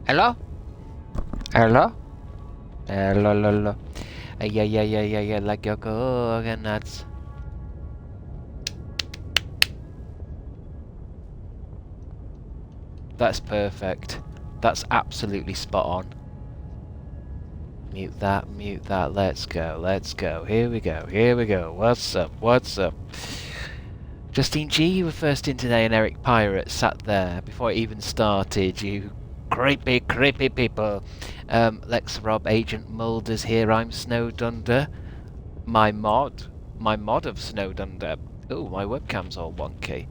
Hello? Hello? Hello, hello. Yeah, like your coconuts. That's perfect. That's absolutely spot on. Mute that. Let's go. Here we go. What's up? Justine G, you were first in today, and Eric Pirate sat there before it even started. You creepy people. Lex Rob, Agent Mulder's here. I'm Snowed Under. My mod of Snowed Under. Oh, my webcam's all wonky.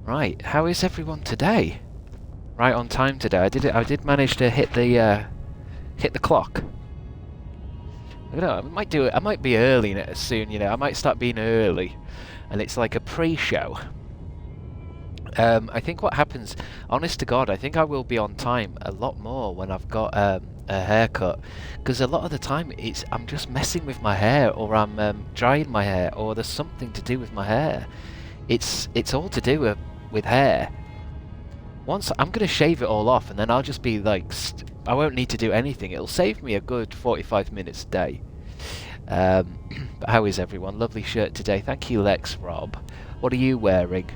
Right, how is everyone today? Right on time today. I did manage to hit the clock. I don't know. I might be early soon. You know, I might start being early, and it's like a pre-show. I think what happens, honest to God, I think I will be on time a lot more when I've got a haircut, because a lot of the time I'm just messing with my hair, or I'm drying my hair, or there's something to do with my hair. It's all to do with hair. Once I'm gonna shave it all off, and then I'll just be like, I won't need to do anything. It'll save me a good 45 minutes a day. But how is everyone? Lovely shirt today. Thank you, Lex Rob. What are you wearing?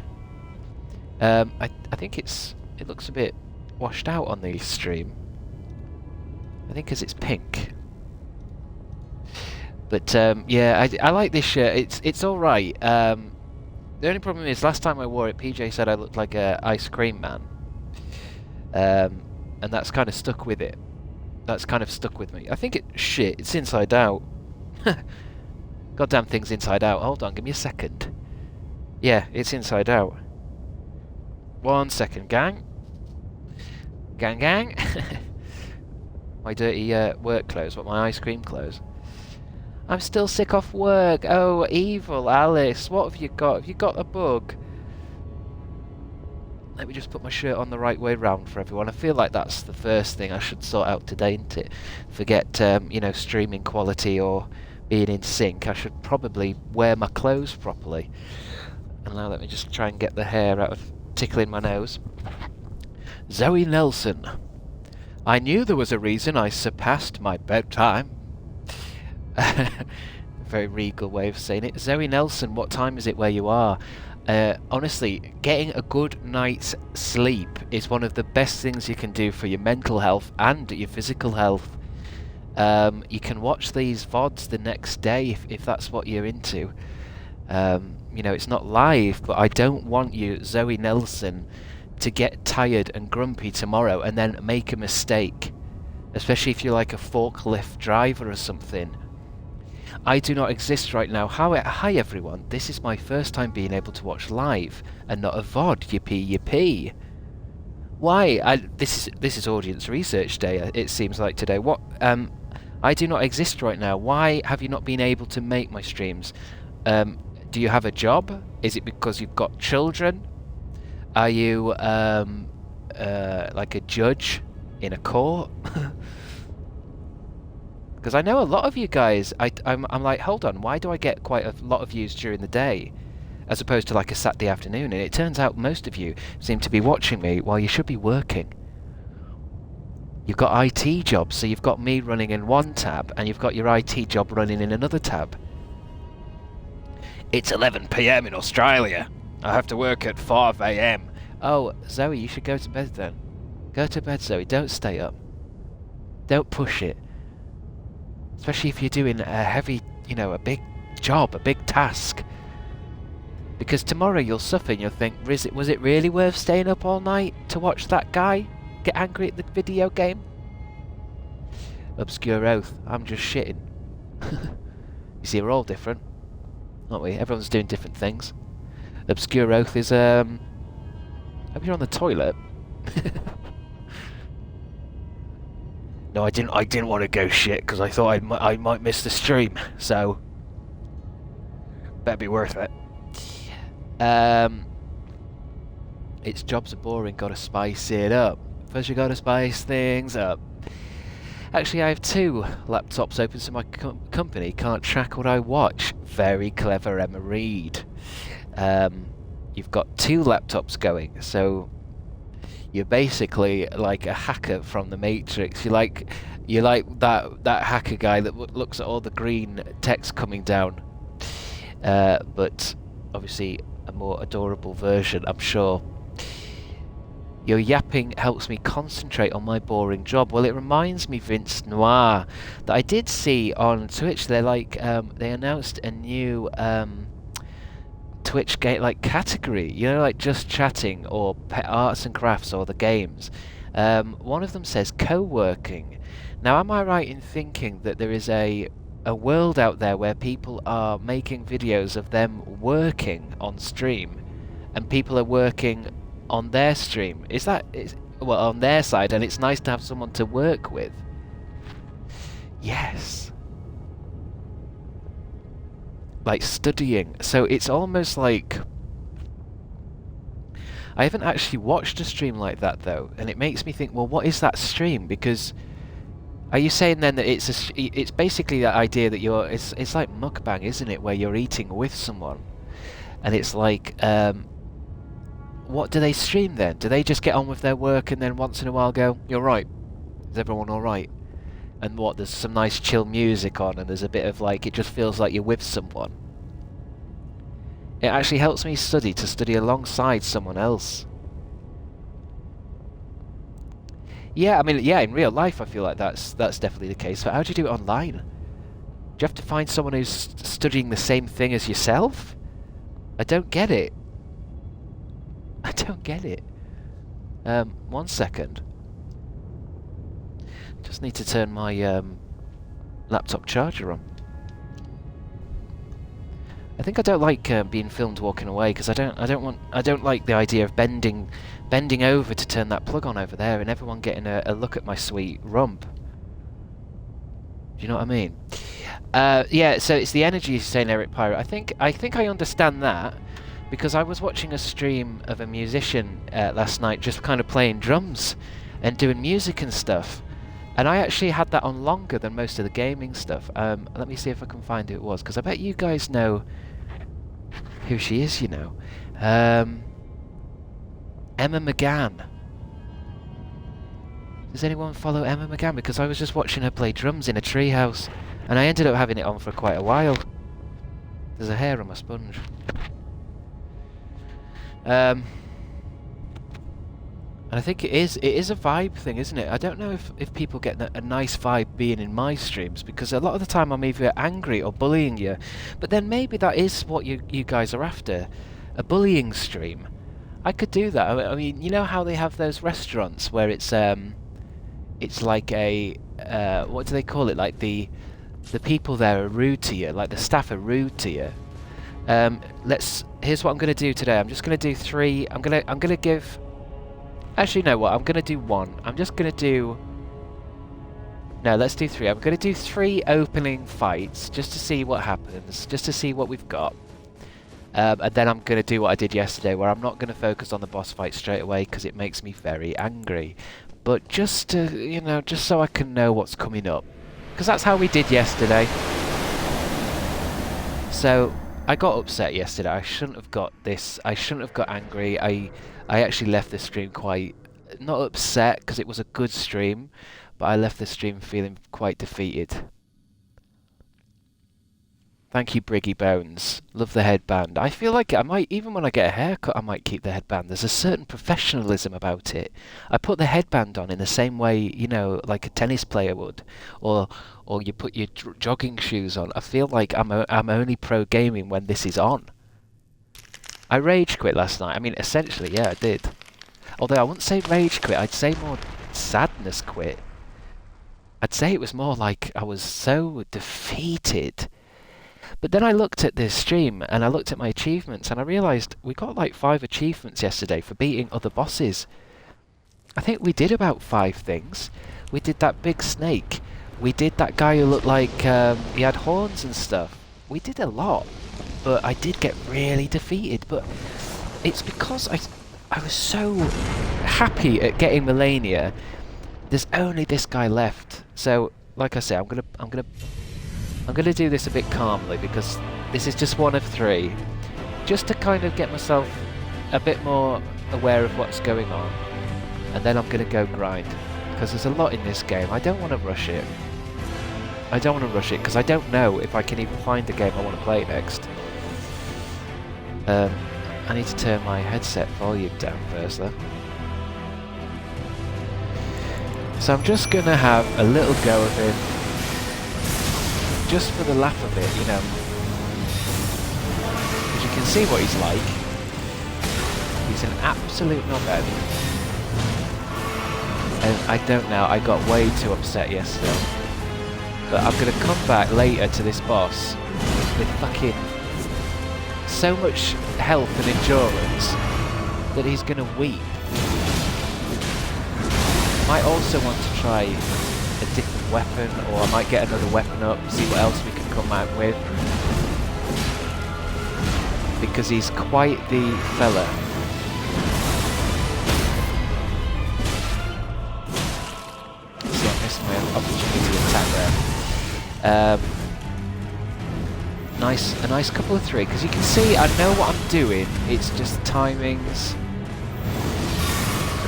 I think it looks a bit washed out on the stream. I think because it's pink. But yeah, I like this shirt. It's all right. The only problem is, last time I wore it, PJ said I looked like a ice cream man. And that's kind of stuck with it. That's kind of stuck with me. I think it's inside out. Goddamn thing's inside out. Hold on, give me a second. Yeah, it's inside out. 1 second, gang. Gang. My dirty work clothes, my ice cream clothes. I'm still sick off work. Oh, evil Alice. What have you got? Have you got a bug? Let me just put my shirt on the right way round for everyone. I feel like that's the first thing I should sort out today, isn't it? Forget, you know, streaming quality or being in sync. I should probably wear my clothes properly. And now let me just try and get the hair out of tickling my nose. Zoe Nelson. I knew there was a reason I surpassed my bedtime. Very regal way of saying it. Zoe Nelson, what time is it where you are? Honestly, getting a good night's sleep is one of the best things you can do for your mental health and your physical health. You can watch these VODs the next day if that's what you're into. You know, it's not live, but I don't want you, Zoe Nelson, to get tired and grumpy tomorrow and then make a mistake. Especially if you're like a forklift driver or something. I do not exist right now. Hi everyone, this is my first time being able to watch live and not a VOD. Yippee. Why? This is audience research day, it seems like today. What? I do not exist right now. Why have you not been able to make my streams? Do you have a job? Is it because you've got children? Are you like a judge in a court? Because I know a lot of you guys, I'm like, hold on, why do I get quite a lot of views during the day as opposed to like a Saturday afternoon? And it turns out most of you seem to be watching me while you should be working. You've got IT jobs, so you've got me running in one tab and you've got your IT job running in another tab. It's 11 PM in Australia. I have to work at 5 AM. Oh, Zoe, you should go to bed then. Go to bed, Zoe. Don't stay up. Don't push it. Especially if you're doing a heavy, you know, a big job, a big task. Because tomorrow you'll suffer and you'll think, was it really worth staying up all night to watch that guy get angry at the video game? Obscure Oath. I'm just shitting. You see, we're all different, aren't we? Everyone's doing different things. Obscure Oath is, hope you're on the toilet. No, I didn't want to go shit because I thought I might miss the stream. So better be worth it. It's jobs are boring. Got to spice it up. First, you got to spice things up. Actually, I have 2 laptops open, so my company can't track what I watch. Very clever, Emma Reed. You've got 2 laptops going, so You're basically like a hacker from the Matrix. You're like that hacker guy that looks at all the green text coming down. But obviously a more adorable version, I'm sure. Your yapping helps me concentrate on my boring job. Well, it reminds me, Vince Noir, that I did see on Twitch. They're like they announced a new Twitch game like category. You know, like just chatting or pet arts and crafts or the games. One of them says co-working. Now, am I right in thinking that there is a world out there where people are making videos of them working on stream, and people are working on their stream? Well, on their side, and it's nice to have someone to work with. Yes. Like studying. So it's almost like... I haven't actually watched a stream like that though, and it makes me think, well, what is that stream? Because are you saying then that it's basically that idea that it's like mukbang, isn't it, where you're eating with someone, and it's like what do they stream then? Do they just get on with their work and then once in a while go, "You're right, is everyone all right?" And what, there's some nice chill music on, and there's a bit of like, it just feels like you're with someone. It actually helps me to study alongside someone else. Yeah, I mean, yeah, in real life I feel like that's definitely the case. But how do you do it online? Do you have to find someone who's studying the same thing as yourself? I don't get it. I don't get it. 1 second. Just need to turn my laptop charger on. I think I don't like being filmed walking away, because I don't like the idea of bending over to turn that plug on over there and everyone getting a look at my sweet rump. Do you know what I mean? Yeah, so it's the energy, saying Eric Pirate. I think I understand that, because I was watching a stream of a musician last night just kind of playing drums and doing music and stuff. And I actually had that on longer than most of the gaming stuff. Let me see if I can find who it was, because I bet you guys know who she is, you know. Emma McGann. Does anyone follow Emma McGann? Because I was just watching her play drums in a treehouse, and I ended up having it on for quite a while. There's a hair on my sponge. And I think it is a vibe thing, isn't it? I don't know if people get a nice vibe being in my streams, because a lot of the time I'm either angry or bullying you. But then maybe that is what you guys are after, a bullying stream. I could do that. I mean, you know how they have those restaurants where it's like a what do they call it? Like the people there are rude to you, like the staff are rude to you. Here's what I'm going to do today. I'm just going to do 3. I'm going to give... Actually, no, what? I'm going to do 1. I'm just going to do... No, let's do 3. I'm going to do 3 opening fights just to see what happens, just to see what we've got. And then I'm going to do what I did yesterday, where I'm not going to focus on the boss fight straight away because it makes me very angry. But just to, you know, just so I can know what's coming up. Because that's how we did yesterday. So... I got upset yesterday. I shouldn't have got this. I shouldn't have got angry. I actually left the stream quite... Not upset, because it was a good stream, but I left the stream feeling quite defeated. Thank you, Briggy Bones. Love the headband. I feel like I might, even when I get a haircut, I might keep the headband. There's a certain professionalism about it. I put the headband on in the same way, you know, like a tennis player would, or you put your jogging shoes on. I feel like I'm only pro gaming when this is on. I rage quit last night. I mean, essentially, yeah, I did. Although I wouldn't say rage quit. I'd say more sadness quit. I'd say it was more like I was so defeated. But then I looked at this stream, and I looked at my achievements, and I realised we got like 5 achievements yesterday for beating other bosses. I think we did about 5 things. We did that big snake. We did that guy who looked like he had horns and stuff. We did a lot, but I did get really defeated. But it's because I was so happy at getting Melania. There's only this guy left. So, like I say, I'm gonna do this a bit calmly, because this is just 1 of 3, just to kind of get myself a bit more aware of what's going on. and then I'm going to go grind. Because there's a lot in this game. I don't want to rush it. I don't want to rush it because I don't know if I can even find the game I want to play next. I need to turn my headset volume down first though. So I'm just going to have a little go of him. Just for the laugh of it, you know. Because you can see what he's like. He's an absolute knobhead. And I don't know, I got way too upset yesterday. But I'm going to come back later to this boss with fucking so much health and endurance that he's going to weep. I might also want to try a different weapon, or I might get another weapon up, see what else we can come out with. Because he's quite the fella. See, I missed my opportunity to attack there. A nice couple of 3, because you can see I know what I'm doing, it's just timings,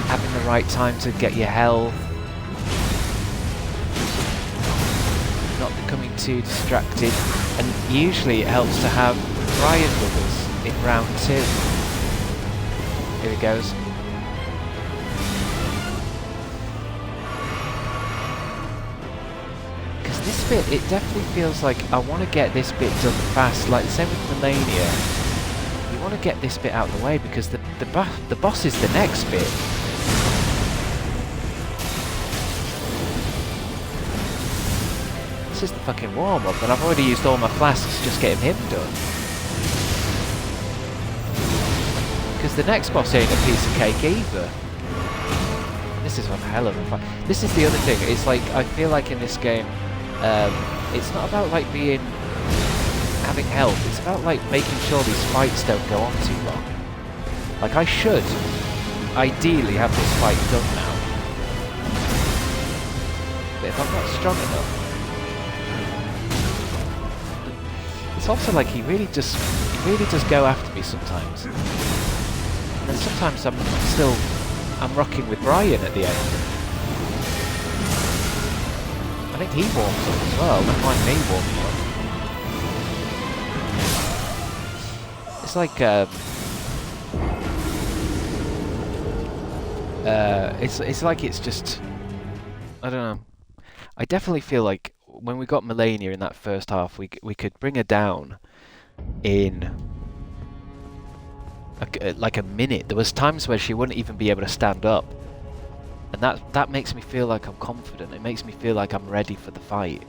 having the right time to get your health, not becoming too distracted, and usually it helps to have Brian with us in round 2. Here he goes. This bit, it definitely feels like I want to get this bit done fast, like the same with Melania. You want to get this bit out of the way because the boss is the next bit. This is the fucking warm-up, and I've already used all my flasks just getting him done. Because the next boss ain't a piece of cake either. This is a hell of a fight. This is the other thing, it's like, I feel like in this game, it's not about like having health, it's about like making sure these fights don't go on too long. Like I should ideally have this fight done now. But if I'm not strong enough, it's also like he really does go after me sometimes. And then sometimes I'm rocking with Brian at the end. I think he warms up as well, don't mind me warming up. It's like, it's like it's just, I don't know. I definitely feel like when we got Melania in that first half, we could bring her down in like a minute. There was times where she wouldn't even be able to stand up. And that makes me feel like I'm confident. It makes me feel like I'm ready for the fight.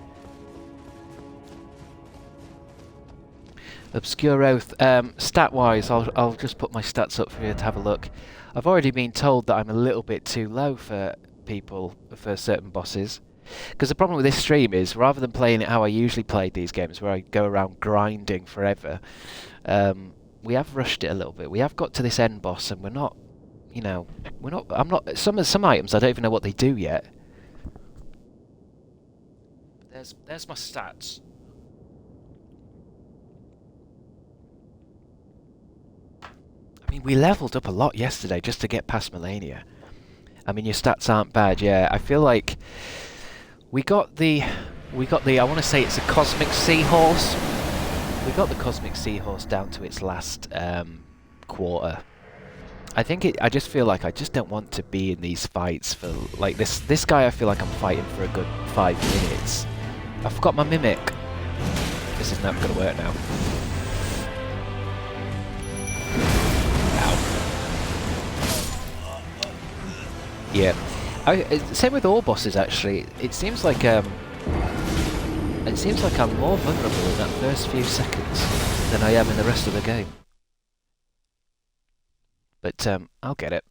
Obscure Oath. Stat-wise, I'll just put my stats up for you to have a look. I've already been told that I'm a little bit too low for people, for certain bosses. Because the problem with this stream is, rather than playing it how I usually play these games, where I go around grinding forever, we have rushed it a little bit. We have got to this end boss, and we're not... You know, some items I don't even know what they do yet. There's my stats. I mean, we leveled up a lot yesterday just to get past Melania. I mean, your stats aren't bad, yeah. I feel like we got the I want to say it's a Cosmic Seahorse. We got the Cosmic Seahorse down to its last quarter. I just feel like I just don't want to be in these fights for, like, this guy I feel like I'm fighting for a good 5 minutes. I forgot my mimic. This is not going to work now. Ow. Yeah. Same with all bosses, actually. It seems like I'm more vulnerable in that first few seconds than I am in the rest of the game. But I'll get it.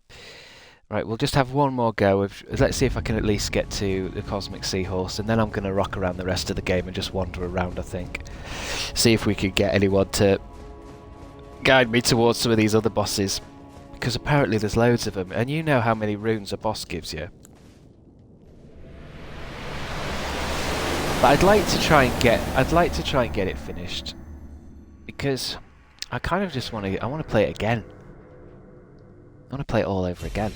Right, we'll just have one more go. Let's see if I can at least get to the Cosmic Seahorse, and then I'm going to rock around the rest of the game and just wander around, I think. See if we could get anyone to guide me towards some of these other bosses. Because apparently there's loads of them, and you know how many runes a boss gives you. But I'd like to try and get it finished. Because I kind of just want to play it again. I want to play it all over again.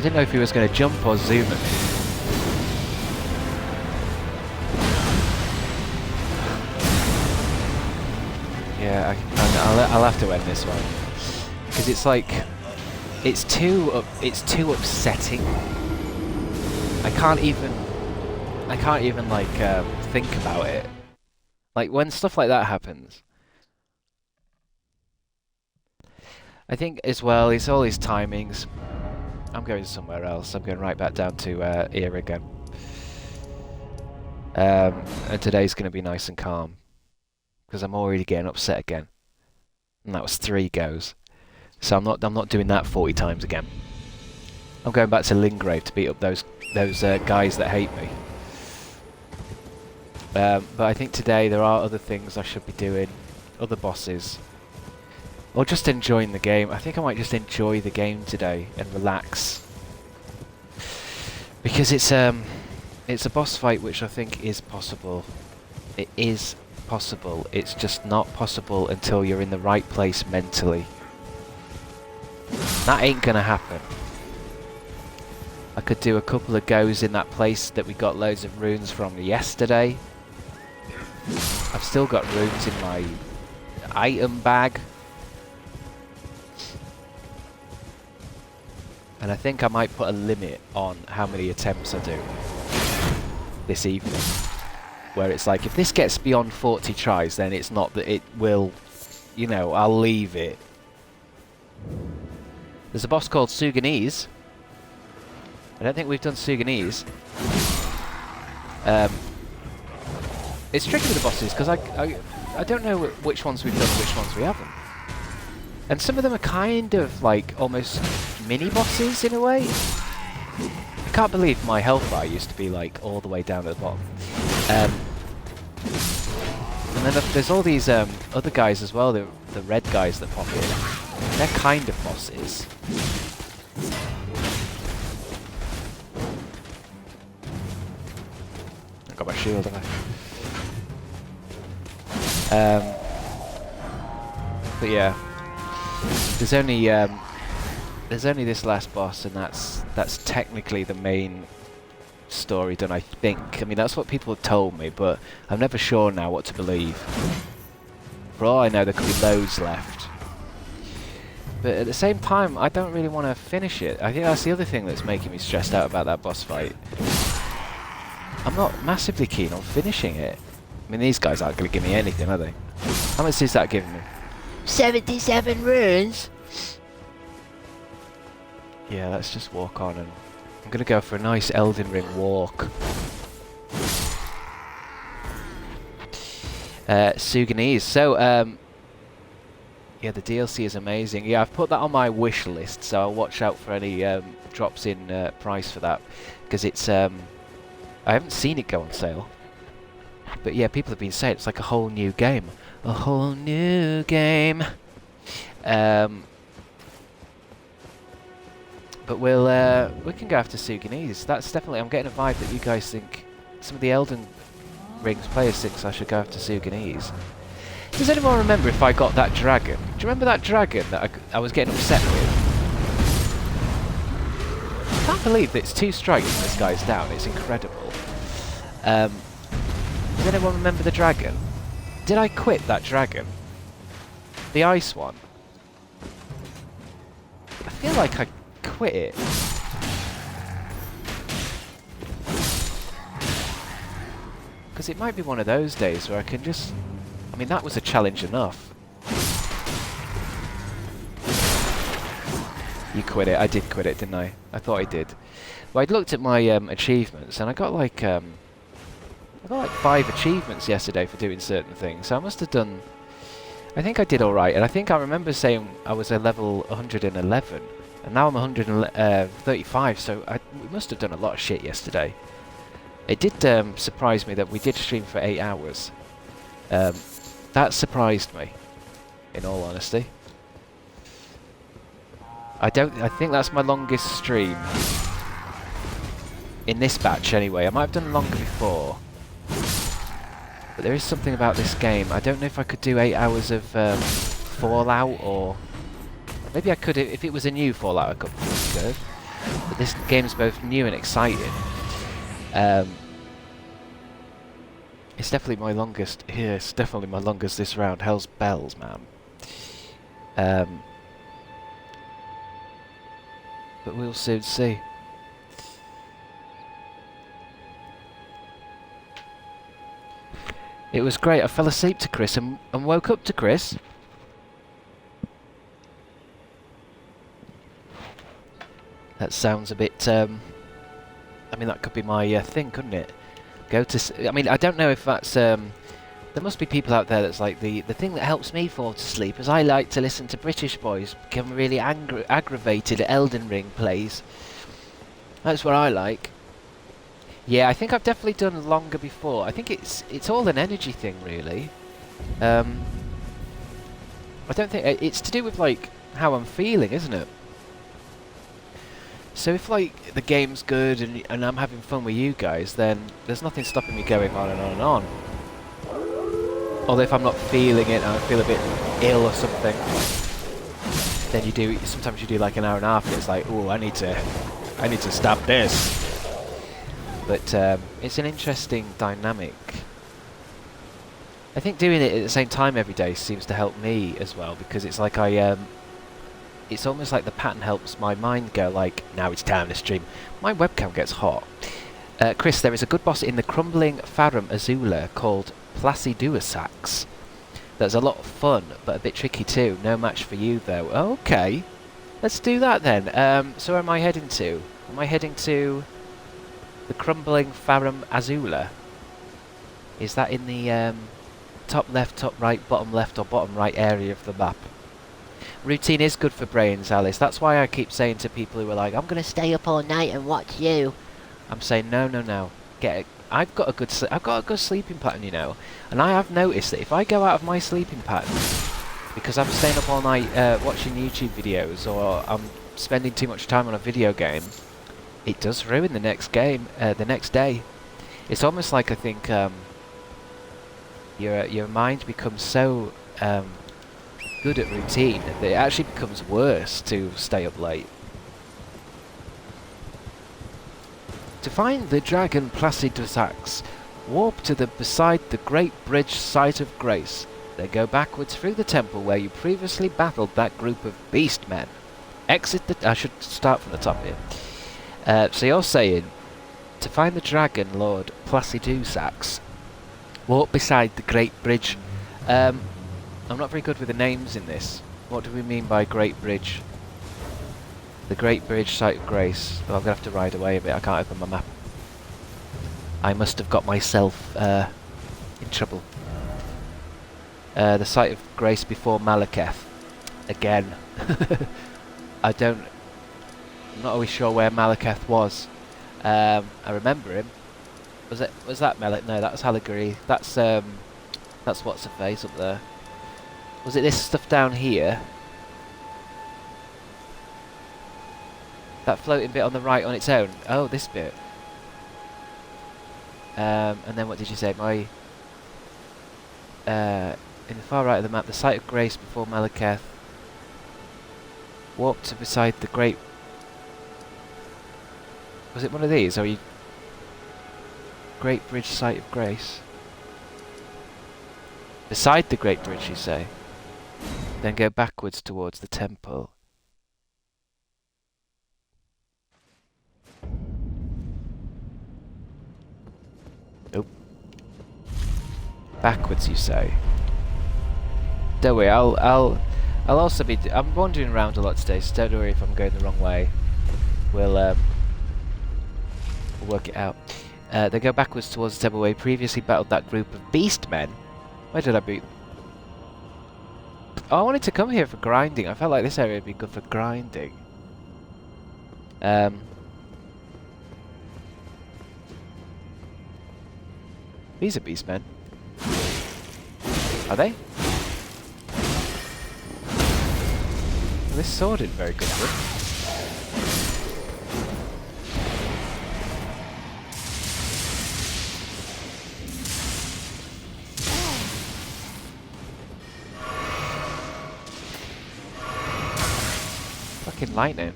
didn't know if he was going to jump or zoom at me. Yeah, I'll have to end this one because it's like it's too upsetting. I can't even like think about it. Like when stuff like that happens. I think as well, it's all his timings. I'm going somewhere else. I'm going right back down to here again. And today's going to be nice and calm because I'm already getting upset again. And that was 3 goes. So I'm not doing that 40 times again. I'm going back to Lingrave to beat up those guys that hate me. But I think today there are other things I should be doing, other bosses, or just enjoying the game. I think I might just enjoy the game today and relax, because it's a boss fight which I think is possible. It is possible. It's just not possible until you're in the right place mentally. That ain't gonna happen. I could do a couple of goes in that place that we got loads of runes from yesterday. I've still got runes in my item bag. And I think I might put a limit on how many attempts I do this evening. Where it's like, if this gets beyond 40 tries, then it's not that it will, you know, I'll leave it. There's a boss called Sudanese. I don't think we've done Sudanese. It's tricky with the bosses because I don't know which ones we've done and which ones we haven't. And some of them are kind of like almost mini bosses in a way. I can't believe my health bar used to be like all the way down at the bottom. And then there's all these other guys as well, the red guys that pop in. They're kind of bosses. I got my shield, haven't I? But yeah, there's only this last boss, and that's technically the main story done, I think. I mean, that's what people have told me, but I'm never sure now what to believe. For all I know, there could be loads left. But at the same time, I don't really want to finish it. I think that's the other thing that's making me stressed out about that boss fight. I'm not massively keen on finishing it. I mean, these guys aren't going to give me anything, are they? How much is that giving me? 77 runes! Yeah, let's just walk on, and I'm going to go for a nice Elden Ring walk. Sudanese. So, yeah, the DLC is amazing. Yeah, I've put that on my wish list, so I'll watch out for any drops in price for that, because it's I haven't seen it go on sale. But yeah, people have been saying it's like a whole new game. A whole new game. But we can go after Sudanese. That's definitely, I'm getting a vibe that you guys think some of the Elden Rings players think I should go after Sudanese. Does anyone remember if I got that dragon? Do you remember that dragon that I was getting upset with? I can't believe that it's 2 strikes and this guy's down. It's incredible. Does anyone remember the dragon? Did I quit that dragon? The ice one? I feel like I quit it. Because it might be one of those days where I can just... I mean, that was a challenge enough. You quit it. I did quit it, didn't I? I thought I did. Well, I'd looked at my achievements, and I got like 5 achievements yesterday for doing certain things. So I must have done... I think I did alright, and I think I remember saying I was a level 111, and now I'm 135, so we must have done a lot of shit yesterday. It did surprise me that we did stream for 8 hours. That surprised me, in all honesty. I think that's my longest stream. In this batch, anyway. I might have done longer before. But there is something about this game. I don't know if I could do 8 hours of Fallout, or... Maybe I could if it was a new Fallout a couple of years ago. But this game's both new and exciting. It's definitely my longest. Yeah, it's definitely my longest this round. Hell's bells, man. But we'll soon see. It was great. I fell asleep to Chris and woke up to Chris. That sounds a bit. I mean, that could be my thing, couldn't it? Go to. I mean, I don't know if that's. There must be people out there that's like the thing that helps me fall to sleep is I like to listen to British boys become really aggravated at Elden Ring plays. That's what I like. Yeah, I think I've definitely done longer before. I think it's all an energy thing, really. I don't think it's to do with like how I'm feeling, isn't it? So if like the game's good and I'm having fun with you guys, then there's nothing stopping me going on and on and on. Although if I'm not feeling it and I feel a bit ill or something, then sometimes you do like an hour and a half and it's like, oh, I need to stop this. But it's an interesting dynamic. I think doing it at the same time every day seems to help me as well, because it's like it's almost like the pattern helps my mind go like, now it's time to stream. My webcam gets hot. Chris, there is a good boss in the crumbling Farum Azula called Placidusax. That's a lot of fun, but a bit tricky too. No match for you though. Okay, let's do that then. So where am I heading to? Am I heading to the crumbling Farum Azula? Is that in the top left, top right, bottom left or bottom right area of the map? Routine is good for brains, Alice. That's why I keep saying to people who are like, I'm going to stay up all night and watch you. I'm saying, no. Get it. I've got a good sleeping pattern, you know. And I have noticed that if I go out of my sleeping pattern, because I'm staying up all night watching YouTube videos, or I'm spending too much time on a video game, it does ruin the next game, the next day. It's almost like I think your mind becomes so good at routine that it actually becomes worse to stay up late. To find the dragon Placidusax, warp to beside the Great Bridge site of Grace. Then go backwards through the temple where you previously battled that group of beast men. Exit the... I should start from the top here. So you're saying, to find the dragon Lord Placidusax, walk beside the Great Bridge. I'm not very good with the names in this. What do we mean by Great Bridge? The Great Bridge site of Grace. Oh, I'm going to have to ride away a bit. I can't open my map. I must have got myself in trouble. The site of Grace before Malekith. Again. I'm not always sure where Malekith was. I remember him. Was that Malek? No, that was Haligari. That's what's her face up there. Was it this stuff down here? That floating bit on the right on its own? Oh, this bit. And then what did you say? In the far right of the map, the site of Grace before Malekith. Walk to beside the Great... Was it one of these? Or you... Great Bridge site of Grace? Beside the Great Bridge, you say? Then go backwards towards the temple. Nope. Backwards, you say? Don't worry, I'll also be... I'm wandering around a lot today, so don't worry if I'm going the wrong way. We'll work it out. They go backwards towards the temple where we previously battled that group of beast men. Where did I beat? Oh, I wanted to come here for grinding. I felt like this area would be good for grinding. These are beast men. Are they? Well, this sword isn't very good for it. Fucking lightning.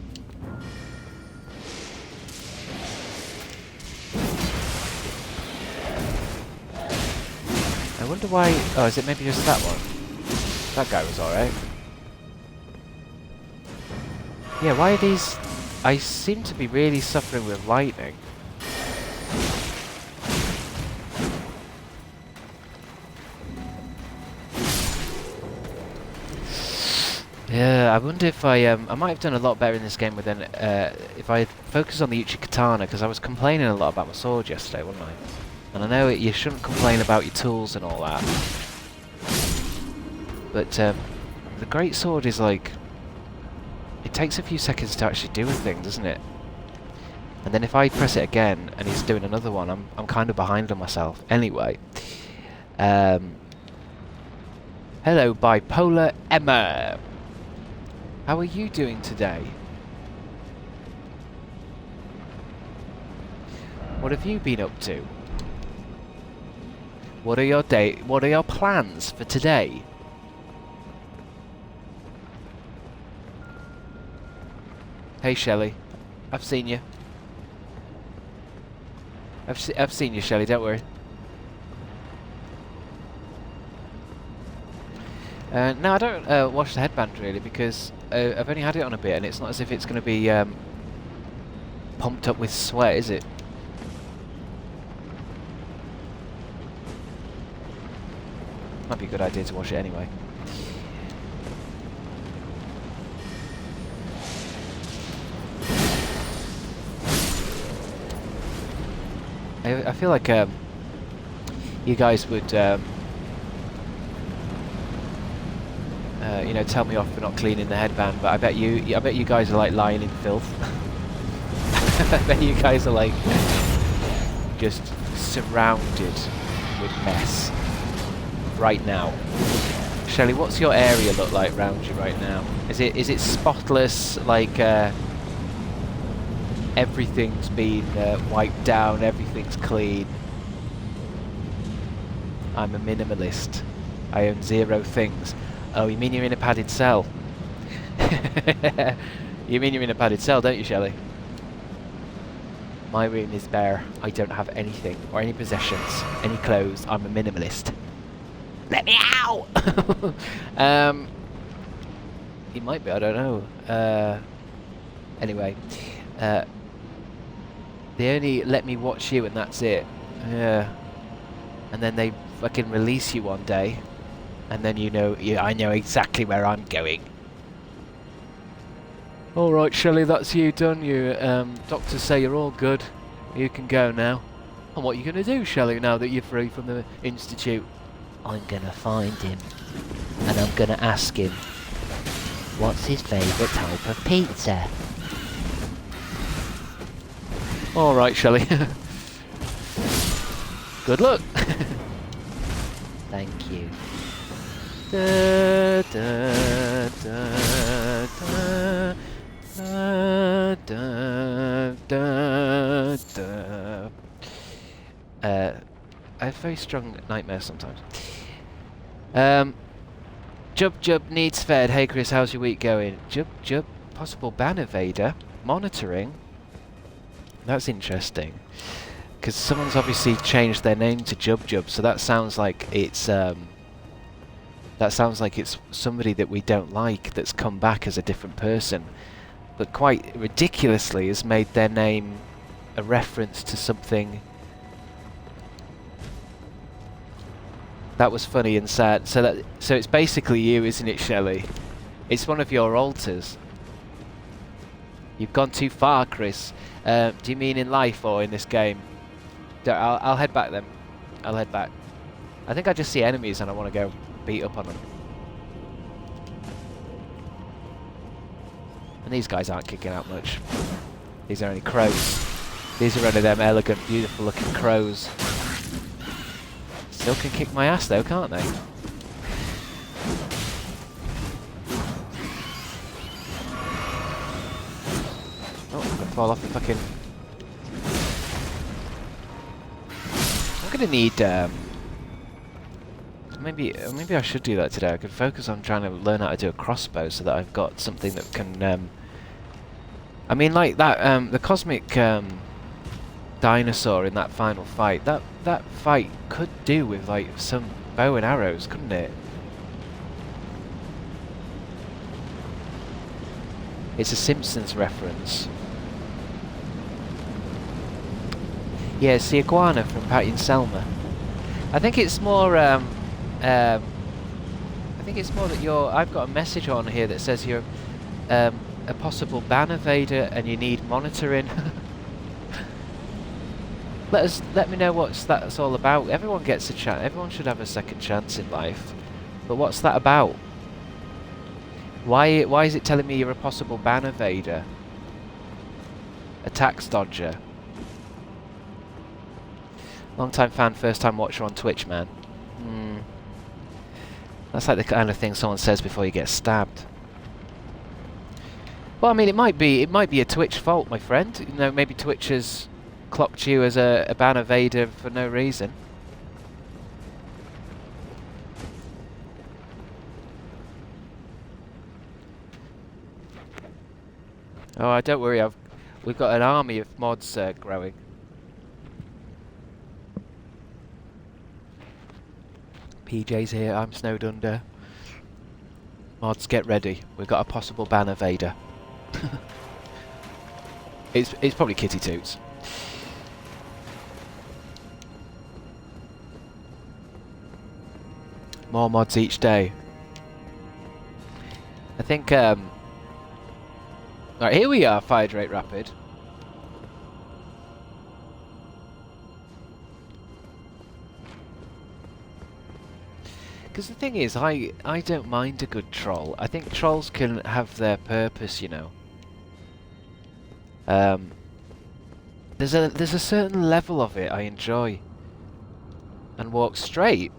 I wonder why... Oh, is it maybe just that one? That guy was alright. Yeah, why are these... I seem to be really suffering with lightning. Yeah, I wonder if I might have done a lot better in this game with if I focus on the Uchi Katana, because I was complaining a lot about my sword yesterday, wasn't I? And I know you shouldn't complain about your tools and all that, but the great sword is like, it takes a few seconds to actually do a thing, doesn't it? And then if I press it again and he's doing another one, I'm kind of behind on myself. Anyway, hello, Bipolar Emma. How are you doing today? What have you been up to? What are your plans for today? Hey Shelley, I've seen you. I've seen you, Shelley, don't worry. No, I don't wash the headband really, because I've only had it on a bit and it's not as if it's going to be pumped up with sweat, is it? Might be a good idea to wash it anyway. I feel like you guys would you know, tell me off for not cleaning the headband, but I bet you guys are like lying in filth. I bet you guys are like just surrounded with mess right now. Shelley, what's your area look like around you right now? Is it spotless, like everything's been wiped down, everything's clean? I'm a minimalist. I own 0 things. Oh, you mean you're in a padded cell? You mean you're in a padded cell, don't you, Shelley? My room is bare. I don't have anything, or any possessions, any clothes. I'm a minimalist. Let me out! He might be, I don't know. Anyway. They only let me watch you and that's it. Yeah. And then they fucking release you one day. And then you know, I know exactly where I'm going. Alright, Shelley, that's you done. You, doctors say you're all good. You can go now. And what are you going to do, Shelley, now that you're free from the institute? I'm going to find him. And I'm going to ask him, what's his favourite type of pizza? Alright, Shelley. Good luck. Thank you. Da, da, da, da, da, da, da, da. I have very strong nightmares sometimes. Jub needs fed. Hey Chris, how's your week going? Jub, possible ban evader. Monitoring. That's interesting. Because someone's obviously changed their name to Jub, so that sounds like it's somebody that we don't like that's come back as a different person, but quite ridiculously has made their name a reference to something that was funny and sad. So it's basically you, isn't it, Shelley? It's one of your alters. You've gone too far, Chris. Do you mean in life or in this game? I'll head back then. I'll head back. I think I just see enemies and I want to go beat up on them. And these guys aren't kicking out much. These are only crows. These are one of them elegant, beautiful looking crows. Still can kick my ass though, can't they? Oh, I'm gonna fall off the fucking... I'm gonna need maybe I should do that today. I could focus on trying to learn how to do a crossbow so that I've got something that can I mean, like that the cosmic dinosaur in that final fight, that fight could do with like some bow and arrows, couldn't it? It's a Simpsons reference. Yeah, it's the iguana from Patty and Selma. I think it's more, I think it's more that you're... I've got a message on here that says you're a possible ban evader and you need monitoring. Let me know what's that's all about. Everyone gets a chance. Everyone should have a second chance in life. But what's that about? Why is it telling me you're a possible ban evader? A tax dodger. Long time fan, first time watcher on Twitch, man. That's like the kind of thing someone says before you get stabbed. Well, I mean, it might be a Twitch fault, my friend. You know, maybe Twitch has clocked you as a ban evader for no reason. Oh, don't worry. We've got an army of mods growing. PJ's here. I'm snowed under. Mods, get ready. We've got a possible ban evader. It's probably Kitty Toots. More mods each day. I think. Right, here we are, Fire Drake Rapid. Because the thing is, I don't mind a good troll. I think trolls can have their purpose, you know. There's a certain level of it I enjoy. And walk straight.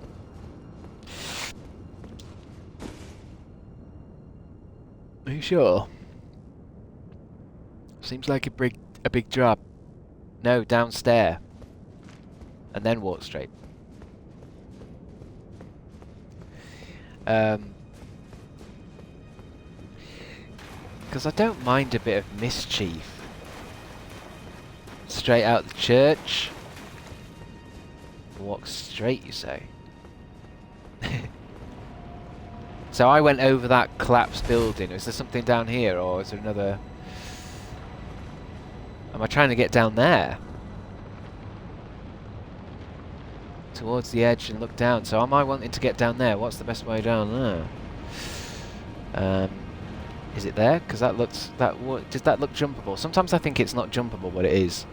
Are you sure? Seems like a big job. No, downstairs. And then walk straight. Because I don't mind a bit of mischief. Straight out the church. Walk straight, you say? So I went over that collapsed building. Is there something down here, or is there another... Am I trying to get down there? Towards the edge and look down. So am I wanting to get down there? What's the best way down there? Is it there? Because that looks... does that look jumpable? Sometimes I think it's not jumpable, but it is.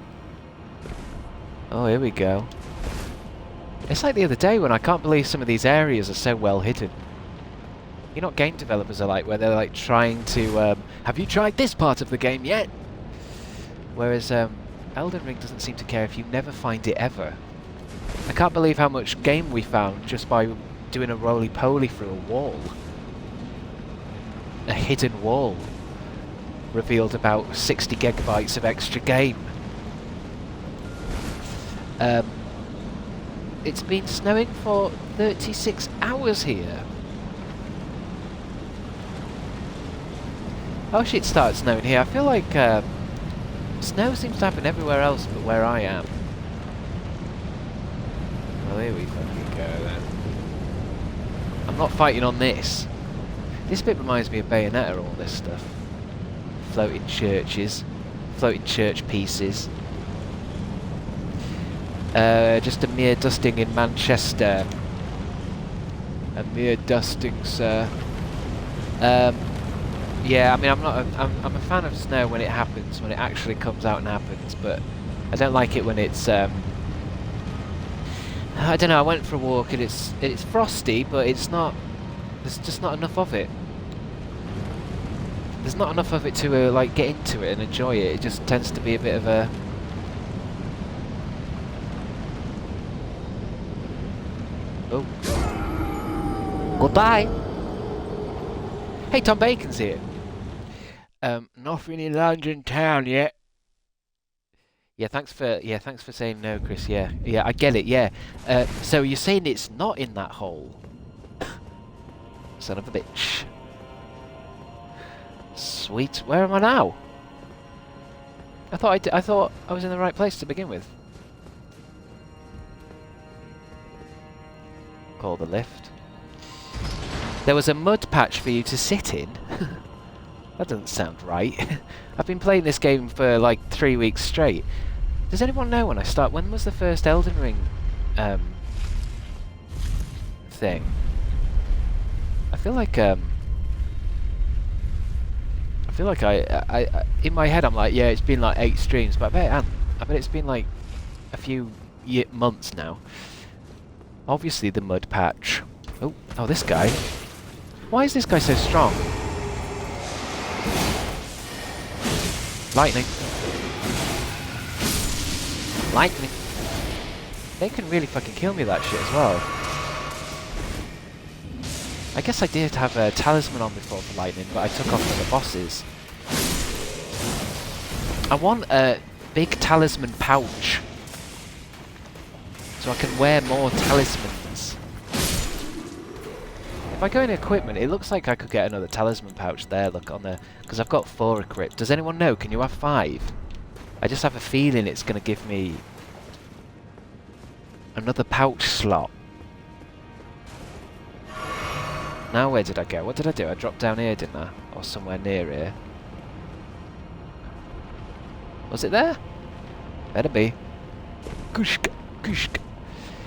Oh, here we go. It's like the other day when I can't believe some of these areas are so well hidden. You know what game developers are like, where they're like trying to... have you tried this part of the game yet? Whereas Elden Ring doesn't seem to care if you never find it ever. I can't believe how much game we found just by doing a roly-poly through a wall. A hidden wall. Revealed about 60 gigabytes of extra game. It's been snowing for 36 hours here. Oh shit, it started snowing here. I feel like snow seems to happen everywhere else but where I am. Well, here we fucking go then. I'm not fighting on this. This bit reminds me of Bayonetta, all this stuff. Floating churches. Floating church pieces. Just a mere dusting in Manchester. A mere dusting, sir. Yeah, I mean, I'm a fan of snow when it happens, when it actually comes out and happens, but I don't like it when it's, I don't know, I went for a walk and it's frosty, but it's not, there's just not enough of it. There's not enough of it to, like, get into it and enjoy it. It just tends to be a bit of a... Oh. Goodbye! Hey, Tom Bacon's here. Nothing in London town yet. Yeah, thanks for saying no, Chris. Yeah, I get it. Yeah. So you're saying it's not in that hole? Son of a bitch. Sweet. Where am I now? I thought I was in the right place to begin with. call the lift. There was a mud patch for you to sit in. That doesn't sound right. I've been playing this game for like 3 weeks straight. Does anyone know when I start? When was the first Elden Ring thing? I feel like I in my head I'm like, yeah, it's been like 8 streams, but I bet it's been like a few months now. Obviously the mud patch. Oh, this guy. Why is this guy so strong? Lightning. Lightning. They can really fucking kill me with that shit as well. I guess I did have a talisman on before for lightning, but I took off for the bosses. I want a big talisman pouch, so I can wear more talismans. If I go in equipment, it looks like I could get another talisman pouch there, look, on there, because I've got 4 equipped. Does anyone know? Can you have 5? I just have a feeling it's going to give me another pouch slot. Now where did I go? What did I do? I dropped down here, didn't I? Or somewhere near here. Was it there? Better be. Kushka, kushka.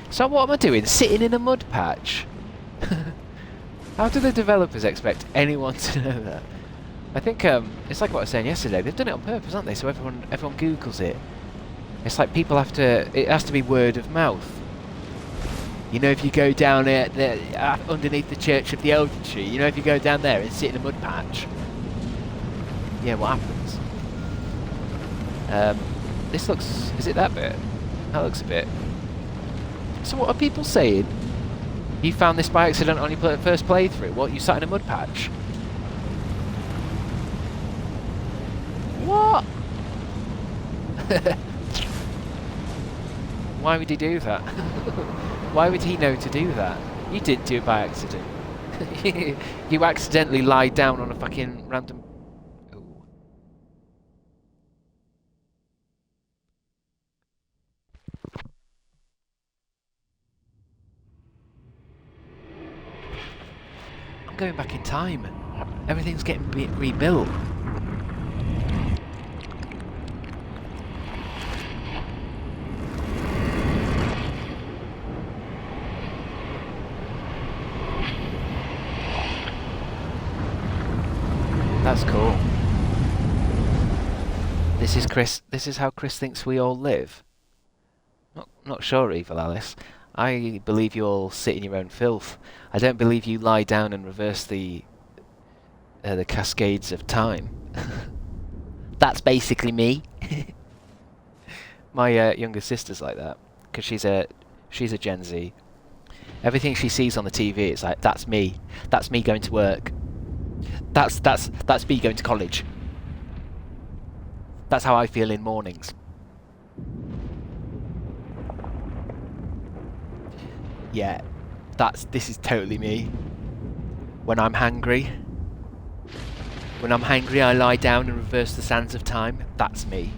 So what am I doing? Sitting in a mud patch? How do the developers expect anyone to know that? I think it's like what I was saying yesterday. They've done it on purpose, haven't they? So everyone Googles it. It's like people have to. It has to be word of mouth. You know, if you go down underneath the Church of the Elder Tree, you know, if you go down there and sit in a mud patch, yeah, what happens? This looks. Is it that bit? That looks a bit. So what are people saying? You found this by accident on your first playthrough? What? You sat in a mud patch? What? Why would he do that? Why would he know to do that? You didn't do it by accident. You accidentally lied down on a fucking random... Ooh. I'm going back in time. Everything's getting rebuilt. That's cool. This is Chris. This is how Chris thinks we all live. Not sure, Evil Alice. I believe you all sit in your own filth. I don't believe you lie down and reverse the cascades of time. That's basically me. My younger sister's like that because she's a Gen Z. Everything she sees on the TV, it's like, that's me. That's me going to work. That's me going to college. That's how I feel in mornings. Yeah, this is totally me. When I'm hangry. When I'm hangry, I lie down and reverse the sands of time. That's me.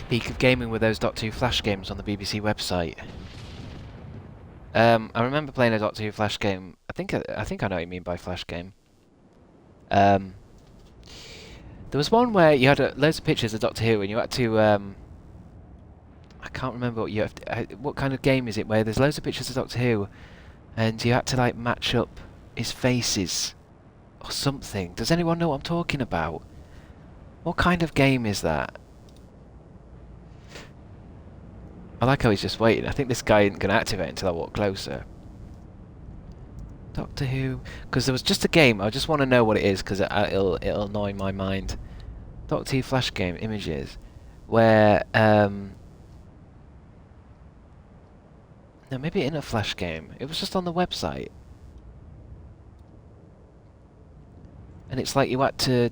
Peak of gaming with those Doctor Who Flash games on the BBC website. I remember playing a Doctor Who Flash game. I think I know what you mean by Flash game. There was one where you had loads of pictures of Doctor Who, and you had to. I can't remember what you have to, what kind of game is it where there's loads of pictures of Doctor Who, and you had to like match up his faces or something. Does anyone know what I'm talking about? What kind of game is that? I like how he's just waiting. I think this guy isn't going to activate until I walk closer. Doctor Who... Because there was just a game. I just want to know what it is, because it'll annoy my mind. Doctor Who Flash game images. Where... No, maybe in a Flash game. It was just on the website. And it's like you had to...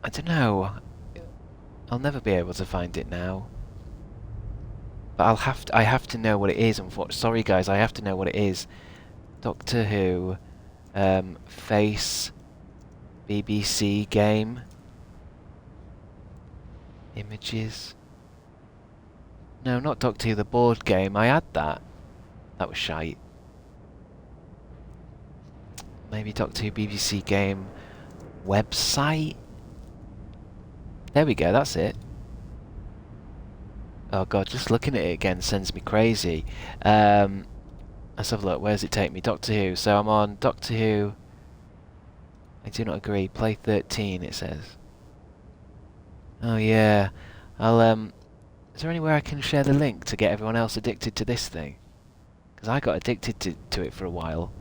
I don't know. I'll never be able to find it now. But I have to know what it is. Sorry guys, I have to know what it is. Doctor Who, face, BBC game. Images. No, not Doctor Who, the board game. I had that. That was shite. Maybe Doctor Who BBC game website? There we go, that's it. Oh god, just looking at it again sends me crazy. Let's have a look, where does it take me? Doctor Who, so I'm on Doctor Who. I do not agree, play 13 it says. Oh yeah, I'll is there anywhere I can share the link to get everyone else addicted to this thing? Because I got addicted to it for a while.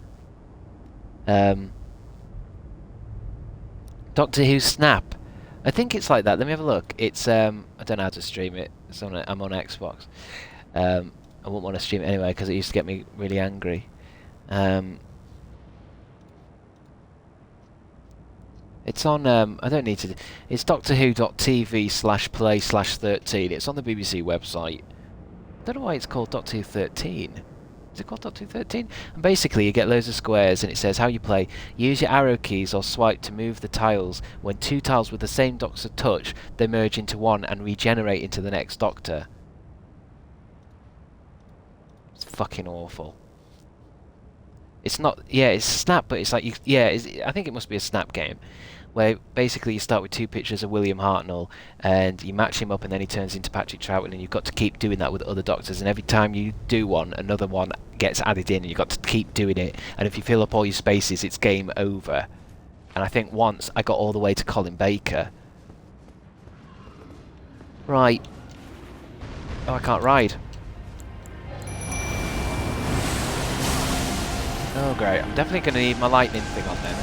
Doctor Who Snap. I think it's like that. Let me have a look. It's I don't know how to stream it. It's on. I'm on Xbox. I wouldn't want to stream it anyway because it used to get me really angry. It's on. I don't need to. It's doctorwho.tv/play/13. It's on the BBC website. I don't know why it's called Doctor Who 13. Is it called Doctor Who 13? And basically you get loads of squares and it says how you play. Use your arrow keys or swipe to move the tiles. When two tiles with the same Doctor touch, they merge into one and regenerate into the next Doctor. It's fucking awful. It's not... Yeah, it's Snap, but it's like... I think it must be a Snap game. Where basically you start with two pictures of William Hartnell and you match him up and then he turns into Patrick Troughton and you've got to keep doing that with other Doctors, and every time you do one, another one gets added in and you've got to keep doing it, and if you fill up all your spaces it's game over. And I think once I got all the way to Colin Baker. Right. Oh, I can't ride. Oh great, I'm definitely going to need my lightning thing on then.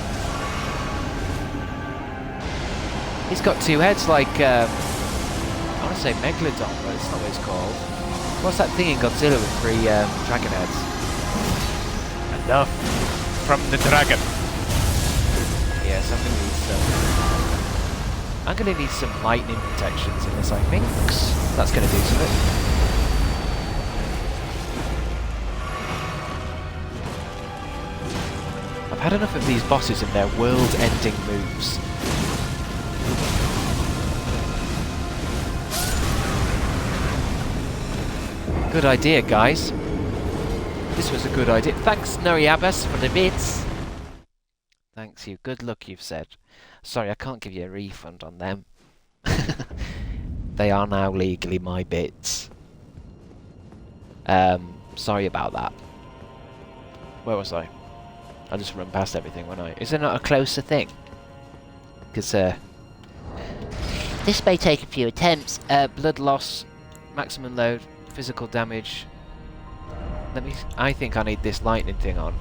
He's got two heads like, I want to say Megalodon, but it's not what it's called. What's that thing in Godzilla with three dragon heads? Enough from the dragon. Yes, I'm going to need some lightning protections in this, I think. That's going to do something. I've had enough of these bosses and their world-ending moves. Good idea, guys. This was a good idea. Thanks, Noriabas, for the bits. Thanks you. Good luck, you've said. Sorry, I can't give you a refund on them. They are now legally my bits. Sorry about that. Where was I? I just run past everything, won't I? Is there not a closer thing? Because, this may take a few attempts. Blood loss, maximum load, physical damage. I think I need this lightning thing on.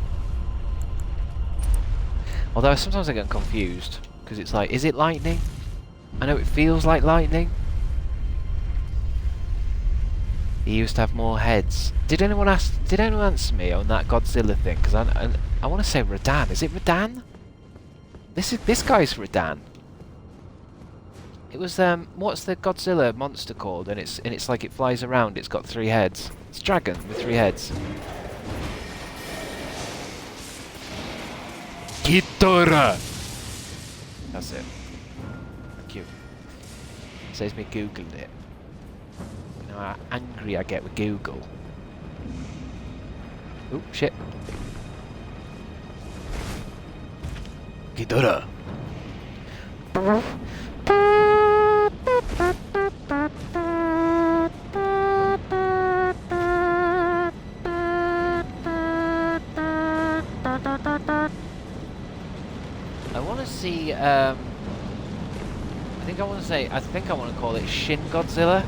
Although sometimes I get confused because it's like, is it lightning? I know it feels like lightning. He used to have more heads. Did anyone answer me on that Godzilla thing? Because I want to say Radan. Is it Radan? This guy's Radan. It was what's the Godzilla monster called? And it's like it flies around. It's got three heads. It's a dragon with three heads. Ghidorah. That's it. Thank you. Saves me googling it. You know how angry I get with Google. Oh shit. Ghidorah. I want to see, I think I want to call it Shin Godzilla.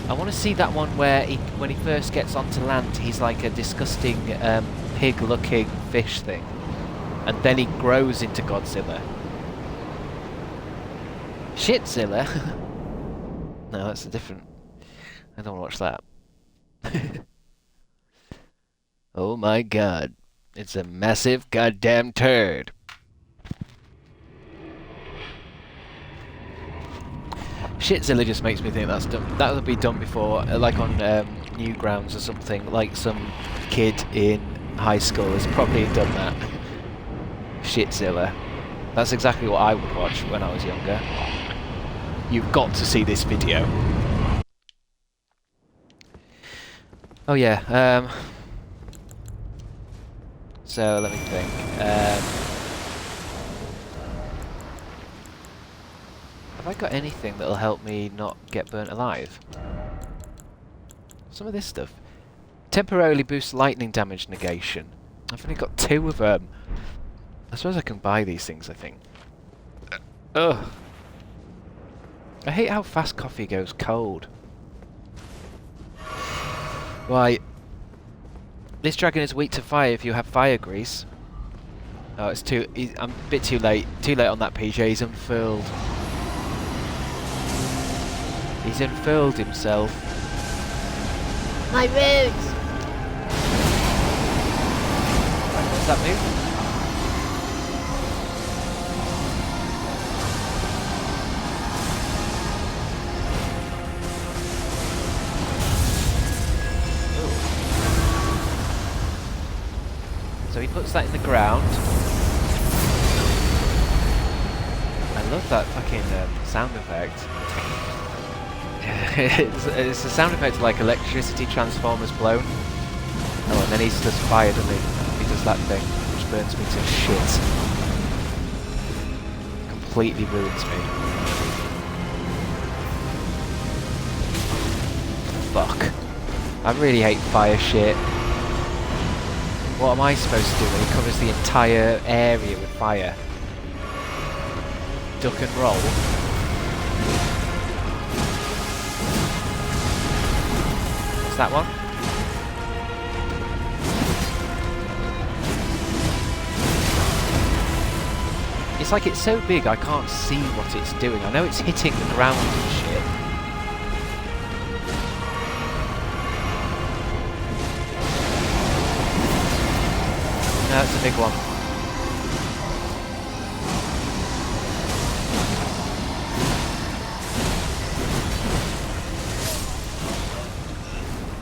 I want to see that one where when he first gets onto land, he's like a disgusting pig-looking fish thing, and then he grows into Godzilla. Shitzilla? No, that's a different... I don't want to watch that. Oh my god. It's a massive goddamn turd. Shitzilla just makes me think that's done. That would be done before, like on Newgrounds or something. Like some kid in high school has probably done that. Shitzilla. That's exactly what I would watch when I was younger. You've got to see this video. Oh yeah, so let me think. Have I got anything that'll help me not get burnt alive? Some of this stuff. Temporarily boosts lightning damage negation. I've only got 2 of them. I suppose I can buy these things, I think. Ugh. I hate how fast coffee goes cold. Right. This dragon is weak to fire if you have fire grease. Oh, it's too... I'm a bit too late. Too late on that PJ. He's unfurled. He's unfurled himself. My roots! Right, what's that move? So he puts that in the ground. I love that fucking sound effect. it's a sound effect like electricity transformers blown. Oh, and then he does fire, doesn't he? He does that thing, which burns me to shit. Completely ruins me. Fuck. I really hate fire shit. What am I supposed to do when he covers the entire area with fire? Duck and roll? What's that one? It's like it's so big I can't see what it's doing. I know it's hitting the ground and shit. No, it's a big one.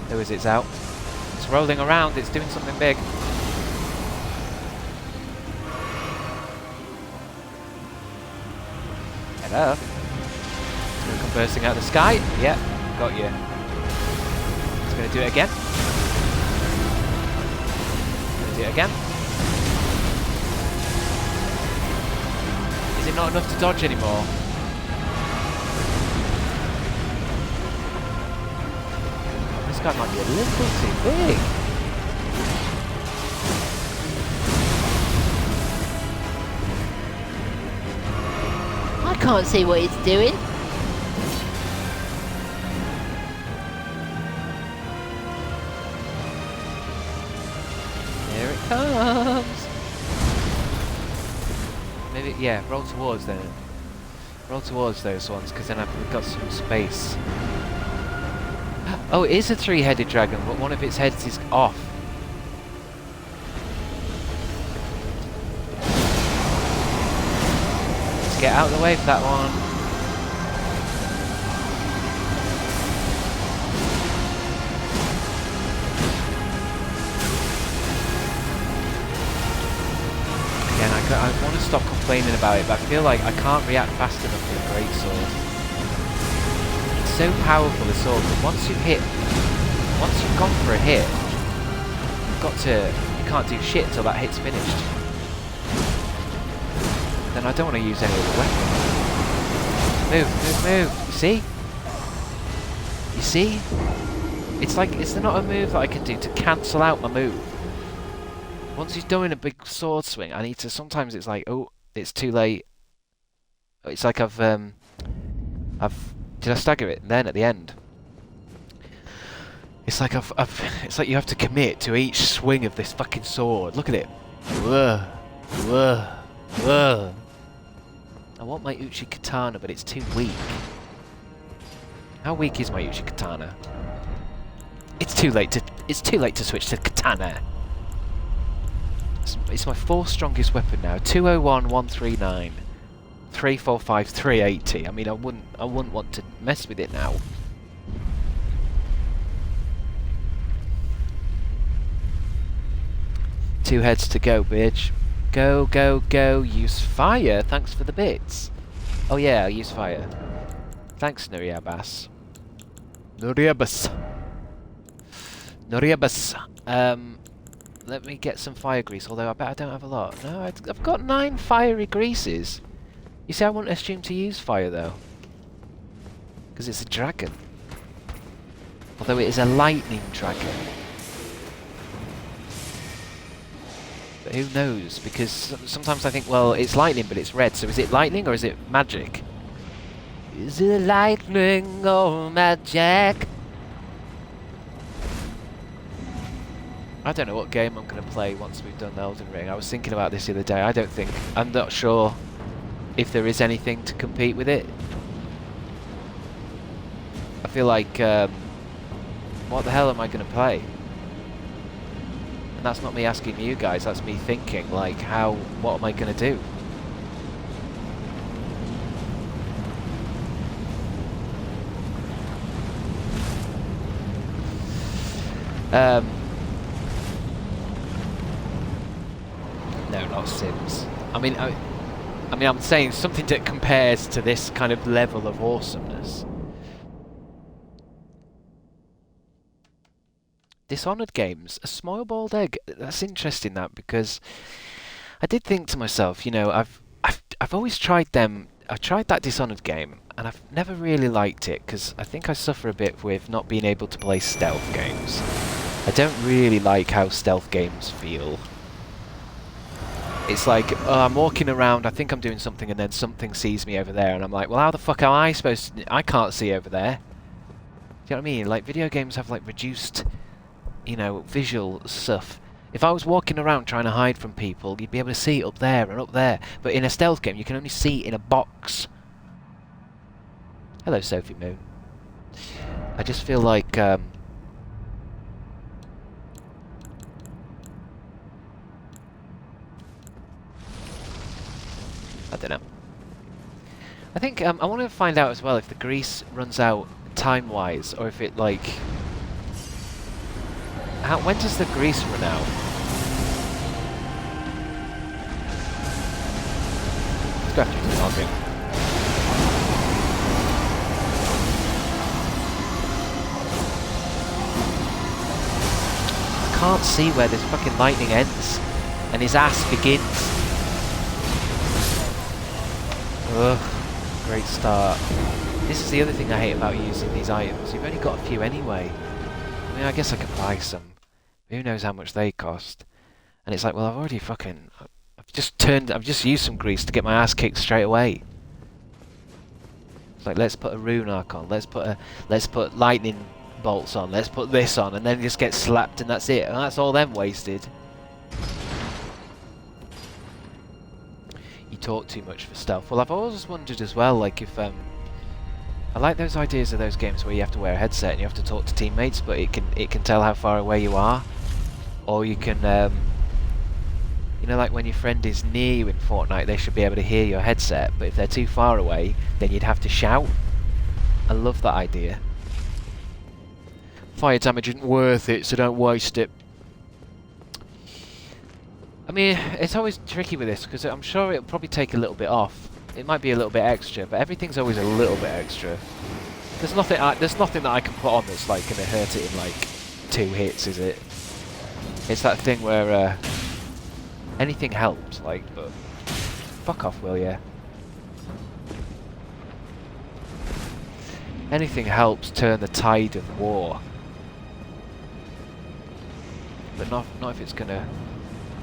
There is, it's out. It's rolling around, it's doing something big. Hello? It's going to come bursting out of the sky. Yep, got you. It's going to do it again. Going to do it again. Is it not enough to dodge anymore? This guy might be a little too big. I can't see what it's doing. Here it comes. Maybe, yeah, roll towards them. Roll towards those ones, because then I've got some space. Oh, it is a three-headed dragon, but one of its heads is off. Let's get out of the way for that one. Again, I want to stop complaining about it, but I feel like I can't react fast enough with a greatsword. It's so powerful, a sword, but once you've gone for a hit, you can't do shit until that hit's finished. Then I don't want to use any other weapon. Move. You see? You see? It's not a move that I can do to cancel out my move. Once he's doing a big sword swing, I need to, sometimes it's like, oh, it's too late. It's like did I stagger it? And then at the end, it's like it's like you have to commit to each swing of this fucking sword. Look at it. I want my Uchi Katana, but it's too weak. How weak is my Uchi Katana? It's too late to switch to Katana. It's my fourth strongest weapon now. 201, 139. 345, 380. I mean, I wouldn't want to mess with it now. Two heads to go, bitch. Go, go, go. Use fire. Thanks for the bits. Oh yeah, I'll use fire. Thanks, Nuriabas. Nuriabas. Let me get some fire grease, although I bet I don't have a lot. No, I've got 9 fiery greases. You see, I wouldn't assume to use fire, though. Because it's a dragon. Although it is a lightning dragon. But who knows? Because sometimes I think, well, it's lightning, but it's red. So is it lightning or is it magic? Is it lightning or magic? I don't know what game I'm going to play once we've done Elden Ring. I was thinking about this the other day. I'm not sure if there is anything to compete with it. I feel like, what the hell am I going to play? And that's not me asking you guys, that's me thinking, like, what am I going to do? No, not Sims. I mean, I'm saying something that compares to this kind of level of awesomeness. Dishonored games, a small boiled egg. That's interesting, that, because I did think to myself, you know, I've always tried them. I've tried that Dishonored game, and I've never really liked it because I think I suffer a bit with not being able to play stealth games. I don't really like how stealth games feel. It's like, oh, I'm walking around, I think I'm doing something, and then something sees me over there, and I'm like, well, how the fuck am I supposed to... I can't see over there. Do you know what I mean? Like, video games have, like, reduced, you know, visual stuff. If I was walking around trying to hide from people, you'd be able to see up there and up there. But in a stealth game, you can only see in a box. Hello, Sophie Moon. I just feel like, I don't know. I think I want to find out as well if the grease runs out time-wise, or if it like... when does the grease run out? Let's go after the target. I can't see where this fucking lightning ends and his ass begins. Ugh, great start. This is the other thing I hate about using these items. You've only got a few anyway. I mean, I guess I could buy some. Who knows how much they cost? And it's like, well, I've already fucking... I've just used some grease to get my ass kicked straight away. It's like, let's put a rune arc on. Let's put lightning bolts on. Let's put this on, and then just get slapped, and that's it. And that's all them wasted. You talk too much for stealth. Well, I've always wondered as well, like, if I like those ideas of those games where you have to wear a headset and you have to talk to teammates, but it can tell how far away you are, or you can, you know, like when your friend is near you in Fortnite, they should be able to hear your headset, but if they're too far away, then you'd have to shout. I love that idea. Fire damage isn't worth it, so don't waste it. I mean, it's always tricky with this, because I'm sure it'll probably take a little bit off. It might be a little bit extra, but everything's always a little bit extra. There's nothing that I can put on that's like going to hurt it in like 2 hits, is it? It's that thing where anything helps, like, but fuck off, will ya? Anything helps turn the tide of war, but not if it's gonna.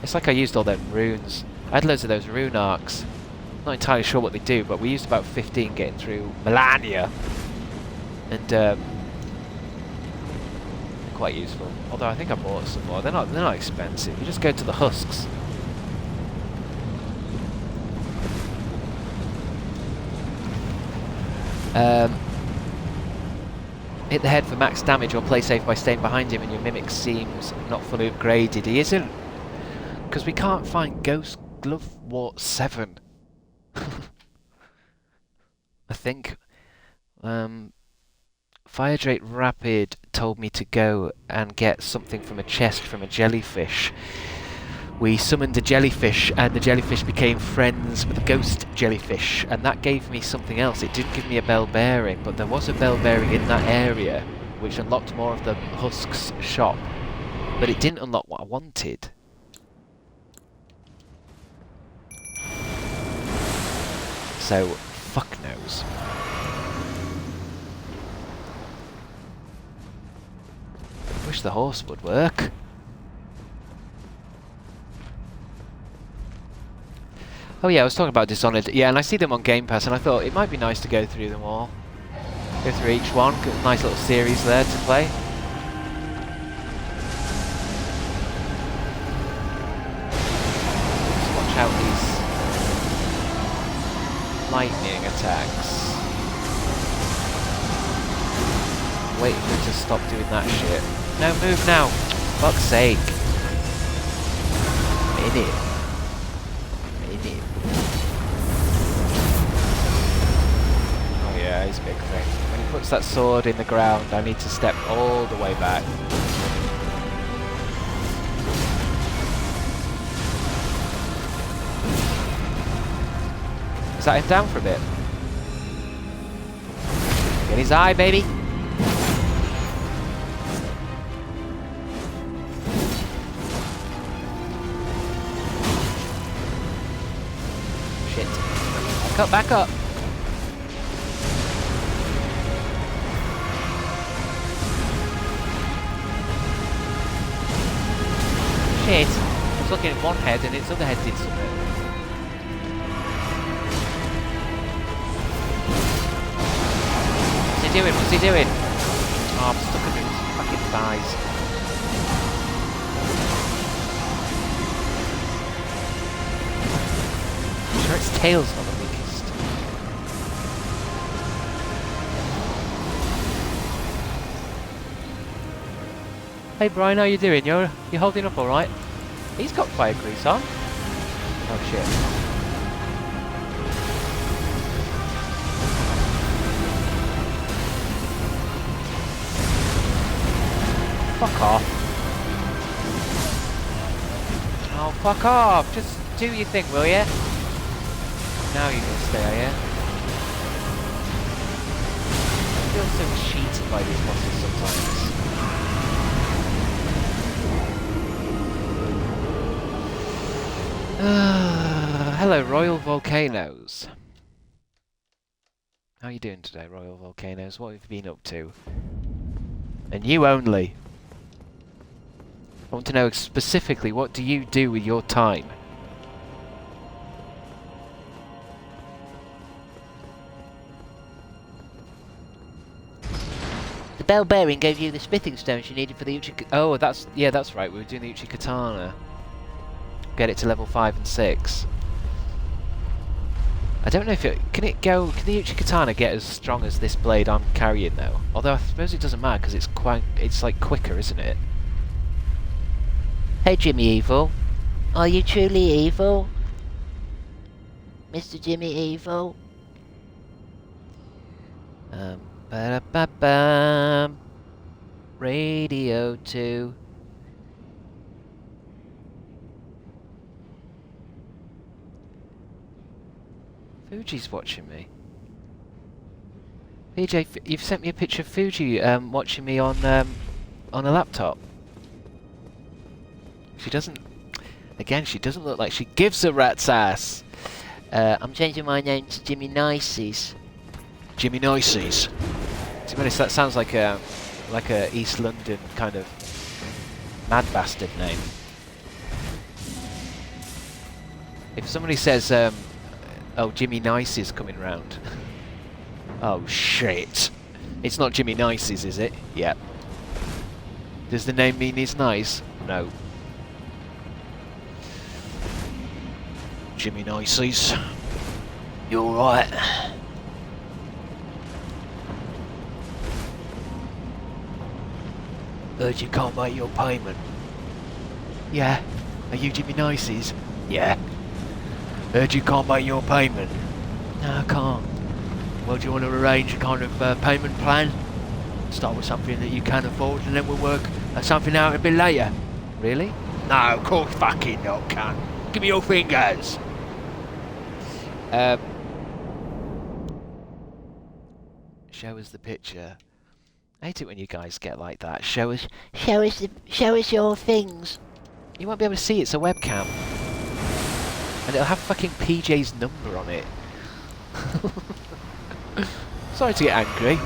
It's like I used all them runes. I had loads of those rune arcs. Not entirely sure what they do, but we used about 15 getting through Melania, and quite useful. Although I think I bought some more. They're not expensive. You just go to the husks. Hit the head for max damage, or play safe by staying behind him, and your mimic seems not fully upgraded. He isn't, because we can't find Ghost Glove Wart 7. I think Fire Drake Rapid told me to go and get something from a chest from a jellyfish. we summoned a jellyfish, and the jellyfish became friends with the ghost jellyfish, and that gave me something else. It didn't give me a bell bearing, but there was a bell bearing in that area, which unlocked more of the husks shop, but it didn't unlock what I wanted. So, fuck knows. Wish the horse would work. Oh yeah, I was talking about Dishonored. Yeah, and I see them on Game Pass, and I thought it might be nice to go through them all. Go through each one. Got a nice little series there to play. Just watch out these lightning attacks. Wait for it to stop doing that shit. No, move now! Fuck's sake. Idiot. Oh yeah, he's a big thing. When he puts that sword in the ground, I need to step all the way back. Is that him down for a bit? Get his eye, baby! Back up! Shit! I was looking at one head and its other head did something. What's he doing? What's he doing? Oh, I'm stuck in his fucking thighs. I'm sure its tail's not the weakest. Hey Brian, how you doing? You holding up all right? He's got fire grease on. Oh shit! Fuck off! Oh fuck off! Just do your thing, will ya? Now you can stay, are ya? I feel so cheated by these bosses sometimes. Hello, Royal Volcanoes. How are you doing today, Royal Volcanoes? What have you been up to? And you only. I want to know specifically, what do you do with your time? The bell bearing gave you the smithing stones you needed for the Uchi... Oh, that's right. We were doing the Uchi Katana. Get it to level 5 and 6. I don't know if it... Can the Uchi Katana get as strong as this blade I'm carrying though? Although I suppose it doesn't matter because it's like quicker, isn't it? Hey Jimmy Evil. Are you truly evil? Mr. Jimmy Evil? Ba-da-ba-bam. Radio 2. Fuji's watching me. PJ, you've sent me a picture of Fuji watching me on a laptop. She doesn't... Again, she doesn't look like she gives a rat's ass. I'm changing my name to Jimmy Nices. Jimmy Nices. To be honest, that sounds like a East London kind of mad bastard name. If somebody says, oh, Jimmy Nice is coming round. Oh shit. It's not Jimmy Nice's, is it? Yep. Does the name mean he's nice? No. Jimmy Nice's. You alright? Heard you can't make your payment. Yeah. Are you Jimmy Nice's? Yeah. Heard you can't make your payment. No, I can't. Well, do you want to arrange a kind of payment plan? Start with something that you can afford and then we'll work something out a bit later. Really? No, of course fucking not, cunt. Give me your fingers. Show us the picture. I hate it when you guys get like that. Show us Show us your things. You won't be able to see, it's a webcam. And it'll have fucking PJ's number on it. Sorry to get angry.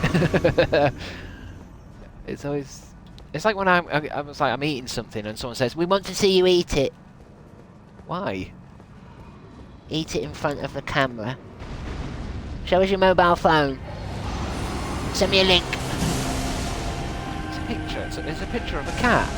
It's always... It's like when I'm eating something and someone says, We want to see you eat it. why? Eat it in front of the camera. Show us your mobile phone. Send me a link. It's a picture. It's a picture of a cat.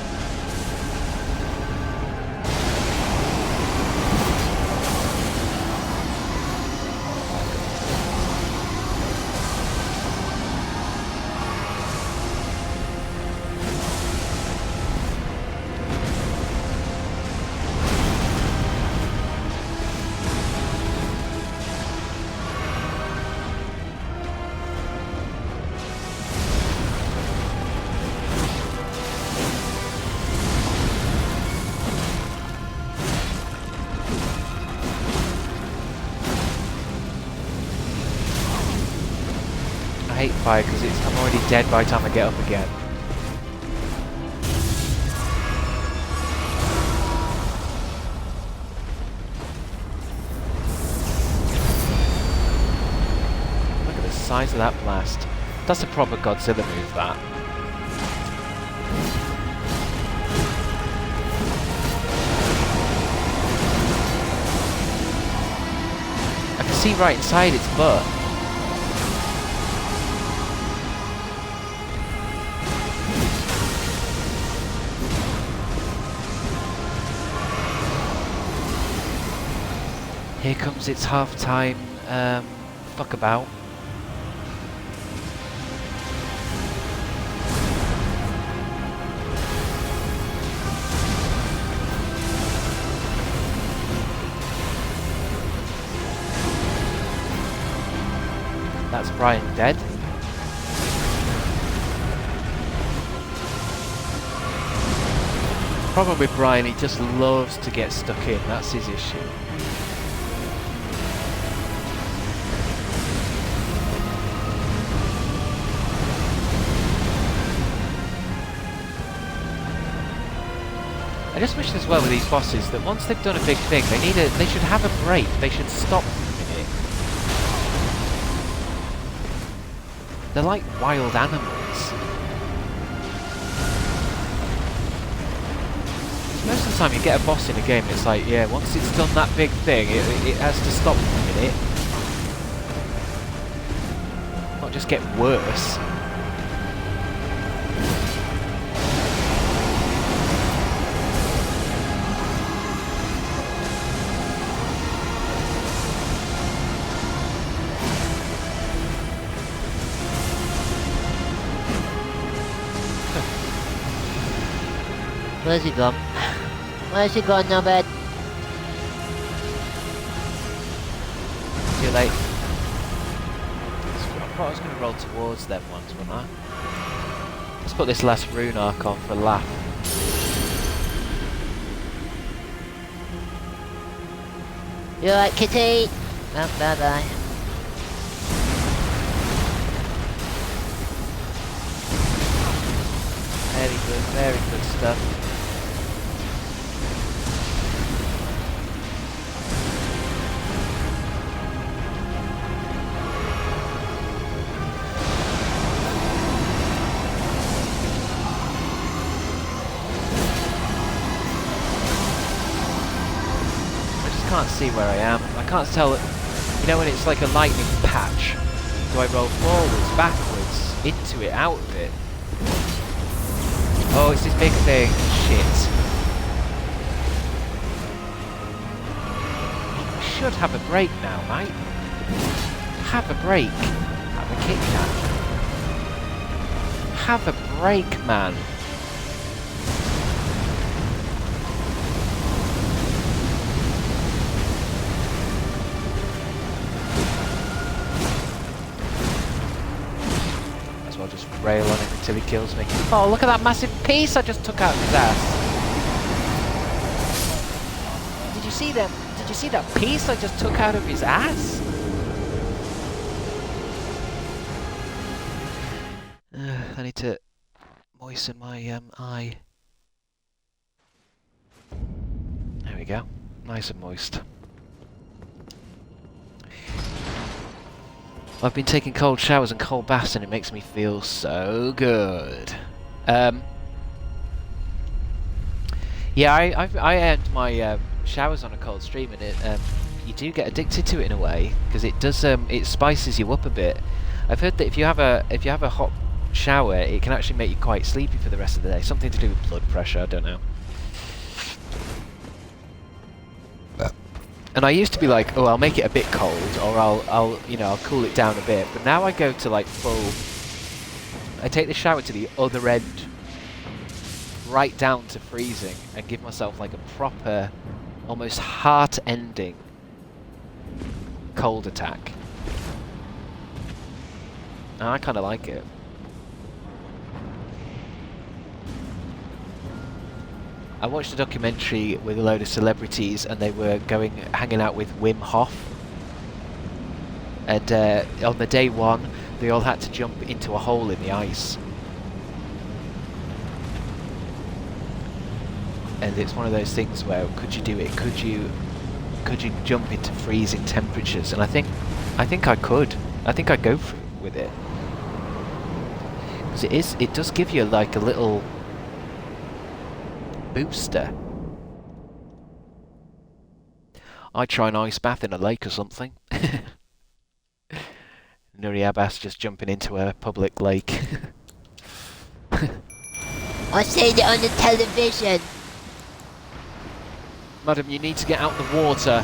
I hate fire because I'm already dead by the time I get up again. Look at the size of that blast. That's a proper Godzilla move, that. I can see right inside its butt. Here comes its half-time fuckabout. That's Brian dead. Problem with Brian, he just loves to get stuck in, that's his issue. I just wish as well with these bosses that once they've done a big thing, they should have a break. They should stop for a minute. They're like wild animals. Most of the time you get a boss in a game, it's like, yeah, once it's done that big thing, it has to stop for a minute. Not just get worse. Where's he gone? Where's he gone, Norbert? Too late. I thought I was going to roll towards them ones, wasn't I? Let's put this last rune arc on for a laugh. You alright, kitty? Oh, bye-bye. Very good stuff. Can't see where I am. I can't tell, you know when it's like a lightning patch. Do I roll forwards, backwards, into it, out of it? Oh, it's this big thing. Shit. I should have a break now, mate. Have a break. Have a Kit Kat. Have a break, man. I'll just rail on him until he kills me. Oh, look at that massive piece I just took out of his ass. see them? Did you see that piece I just took out of his ass? I need to moisten my eye. There we go. Nice and moist. I've been taking cold showers and cold baths and it makes me feel so good. Yeah, I end my showers on a cold stream, and it you do get addicted to it in a way, because it does it spices you up a bit. I've heard that if you have a hot shower, it can actually make you quite sleepy for the rest of the day. Something to do with blood pressure, I don't know. And I used to be like, oh, I'll make it a bit cold, or I'll cool it down a bit. But now I go to like full. I take the shower to the other end, right down to freezing, and give myself like a proper, almost heart-ending cold attack. And I kind of like it. I watched a documentary with a load of celebrities, and they were hanging out with Wim Hof. And on the day one, they all had to jump into a hole in the ice. And it's one of those things where, could you do it? Could you jump into freezing temperatures? And I think I could. I think I'd go with it. Because it does give you like a little booster. I'd try an ice bath in a lake or something. Nuri Abbas just jumping into a public lake. I seen it on the television. Madam, you need to get out the water.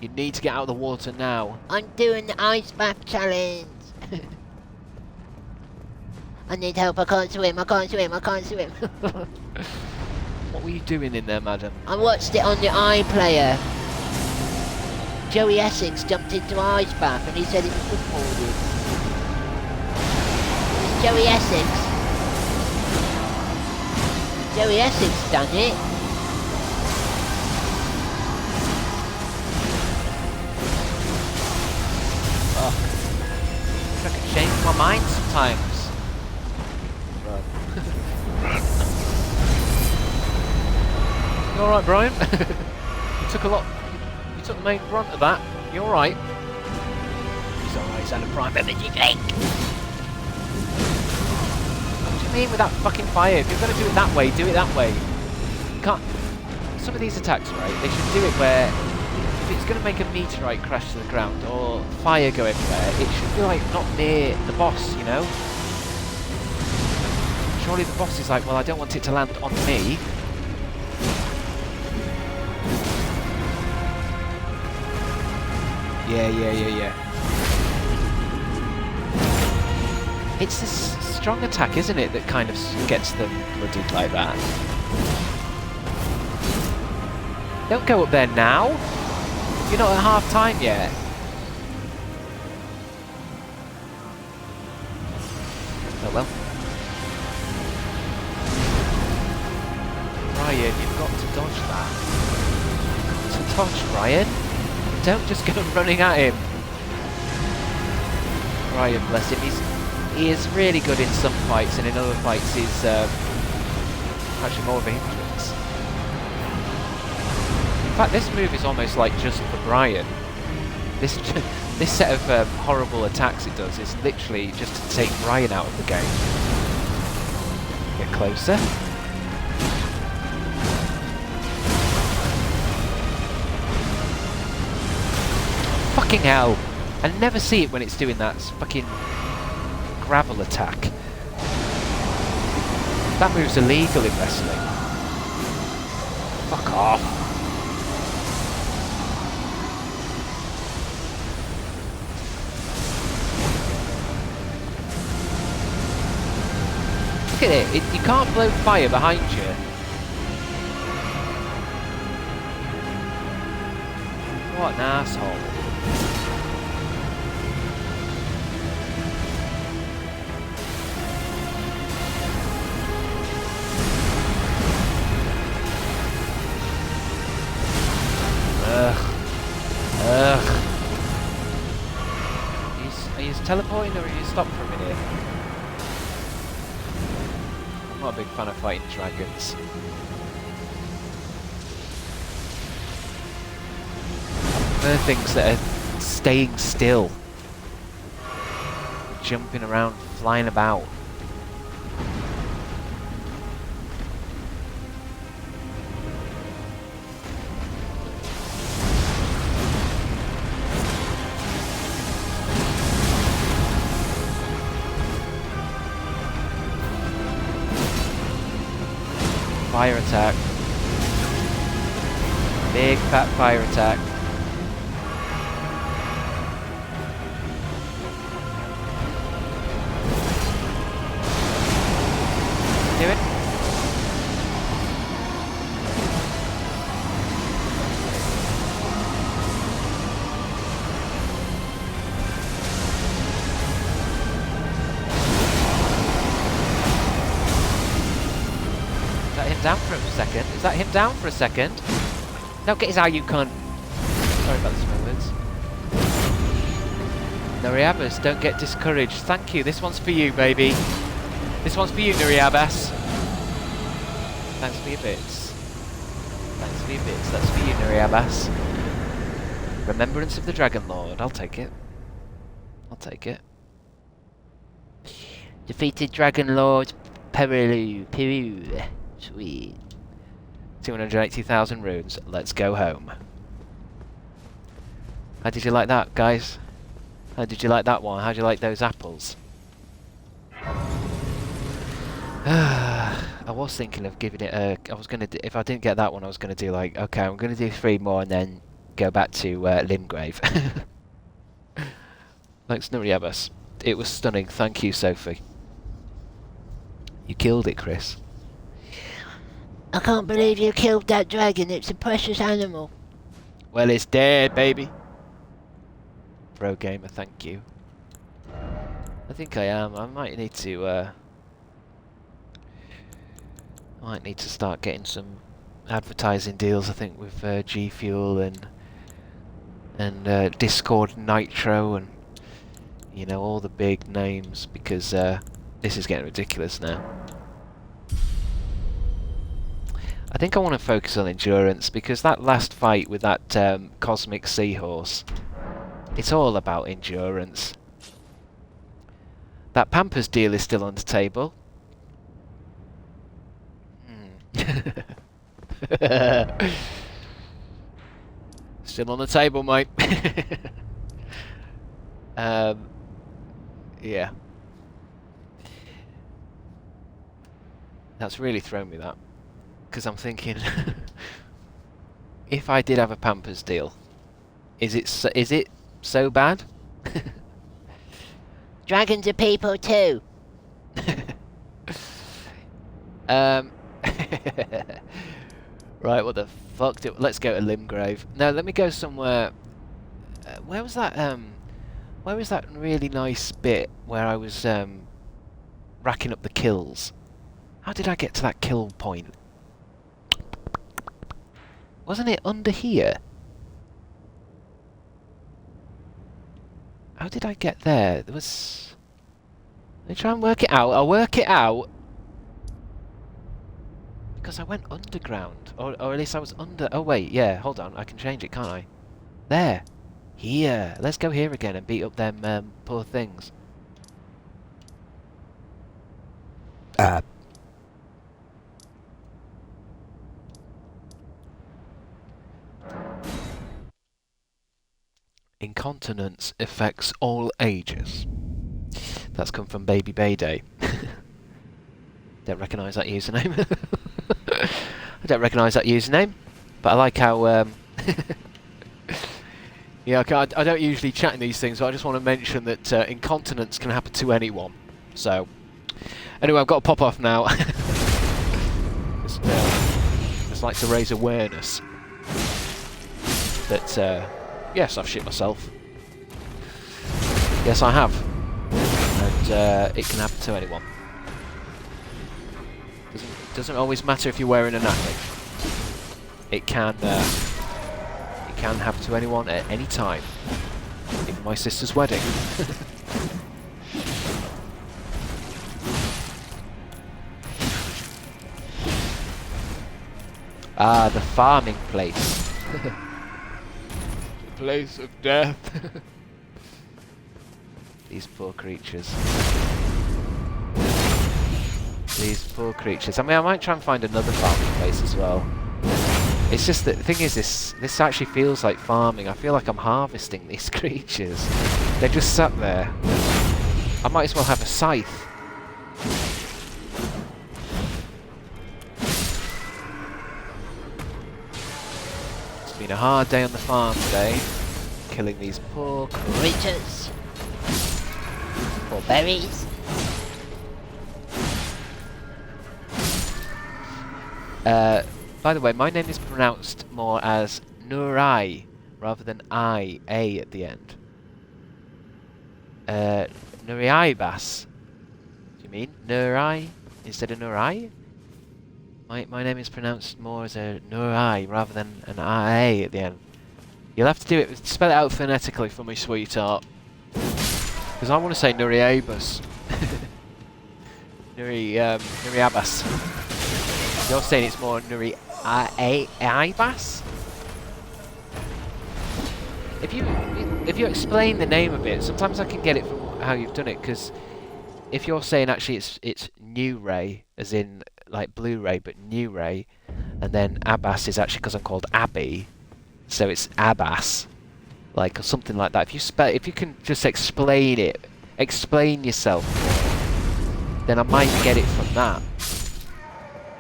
You need to get out of the water now. I'm doing the ice bath challenge. I need help, I can't swim, I can't swim, I can't swim. What were you doing in there, madam? I watched it on the iPlayer. Joey Essex jumped into an ice bath and he said it was good for you. It's Joey Essex. Joey Essex done it. I can change my mind sometimes. You alright, Brian? You took the main brunt of that. You alright? He's alright, he's had a prime energy drink. What do you mean with that fucking fire? If you're gonna do it that way, do it that way. You can't. Some of these attacks, right, they should do it where if it's gonna make a meteorite crash to the ground or fire go everywhere, it should be like not near the boss, you know? Surely the boss is like, well, I don't want it to land on me. Yeah. It's this strong attack, isn't it, that kind of gets them bloodied like that. Don't go up there now. You're not at half time yet. Oh well. Brian, you've got to dodge that. You've got to dodge, Brian. Don't just go running at him. Brian, bless him, he is really good in some fights, and in other fights he's actually more of a hindrance. In fact, this move is almost like just for Brian. This set of horrible attacks it does is literally just to take Brian out of the game. Get closer. Fucking hell! I never see it when it's doing that fucking gravel attack. That move's illegal in wrestling. Fuck off! Look at it, you can't blow fire behind you. What an asshole. you teleporting or are you stopped for a minute? I'm not a big fan of fighting dragons. I prefer things that are staying still. Jumping around, flying about. Fire attack. Big fat fire attack. Do it. Is that him down for a second? Is that him down for a second? No, get his eye, you cunt. Sorry about the swear words. Noriabas, don't get discouraged. Thank you. This one's for you, baby. This one's for you, Noriabas. Thanks for your bits. Thanks for your bits. That's for you, Noriabas. Remembrance of the Dragon Lord. I'll take it. I'll take it. Defeated Dragon Lord Peru. Sweet. 280,000 runes. Let's go home. How did you like that, guys? How did you like that one? How did you like those apples? I was thinking of giving it a... I was gonna do, if I didn't get that one, I was gonna do like, okay, I'm gonna do 3 more and then go back to Limgrave. Thanks, Nuriabas. It was stunning. Thank you, Sophie. You killed it, Chris. I can't believe you killed that dragon. It's a precious animal. Well, it's dead, baby. Pro gamer, thank you. I think I am. I might need to start getting some advertising deals. I think with G Fuel and Discord Nitro and you know all the big names because this is getting ridiculous now. I think I want to focus on endurance because that last fight with that cosmic seahorse, it's all about endurance. That Pampers deal is still on the table. Still on the table, mate. Yeah. That's really thrown me, that. Because I'm thinking, if I did have a Pampers deal, is it so bad? Dragons are people too. Right, what the fuck? Let's go to Limgrave. No, let me go somewhere. Where was that? Where was that really nice bit where I was racking up the kills? How did I get to that kill point? Wasn't it under here? How did I get there? There was... Let me try and work it out. I'll work it out. Because I went underground. Or at least I was under... Oh, wait. Yeah, hold on. I can change it, can't I? There. Here. Let's go here again and beat up them poor things. Incontinence affects all ages. That's come from Baby Bayday. Don't recognise that username. I don't recognise that username, but I like how... yeah, I don't usually chat in these things, but I just want to mention that incontinence can happen to anyone. So, anyway, I've got to pop off now. Just like to raise awareness that... yes, I've shit myself. Yes, I have. And it can happen to anyone. Doesn't always matter if you're wearing a nappy. It can happen to anyone at any time. Even my sister's wedding. Ah, the farming place. The place of death. These poor creatures. These poor creatures. I mean, I might try and find another farming place as well. It's just that the thing is, this actually feels like farming. I feel like I'm harvesting these creatures. They're just sat there. I might as well have a scythe. It's been a hard day on the farm today. Killing these poor Creatures. For berries. By the way, my name is pronounced more as Nurai rather than A at the end. Nuriaibas. Do you mean Nurai instead of Nurai? My name is pronounced more as a Nurai rather than an A at the end. You'll have to do it. Spell it out phonetically for me, sweetheart. Because I want to say Nuriaibas. Nuriabas. You're saying it's more Nuriaibas? If you explain the name a bit, sometimes I can get it from how you've done it. Because if you're saying actually it's New Ray, as in like Blu-ray, but New Ray, and then Abbas is actually because I'm called Abby, so it's Abbas, like or something like that. If you can just explain it, explain yourself more, then I might get it from that.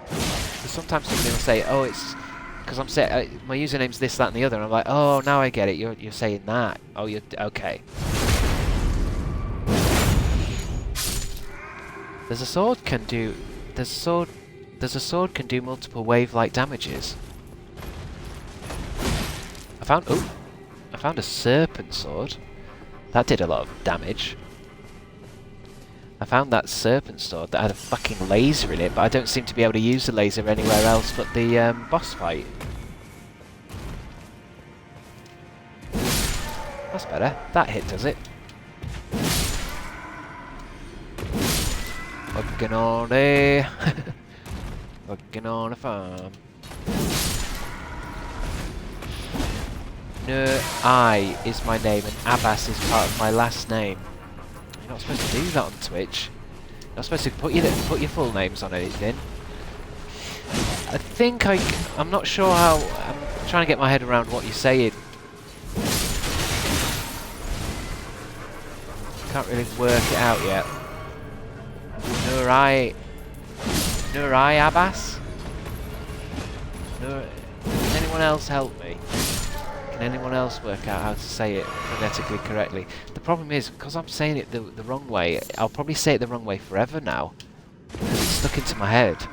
Because sometimes somebody will say, "Oh, it's because I'm saying my username's this, that, and the other," and I'm like, "Oh, now I get it. You're saying that. Oh, you're okay." There's a sword can do multiple wave-like damages. I found a serpent sword. That did a lot of damage. I found that serpent sword that had a fucking laser in it, but I don't seem to be able to use the laser anywhere else but the boss fight. That's better. That hit does it. Working all day. Working on a farm. I is my name and Abbas is part of my last name. You're not supposed to do that on Twitch. You're not supposed to put your full names on anything. I think I'm not sure how. I'm trying to get my head around what you're saying. Can't really work it out yet. Nurai Abbas? Can anyone else help me? Can anyone else work out how to say it phonetically correctly? The problem is, because I'm saying it the wrong way, I'll probably say it the wrong way forever now. Because it's stuck into my head.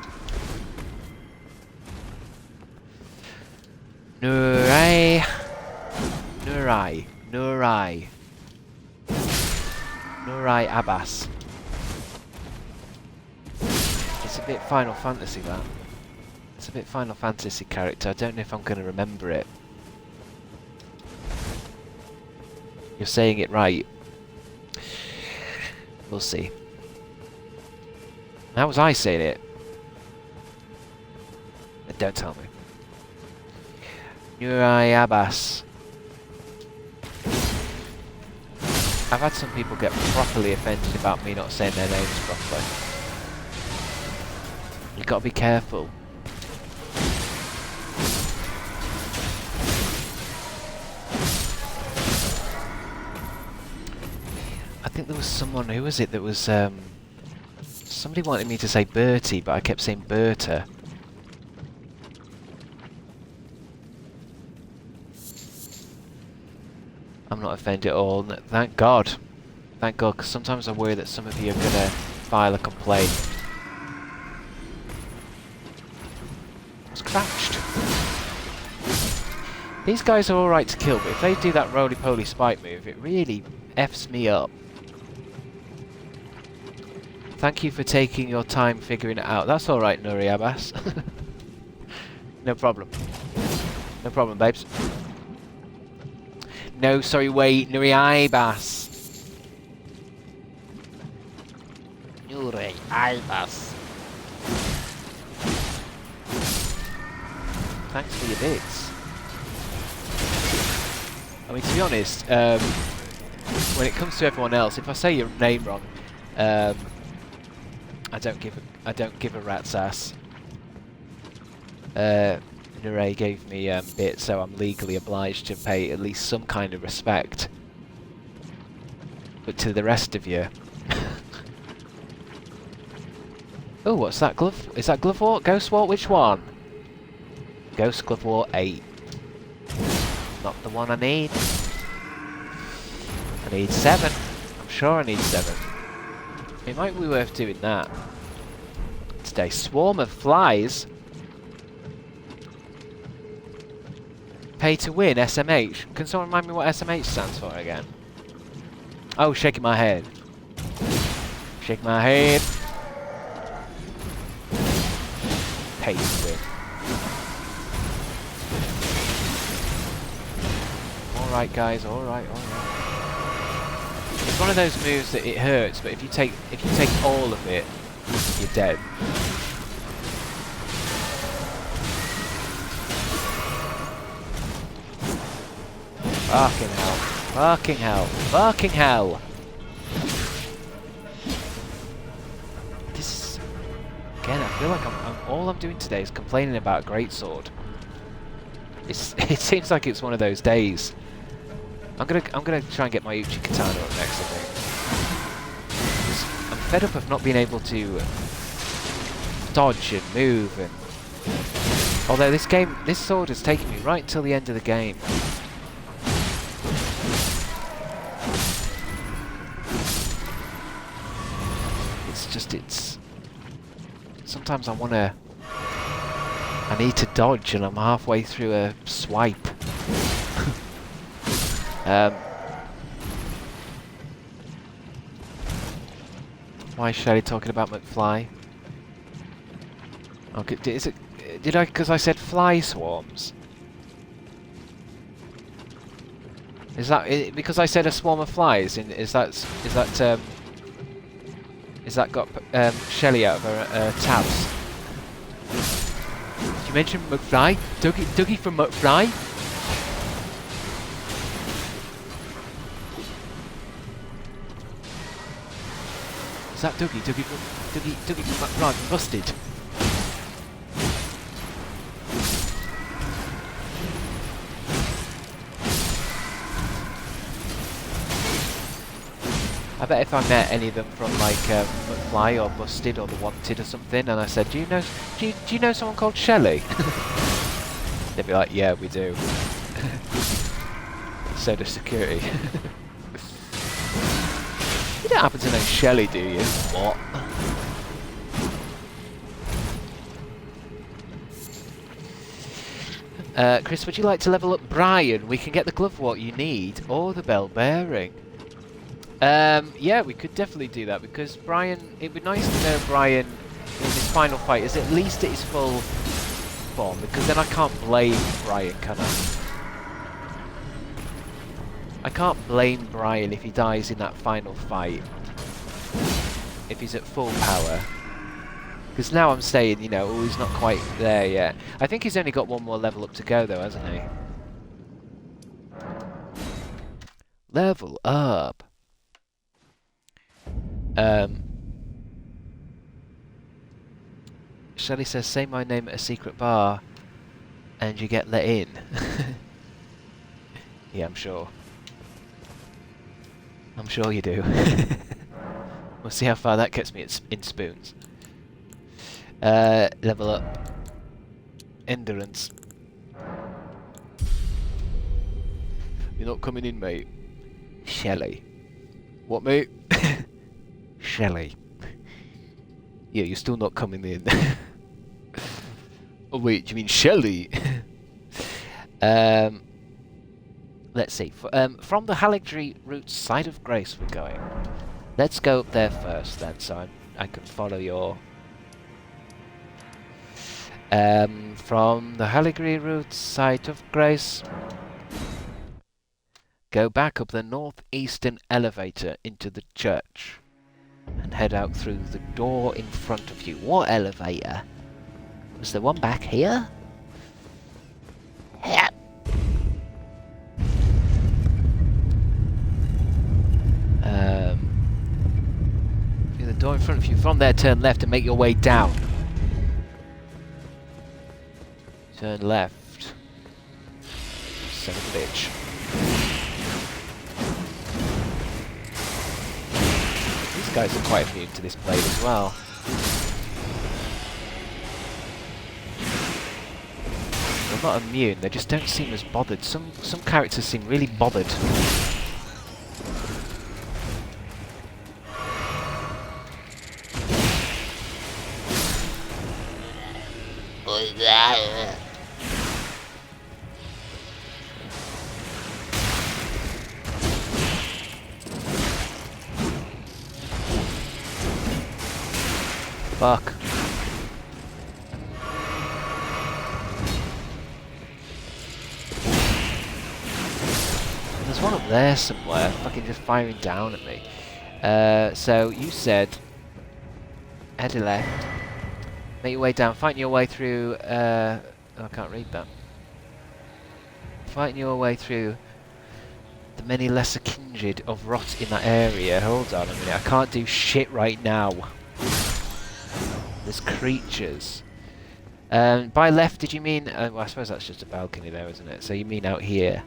Nurai Abbas. It's a bit Final Fantasy, that. It's a bit Final Fantasy character. I don't know if I'm going to remember it. You're saying it right. We'll see. How was I saying it? Don't tell me. Nurai Abbas. I've had some people get properly offended about me not saying their names properly. You've got to be careful. I think there was someone, who was it that was, somebody wanted me to say Bertie, but I kept saying Berta. I'm not offended at all, thank God. Thank God, because sometimes I worry that some of you are going to file a complaint. I was crouched. These guys are alright to kill, but if they do that roly-poly spike move, it really F's me up. Thank you for taking your time figuring it out. That's alright, Nuri Abbas. No problem. No problem, babes. No, sorry, wait. Nuri Abbas. Nuri Abbas. Thanks for your bits. I mean, to be honest, when it comes to everyone else, if I say your name wrong, I don't give a rat's ass. Nuray gave me bits, so I'm legally obliged to pay at least some kind of respect. But to the rest of you, oh, what's that glove? Is that glove wart? Ghost wart? Which one? Ghost glove wart 8. Not the one I need. I need 7. I'm sure I need 7. It might be worth doing that today. Swarm of flies. Pay to win, SMH. Can someone remind me what SMH stands for again? Oh, shaking my head. Shake my head. Pay to win. Alright guys, alright. It's one of those moves that it hurts, but if you take all of it, you're dead. Fucking hell. Fucking hell. Fucking hell. This is... Again, I feel like all I'm doing today is complaining about a greatsword. It seems like it's one of those days. I'm gonna try and get my Uchi Katana up next, I think. I'm fed up of not being able to dodge and move, and although this sword has taken me right until the end of the game. It's sometimes I need to dodge and I'm halfway through a swipe. Why is Shelley talking about McFly? Okay, did I, because I said fly swarms? Is that because I said a swarm of flies? Is that got Shelley out of her tabs? Did you mention McFly? Dougie from McFly? Is that Dougie? Dougie from McFly? Busted. I bet if I met any of them from like McFly or Busted or The Wanted or something, and I said, do you know someone called Shelley? They'd be like, yeah, we do. So does security. You don't happen to know Shelley, do you? What? Chris, would you like to level up Brian? We can get the glove wart you need, or the bell bearing. Yeah, we could definitely do that, because Brian, it'd be nice to know Brian in his final fight is at least at his full form, because then I can't blame Brian, can I? I can't blame Brian if he dies in that final fight, if he's at full power. Because now I'm saying, you know, oh, he's not quite there yet. I think he's only got one more level up to go, though, hasn't he? Level up. Shelley says, say my name at a secret bar and you get let in. Yeah, I'm sure. I'm sure you do. We'll see how far that gets me in spoons. Level up. Endurance. You're not coming in, mate. Shelley. What, mate? Shelley. Yeah, you're still not coming in. Oh wait, do you mean Shelley? Let's see. From the Haligtree route side of Grace we're going. Let's go up there first then, so I can follow your... from the Haligtree route side of Grace, go back up the northeastern elevator into the church and head out through the door in front of you. What elevator? Was there one back here? Door in front of you. From there, turn left and make your way down. Turn left. Son of a bitch. These guys are quite immune to this blade as well. They're not immune, they just don't seem as bothered. Some characters seem really bothered. Fuck. There's one up there somewhere, fucking just firing down at me. So you said head left, make your way down, fighting your way through. Oh, I can't read that. Fighting your way through the many lesser kindred of rot in that area. Hold on a minute, I can't do shit right now. There's creatures. By left, did you mean? Well, I suppose that's just a balcony there, isn't it? So you mean out here?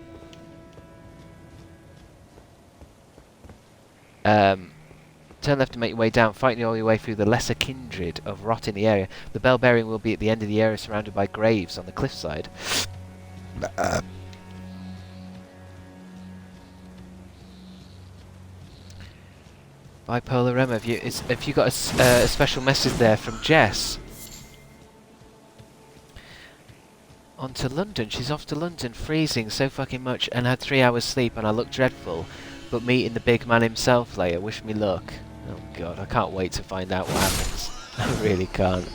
Turn left to make your way down, fighting all your way through the lesser kindred of rot in the area. The bell bearing will be at the end of the area, surrounded by graves on the cliffside. Bipolar Emma, have you got a special message there from Jess? On to London. She's off to London, freezing so fucking much, and had 3 hours sleep, and I look dreadful. But meeting the big man himself later. Wish me luck. Oh god, I can't wait to find out what happens. I really can't.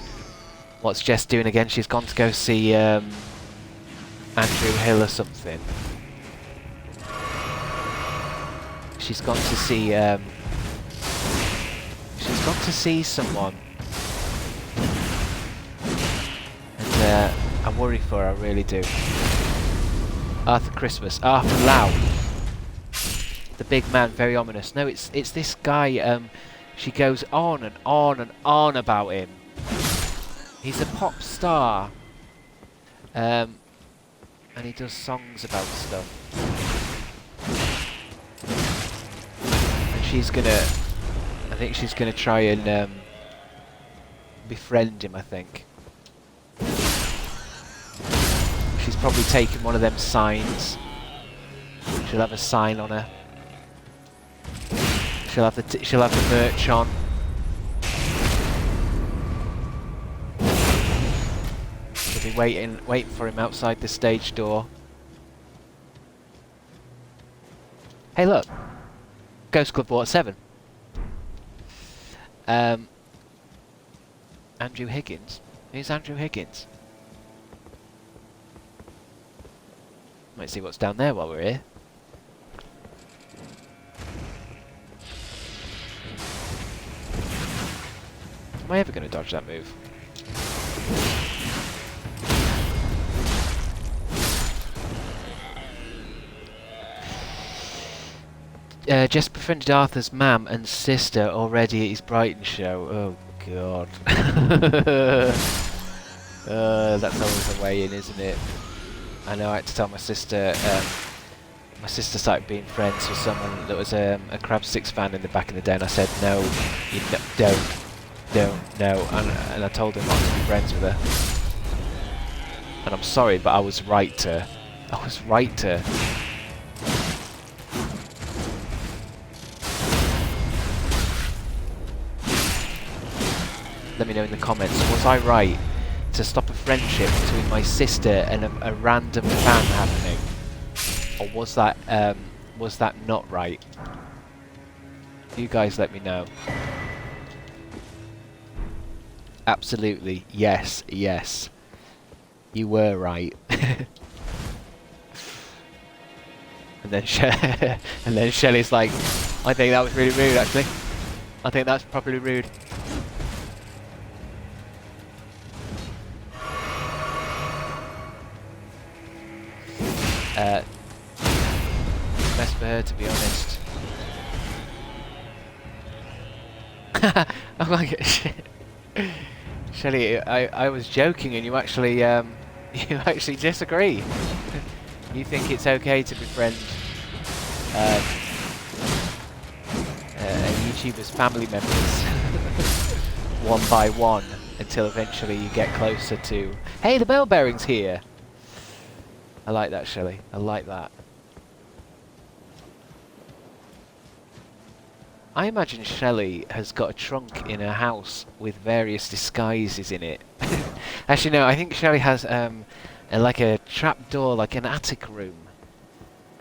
What's Jess doing again? She's gone to go see Andrew Hill or something. She's gone to see someone, and I worry for her, I really do. Arthur Christmas, Arthur Lau, the big man, very ominous. No, it's this guy. She goes on and on and on about him. He's a pop star, and he does songs about stuff. And she's gonna. I think she's going to try and befriend him, I think. She's probably taken one of them signs. She'll have a sign on her. She'll have the merch on. She'll be waiting for him outside the stage door. Hey look! Ghost Club bought 7. Andrew Higgins? Who's Andrew Higgins? Might see what's down there while we're here. Am I ever going to dodge that move? Just befriended Arthur's mum and sister already at his Brighton show. Oh god. That's always a way in, isn't it? I know I had to tell my sister. My sister started being friends with someone that was a Crabstickz fan in the back in the day, and I said no, you don't, no, and I told her not to be friends with her. And I'm sorry, but I was right to. Let me know in the comments, was I right to stop a friendship between my sister and a random fan happening? Or was that not right? You guys let me know. Absolutely, yes. You were right. And then Shelley's like, I think that was really rude actually. I think that's properly rude. Best for her, to be honest. Oh my god, Shelley, I was joking, and you actually you actually disagree. You think it's okay to befriend YouTubers' family members one by one until eventually you get closer to. Hey, the bell bearing's here. I like that, Shelley. I like that. I imagine Shelley has got a trunk in her house with various disguises in it. Actually, no, I think Shelley has like a trap door, like an attic room,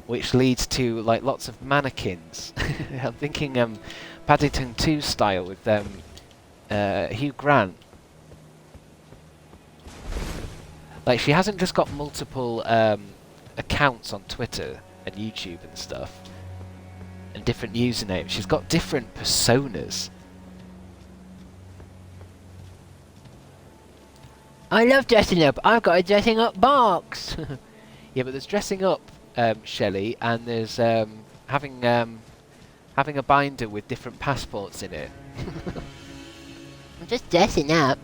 which leads to like lots of mannequins. I'm thinking Paddington 2 style with Hugh Grant. Like, she hasn't just got multiple accounts on Twitter and YouTube and stuff, and different usernames. She's got different personas. I love dressing up. I've got a dressing up box. Yeah, but there's dressing up, Shelley, and there's having a binder with different passports in it. I'm just dressing up.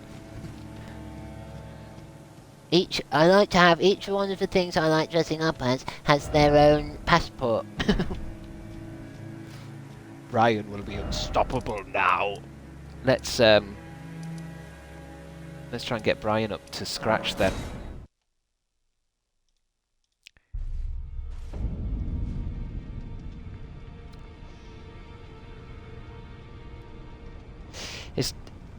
I like to have each one of the things I like dressing up as has their own passport. Brian will be unstoppable now. Let's try and get Brian up to scratch then.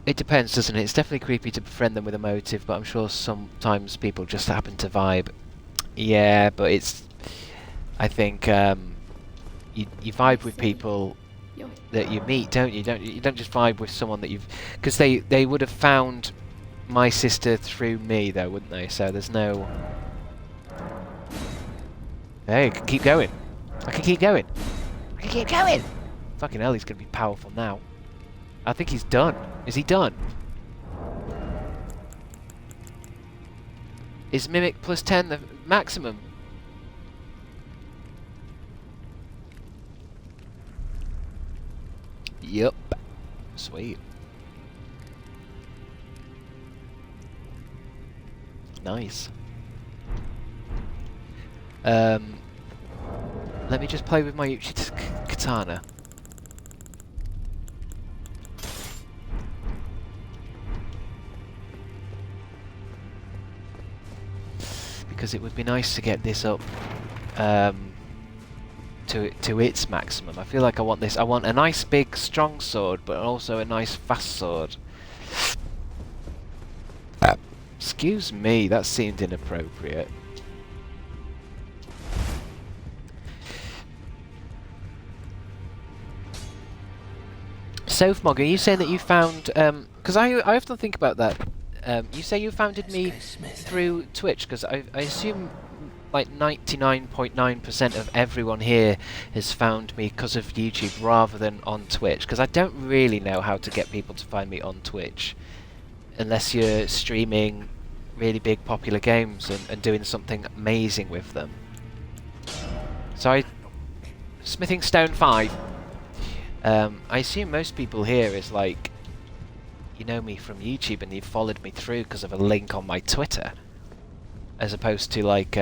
It depends, doesn't it? It's definitely creepy to befriend them with a motive, but I'm sure sometimes people just happen to vibe. Yeah, but I think you vibe with people that you meet, don't you? You don't just vibe with someone that you've, because they would have found my sister through me, though, wouldn't they? So there's no. Hey, I can keep going. I can keep going. I can keep going. Fucking hell, he's gonna be powerful now. I think he's done. Is he done? Is Mimic plus 10 the maximum? Yup. Sweet. Nice. Let me just play with my Uchi katana. Because it would be nice to get this up to its maximum. I feel like I want this. I want a nice big strong sword, but also a nice fast sword. Excuse me, that seemed inappropriate. Sophmog, are you saying that you found? Because I often think about that. You say you founded me through Twitch, because I assume like 99.9% of everyone here has found me because of YouTube rather than on Twitch, because I don't really know how to get people to find me on Twitch unless you're streaming really big popular games and doing something amazing with them. So Smithing Stone 5. I assume most people here is like, you know me from YouTube and you've followed me through because of a link on my Twitter, as opposed to like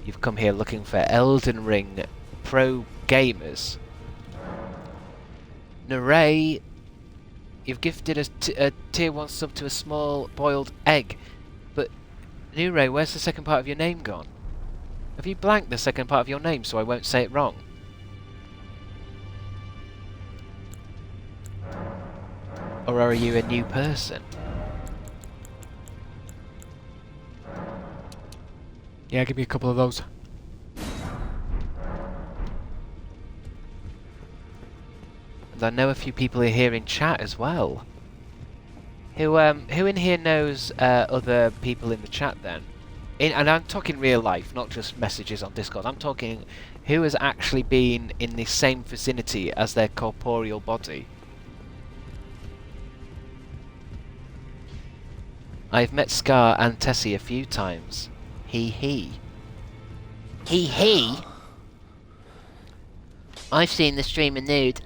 you've come here looking for Elden Ring pro gamers. Naray, you've gifted a tier 1 sub to a small boiled egg, but Nuray, where's the second part of your name gone? Have you blanked the second part of your name so I won't say it wrong? Or are you a new person? Yeah, give me a couple of those. And I know a few people are here in chat as well. Who in here knows other people in the chat then? And I'm talking real life, not just messages on Discord. I'm talking who has actually been in the same vicinity as their corporeal body. I've met Scar and Tessie a few times. He. I've seen the streamer nude.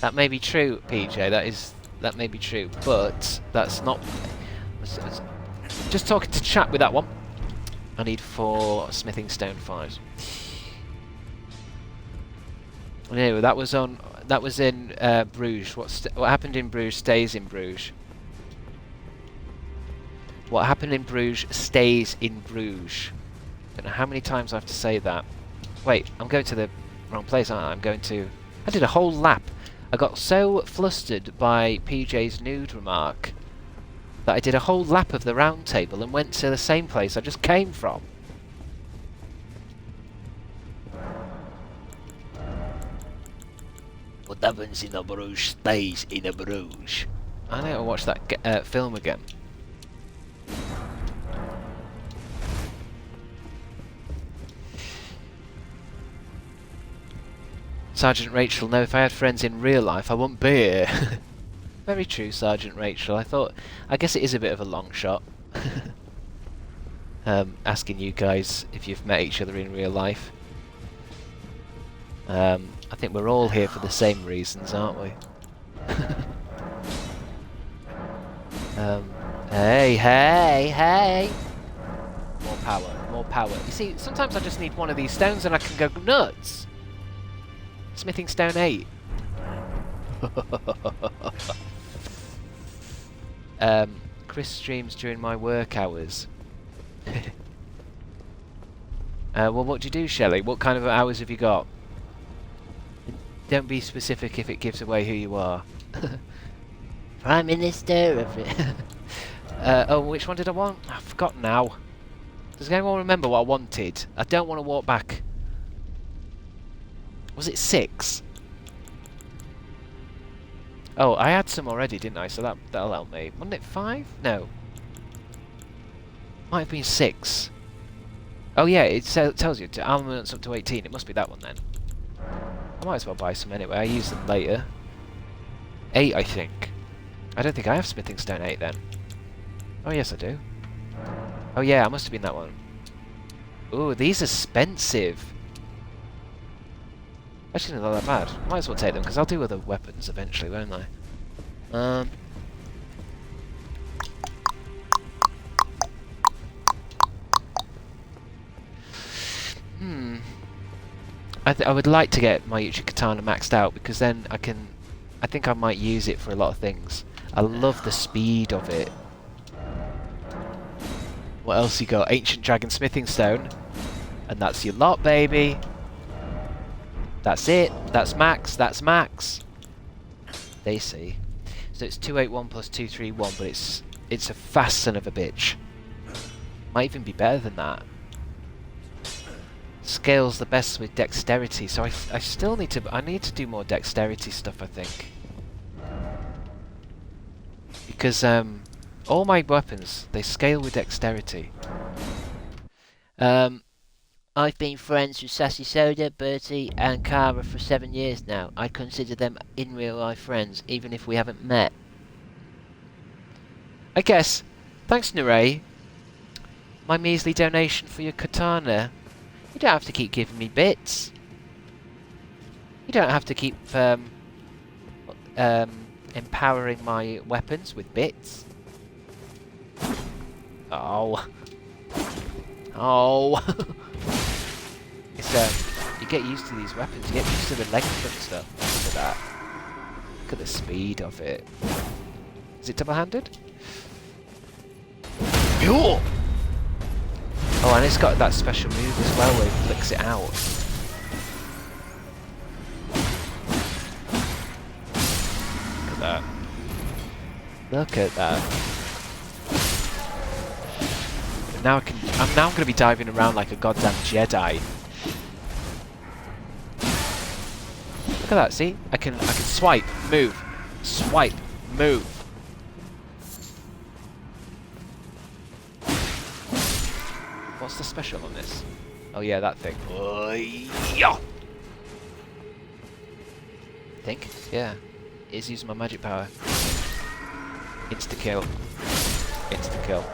That may be true, PJ. That may be true, but that's not. Just talking to chat with that one. I need 4 smithing stone 5s. Anyway, that was in Bruges. What happened in Bruges stays in Bruges. What happened in Bruges stays in Bruges. Don't know how many times I have to say that. Wait, I'm going to the wrong place, aren't I? I did a whole lap. I got so flustered by PJ's nude remark that I did a whole lap of the round table and went to the same place I just came from. What happens in a Bruges stays in a Bruges. I need to watch that film again. Sergeant Rachel, no, if I had friends in real life, I wouldn't be here. Very true, Sergeant Rachel. I guess it is a bit of a long shot. Asking you guys if you've met each other in real life. I think we're all here for the same reasons, aren't we? Hey! More power, more power. You see, sometimes I just need one of these stones and I can go nuts. Smithing stone 8. Chris streams during my work hours. Well, what do you do, Shelley? What kind of hours have you got? Don't be specific if it gives away who you are. Prime Minister of it. Oh, which one did I want? I've forgotten now. Does anyone remember what I wanted? I don't want to walk back. Was it 6? Oh, I had some already, didn't I? So that'll help me. Wasn't it 5? No. Might have been 6. Oh yeah, it tells you to armaments up to 18. It must be that one then. I might as well buy some anyway. I use them later. 8, I think. I don't think I have smithing stone 8 then. Oh yes, I do. Oh yeah, I must have been that one. Ooh, these are expensive. Actually, not that bad. Might as well take them, because I'll do other weapons eventually, won't I? I would like to get my Uchi Katana maxed out, because then I think I might use it for a lot of things. I love the speed of it. What else you got? Ancient Dragon Smithing Stone. And that's your lot, baby. That's it. That's max. That's max. They see. So it's 281 plus 231, but it's a fast son of a bitch. Might even be better than that. Scales the best with dexterity, so I still need to do more dexterity stuff, I think. Because all my weapons, they scale with dexterity. I've been friends with Sassy Soda, Bertie and Cara for 7 years now. I consider them in real life friends, even if we haven't met. I guess. Thanks, Nurey. My measly donation for your katana. You don't have to keep giving me bits. You don't have to keep empowering my weapons with bits. Oh. Oh. It's you get used to these weapons. You get used to the length and stuff. Look at that. Look at the speed of it. Is it double-handed? Oh, and it's got that special move as well where it flicks it out. Look at that. Look at that. And now I'm now going to be diving around like a goddamn Jedi. Look at that, see? I can swipe, move, swipe, move. What's the special on this? Oh yeah, that thing. Think? Yeah. It is using my magic power. Insta-kill. Insta-kill.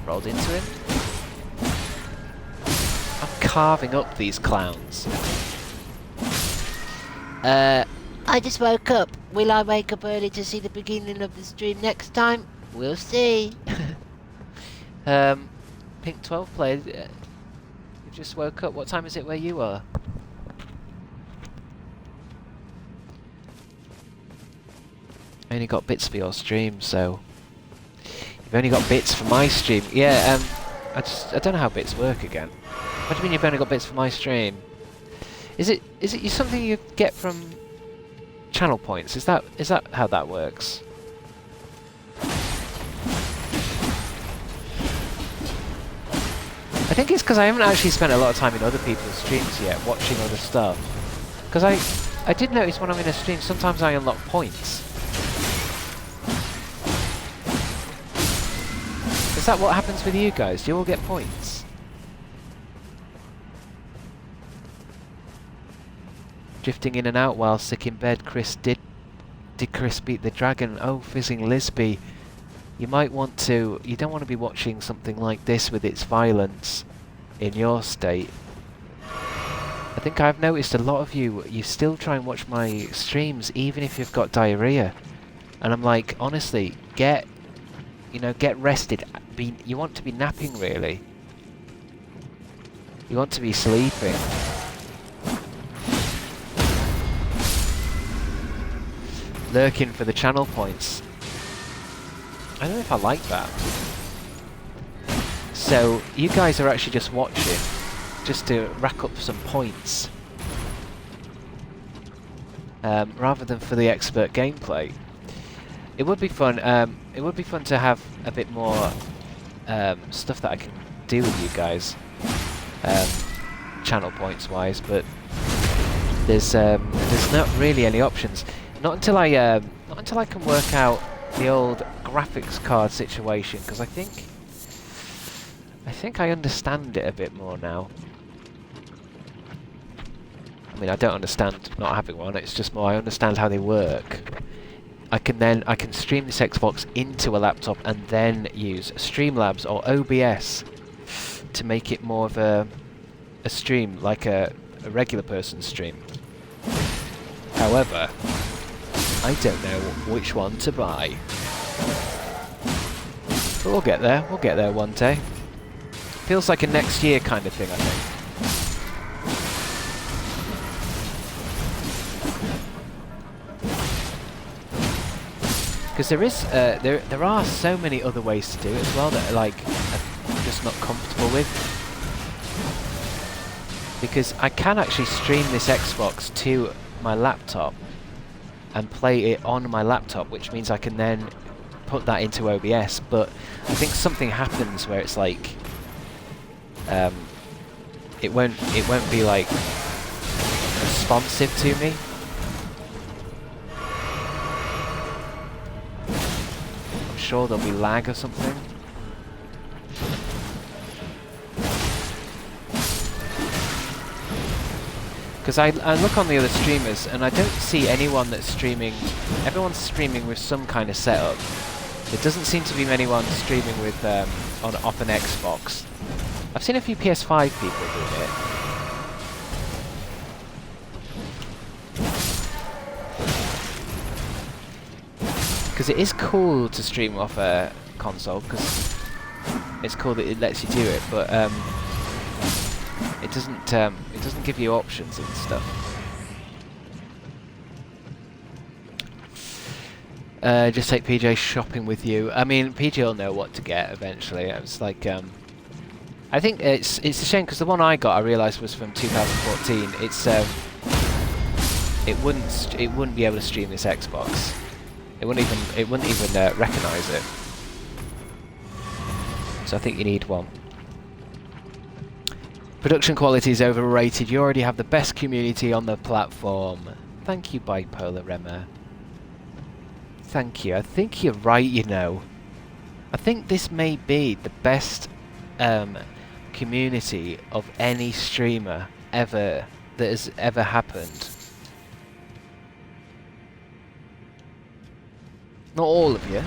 Rolled into him. carving up these clowns. I just woke up. Will I wake up early to see the beginning of the stream next time? We'll see. Pink 12 player, you just woke up. What time is it where you are? I only got bits for your stream, so you've only got bits for my stream. Yeah, I don't know how bits work again. What do you mean you've only got bits for my stream? Is it something you get from channel points? Is that how that works? I think it's because I haven't actually spent a lot of time in other people's streams yet, watching other stuff. Because I did notice when I'm in a stream, sometimes I unlock points. Is that what happens with you guys? Do you all get points? Drifting in and out while sick in bed. Chris, did Chris beat the dragon? Oh, fizzing Lisby. You might want to... You don't want to be watching something like this with its violence in your state. I think I've noticed a lot of you still try and watch my streams even if you've got diarrhea. And I'm like, honestly, get rested. You want to be napping, really. You want to be sleeping. Lurking for the channel points. I don't know if I like that. So, you guys are actually just watching, just to rack up some points. Rather than for the expert gameplay. It would be fun. It would be fun to have a bit more stuff that I can do with you guys, channel points wise. But there's not really any options. Not until I can work out the old graphics card situation, because I think I understand it a bit more now. I mean, I don't understand not having one. It's just more I understand how they work. I can stream this Xbox into a laptop and then use Streamlabs or OBS to make it more of a stream, like a regular person's stream. However, I don't know which one to buy. But we'll get there. We'll get there one day. Feels like a next year kind of thing, I think. Because there is, there are so many other ways to do it as well that I'm just not comfortable with. Because I can actually stream this Xbox to my laptop and play it on my laptop, which means I can then put that into OBS. But I think something happens where it's like, it won't be like responsive to me. Sure there'll be lag or something. Because I look on the other streamers and I don't see anyone that's streaming. Everyone's streaming with some kind of setup. There doesn't seem to be anyone streaming with off an Xbox. I've seen a few PS5 people doing it. Because it is cool to stream off a console, because it's cool that it lets you do it, but it doesn't give you options and stuff. Just take PJ shopping with you. I mean, PJ will know what to get eventually. It's like, I think it's a shame because the one I got I realised was from 2014. It wouldn't be able to stream this Xbox. It wouldn't even recognise it. So I think you need one. Production quality is overrated. You already have the best community on the platform. Thank you, Bipolar Remmer. Thank you. I think you're right, you know. I think this may be the best community of any streamer ever that has ever happened. Not all of you,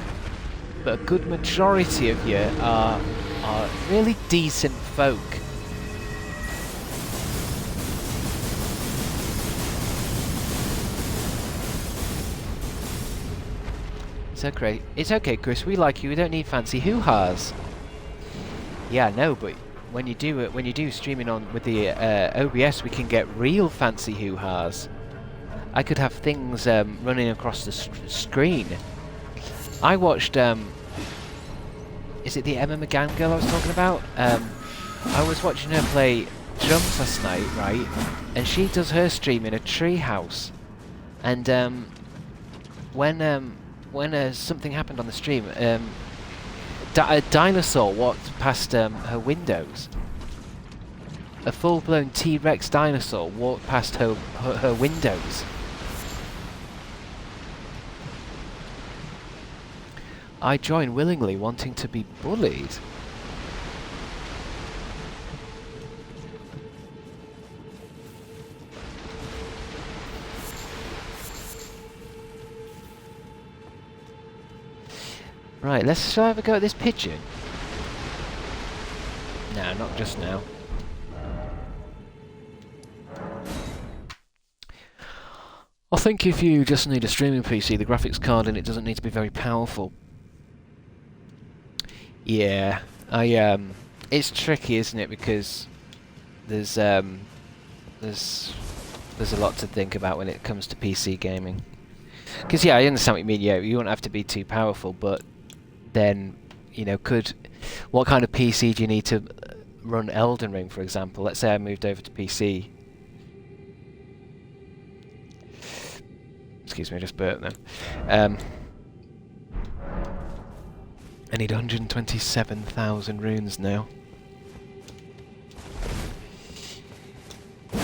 but a good majority of you are really decent folk. It's okay. It's okay, Chris. We like you. We don't need fancy hoo-has. Yeah, no, but when you do streaming on with the OBS, we can get real fancy hoo-has. I could have things running across the screen. I watched. Is it the Emma McGann girl I was talking about? I was watching her play drums last night, right? And she does her stream in a tree house. And when something happened on the stream, a dinosaur walked past her windows. A full-blown T-Rex dinosaur walked past her windows. I join willingly, wanting to be bullied. Right, shall I have a go at this pigeon? No, not just now. I think if you just need a streaming PC, the graphics card in it doesn't need to be very powerful. Yeah, it's tricky, isn't it? Because there's a lot to think about when it comes to PC gaming. Because yeah, I understand what you mean. Yeah, you won't have to be too powerful, but then, you know, what kind of PC do you need to run Elden Ring, for example? Let's say I moved over to PC. Excuse me, I just burped then. I need 127,000 runes now. I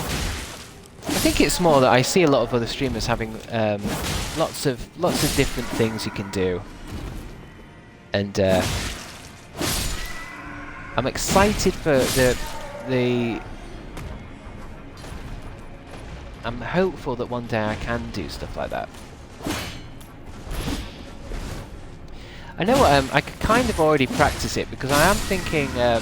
think it's more that I see a lot of other streamers having lots of different things you can do, and I'm excited for the. I'm hopeful that one day I can do stuff like that. I know I could kind of already practice it, because I am thinking it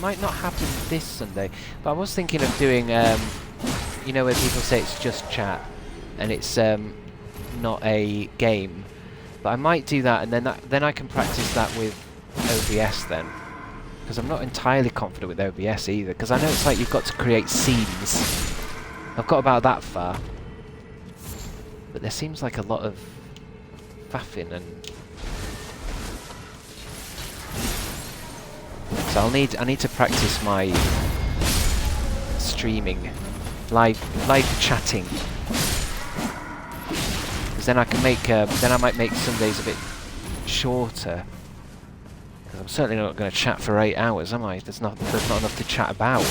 might not happen this Sunday, but I was thinking of doing you know, where people say it's just chat and it's not a game, but I might do that, and then I can practice that with OBS then, because I'm not entirely confident with OBS either, because I know it's like you've got to create scenes. I've got about that far, but there seems like a lot of faffing, and so I need to practice my streaming, live chatting, because then I can make then I might make Sundays a bit shorter, because I'm certainly not going to chat for 8 hours, am I? There's not enough to chat about.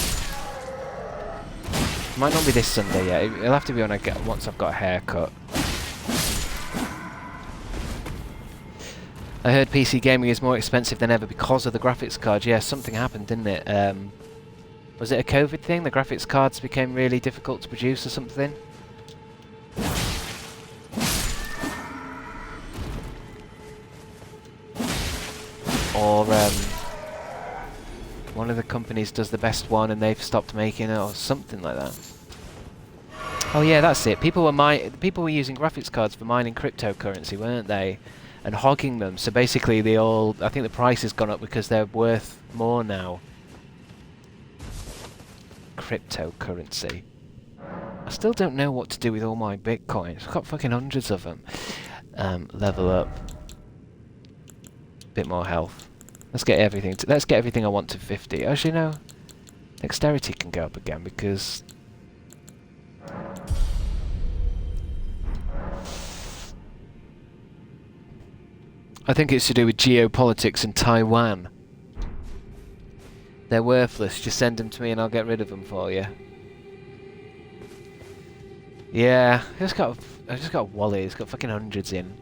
Might not be this Sunday yet. It'll have to be once I've got a haircut. I heard PC gaming is more expensive than ever because of the graphics card. Yeah, something happened, didn't it? Was it a COVID thing? The graphics cards became really difficult to produce or something? Or one of the companies does the best one and they've stopped making it, or something like that. Oh yeah, that's it. People were using graphics cards for mining cryptocurrency, weren't they? And hogging them. So basically, I think the price has gone up because they're worth more now. Cryptocurrency. I still don't know what to do with all my bitcoins. I've got fucking hundreds of them. Level up. Bit more health. Let's get everything I want to 50. Actually, no. Dexterity can go up again because I think it's to do with geopolitics in Taiwan. They're worthless. Just send them to me and I'll get rid of them for you. Yeah, I just got a wallet. It's got fucking hundreds in.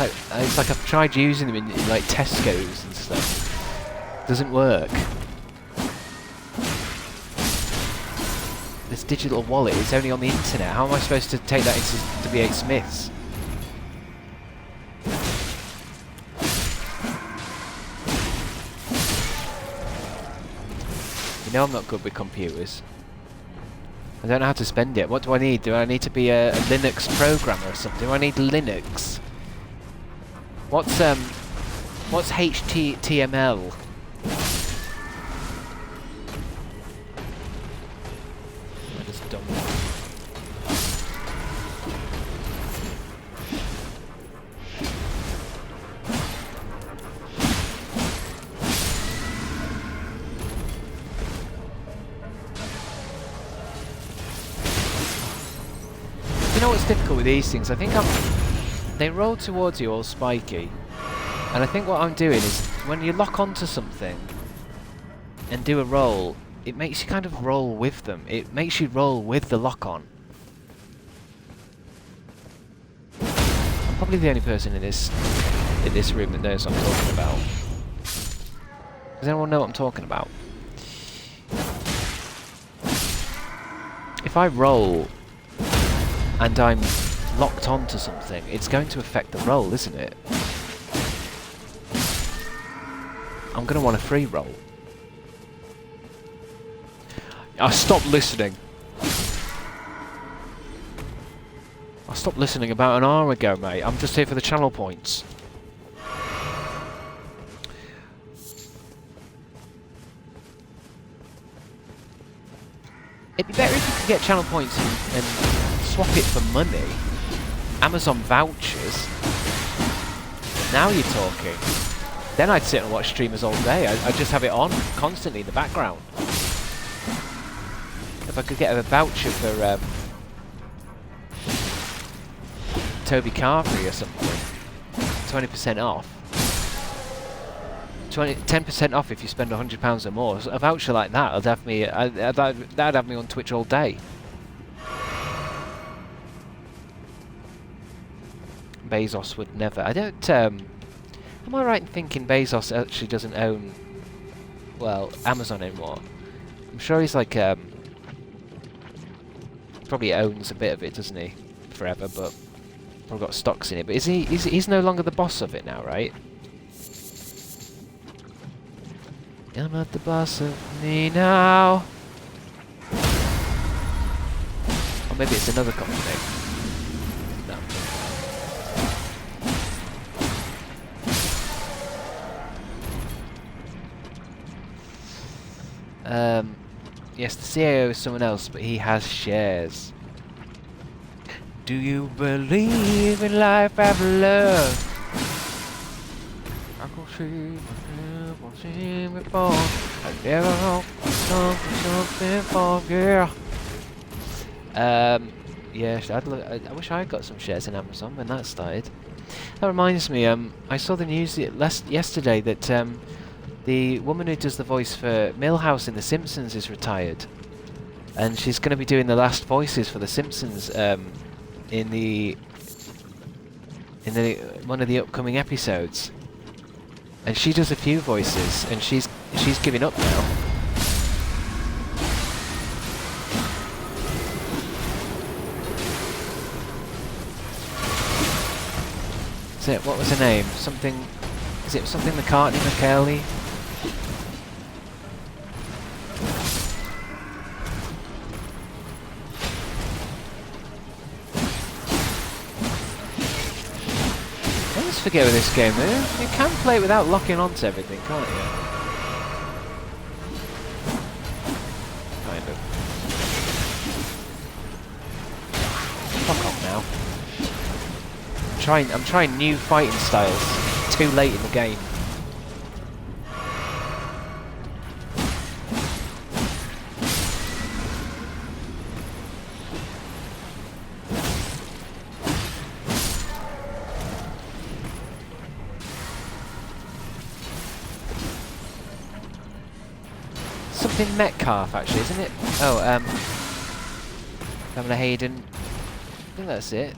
It's like I've tried using them in like Tesco's and stuff. Doesn't work. This digital wallet is only on the internet. How am I supposed to take that into WH Smith's? You know I'm not good with computers. don't know how to spend it. What do I need? Do I need to be a Linux programmer or something? Do I need Linux? What's HTML? I just dumb. You know what's difficult with these things? I think they roll towards you all spiky. And I think what I'm doing is, when you lock onto something and do a roll, it makes you kind of roll with them. It makes you roll with the lock on. I'm probably the only person in this room that knows what I'm talking about. Does anyone know what I'm talking about? If I roll and I'm locked onto something, it's going to affect the roll, isn't it? I'm going to want a free roll. I stopped listening. I stopped listening about an hour ago, mate. I'm just here for the channel points. It'd be better if you could get channel points and swap it for money. Amazon vouchers. Now you're talking. Then I'd sit and watch streamers all day. I'd just have it on constantly in the background. If I could get a voucher for Toby Carvery or something, 20% off. 10% off if you spend £100 or more. So a voucher like that would have me. That'd have me on Twitch all day. Bezos would never. I don't. Am I right in thinking Bezos actually doesn't own, well, Amazon anymore? I'm sure he's like probably owns a bit of it, doesn't he? Forever, but probably got stocks in it. But is he? He's no longer the boss of it now, right? You're not the boss of me now. Or maybe it's another company. No. Yes, the CAO is someone else, but he has shares. Do you believe in life after love? I can see I've seen before. I never hope something for yeah. Yes, I wish I got some shares in Amazon when that started. That reminds me, I saw the news yesterday that the woman who does the voice for Milhouse in The Simpsons is retired, and she's going to be doing the last voices for The Simpsons in one of the upcoming episodes. And she does a few voices, and she's giving up now. Is it, what was her name? Something. Is it something McCartney? I always forget with this game, though. You can play it without locking onto everything, can't you? Kind of. Fuck off now. I'm trying new fighting styles. Too late in the game. Something Metcalf, actually, isn't it? Oh, Pamela Hayden. I think that's it.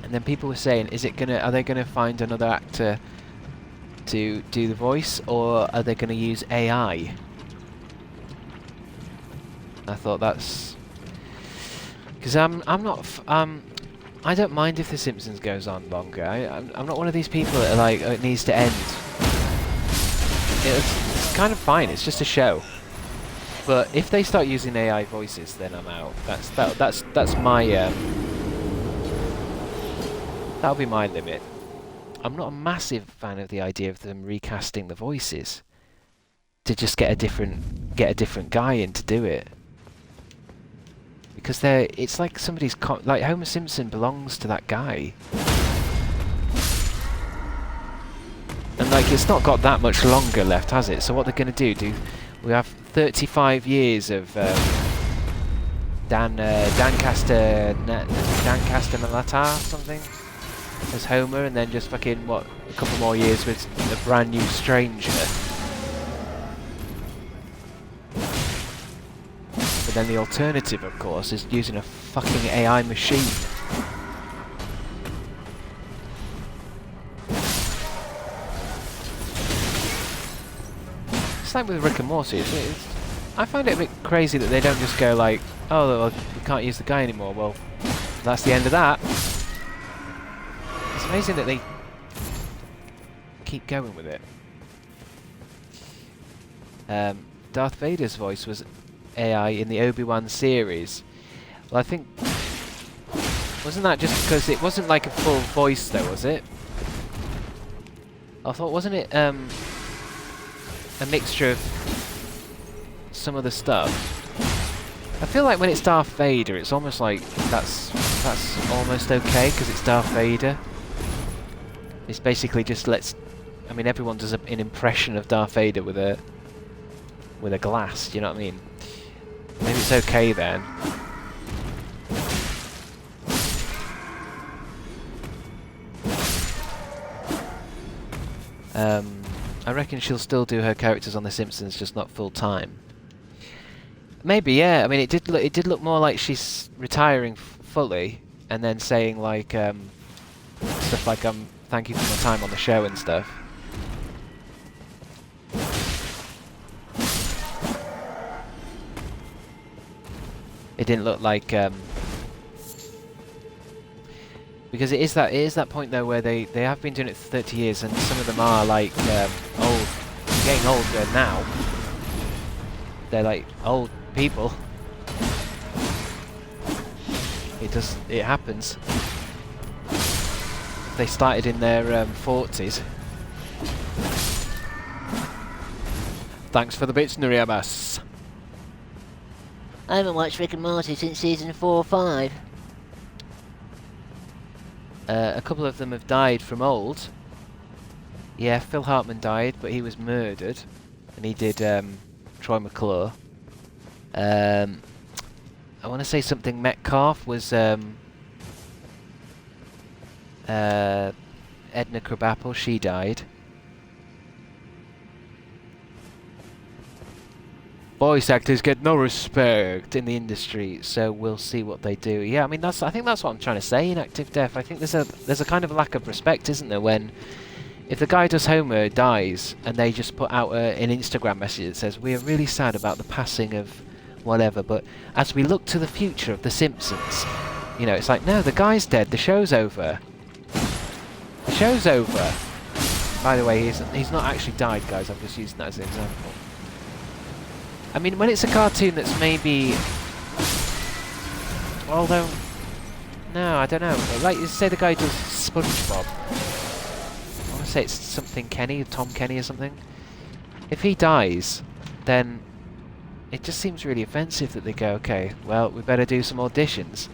And then people were saying, are they gonna find another actor to do the voice, or are they gonna use AI? I thought that's because I'm not I don't mind if The Simpsons goes on longer. I'm not one of these people that are like, oh, it needs to end. It's kind of fine. It's just a show. But if they start using AI voices, then I'm out. That's my that'll be my limit. I'm not a massive fan of the idea of them recasting the voices to just get a different guy in to do it. Because it's like somebody's like Homer Simpson belongs to that guy. And like it's not got that much longer left, has it? So what they're going to do? We have 35 years of Dan Malata something as Homer, and then just fucking what, a couple more years with a brand new stranger. But then the alternative, of course, is using a fucking AI machine. It's like with Rick and Morty. I find it a bit crazy that they don't just go like, oh, well, we can't use the guy anymore. Well, that's the end of that. It's amazing that they keep going with it. Darth Vader's voice was AI in the Obi-Wan series. Well, I think... Wasn't that just because it wasn't like a full voice though, was it? I thought, wasn't it a mixture of some of the stuff? I feel like when it's Darth Vader, it's almost like that's almost okay because it's Darth Vader. It's basically just I mean, everyone does an impression of Darth Vader with a glass. Do you know what I mean? Maybe it's okay then. I reckon she'll still do her characters on The Simpsons, just not full time. Maybe, yeah. I mean, it did look more like she's retiring fully, and then saying like stuff like thank you for my time on the show and stuff. It didn't look like because it is that point though where they have been doing it for 30 years, and some of them are like old, getting older now. They're like old people. It happens. They started in their 40s. Thanks for the bits, Nuriabas. I haven't watched Rick and Morty since season 4 or 5. A couple of them have died from old. Yeah, Phil Hartman died, but he was murdered. And he did Troy McClure. I want to say something Metcalf was Edna Krabappel. She died. Voice actors get no respect in the industry, so we'll see what they do. Yeah, I mean I think that's what I'm trying to say in active death. I think there's a kind of lack of respect, isn't there, when if the guy does Homer dies and they just put out an Instagram message that says we are really sad about the passing of whatever, but as we look to the future of The Simpsons, you know, it's like, no, the guy's dead, the show's over. The show's over. By the way, he's not actually died, guys. I'm just using that as an example. I mean, when it's a cartoon that's maybe... Although... No, I don't know. Like, say the guy does SpongeBob. I want to say it's something Kenny, Tom Kenny or something. If he dies, then it just seems really offensive that they go, okay, well, we better do some auditions.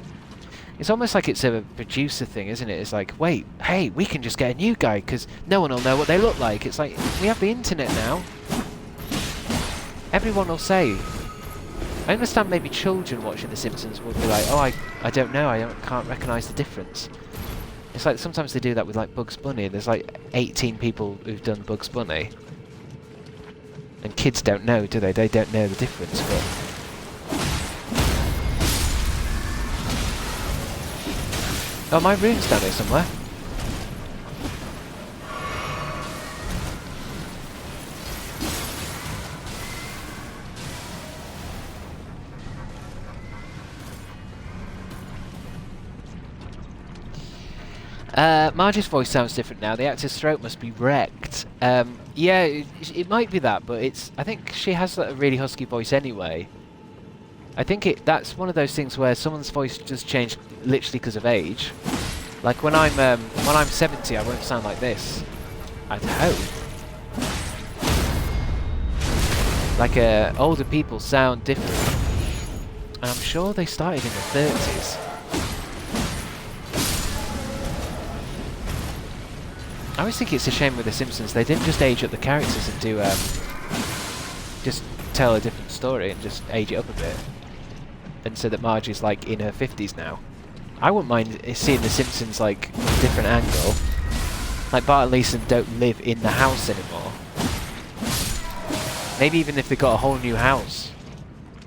It's almost like it's a producer thing, isn't it? It's like, wait, hey, we can just get a new guy, because no one will know what they look like. It's like, we have the internet now. Everyone will say. I understand maybe children watching The Simpsons would be like, oh, I don't know, can't recognise the difference. It's like sometimes they do that with like Bugs Bunny. There's like 18 people who've done Bugs Bunny. And kids don't know, do they? They don't know the difference, but... Oh, my room's down here somewhere. Marge's voice sounds different now. The actor's throat must be wrecked. Yeah, it might be that, but I think she has a really husky voice anyway. I think that's one of those things where someone's voice just changed literally because of age. Like when I'm 70, I won't sound like this. I'd hope. Like older people sound different, and I'm sure they started in the 30s. I always think it's a shame with The Simpsons they didn't just age up the characters and do just tell a different story and just age it up a bit, and so that Margie's like in her 50s now. I wouldn't mind seeing The Simpsons like from a different angle. Like Bart and Lisa don't live in the house anymore. Maybe even if they got a whole new house.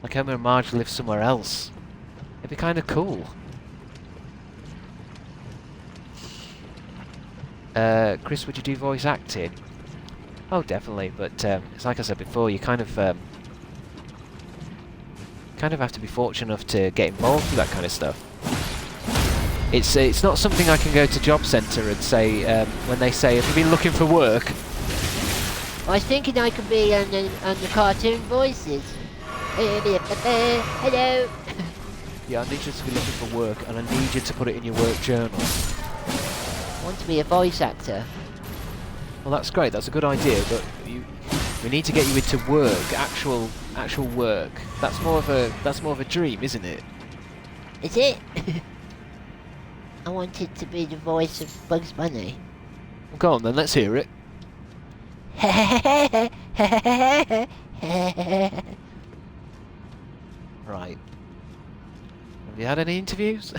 Like Homer and Marge live somewhere else. It'd be kind of cool. Chris, would you do voice acting? Oh, definitely, but it's like I said before, you kind of have to be fortunate enough to get involved with that kind of stuff. It's not something I can go to Job Centre and say, when they say, have you been looking for work? I was thinking I could be on the cartoon voices. Hello. Yeah, I need you to be looking for work, and I need you to put it in your work journal. I want to be a voice actor. Well, that's great. That's a good idea, but we need to get you into work, actual work. That's more of a dream, isn't it? Is it? I wanted to be the voice of Bugs Bunny. Well, go on then. Let's hear it. Right. Have you had any interviews?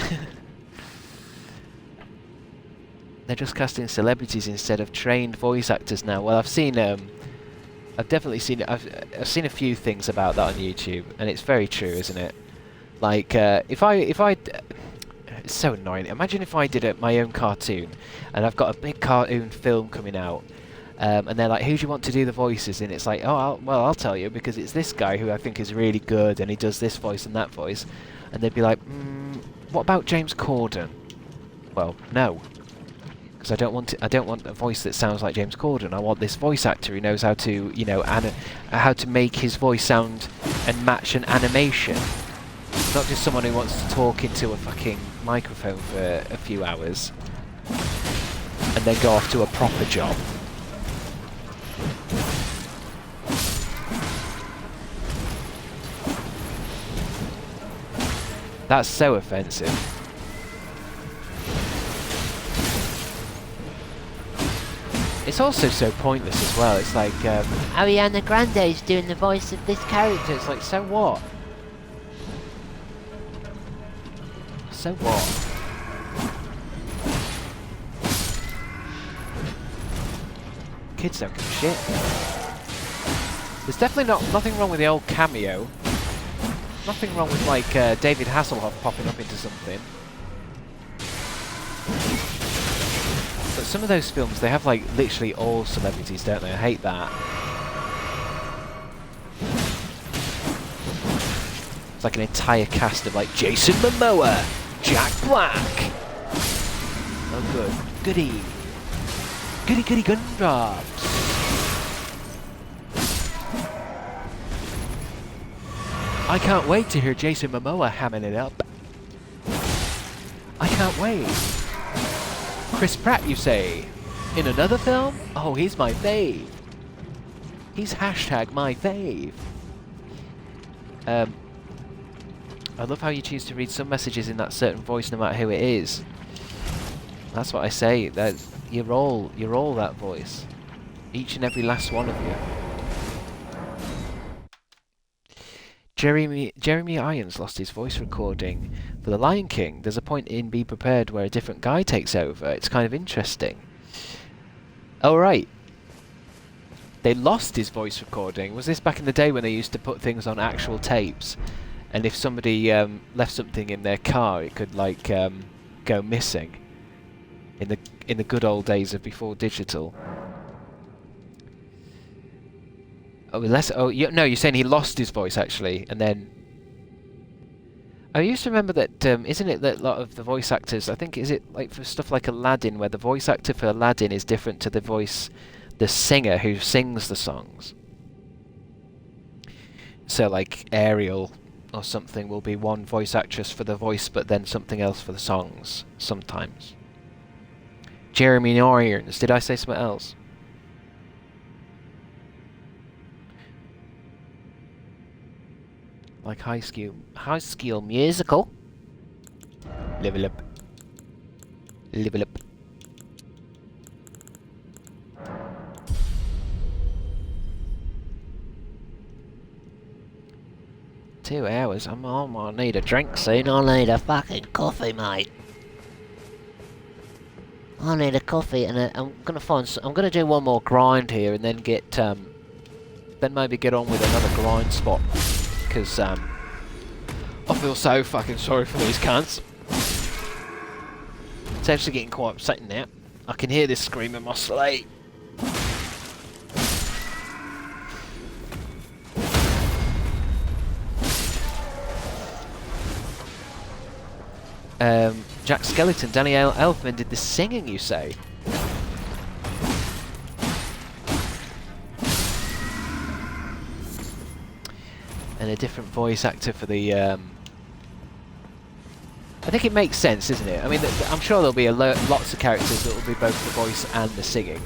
They're just casting celebrities instead of trained voice actors now. Well, I've definitely seen it. I've seen a few things about that on YouTube, and it's very true, isn't it? Like, if I it's so annoying. Imagine if I did my own cartoon, and I've got a big cartoon film coming out, and they're like, "Who do you want to do the voices?" And it's like, "Oh, I'll tell you because it's this guy who I think is really good, and he does this voice and that voice." And they'd be like, "What about James Corden?" Well, no. Because I don't want a voice that sounds like James Corden. I want this voice actor who knows how to, how to make his voice sound and match an animation. Not just someone who wants to talk into a fucking microphone for a few hours and then go off to a proper job. That's so offensive. It's also so pointless as well. It's like Ariana Grande's doing the voice of this character. it's like, so what? So what? Kids don't give a shit. There's definitely nothing wrong with the old cameo. Nothing wrong with like David Hasselhoff popping up into something. But some of those films, they have like literally all celebrities, don't they? I hate that. It's like an entire cast of like Jason Momoa, Jack Black. Oh good. Goody. Goody goody gumdrops. I can't wait to hear Jason Momoa hamming it up. I can't wait. Chris Pratt, you say? In another film? Oh, he's my fave. He's hashtag my fave. I love how you choose to read some messages in that certain voice no matter who it is. That's what I say. That you're all that voice. Each and every last one of you. Jeremy Irons lost his voice recording for The Lion King. There's a point in Be Prepared where a different guy takes over. It's kind of interesting. Oh, right. They lost his voice recording. Was this back in the day when they used to put things on actual tapes? And if somebody left something in their car, it could like go missing. In the good old days of before digital. Oh, no, you're saying he lost his voice actually, and then. I used to remember that, isn't it that a lot of the voice actors, I think, is it like for stuff like Aladdin, where the voice actor for Aladdin is different to the singer who sings the songs? So like Ariel or something will be one voice actress for the voice, but then something else for the songs, sometimes. Jeremy Irons, did I say something else? Like High School Musical. Level up. Level up. Two hours. I need a drink soon. I need a fucking coffee, mate. I need a coffee, and I'm gonna do one more grind here, and then then maybe get on with another grind spot. Because I feel so fucking sorry for these cunts. It's actually getting quite upsetting now. I can hear this scream in my sleep. Jack Skeleton, Danny Elfman did the singing, you say? And a different voice actor for the... I think it makes sense, isn't it? I mean, I'm sure there'll be lots of characters that will be both the voice and the singing.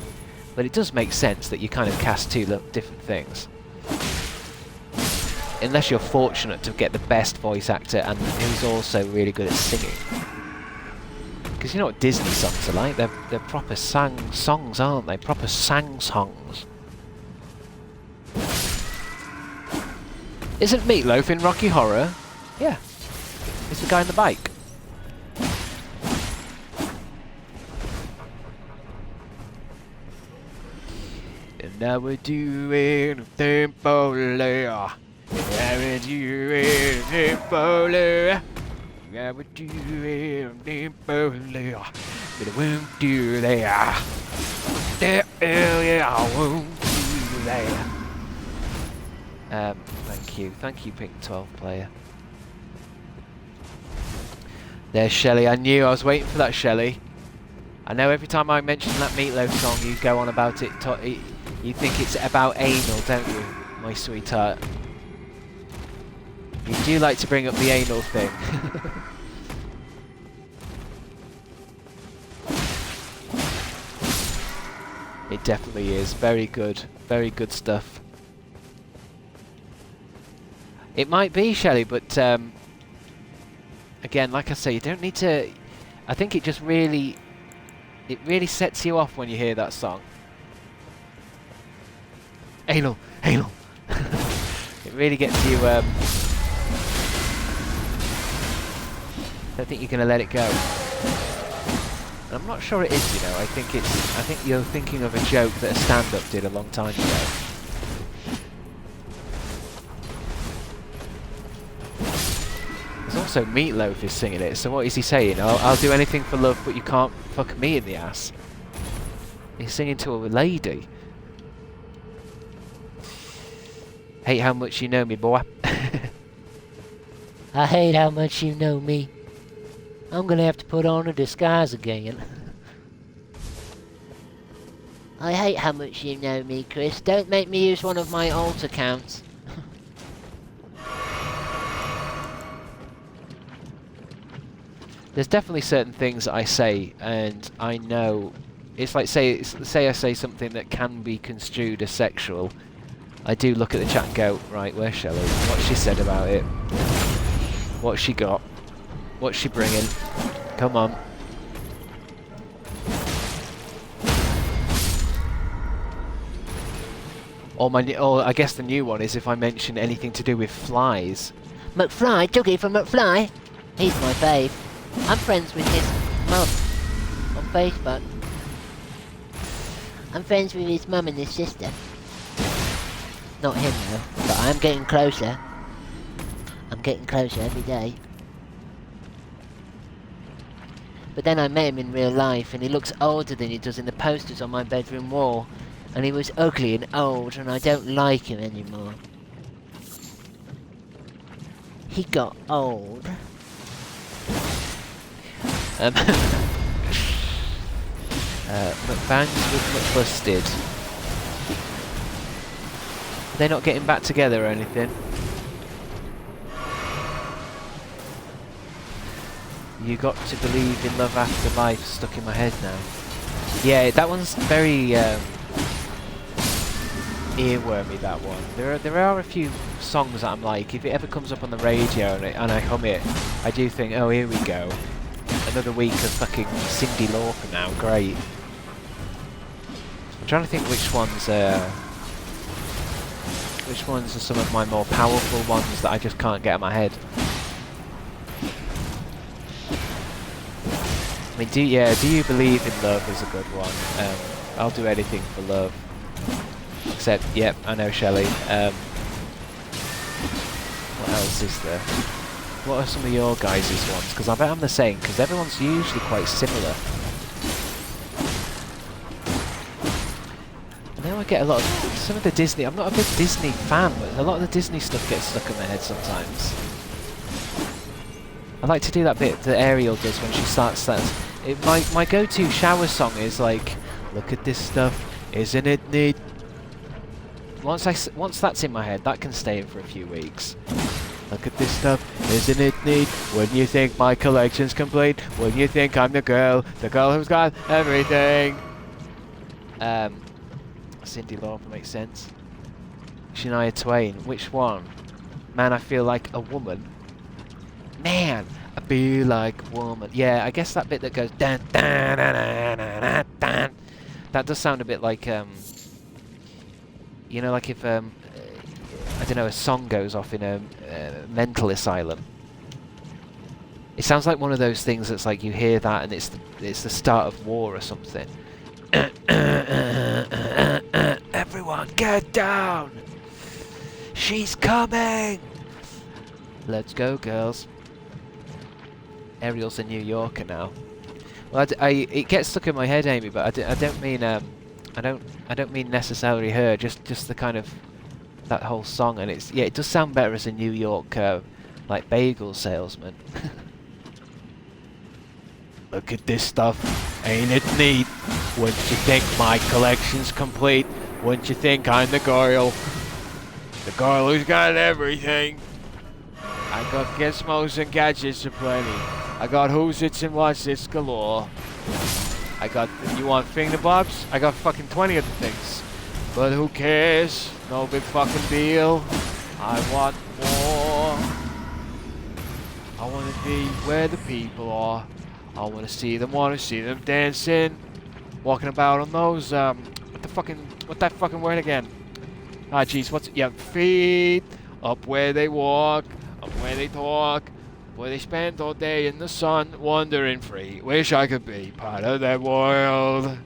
But it does make sense that you kind of cast two different things. Unless you're fortunate to get the best voice actor and who's also really good at singing. Because you know what Disney songs are like? They're proper songs, aren't they? Proper sang songs. Isn't Meatloaf in Rocky Horror? Yeah. He's the guy on the bike. And I would do anything for love. I would do anything for love. I would do anything for love. But I won't do that. Yeah, I won't do that. Thank you, Pink 12 player. There's Shelley. I knew I was waiting for that, Shelley. I know every time I mention that Meatloaf song, you go on about it. You think it's about anal, don't you, my sweetheart? You do like to bring up the anal thing. It definitely is. Very good. Very good stuff. It might be, Shelley, but again, like I say, you don't need to... I think it just really... It really sets you off when you hear that song. Anal! Anal! It really gets you... I don't think you're going to let it go. And I'm not sure it is, you know. I think you're thinking of a joke that a stand-up did a long time ago. Also, Meatloaf is singing it, so what is he saying? I'll do anything for love, but you can't fuck me in the ass. He's singing to a lady. Hate how much you know me, boy. I hate how much you know me. I'm gonna have to put on a disguise again. I hate how much you know me, Chris. Don't make me use one of my alt accounts. There's definitely certain things that I say, and I know... It's like, say I say something that can be construed as sexual. I do look at the chat and go, right, where's Shelley? What's she said about it? What's she got? What's she bringing? Come on. Or I guess the new one is if I mention anything to do with flies. McFly, Dougie from McFly. He's my fave. I'm friends with his mum on Facebook. I'm friends with his mum and his sister. Not him though, but I'm getting closer. I'm getting closer every day. But then I met him in real life and he looks older than he does in the posters on my bedroom wall. And he was ugly and old and I don't like him anymore. He got old. McBangs with McBusted. Are they not getting back together or anything? You got to believe in love after life, stuck in my head now. Yeah, that one's very earwormy, that one. There are a few songs that I'm like, if it ever comes up on the radio and I hum it, I do think, oh, here we go. Another week of fucking Cyndi Lauper now, great. I'm trying to think which ones are some of my more powerful ones that I just can't get out of my head. I mean, do you believe in love is a good one. I'll do anything for love. Except, yep, I know Shelley. What else is there? What are some of your guys' ones? Because I bet I'm the same, because everyone's usually quite similar. And now I get a lot of... some of the Disney... I'm not a big Disney fan, but a lot of the Disney stuff gets stuck in my head sometimes. I like to do that bit that Ariel does when she starts that. My go-to shower song is like, look at this stuff, isn't it neat? Once that's in my head, that can stay in for a few weeks. Look at this stuff, isn't it neat? Wouldn't you think my collection's complete? Wouldn't you think I'm the girl who's got everything? Cyndi Lauper makes sense. Shania Twain, which one? Man, I feel like a woman. Man, I feel like a woman. Yeah, I guess that bit that goes dan dan dan dan dan dan. That does sound a bit like you know, like if I don't know, a song goes off in a mental asylum. It sounds like one of those things that's like you hear that and it's the start of war or something. Everyone, get down! She's coming! Let's go, girls. Ariel's a New Yorker now. Well, it gets stuck in my head, Amy, but I don't mean I don't mean necessarily her. Just the kind of that whole song, and it does sound better as a New York like bagel salesman. Look at this stuff, ain't it neat? Wouldn't you think my collection's complete? Wouldn't you think I'm the girl who's got everything? I got gizmos and gadgets aplenty. I got who's its and what's its galore. I got, you want finger bobs? I got fucking 20 of the things. But who cares? No big fucking deal. I want more. I want to be where the people are. I want to see them dancing. Walking about on those, what that fucking word again? Ah, jeez, feet. Up where they walk. Up where they talk, where they spend all day in the sun, wandering free. Wish I could be part of that world.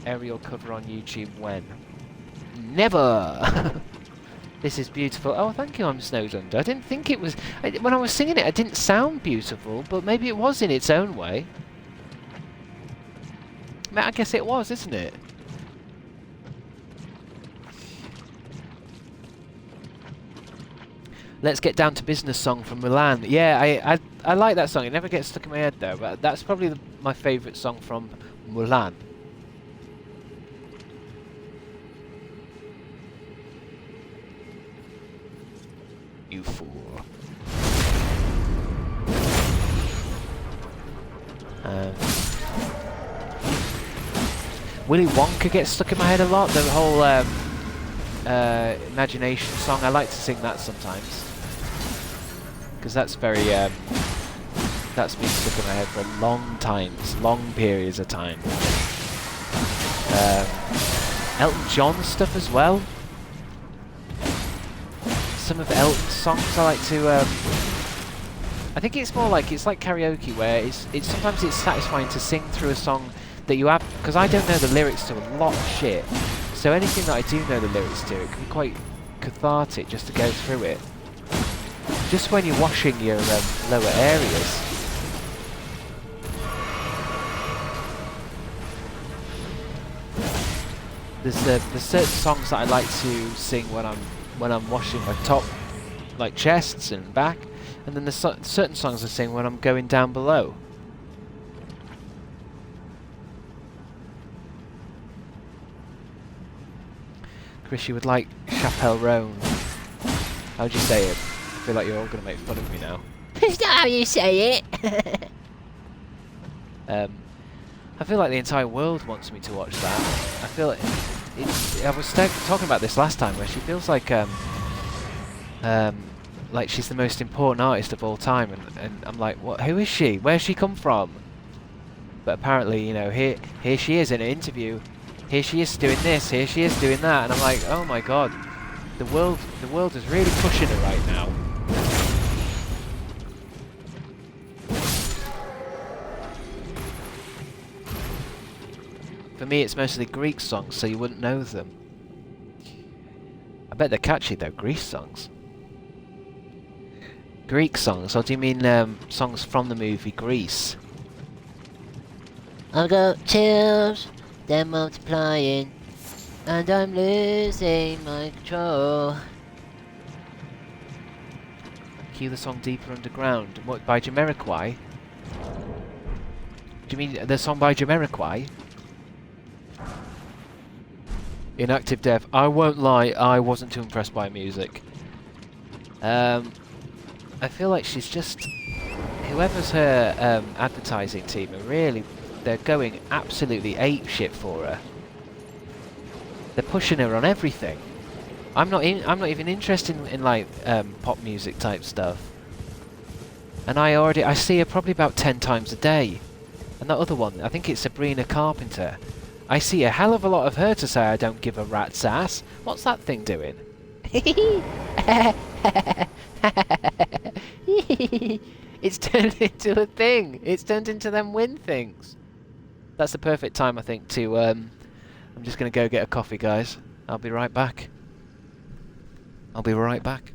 Ariel cover on YouTube when? Never! This is beautiful. Oh, thank you, I'm Snowed Under. I didn't think it was... when I was singing it, it didn't sound beautiful, but maybe it was in its own way. I guess it was, isn't it? Let's Get Down to Business song from Mulan. Yeah, I like that song. It never gets stuck in my head though, but that's probably my favourite song from Mulan. You fool. Willy Wonka gets stuck in my head a lot. The whole Imagination song. I like to sing that sometimes. Because that's very, that's been stuck in my head for long periods of time. Elton John stuff as well. Some of Elton's songs I like to, I think it's more like, it's like karaoke where sometimes it's satisfying to sing through a song that you have, because I don't know the lyrics to a lot of shit. So anything that I do know the lyrics to, it can be quite cathartic just to go through it. Just when you're washing your lower areas. There's certain songs that I like to sing when I'm washing my top like chests and back, and then there's certain songs I sing when I'm going down below. Chris, you would like Chapelle Roan. How'd you say it? I feel like you're all going to make fun of me now. Is that how you say it? I feel like the entire world wants me to watch that. I feel like I was talking about this last time, where she feels like she's the most important artist of all time, and I'm like, what? Who is she? Where's she come from? But apparently, you know, here she is in an interview. Here she is doing this. Here she is doing that, and I'm like, oh my god, the world is really pushing her right now. For me, it's mostly Greek songs, so you wouldn't know them. I bet they're catchy though, Greece songs. Greek songs, or do you mean songs from the movie Grease? I've got chills, they're multiplying, and I'm losing my control. Cue the song Deeper Underground. What, by Jamiroquai? Do you mean the song by Jamiroquai? Inactive Dev. I won't lie, I wasn't too impressed by her music. I feel like she's just... Whoever's her advertising team are really... They're going absolutely apeshit for her. They're pushing her on everything. I'm not even interested in like pop music type stuff. And I see her probably about 10 times a day. And that other one, I think it's Sabrina Carpenter. I see a hell of a lot of her to say I don't give a rat's ass. What's that thing doing? It's turned into a thing. It's turned into them win things. That's the perfect time, I think, to... I'm just going to go get a coffee, guys. I'll be right back. I'll be right back.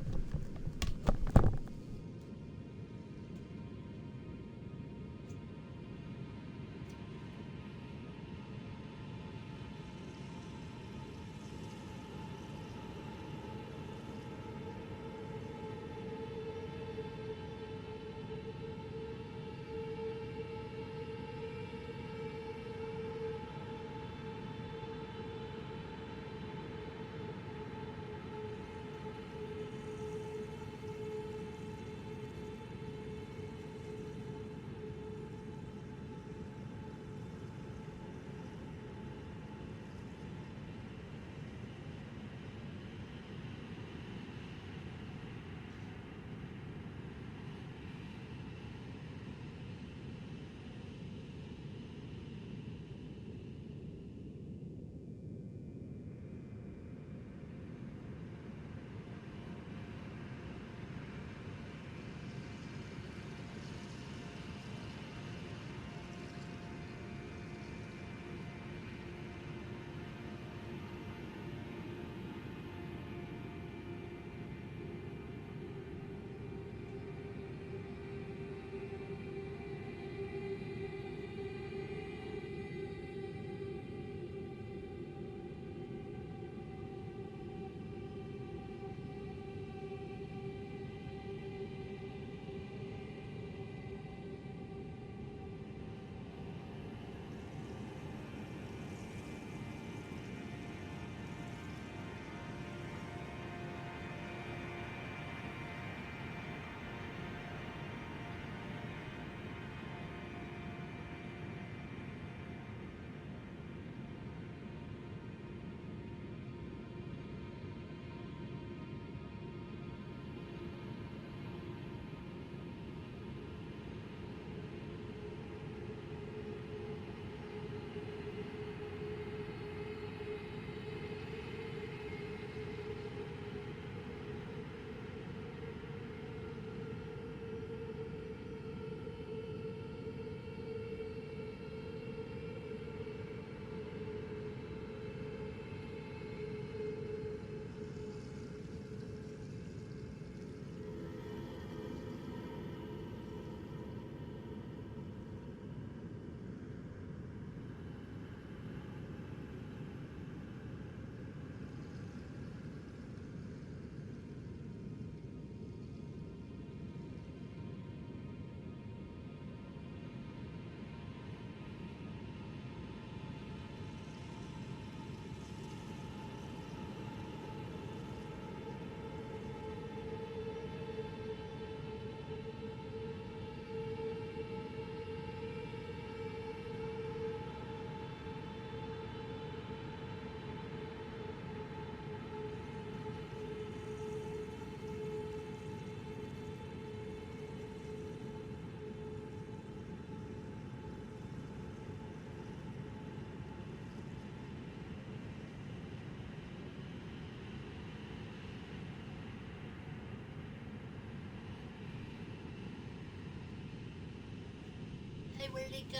Hey, where'd it go?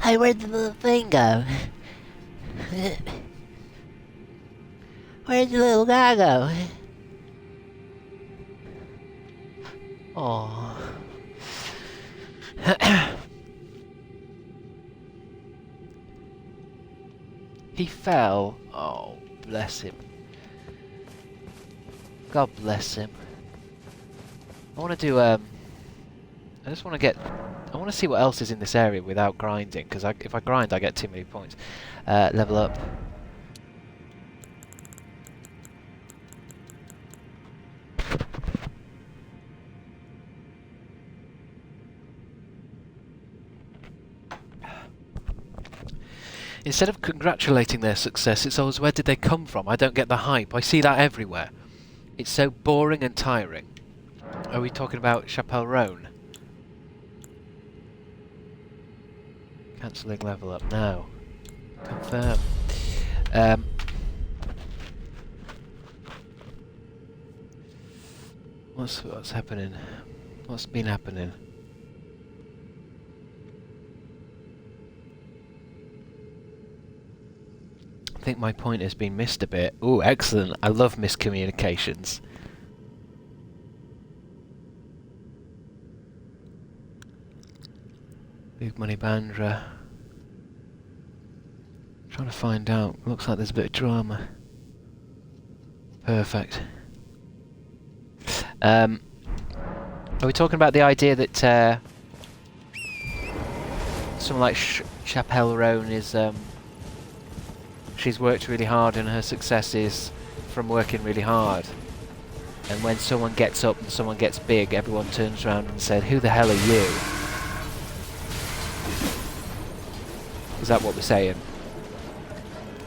Hey, where'd the little thing go? Where'd the little guy go? Oh. He fell. Oh, bless him. God bless him. I want to do, I just want to get... I want to see what else is in this area without grinding, because if I grind I get too many points. Level up. Instead of congratulating their success, it's always, where did they come from? I don't get the hype. I see that everywhere. It's so boring and tiring. Are we talking about Chapelle Roan? Cancelling level up now. Confirm. What's happening? What's been happening? I think my point has been missed a bit. Ooh, excellent. I love miscommunications. Big Money Bandra. Trying to find out. Looks like there's a bit of drama. Perfect. Are we talking about the idea that someone like Chapelle Roan is she's worked really hard and her success is from working really hard, and when someone gets up and someone gets big, everyone turns around and said, who the hell are you? Is that what we're saying?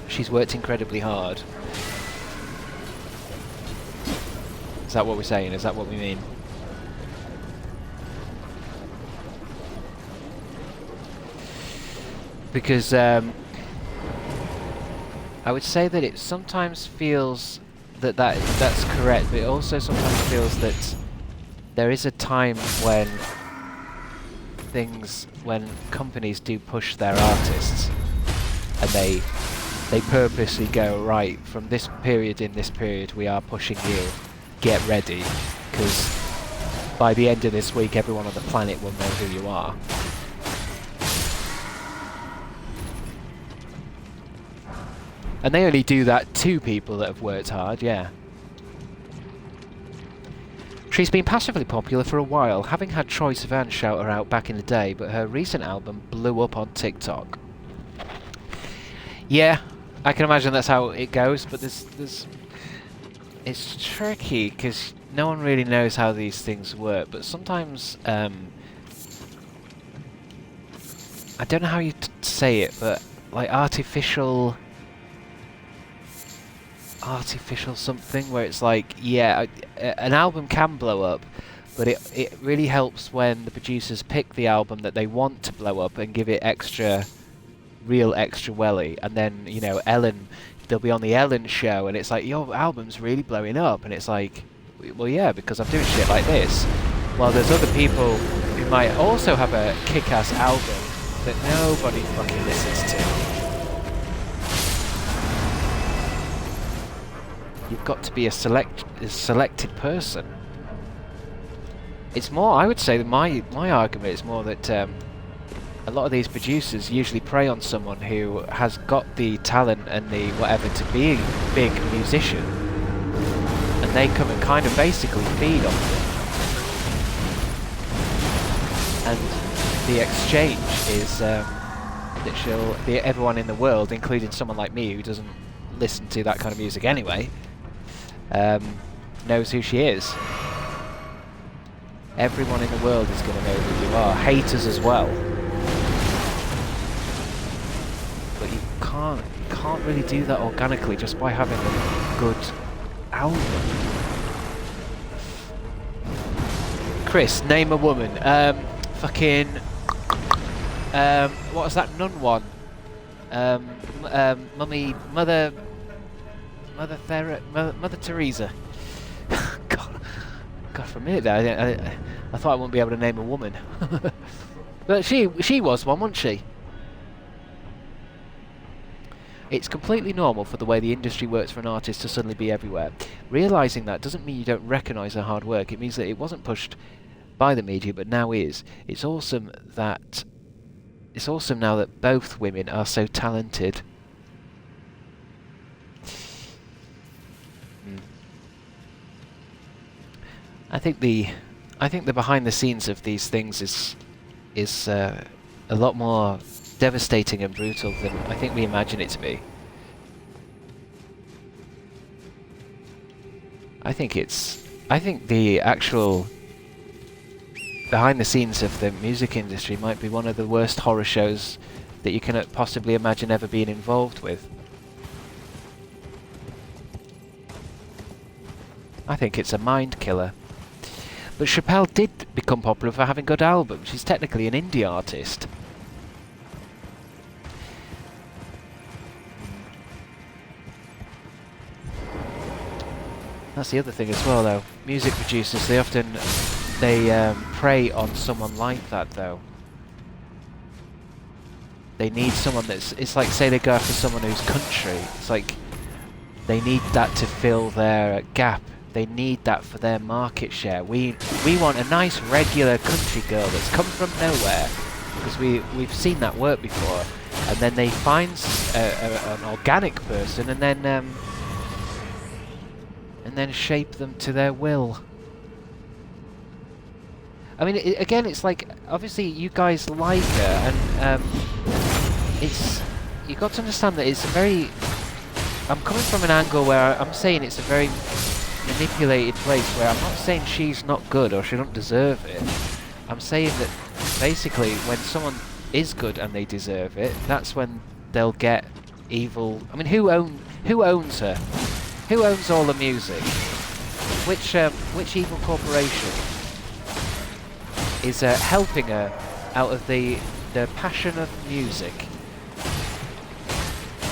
She's worked incredibly hard. Is that what we're saying? Is that what we mean? Because I would say that it sometimes feels that that's correct, but it also sometimes feels that there is a time when when companies do push their artists, and they purposely go, right, from this period in this period we are pushing you, get ready, because by the end of this week everyone on the planet will know who you are. And they only do that to people that have worked hard, yeah. She's been passively popular for a while, having had Troye Sivan shout her out back in the day, but her recent album blew up on TikTok. Yeah, I can imagine that's how it goes, but it's tricky, because no one really knows how these things work, but sometimes, I don't know how you say it, but like artificial something, where it's like, yeah, an album can blow up, but it really helps when the producers pick the album that they want to blow up and give it real extra welly, and then, you know, they'll be on the Ellen show and it's like, your album's really blowing up, and it's like, well, yeah, because I'm doing shit like this. While there's other people who might also have a kick-ass album that nobody fucking listens to. You've got to be a selected person. It's more, I would say, that my argument is more that a lot of these producers usually prey on someone who has got the talent and the whatever to be a big musician, and they come and kind of basically feed on them. And the exchange is that everyone in the world, including someone like me who doesn't listen to that kind of music anyway, knows who she is. Everyone in the world is going to know who you are. Haters as well. But you can't really do that organically just by having a good album. Chris, name a woman. Fucking. What was that nun one? Mother Teresa. God, for a minute there, I thought I wouldn't be able to name a woman. But she was one, wasn't she? It's completely normal for the way the industry works for an artist to suddenly be everywhere. Realising that doesn't mean you don't recognise their hard work. It means that it wasn't pushed by the media, but now is. It's awesome now that both women are so talented. I think the behind the scenes of these things is a lot more devastating and brutal than I think we imagine it to be. I think the actual behind the scenes of the music industry might be one of the worst horror shows that you can possibly imagine ever being involved with. I think it's a mind killer. But Chappelle did become popular for having good albums. She's technically an indie artist. That's the other thing as well, though. Music producers, they often prey on someone like that, though. They need someone that's... It's like, say they go after someone who's country. It's like they need that to fill their gap. They need that for their market share. We want a nice, regular country girl that's come from nowhere, because we've seen that work before. And then they find an organic person, and then shape them to their will. I mean, again, it's like, obviously you guys like her, and you got to understand that it's a very... I'm coming from an angle where I'm saying it's a very manipulated place, where I'm not saying she's not good or she don't deserve it. I'm saying that basically when someone is good and they deserve it, that's when they'll get evil. I mean, who owns her? Who owns all the music? Which evil corporation is helping her out of the passion of music?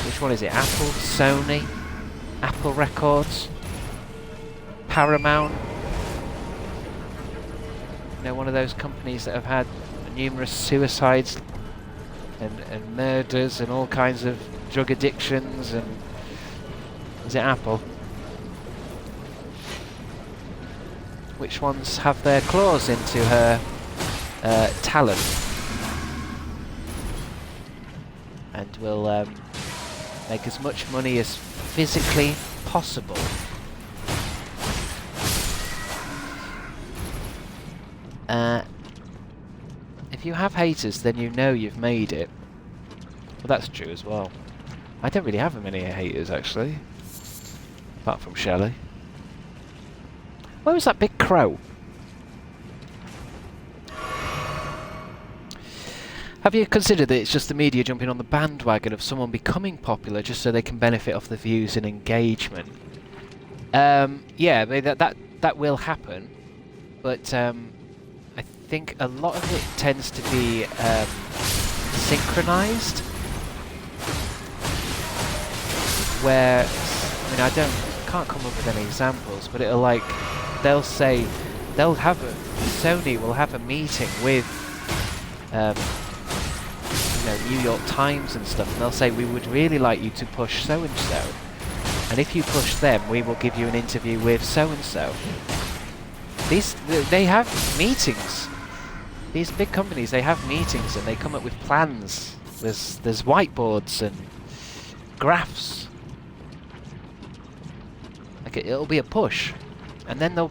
Which one is it? Apple? Sony? Apple Records? Paramount? You know, one of those companies that have had numerous suicides and murders and all kinds of drug addictions. And is it Apple? Which ones have their claws into her talent and will make as much money as physically possible? If you have haters, then you know you've made it. Well, that's true as well. I don't really have many haters, actually. Apart from Shelley. Where was that big crow? Have you considered that it's just the media jumping on the bandwagon of someone becoming popular just so they can benefit off the views and engagement? Yeah, that will happen, but I think a lot of it tends to be synchronized, where, I mean, can't come up with any examples, but it'll like, they'll say, Sony will have a meeting with, you know, New York Times and stuff, and they'll say, we would really like you to push so-and-so, and if you push them, we will give you an interview with so-and-so. They have meetings. These big companies, they have meetings and they come up with plans. There's whiteboards and graphs. Like it'll be a push, and then they'll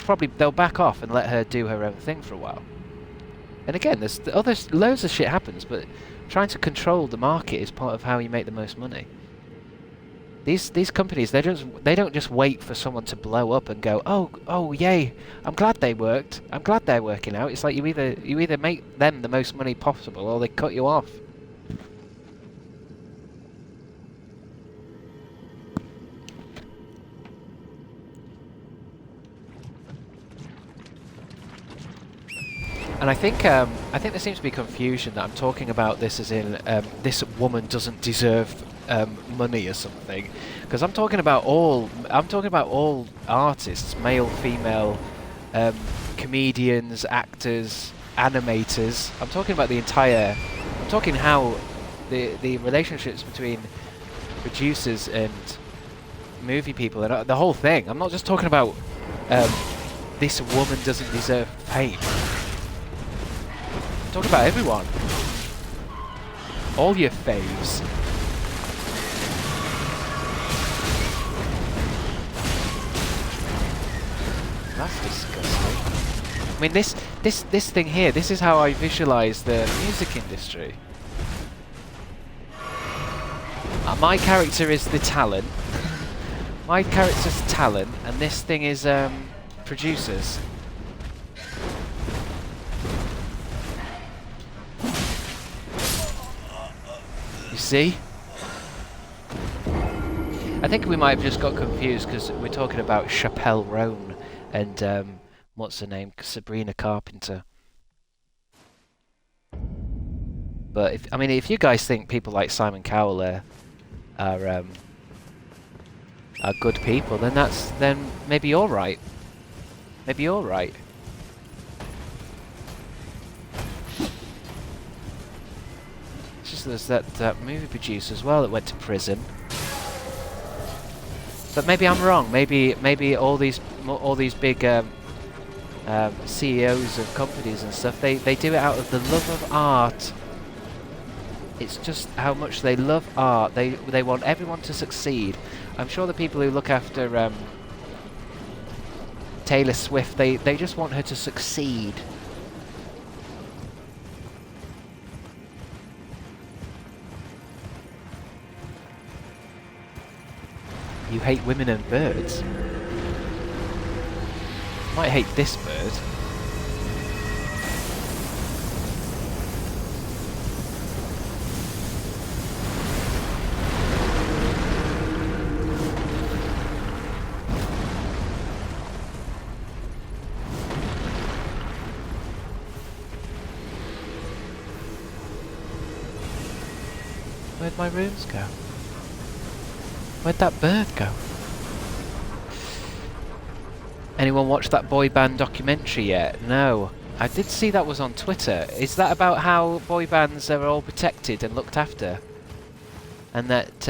back off and let her do her own thing for a while. And again, there's loads of shit happens, but trying to control the market is part of how you make the most money. These companies, they don't just wait for someone to blow up and go, oh yay, I'm glad they worked. I'm glad they're working out. It's like you either make them the most money possible or they cut you off. And I think there seems to be confusion that I'm talking about this as in this woman doesn't deserve money or something, because I'm talking about all artists, male, female, comedians, actors, animators. I'm talking about the entire. I'm talking how the relationships between producers and movie people and the whole thing. I'm not just talking about this woman doesn't deserve fame. I'm talking about everyone. All your faves. That's disgusting. I mean, this thing here, this is how I visualize the music industry. My character is the talent. My character's talent, and this thing is producers. You see? I think we might have just got confused because we're talking about Chappelle Roan and what's her name? Sabrina Carpenter. But if you guys think people like Simon Cowell are good people, then maybe you're right. Maybe you're right. It's just there's that movie producer as well that went to prison. But maybe I'm wrong. Maybe all these big CEOs of companies and stuff, they do it out of the love of art. It's just how much they love art. They want everyone to succeed. I'm sure the people who look after Taylor Swift, they just want her to succeed. You hate women and birds. Might hate this bird. Where'd my runes go? Where'd that bird go? Anyone watch that boy band documentary yet? No. I did see that was on Twitter. Is that about how boy bands are all protected and looked after? And that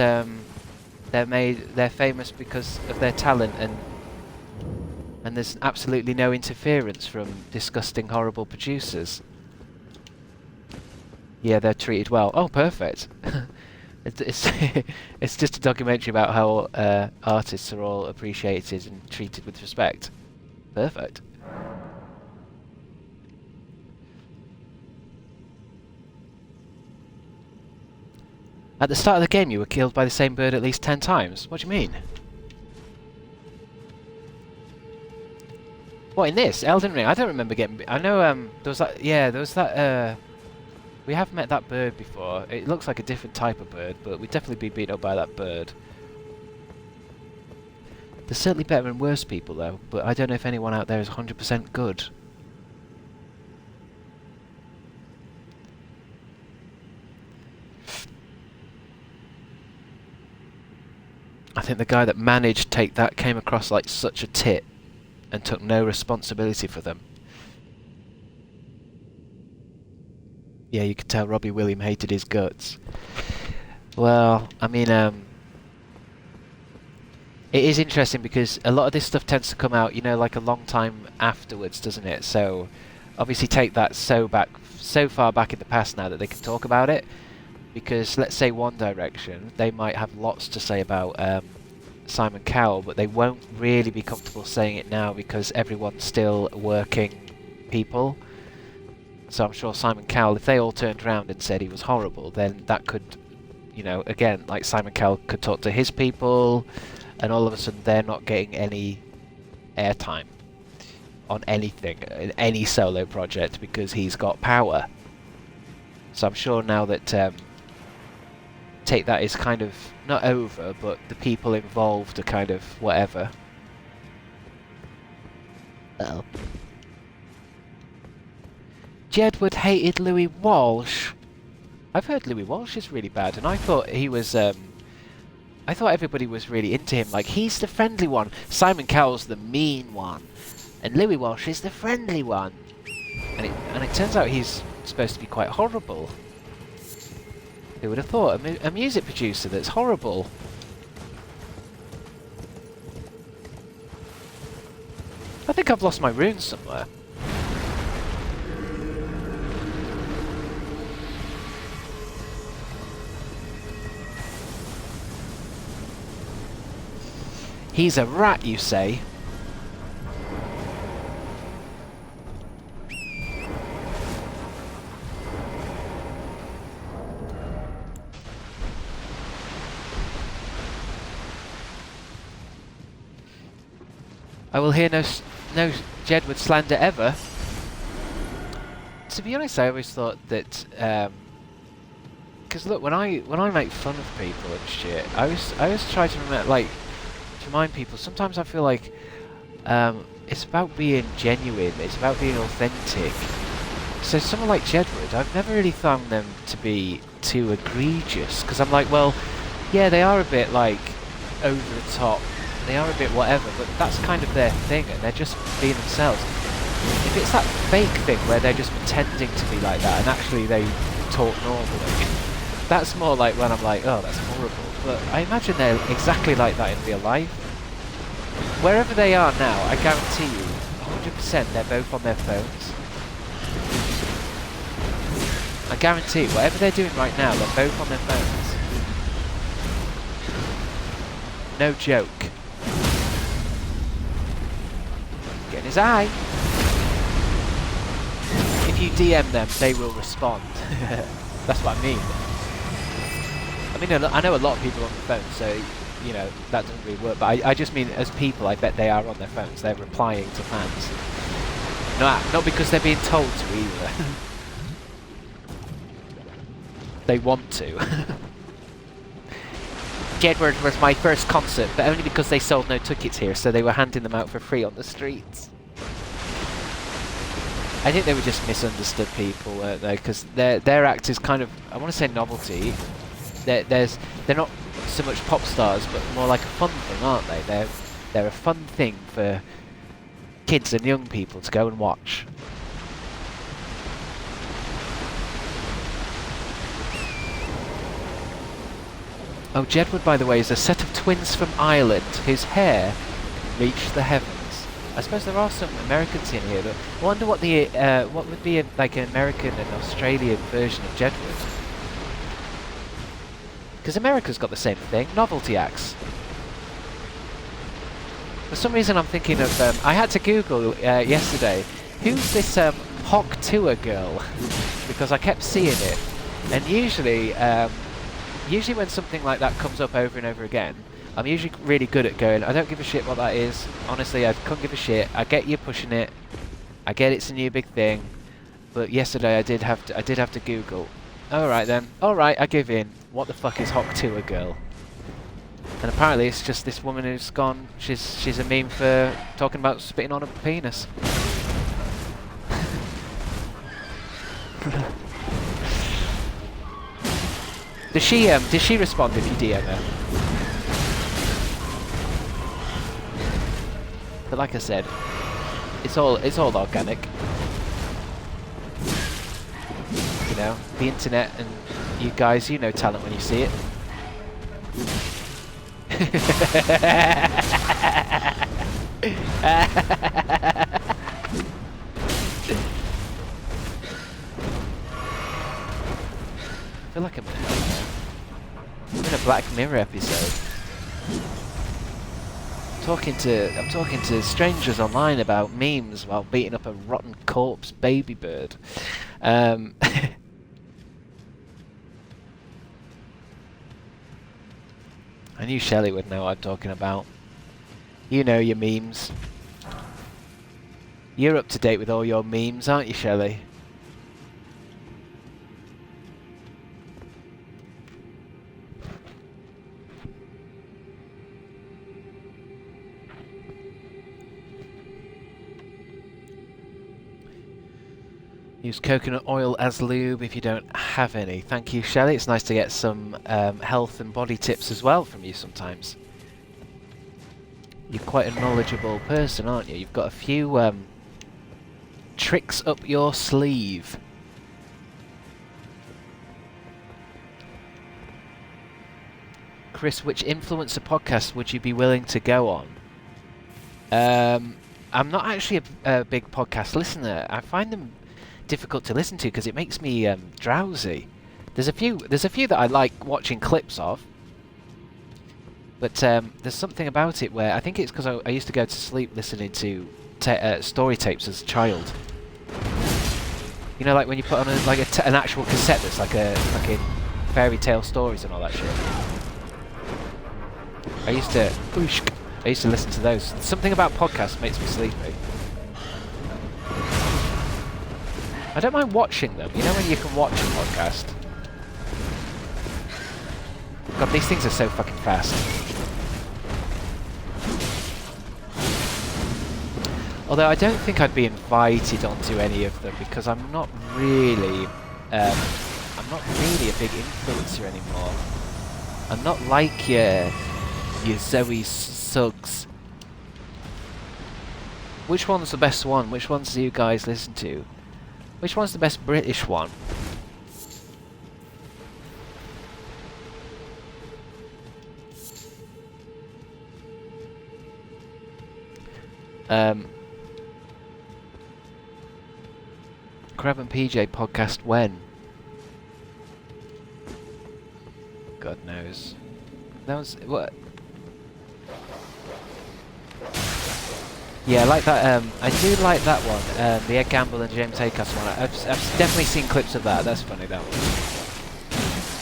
they're famous because of their talent and there's absolutely no interference from disgusting, horrible producers? Yeah, they're treated well. Oh, perfect. It's just a documentary about how artists are all appreciated and treated with respect. Perfect. At the start of the game, you were killed by the same bird at least 10 times. What do you mean? What, in this? Elden Ring? I don't remember getting... I know, there was that... Yeah, there was that, we have met that bird before. It looks like a different type of bird, but we'd definitely be beat up by that bird. There's certainly better and worse people, though, but I don't know if anyone out there is 100% good. I think the guy that managed Take That came across like such a tit and took no responsibility for them. Yeah, you could tell Robbie Williams hated his guts. Well, I mean, it is interesting because a lot of this stuff tends to come out, you know, like a long time afterwards, doesn't it? So, obviously Take That so far back in the past now that they can talk about it. Because, let's say One Direction, they might have lots to say about Simon Cowell, but they won't really be comfortable saying it now because everyone's still working people. So I'm sure Simon Cowell, if they all turned around and said he was horrible, then that could, you know, again, like Simon Cowell could talk to his people, and all of a sudden they're not getting any airtime on anything, in any solo project, because he's got power. So I'm sure now that Take That is kind of, not over, but the people involved are kind of whatever. Uh-oh. Jedward hated Louis Walsh. I've heard Louis Walsh is really bad, and I thought he was, I thought everybody was really into him. Like, he's the friendly one. Simon Cowell's the mean one. And Louis Walsh is the friendly one. And it turns out he's supposed to be quite horrible. Who would have thought? A music producer that's horrible. I think I've lost my runes somewhere. He's a rat, you say? I will hear no Jedward slander ever. To be honest, I always thought that, because look, when I make fun of people and shit, I always try to remind people. Sometimes I feel like it's about being genuine. It's about being authentic. So someone like Jedward, I've never really found them to be too egregious. Because I'm like, well, yeah, they are a bit like over the top. They are a bit whatever, but that's kind of their thing, and they're just being themselves. If it's that fake thing where they're just pretending to be like that, and actually they talk normally, that's more like when I'm like, oh, that's horrible. But I imagine they're exactly like that in real life. Wherever they are now, I guarantee you, 100% they're both on their phones. I guarantee, whatever they're doing right now, they're both on their phones. No joke. Get in his eye. If you DM them, they will respond. That's what I mean. I mean, I know a lot of people are on the phone, so, you know, that doesn't really work. But I just mean, as people, I bet they are on their phones. They're replying to fans. Not because they're being told to either. They want to. Jedward was my first concert, but only because they sold no tickets here, so they were handing them out for free on the streets. I think they were just misunderstood people, weren't they? Because their act is kind of, I want to say novelty. They're not so much pop stars, but more like a fun thing, aren't they? They're a fun thing for kids and young people to go and watch. Oh, Jedward, by the way, is a set of twins from Ireland whose hair reached the heavens. I suppose there are some Americans in here, but I wonder what the what would be like an American and Australian version of Jedward. Because America's got the same thing, novelty acts. For some reason I'm thinking of, I had to Google yesterday, who's this Hawk Tour girl? Because I kept seeing it, and usually when something like that comes up over and over again, I'm usually really good at going, I don't give a shit what that is. Honestly, I couldn't give a shit. I get you pushing it. I get it's a new big thing. But yesterday I did have to Google. Alright then. Alright, I give in. What the fuck is Hawk Tour girl? And apparently it's just this woman who's gone, she's a meme for talking about spitting on a penis. Does she respond if you DM her? But like I said, it's all organic. You know, the internet and you guys, you know talent when you see it. I feel like I'm in a Black Mirror episode. I'm talking to strangers online about memes while beating up a rotten corpse baby bird. I knew Shelley would know what I'm talking about. You know your memes. You're up to date with all your memes, aren't you, Shelley? Use coconut oil as lube if you don't have any. Thank you, Shelley. It's nice to get some health and body tips as well from you sometimes. You're quite a knowledgeable person, aren't you? You've got a few tricks up your sleeve. Chris, which influencer podcast would you be willing to go on? I'm not actually a big podcast listener. I find them difficult to listen to because it makes me drowsy. There's a few that I like watching clips of, but there's something about it where I think it's because I used to go to sleep listening to story tapes as a child. You know, like when you put on an actual cassette that's like a fucking fairy tale stories and all that shit. I used to listen to those. Something about podcasts makes me sleepy. I don't mind watching them. You know when you can watch a podcast? God, these things are so fucking fast. Although I don't think I'd be invited onto any of them because I'm not really a big influencer anymore. I'm not like your Zoe Suggs. Which one's the best one? Which ones do you guys listen to? Which one's the best British one? Crab and PJ podcast when? God knows. That was what? Yeah, I like that. I do like that one. The Ed Gamble and James Haycastle one. I've definitely seen clips of that. That's funny, that one.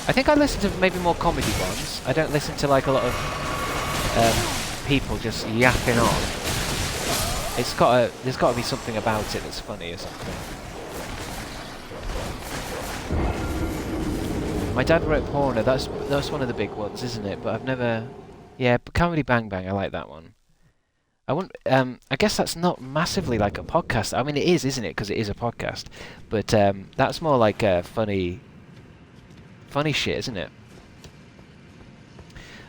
I think I listen to maybe more comedy ones. I don't listen to like a lot of people just yapping on. There's got to be something about it that's funny or something. My dad wrote Porno. That's one of the big ones, isn't it? But I've never. Yeah, but Comedy Bang Bang. I like that one. I guess that's not massively like a podcast. I mean, it is, isn't it? Because it is a podcast. But that's more like funny shit, isn't it?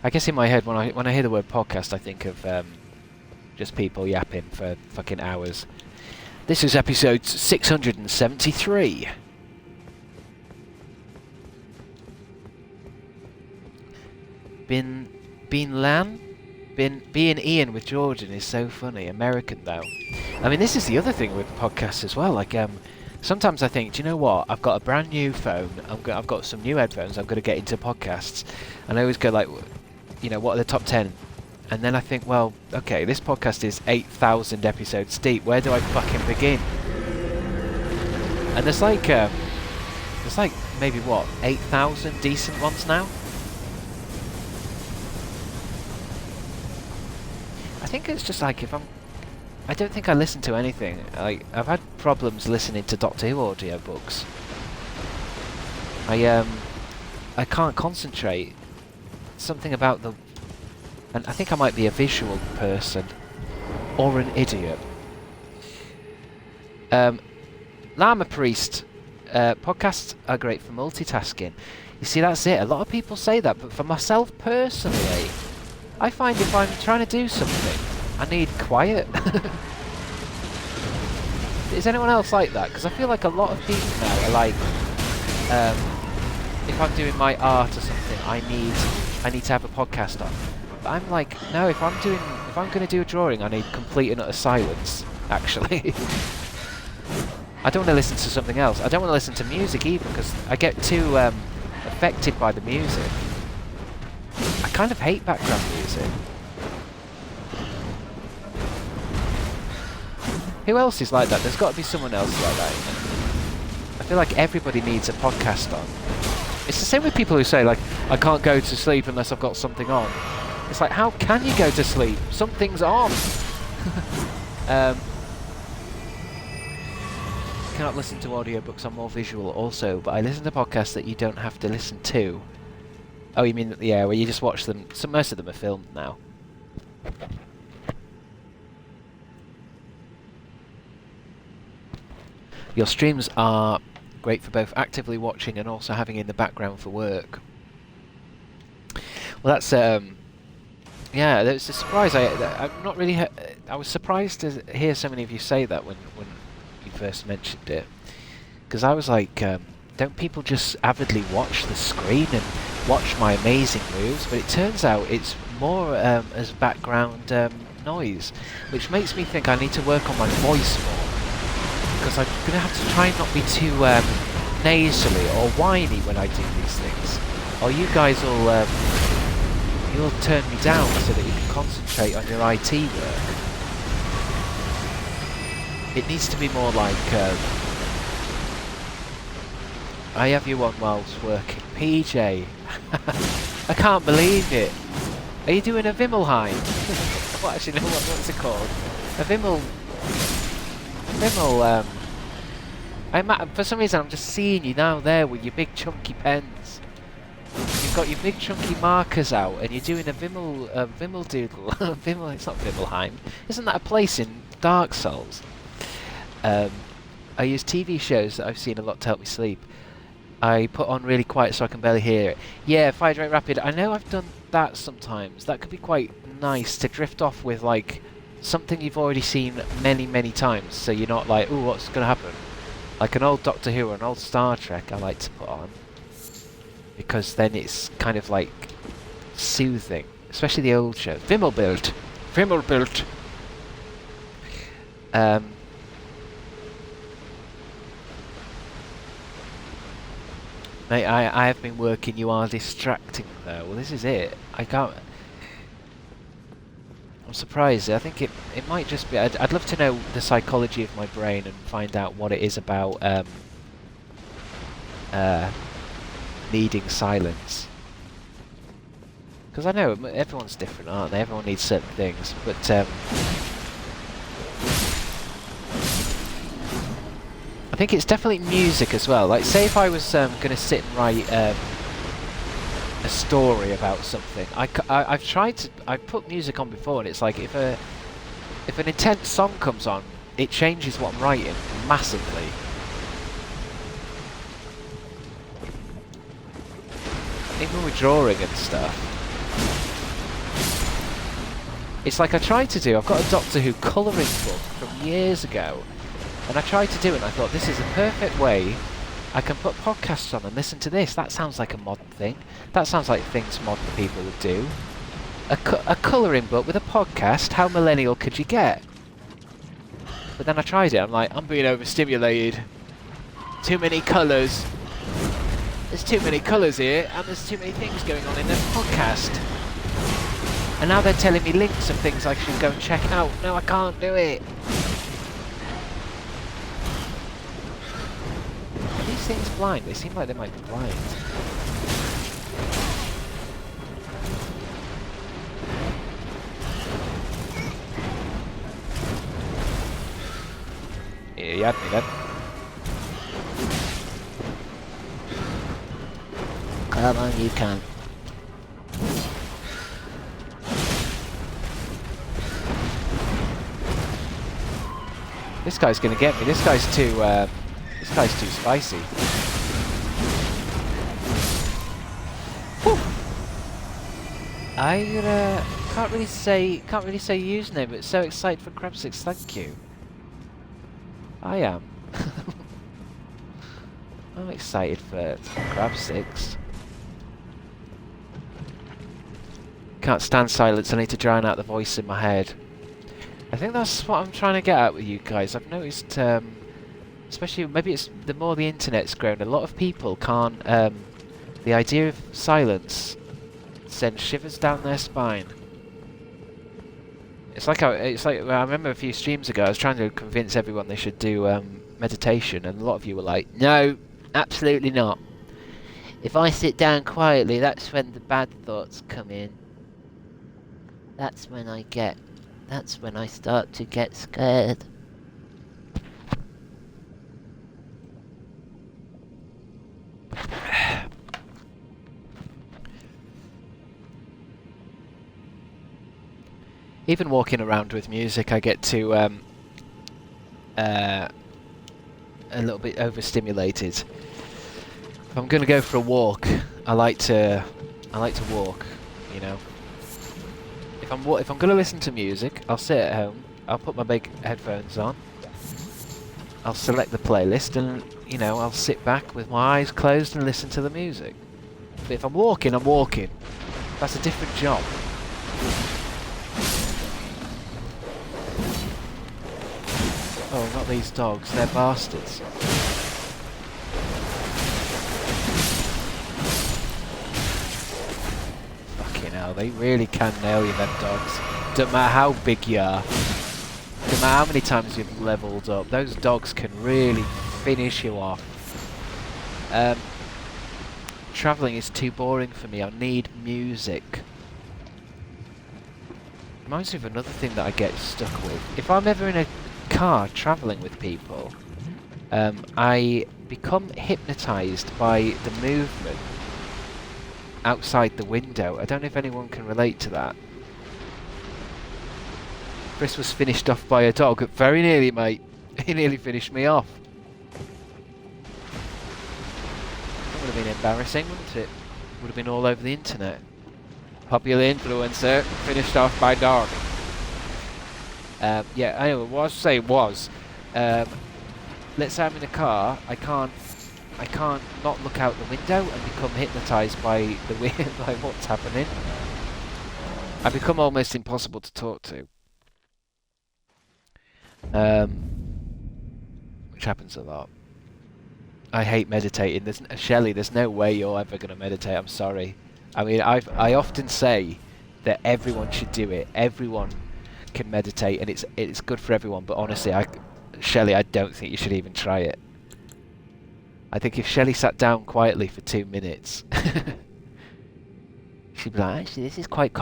I guess in my head, when I hear the word podcast, I think of just people yapping for fucking hours. This is episode 673. Being Ian with Jordan is so funny. American though. I mean, this is the other thing with podcasts as well. Like, sometimes I think, do you know what? I've got a brand new phone. I've got some new headphones. I'm going to get into podcasts, and I always go like, you know, what are the top 10? And then I think, well, okay, this podcast is 8,000 episodes deep. Where do I fucking begin? And there's like maybe what 8,000 decent ones now. I think it's just like I don't think I listen to anything. Like, I've had problems listening to Doctor Who audiobooks. I can't concentrate. Something about and I think I might be a visual person or an idiot. Lama Priest, podcasts are great for multitasking. You see, that's it. A lot of people say that, but for myself personally, I find if I'm trying to do something, I need quiet. Is anyone else like that? Because I feel like a lot of people now are like, if I'm doing my art or something, I need to have a podcast on. But I'm like, no, if I'm going to do a drawing, I need complete and utter silence, actually. I don't want to listen to something else. I don't want to listen to music either, because I get too affected by the music. I kind of hate background music. Who else is like that? There's got to be someone else like that. I feel like everybody needs a podcast on. It's the same with people who say, like, I can't go to sleep unless I've got something on. It's like, how can you go to sleep? Something's on. Cannot listen to audiobooks, I'm more visual also, but I listen to podcasts that you don't have to listen to. Oh, you mean, yeah, where you just watch them. So most of them are filmed now. Your streams are great for both actively watching and also having in the background for work. Well, that's yeah, that was a surprise. I'm not really. I was surprised to hear so many of you say that when you first mentioned it, because I was like, don't people just avidly watch the screen and watch my amazing moves? But it turns out it's more as background noise, which makes me think I need to work on my voice more, because I'm going to have to try and not be too nasally or whiny when I do these things, or you guys will you'll turn me down so that you can concentrate on your IT work. It needs to be more like I have you on whilst working. PJ, I can't believe it. Are you doing a Wimmelheim? Well, actually, no, what's it called? A Wimmel... for some reason, I'm just seeing you now there with your big chunky pens. You've got your big chunky markers out, and you're doing a Wimmel doodle. Wimmel, it's not Wimmelheim. Isn't that a place in Dark Souls? I use TV shows that I've seen a lot to help me sleep. I put on really quiet so I can barely hear it. Yeah, Fire Rate Rapid. I know I've done that sometimes. That could be quite nice to drift off with, like, something you've already seen many, many times, so you're not like, ooh, what's going to happen? Like an old Doctor Who or an old Star Trek I like to put on, because then it's kind of like soothing, especially the old show. Wimmelbild. Wimmelbild. Mate, I have been working. You are distracting though. Well, this is it. I can't. I'm surprised. I think it might just be. I'd love to know the psychology of my brain and find out what it is about needing silence. Because I know everyone's different, aren't they? Everyone needs certain things, but I think it's definitely music as well. Like, say if I was going to sit and write a story about something, I've tried to. I've put music on before, and it's like if an intense song comes on, it changes what I'm writing massively. Even when we're drawing and stuff, it's like I tried to do. I've got a Doctor Who colouring book from years ago. And I tried to do it and I thought, this is a perfect way I can put podcasts on and listen to this. That sounds like a modern thing. That sounds like things modern people would do. A colouring book with a podcast, how millennial could you get? But then I tried it, I'm like, I'm being overstimulated. Too many colours. There's too many colours here, and there's too many things going on in this podcast. And now they're telling me links of things I should go and check out. No, I can't do it. These things blind? They seem like they might be blind. Yeah, you had me then. Come on, you can. This guy's gonna get me. This guy's too spicy. Whew. I can't really say username, but so excited for Crabstickz. Thank you. I am. I'm excited for Crabstickz. Can't stand silence. I need to drown out the voice in my head. I think that's what I'm trying to get at with you guys. I've noticed, especially maybe it's the more the internet's grown, a lot of people can't. The idea of silence sends shivers down their spine. It's like I remember a few streams ago, I was trying to convince everyone they should do meditation, and a lot of you were like, "No, absolutely not. If I sit down quietly, that's when the bad thoughts come in. That's when I start to get scared." Even walking around with music, I get to a little bit overstimulated. If I'm going to go for a walk, I like to walk, you know. If I'm going to listen to music, I'll sit at home. I'll put my big headphones on. I'll select the playlist, and you know, I'll sit back with my eyes closed and listen to the music. But if I'm walking, I'm walking. That's a different job. Oh, not these dogs. They're bastards. Fucking hell, they really can nail you, them dogs. Don't matter how big you are. Don't matter how many times you've leveled up. Those dogs can really finish you off. Travelling is too boring for me. I need music. Reminds me of another thing that I get stuck with. If I'm ever in a car travelling with people, I become hypnotised by the movement outside the window. I don't know if anyone can relate to that. Chris was finished off by a dog. Very nearly, mate. He nearly finished me off. That would have been embarrassing, wouldn't it? Would have been all over the internet. Popular influencer finished off by dog. Yeah, anyway, what I was saying was, let's say I'm in a car, I can't not look out the window and become hypnotised by the by what's happening. I become almost impossible to talk to. Which happens a lot. I hate meditating. Shelley, there's no way you're ever going to meditate. I'm sorry. I mean, I often say that everyone should do it. Everyone can meditate, and it's good for everyone. But honestly, Shelley, I don't think you should even try it. I think if Shelley sat down quietly for 2 minutes, she'd be like, actually, this is quite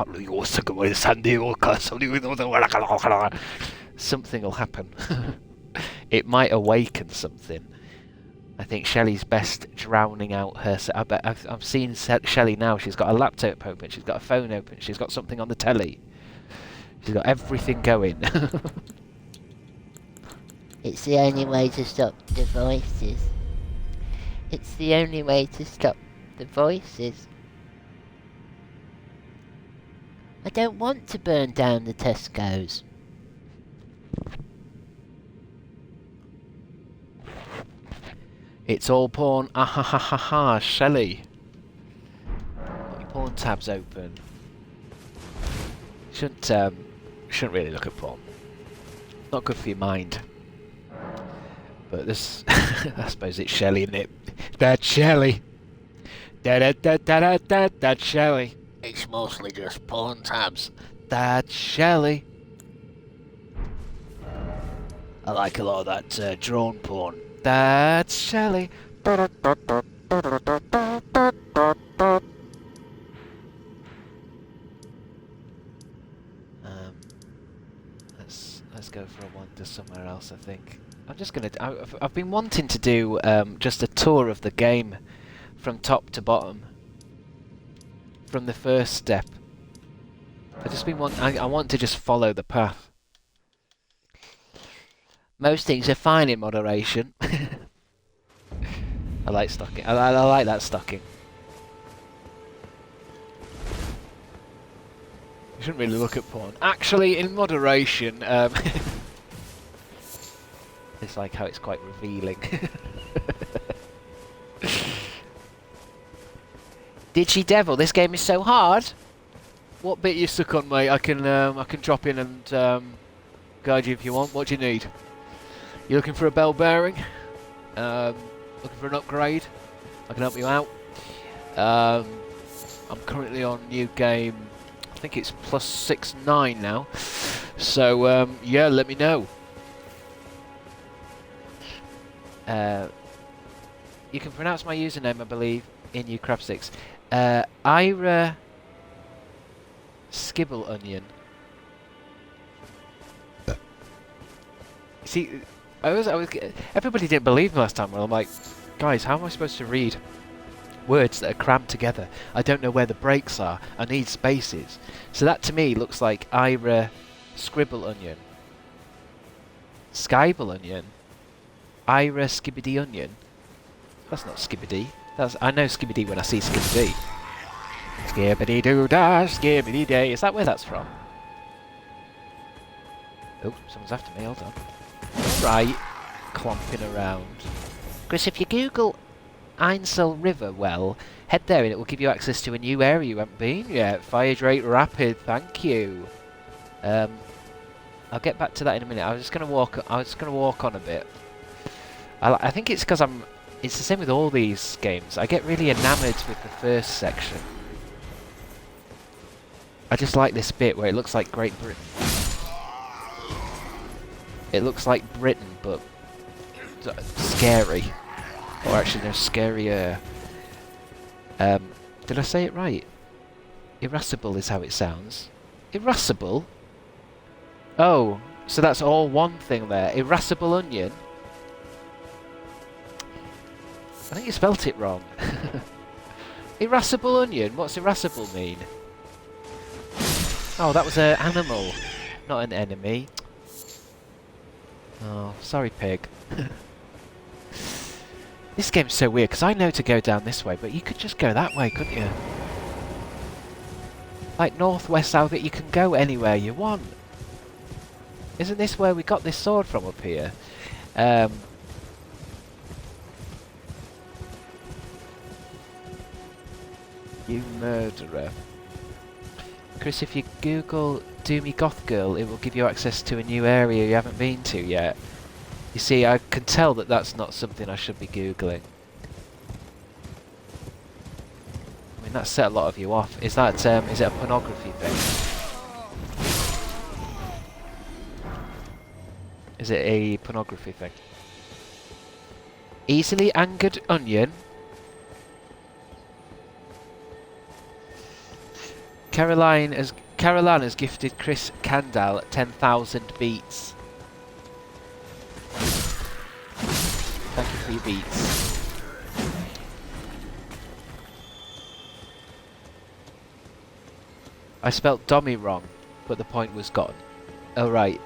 something will happen. It might awaken something. I think Shelley's best drowning out her... I bet I've seen Shelley now. She's got a laptop open. She's got a phone open. She's got something on the telly. She's got everything going. It's the only way to stop the voices. It's the only way to stop the voices. I don't want to burn down the Tesco's. It's all porn. Ah ha ha ha ha, Shelley. Got your porn tabs open. Shouldn't really look at porn. Not good for your mind. But this, I suppose it's Shelley, isn't it? That's Shelley. That's Shelley. It's mostly just porn tabs. That's Shelley. I like a lot of that drawn porn. That's Shelley. Let's go for a wander somewhere else. I think I'm just gonna. I've been wanting to do just a tour of the game from top to bottom, from the first step. I want to just follow the path. Most things are fine in moderation. I like stocking. I like that stocking. You shouldn't really look at porn. Actually, in moderation, it's like how it's quite revealing. Digi Devil, this game is so hard. What bit you stuck on, mate? I can drop in and guide you if you want. What do you need? You looking for a bell bearing? Looking for an upgrade? I can help you out. I'm currently on new game. I think it's +69 now. So yeah, let me know. You can pronounce my username, I believe, in you Crabstickz. Ira Skibble Onion. See, everybody didn't believe me last time. Well, I'm like, guys, how am I supposed to read words that are crammed together? I don't know where the breaks are. I need spaces. So that to me looks like Ira Scribble Onion, Skybble Onion, Ira Skibbity Onion. That's not Skibbity. I know Skibbity when I see Skibbity. Skibbity doo dah, Skibbity day. Is that where that's from? Oh, someone's after me. Hold on. Right, clomping around. Chris, if you Google Ainsel River well, head there and it will give you access to a new area you haven't been yet. Fire Drake Rapid, thank you. I'll get back to that in a minute. I was just gonna walk on a bit. I think it's because it's the same with all these games. I get really enamoured with the first section. I just like this bit where it looks like Great Britain. It looks like Britain, but scary. Or actually, no, scarier. Did I say it right? Irascible is how it sounds. Irascible? Oh, so that's all one thing there. Irascible onion? I think you spelt it wrong. Irascible onion? What's irascible mean? Oh, that was an animal, not an enemy. Oh, sorry, pig. This game's so weird, because I know to go down this way, but you could just go that way, couldn't you? Like north, west, south, you can go anywhere you want. Isn't this where we got this sword from up here? You murderer. Chris, if you Google Doomy Goth Girl, it will give you access to a new area you haven't been to yet. You see, I can tell that that's not something I should be Googling. I mean, that set a lot of you off. Is that, is it a pornography thing? Is it a pornography thing? Easily angered onion. Caroline has gifted Chris Kandal 10,000 beats. Thank you for your beats. I spelt Dommy wrong, but the point was gotten. Oh right,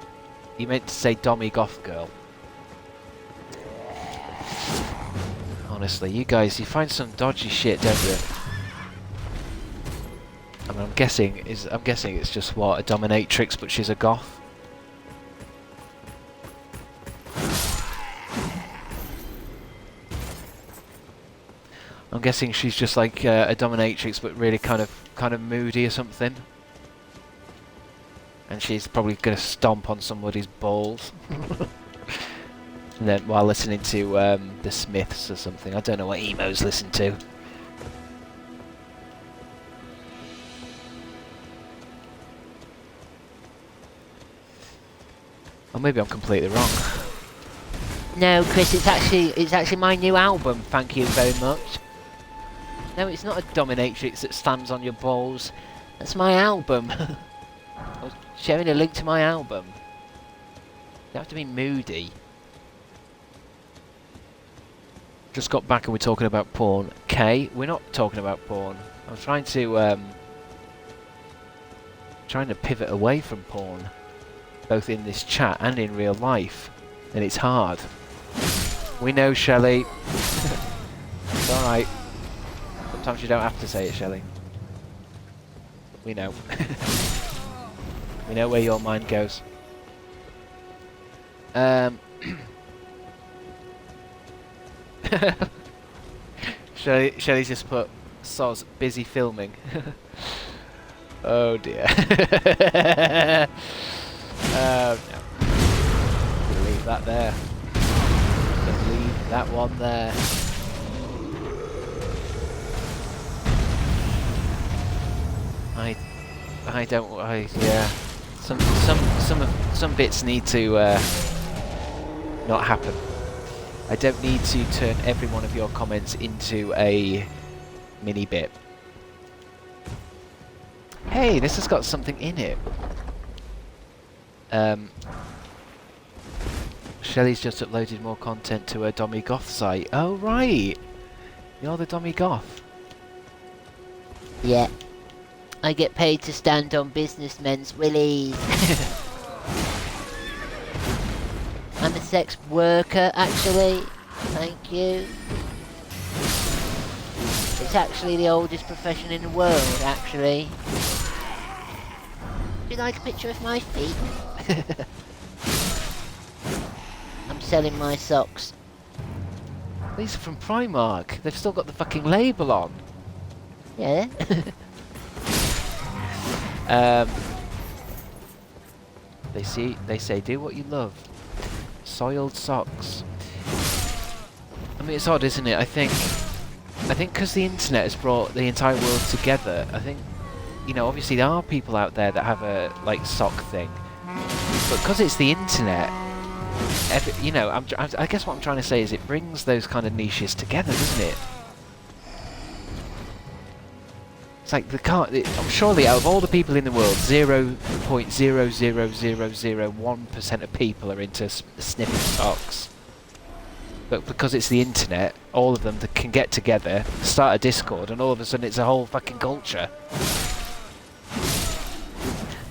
you meant to say Dommy Goth Girl. Honestly, you guys, you find some dodgy shit, don't you? I mean, I'm guessing it's just what, a dominatrix, but she's a goth. I'm guessing she's just like a dominatrix, but really kind of moody or something. And she's probably gonna stomp on somebody's balls, and then while listening to the Smiths or something. I don't know what emos listen to. Or maybe I'm completely wrong. No, Chris, it's actually my new album. Thank you very much. No, it's not a dominatrix that stands on your balls. That's my album. I was sharing a link to my album. You have to be moody. Just got back and we're talking about porn. Okay, we're not talking about porn. I'm trying to pivot away from porn, both in this chat and in real life, and it's hard. We know, Shelley. It's alright. Sometimes you don't have to say it, Shelley. We know. We know where your mind goes. Shelley's just put Soz busy filming. Oh dear. No. We'll leave that there. We'll leave that one there. Yeah. Some bits need to not happen. I don't need to turn every one of your comments into a mini bit. Hey, this has got something in it. Shelley's just uploaded more content to her Dommy Goth site. Oh right, you're the Dommy Goth. Yeah. I get paid to stand on businessmen's willies. I'm a sex worker, actually. Thank you. It's actually the oldest profession in the world, actually. Would you like a picture of my feet? I'm selling my socks. These are from Primark. They've still got the fucking label on. Yeah? They say do what you love. Soiled socks. I mean, it's odd, isn't it? I think because the internet has brought the entire world together, I think, you know, obviously there are people out there that have a, like, sock thing. But because it's the internet, you know, I guess what I'm trying to say is it brings those kind of niches together, doesn't it? It's like I'm surely out of all the people in the world, 0.00001% of people are into sniffing socks. But because it's the internet, all of them can get together, start a Discord, and all of a sudden it's a whole fucking culture.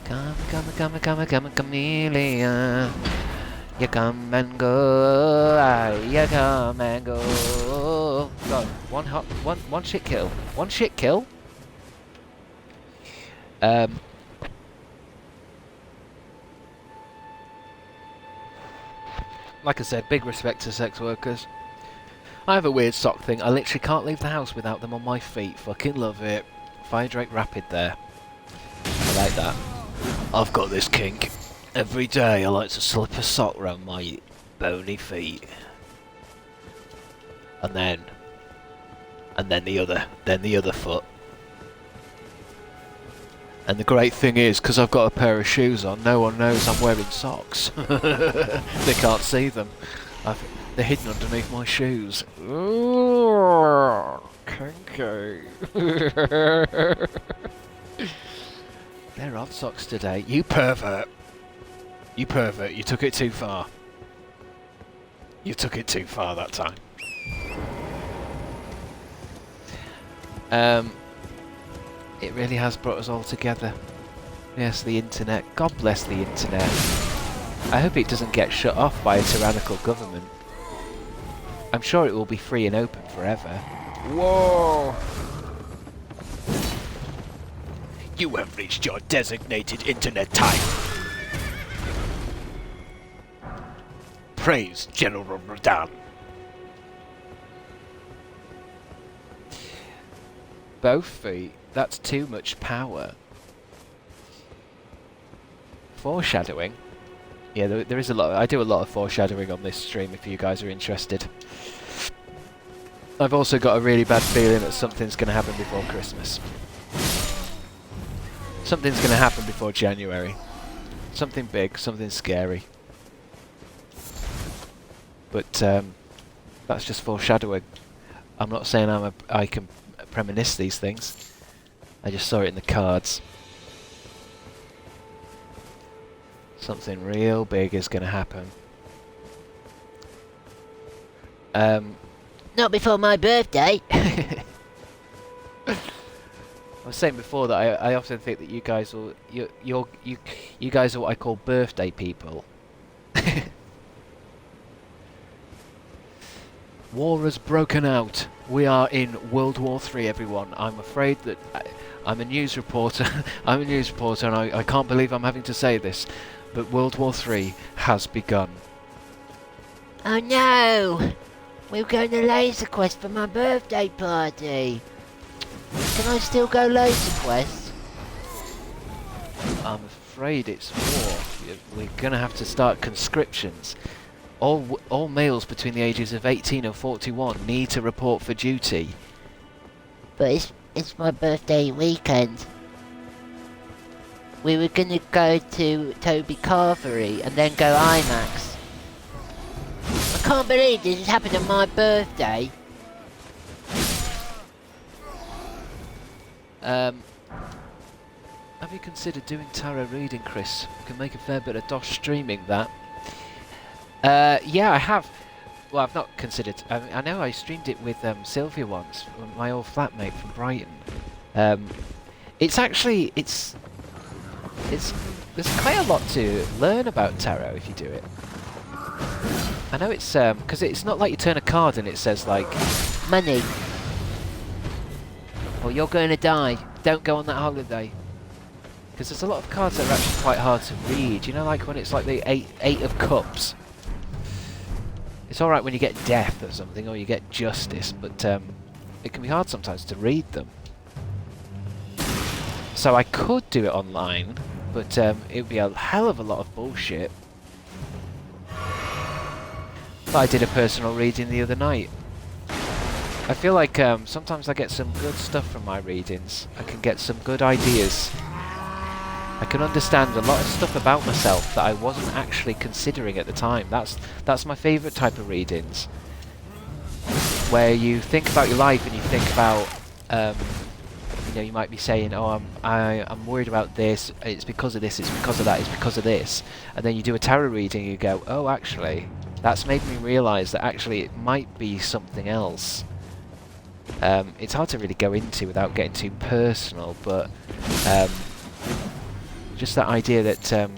Come, chameleon. You come and go, you come and go. God, one shit kill. One shit kill. Like I said, big respect to sex workers. I have a weird sock thing. I literally can't leave the house without them on my feet. Fucking love it. Fire Drake Rapid there. I like that. I've got this kink. Every day I like to slip a sock round my bony feet. And then the other foot. And the great thing is, because I've got a pair of shoes on, no one knows I'm wearing socks. They can't see them. They're hidden underneath my shoes. Ooh, kinky. They're odd socks today. You pervert. You pervert. You took it too far. You took it too far that time. It really has brought us all together. Yes, the internet. God bless the internet. I hope it doesn't get shut off by a tyrannical government. I'm sure it will be free and open forever. Whoa! You have reached your designated internet time. Praise General Radan. Both feet. That's too much power. Foreshadowing. Yeah, there is a lot. I do a lot of foreshadowing on this stream if you guys are interested. I've also got a really bad feeling that something's going to happen before Christmas. Something's going to happen before January. Something big, something scary. But that's just foreshadowing. I'm not saying I can premonition these things. I just saw it in the cards. Something real big is going to happen. Not before my birthday. I was saying before that I often think that you guys will you guys are what I call birthday people. War has broken out. We are in World War III, everyone. I'm afraid that I'm a news reporter. I'm a news reporter, and I can't believe I'm having to say this, but World War III has begun. Oh no! We were going to Laser Quest for my birthday party. Can I still go Laser Quest? I'm afraid it's war. We're gonna have to start conscriptions. All males between the ages of 18 and 41 need to report for duty. But it's my birthday weekend. We were gonna go to Toby Carvery and then go IMAX. I can't believe this has happened on my birthday. Have you considered doing tarot reading, Chris? You can make a fair bit of dosh streaming that. Yeah, I have. Well, I've not considered. I know I streamed it with Sylvia once, my old flatmate from Brighton. It's actually there's quite a lot to learn about tarot if you do it. I know it's because it's not like you turn a card and it says like Money. Or you're going to die. Don't go on that holiday. because there's a lot of cards that are actually quite hard to read. You know, like when it's like the eight of cups. It's all right when you get death or something, or you get justice, but it can be hard sometimes to read them. So I could do it online, but it would be a hell of a lot of bullshit. But I did a personal reading the other night. I feel like sometimes I get some good stuff from my readings. I can get some good ideas. I can understand a lot of stuff about myself that I wasn't actually considering at the time. That's my favourite type of readings. Where you think about your life and you think about, you know, you might be saying, oh, I'm worried about this, it's because of this, it's because of that, it's because of this. And then you do a tarot reading and you go, oh, actually, that's made me realise that actually it might be something else. It's hard to really go into without getting too personal, but just that idea that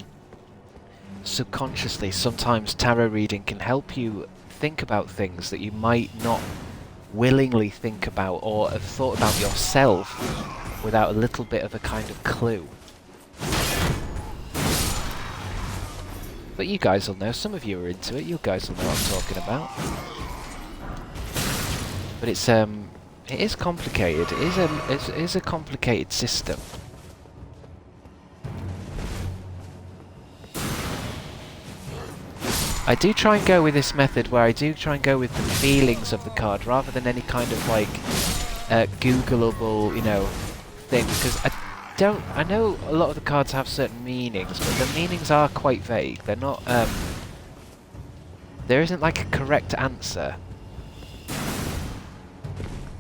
subconsciously sometimes tarot reading can help you think about things that you might not willingly think about or have thought about yourself without a little bit of a kind of clue. But you guys will know, some of you are into it, you guys will know what I'm talking about. But it is complicated, it is a complicated system. I do try and go with this method where I do try and go with the feelings of the card rather than any kind of like Googleable, you know, thing, because I know a lot of the cards have certain meanings, but the meanings are quite vague. They're not there isn't like a correct answer.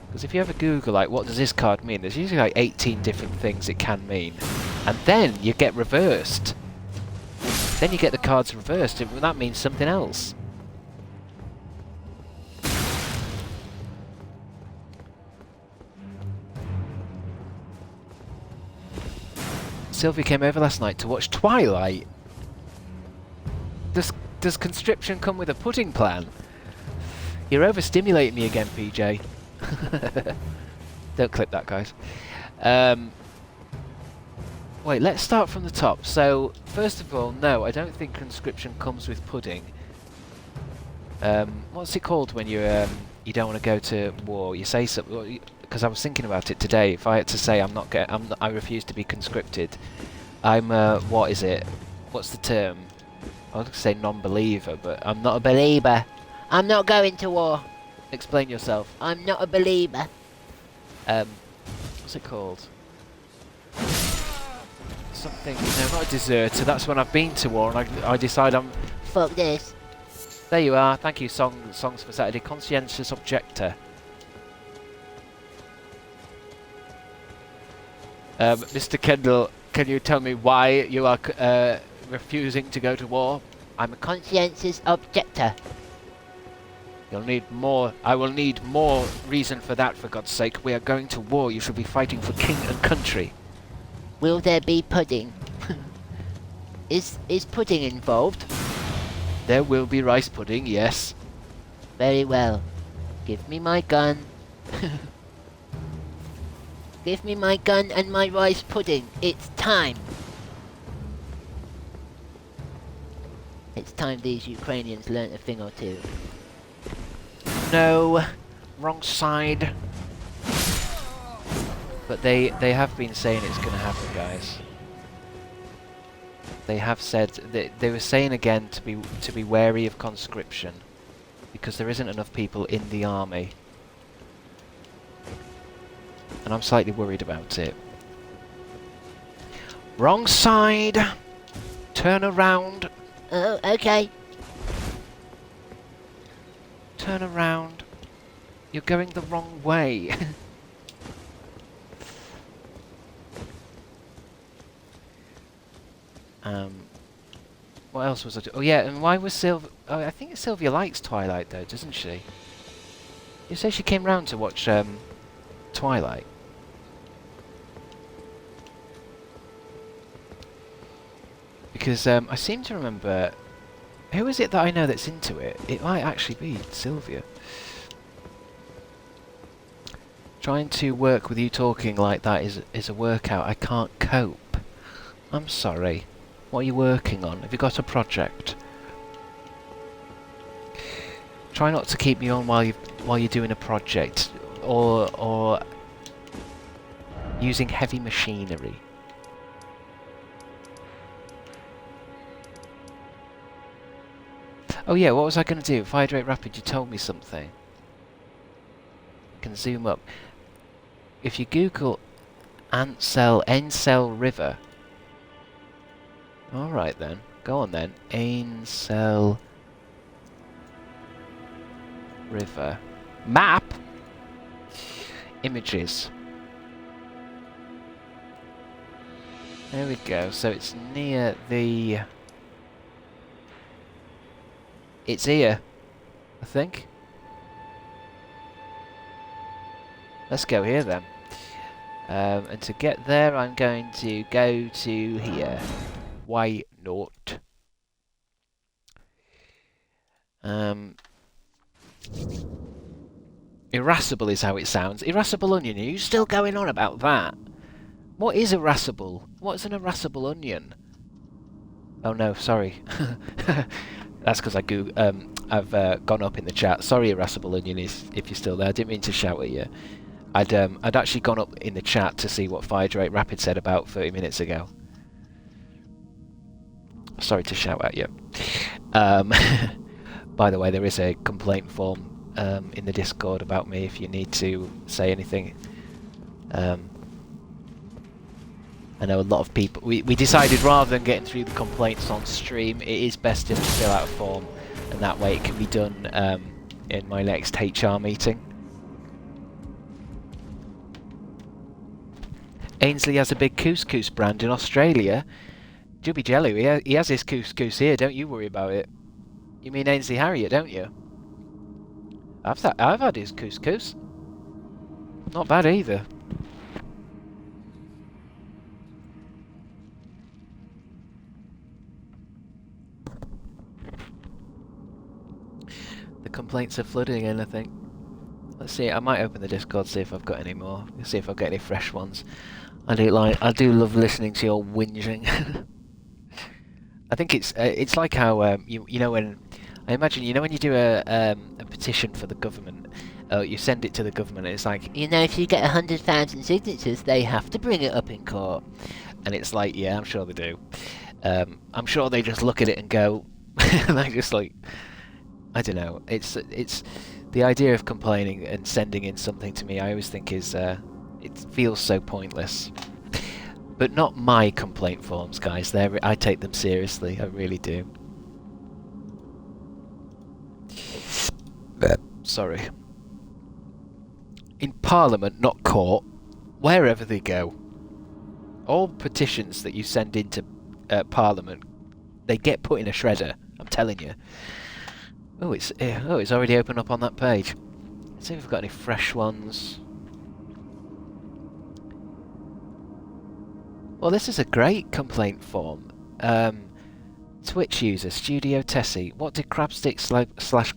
Because if you ever Google like what does this card mean, there's usually like 18 different things it can mean. And then you get reversed. Then you get the cards reversed, and that means something else. Sylvia came over last night to watch Twilight. Does conscription come with a pudding plan? You're overstimulating me again, PJ. Don't clip that, guys. Wait, let's start from the top. So, first of all, no, I don't think conscription comes with pudding. What's it called when you don't want to go to war? You say something, because I was thinking about it today. If I had to say I refuse to be conscripted, I'm what is it? What's the term? I was going to say non-believer, but I'm not a believer. I'm not going to war. Explain yourself. I'm not a believer. What's it called? Something, no, not a deserter. That's when I've been to war and I decide I'm... Fuck this. There you are. Thank you, Songs for Saturday. Conscientious objector. Mr. Kendall, can you tell me why you are refusing to go to war? I'm a conscientious objector. You'll need more. I will need more reason for that, for God's sake. We are going to war. You should be fighting for king and country. Will there be pudding? Is pudding involved? There will be rice pudding, yes. Very well. Give me my gun. Give me my gun and my rice pudding. It's time. It's time these Ukrainians learnt a thing or two. No, wrong side. But they have been saying it's going to happen, guys. They have said that they were saying again to be wary of conscription because there isn't enough people in the army, and I'm slightly worried about it. Wrong side. Turn around. Oh, okay. Turn around. You're going the wrong way. What else was I doing? Oh yeah, and why was Sylvia... Oh, I think Sylvia likes Twilight though, doesn't she? You say she came round to watch Twilight. Because I seem to remember... Who is it that I know that's into it? It might actually be Sylvia. Trying to work with you talking like that is a workout. I can't cope. I'm sorry. What are you working on? Have you got a project? Try not to keep me on while you're doing a project, or using heavy machinery. Oh yeah, what was I going to do? Fire Rate Rapid, you told me something. I can zoom up. If you Google Ainsell River. Alright then. Go on then. Ainsell River. Map! Images. There we go. So it's near the... It's here, I think. Let's go here then. And to get there, I'm going to go to here. Why not? Irascible is how it sounds. Irascible onion. Are you still going on about that? What is irascible? What's an irascible onion? Oh no, sorry. That's because I've gone up in the chat. Sorry, irascible onion, if you're still there. I didn't mean to shout at you. I'd actually gone up in the chat to see what Fire Rate Rapid said about 30 minutes ago. Sorry to shout at you. By the way, there is a complaint form in the Discord about me if you need to say anything. I know a lot of people... We decided rather than getting through the complaints on stream, it is best just to fill out a form, and that way it can be done in my next HR meeting. Ainsley has a big couscous brand in Australia. Jubby Jelly, he has his couscous here, don't you worry about it. You mean Ainsley Harriet, don't you? I've had his couscous. Not bad either. The complaints are flooding in, I think. Let's see, I might open the Discord, see if I've got any more. See if I've got any fresh ones. I do love listening to your whinging. I think it's like how you know when I imagine when you do a petition for the government, you send it to the government and it's like, if you get 100,000 signatures, they have to bring it up in court, and it's like, yeah, I'm sure they do. I'm sure they just look at it and go, like just like, I don't know. It's the idea of complaining and sending in something to me. I always think is it feels so pointless. But not my complaint forms, guys. I take them seriously. I really do. Sorry. In Parliament, not court, wherever they go, all petitions that you send into Parliament, they get put in a shredder. I'm telling you. Oh, it's already opened up on that page. Let's see if we've got any fresh ones. Well, this is a great complaint form. Twitch user, Studio Tessie. What did Crabstickz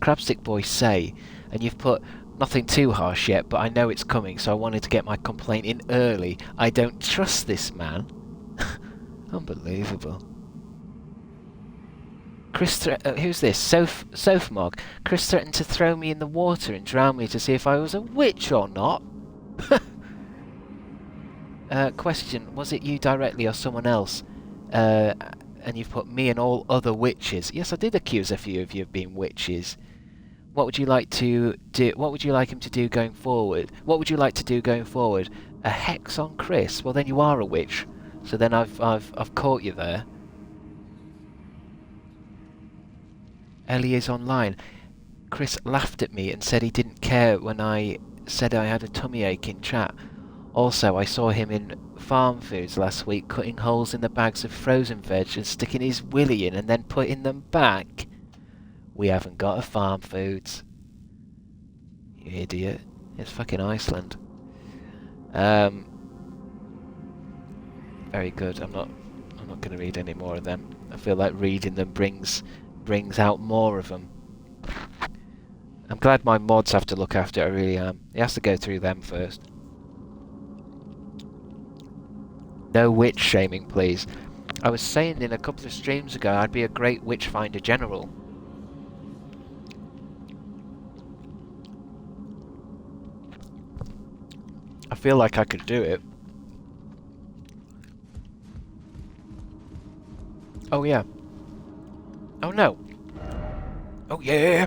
/ Crabstick Boy say? And you've put nothing too harsh yet, but I know it's coming, so I wanted to get my complaint in early. I don't trust this man. Unbelievable. Chris, who's this? Sophmog. Chris threatened to throw me in the water and drown me to see if I was a witch or not. Question, was it you directly or someone else? And you've put me and all other witches. Yes, I did accuse a few of you of being witches. What would you like to do? What would you like him to do going forward? What would you like to do going forward? A hex on Chris? Well, then you are a witch. So then I've caught you there. Ellie is online. Chris laughed at me and said he didn't care when I said I had a tummy ache in chat. Also, I saw him in Farm Foods last week cutting holes in the bags of frozen veg and sticking his willy in and then putting them back. We haven't got a Farm Foods. You idiot. It's fucking Iceland. Very good. I'm not going to read any more of them. I feel like reading them brings brings out more of them. I'm glad my mods have to look after it, I really am. He has to go through them first. No witch shaming, please. I was saying in a couple of streams ago I'd be a great witch finder general. I feel like I could do it. Oh yeah. Oh no. Oh yeah.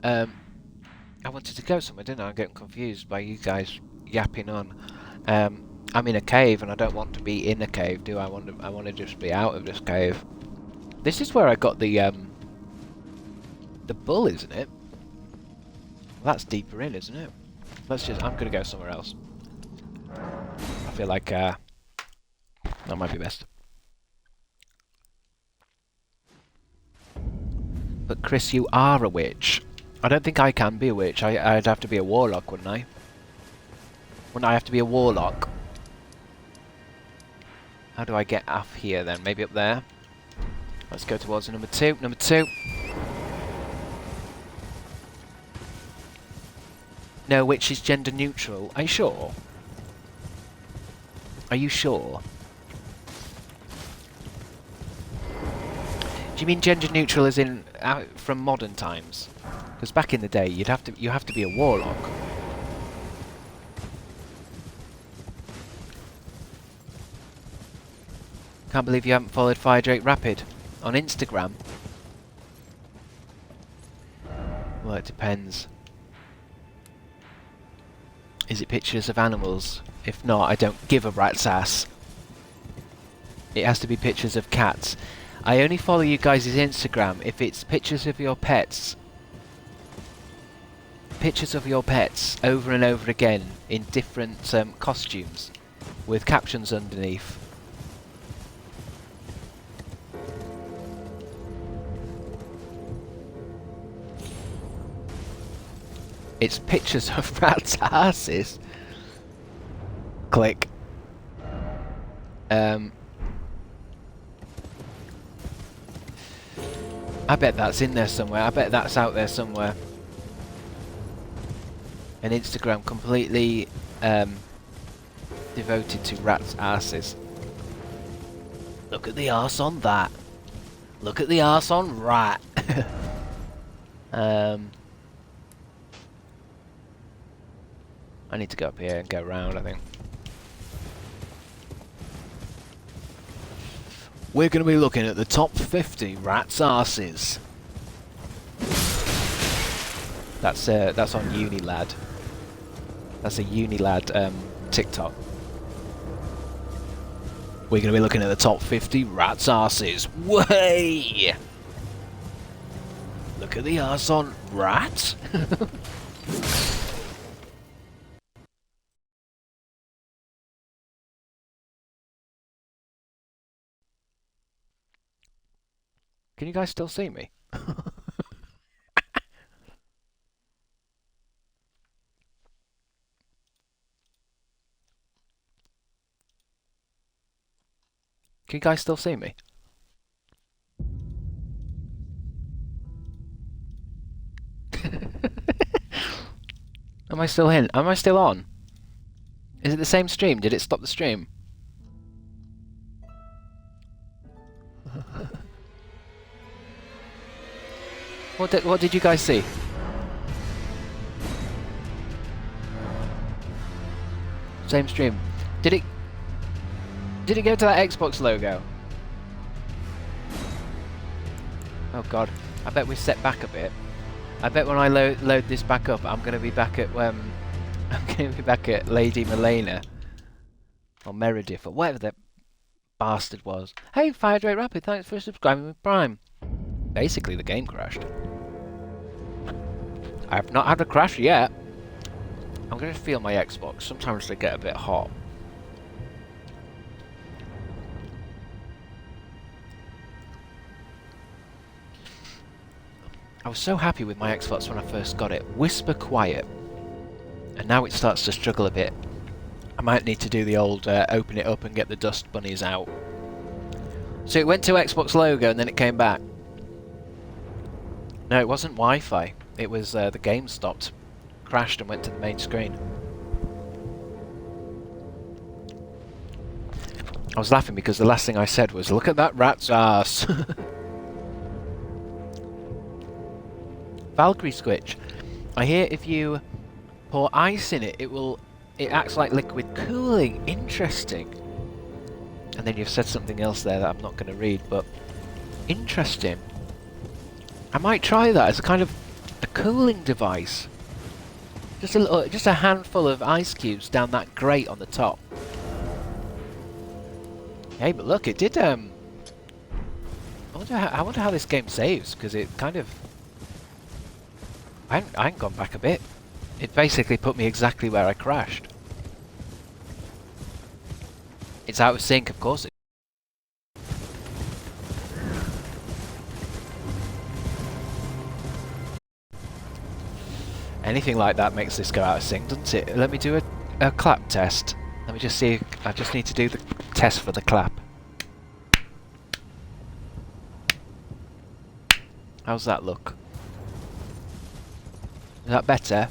I wanted to go somewhere, didn't I? I'm getting confused by you guys yapping on. I'm in a cave, and I don't want to be in a cave, do I? I want to just be out of this cave. This is where I got the bull, isn't it? Well, that's deeper in, isn't it? I'm gonna go somewhere else. I feel like that might be best. But Chris, you are a witch. I don't think I can be a witch. I'd have to be a warlock, wouldn't I? Wouldn't I have to be a warlock? How do I get off here then? Maybe up there? Let's go towards number 2. Number 2. No, witch is gender neutral. Are you sure? Are you sure? Do you mean gender neutral as in from modern times? Because back in the day, you have to be a warlock. Can't believe you haven't followed Firedrake Rapid on Instagram. Well, it depends. Is it pictures of animals? If not, I don't give a rat's ass. It has to be pictures of cats. I only follow you guys' Instagram if it's pictures of your pets. Pictures of your pets over and over again in different costumes with captions underneath. It's pictures of rats' asses. Click. I bet that's in there somewhere. I bet that's out there somewhere. An Instagram completely devoted to rats' asses. Look at the arse on that. Look at the arse on rat. I need to go up here and go round, I think. We're going to be looking at the top 50 rats' arses. That's on Unilad. That's a Unilad TikTok. We're going to be looking at the top 50 rats' arses. Way! Look at the arse on rat. Can you guys still see me? Can you guys still see me? Am I still in? Am I still on? Is it the same stream? Did it stop the stream? What did you guys see? Same stream. Did it go to that Xbox logo? Oh god. I bet we set back a bit. I bet when I load this back up, I'm gonna be back at Lady Melena or Meredith or whatever that bastard was. Hey, Firedrake Rapid, thanks for subscribing with Prime. Basically, the game crashed. I have not had a crash yet. I'm gonna feel my Xbox. Sometimes they get a bit hot. I was so happy with my Xbox when I first got it. Whisper quiet. And now it starts to struggle a bit. I might need to do the old open it up and get the dust bunnies out. So it went to Xbox logo and then it came back. No, it wasn't Wi-Fi. It was the game stopped, crashed and went to the main screen. I was laughing because the last thing I said was, "Look at that rat's ass." Valkyrie Squitch. I hear if you pour ice in it, it acts like liquid cooling. Interesting. And then you've said something else there that I'm not going to read, but interesting. I might try that as a kind of a cooling device. Just a handful of ice cubes down that grate on the top. Hey, but look, it did. I wonder how this game saves, because it kind of. I hadn't gone back a bit. It basically put me exactly where I crashed. It's out of sync, of course. Anything like that makes this go out of sync, doesn't it? Let me do a clap test. Let me just see. I just need to do the test for the clap. How's that look? Is that better?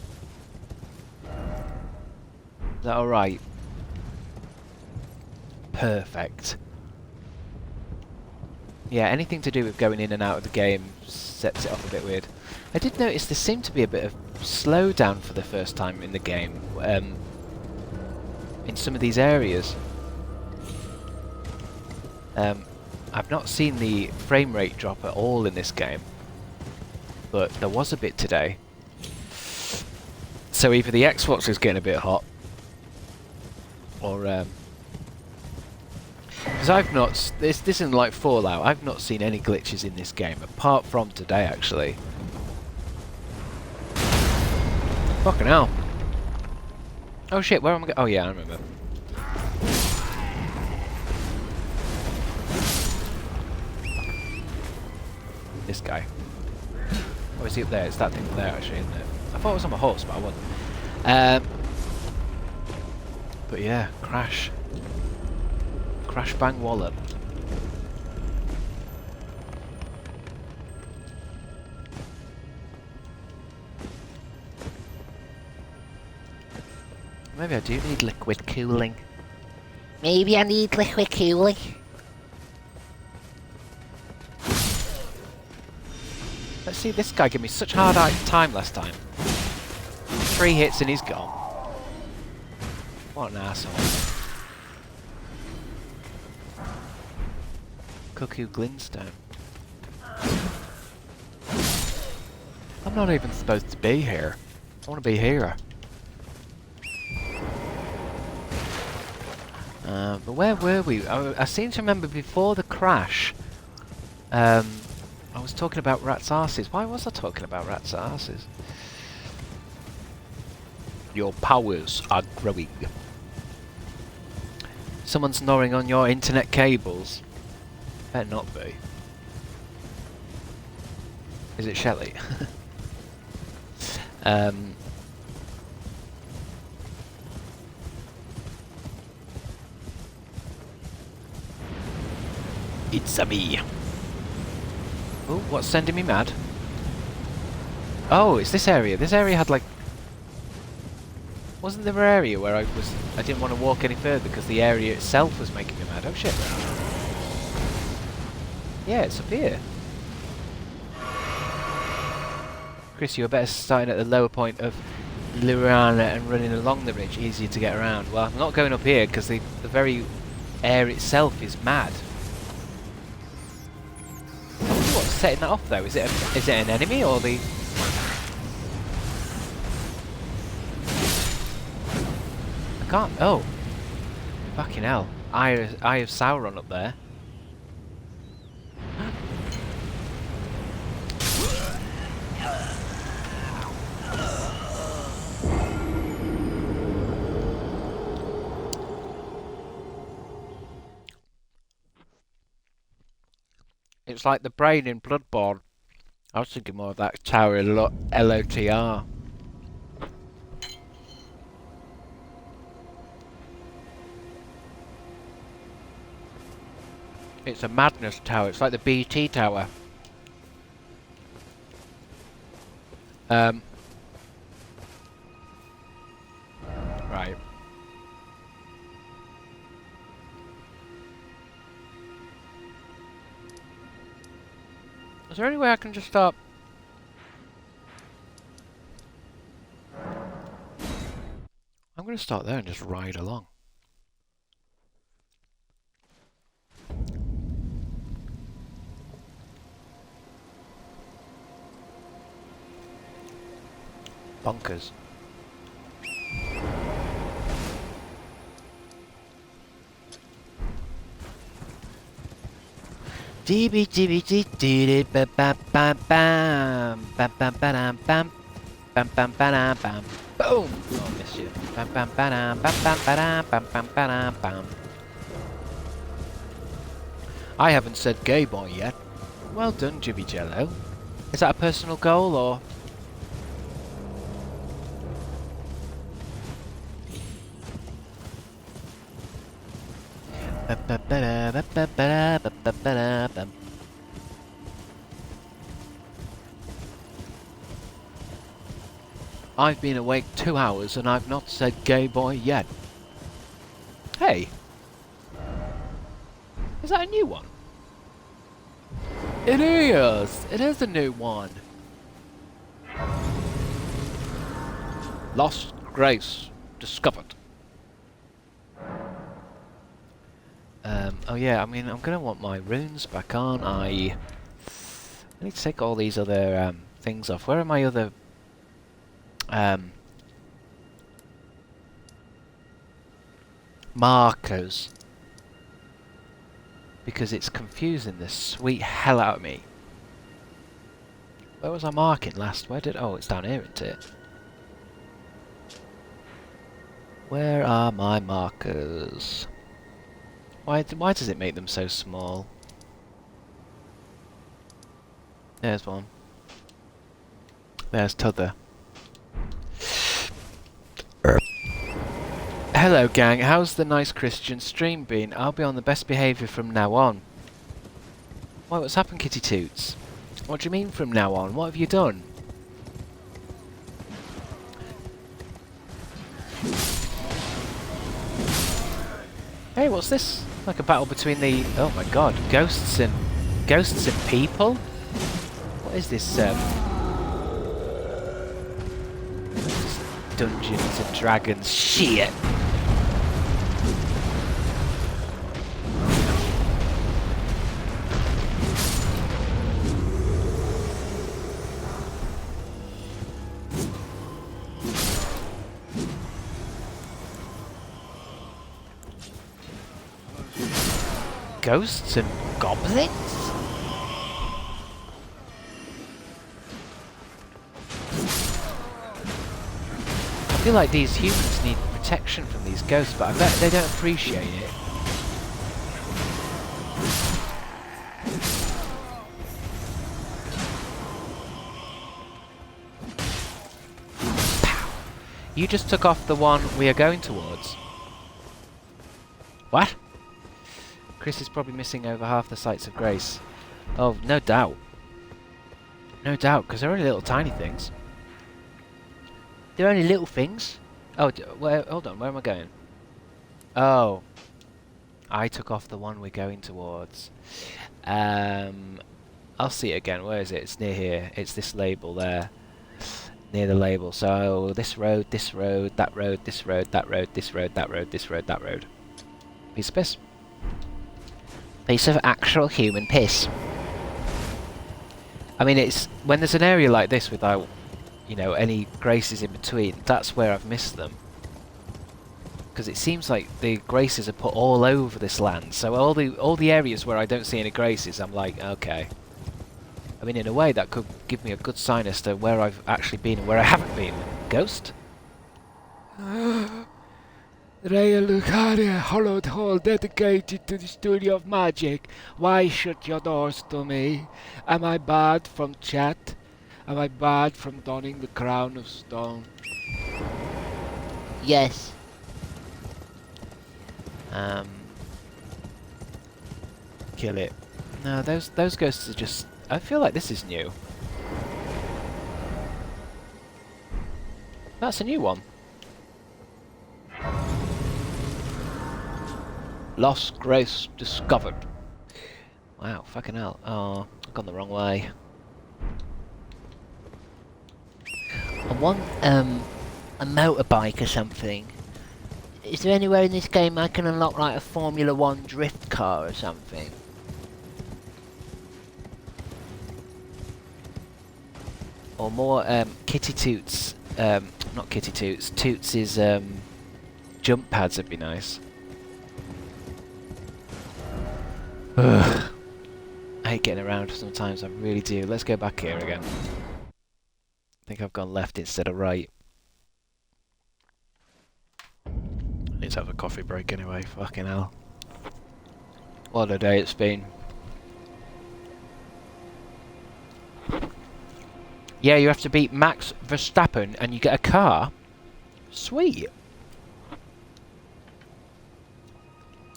Is that alright? Perfect. Yeah, anything to do with going in and out of the game sets it off a bit weird. I did notice there seemed to be a bit of slowdown for the first time in the game, in some of these areas. I've not seen the frame rate drop at all in this game, but there was a bit today. So either the Xbox is getting a bit hot, or because I've not. This isn't like Fallout. I've not seen any glitches in this game apart from today, actually. Fucking hell! Oh shit! Where am I going? Oh yeah, I remember. This guy. Oh, is he up there? It's that thing up there, actually, isn't it? I thought it was on my horse, but I wasn't. But yeah, crash. Crash bang wallop. Maybe I do need liquid cooling. Maybe I need liquid cooling. Let's see, this guy gave me such hard time last time. 3 hits and he's gone. What an asshole. Cuckoo Glintstone. I'm not even supposed to be here. I want to be here. But where were we? I seem to remember before the crash, I was talking about rats' arses. Why was I talking about rats' arses? Your powers are growing. Someone's gnawing on your internet cables. Better not be. Is it Shelley? It's a me. Oh, what's sending me mad? Oh, it's this area. This area had like... Wasn't there an area where I didn't want to walk any further because the area itself was making me mad? Oh shit. Yeah, it's up here. Chris, you were better starting at the lower point of Lurana and running along the ridge, easier to get around. Well, I'm not going up here because the very air itself is mad. I wonder what's setting that off though. Is it an enemy or the... I can't... Oh. Fucking hell. Eye of Sauron up there. It's like the brain in Bloodborne. I was thinking more of that tower LOTR. It's a madness tower. It's like the BT tower. Right. Is there any way I can just start... I'm going to start there and just ride along. Bonkers. Dee dee dee dee ba ba ba bam bam bam bam bam bam bam bam bam boom. Oh, I missed you. Bam bam bam bam bam bam bam bam bam bam. I haven't said gay boy yet. Well done, Jibby Jello. Is that a personal goal or? I've been awake 2 hours and I've not said gay boy yet. Hey! Is that a new one? It is! It is a new one! Lost Grace discovered. Oh yeah, I mean, I'm gonna want my runes back, aren't I? I need to take all these other things off. Where are my other markers? Because it's confusing the sweet hell out of me. Where was I marking last? Where did... Oh, it's down here, isn't it? Where are my markers? Why does it make them so small? There's one. There's t'other. Hello gang, how's the nice Christian stream been? I'll be on the best behaviour from now on. Why, what's happened, Kitty Toots? What do you mean from now on? What have you done? Hey, what's this? Like a battle between the... Oh my god, ghosts and people? What is this, Dungeons and Dragons shit? Ghosts and goblins? I feel like these humans need protection from these ghosts, but I bet they don't appreciate it. Pow. You just took off the one we are going towards. What? Chris is probably missing over half the sights of grace. Oh, no doubt. No doubt, because they're only little tiny things. They're only little things? Oh, hold on, where am I going? Oh. I took off the one we're going towards. I'll see it again. Where is it? It's near here. It's this label there. Near the label. So, this road, that road, this road, that road, this road, that road, this road, that road. Piece of piss. Piece of actual human piss. I mean, it's when there's an area like this without, you know, any graces in between, that's where I've missed them. Because it seems like the graces are put all over this land, so all the areas where I don't see any graces, I'm like, okay. I mean, in a way, that could give me a good sign as to where I've actually been and where I haven't been. Ghost? Raya Lucaria, hollowed hall dedicated to the study of magic. Why shut your doors to me? Am I barred from chat? Am I barred from donning the crown of stone? Yes. Kill it. No, those ghosts are just... I feel like this is new. That's a new one. Lost Grace discovered. Wow, fucking hell. Oh, I've gone the wrong way. I want a motorbike or something. Is there anywhere in this game I can unlock like a Formula 1 drift car or something? Or more Kitty Toots. Not Kitty Toots. Toots' jump pads would be nice. Ugh. I hate getting around sometimes, I really do. Let's go back here again. I think I've gone left instead of right. I need to have a coffee break anyway, fucking hell. What a day it's been. Yeah, you have to beat Max Verstappen and you get a car. Sweet.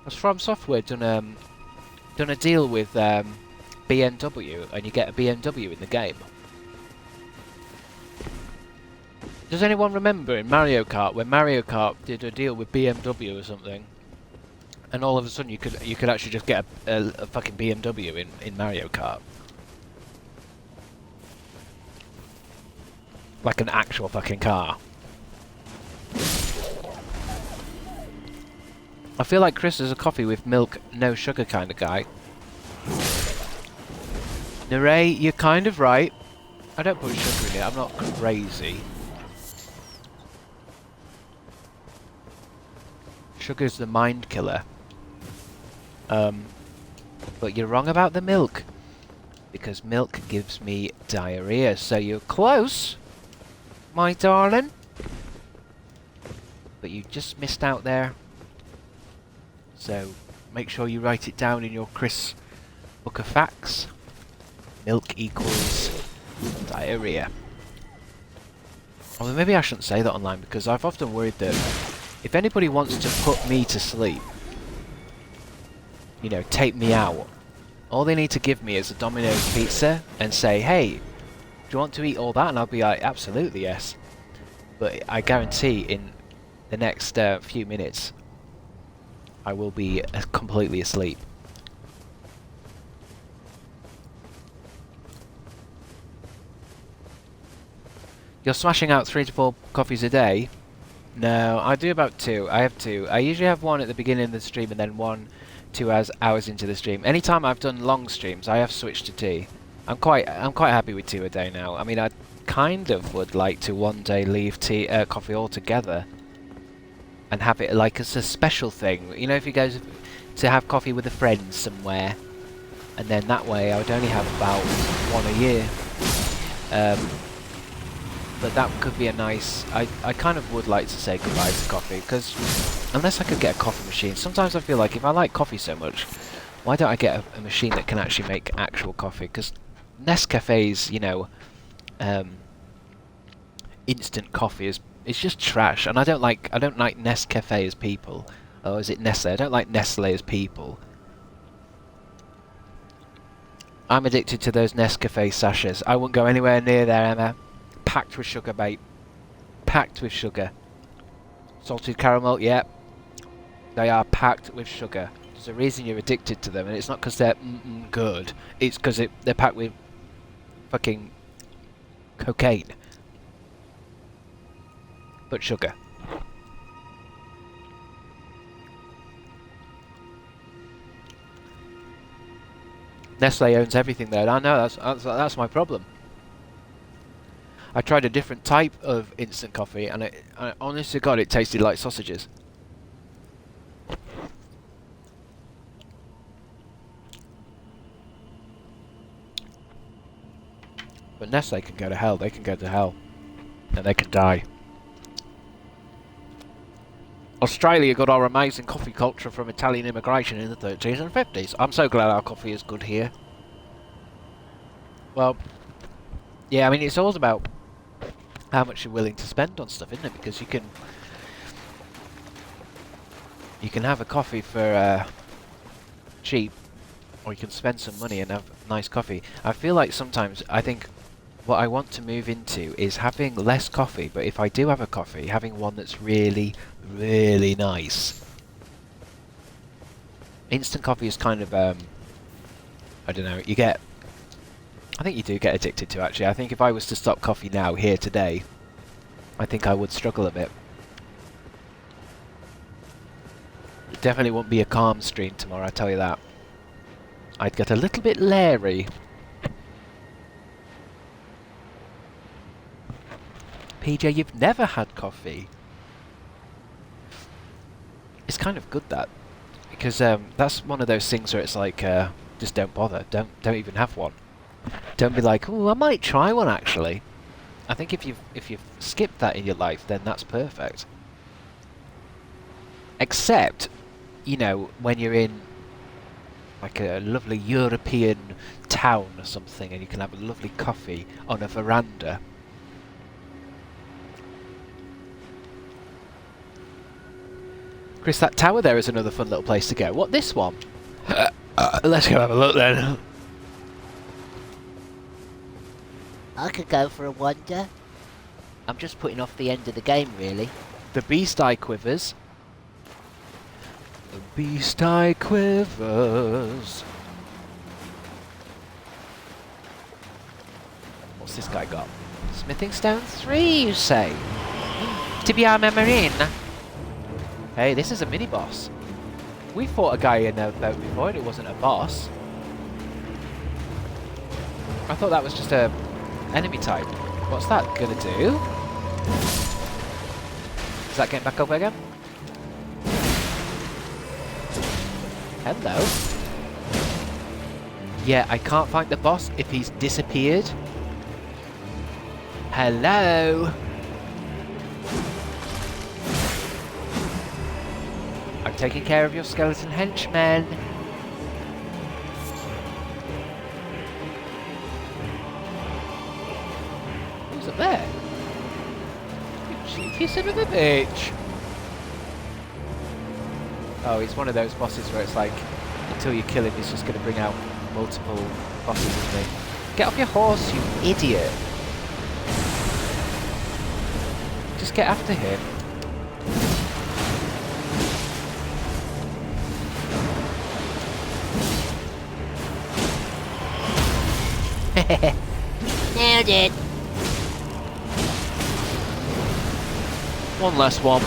Has From Software done a deal with BMW and you get a BMW in the game? Does anyone remember in Mario Kart when Mario Kart did a deal with BMW or something, and all of a sudden you could actually just get a fucking BMW in Mario Kart, like an actual fucking car. I feel like Chris is a coffee with milk, no sugar kind of guy. Neray, you're kind of right. I don't put sugar in it. I'm not crazy. Sugar's the mind killer. But you're wrong about the milk. Because milk gives me diarrhea. So you're close, my darling. But you just missed out there. So make sure you write it down in your Chris book of facts. Milk equals diarrhea. Although maybe I shouldn't say that online, because I've often worried that if anybody wants to put me to sleep, you know, take me out, all they need to give me is a Domino's pizza and say, hey, do you want to eat all that? And I'll be like, absolutely yes. But I guarantee in the next few minutes, I will be completely asleep. You're smashing out 3 to 4 coffees a day? No, I do about 2. I have 2. I usually have one at the beginning of the stream and then 2 hours into the stream. Anytime I've done long streams, I have switched to tea. I'm quite happy with 2 a day now. I mean, I kind of would like to one day leave coffee altogether and have it like as a special thing. You know, if you go to have coffee with a friend somewhere, and then that way I would only have about 1 a year. But that could be a nice... I kind of would like to say goodbye to coffee, because unless I could get a coffee machine, sometimes I feel like if I like coffee so much, why don't I get a machine that can actually make actual coffee? Because Nescafe's, you know, instant coffee is just trash, and I don't like Nescafe as people. Oh, is it Nestle? I don't like Nestle as people. I'm addicted to those Nescafe sachets. I wouldn't go anywhere near there, Emma. Packed with sugar, mate. Packed with sugar. Salted caramel, yeah. They are packed with sugar. There's a reason you're addicted to them, and it's not because they're good. It's because they're packed with fucking cocaine. But sugar. Nestle owns everything there. I know, that's my problem. I tried a different type of instant coffee, and honest to God, it tasted like sausages. But Nestle can go to hell. They can go to hell. And they can die. Australia got our amazing coffee culture from Italian immigration in the 30s and 50s. I'm so glad our coffee is good here. Well, yeah, I mean, it's all about how much you're willing to spend on stuff, isn't it? Because you can have a coffee for cheap, or you can spend some money and have nice coffee. I feel like sometimes, I think what I want to move into is having less coffee, but if I do have a coffee, having one that's really, really nice. Instant coffee is kind of, I don't know, I think you do get addicted to, actually. I think if I was to stop coffee now, here today, I think I would struggle a bit. It definitely won't be a calm stream tomorrow, I tell you that. I'd get a little bit leery. PJ, you've never had coffee. It's kind of good, that. Because that's one of those things where it's like, just don't bother. Don't even have one. Don't be like, oh, I might try one, actually. I think if you've skipped that in your life, then that's perfect. Except, you know, when you're in like a lovely European town or something, and you can have a lovely coffee on a veranda. Chris, that tower there is another fun little place to go. What, this one? Let's go have a look then. I could go for a wander. I'm just putting off the end of the game, really. The beast eye quivers. The beast eye quivers. What's this guy got? Smithing stone 3, you say? Tibia Memorin. Hey, this is a mini-boss. We fought a guy in a boat before and it wasn't a boss. I thought that was just a enemy type. What's that gonna do? Is that getting back over again? Hello. Yeah, I can't find the boss if he's disappeared. Hello. I'm taking care of your skeleton henchmen. Who's up there? You cheeky son of a bitch. Oh, he's one of those bosses where it's like, until you kill him, he's just going to bring out multiple bosses, isn't he? Get off your horse, you idiot. Just get after him. Nailed it. One last one.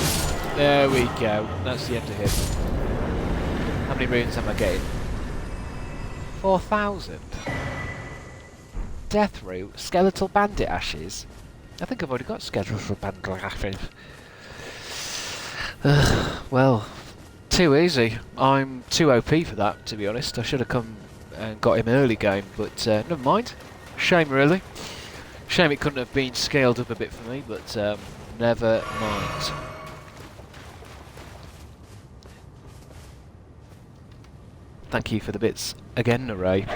There we go. That's the end of him. How many runes am I getting? 4,000. Death root. Skeletal bandit ashes. I think I've already got skeletal bandit ashes. Well, too easy. I'm too OP for that, to be honest. I should have come and got him early game, but never mind. Shame, really. Shame it couldn't have been scaled up a bit for me, but never mind. Thank you for the bits again, Ray.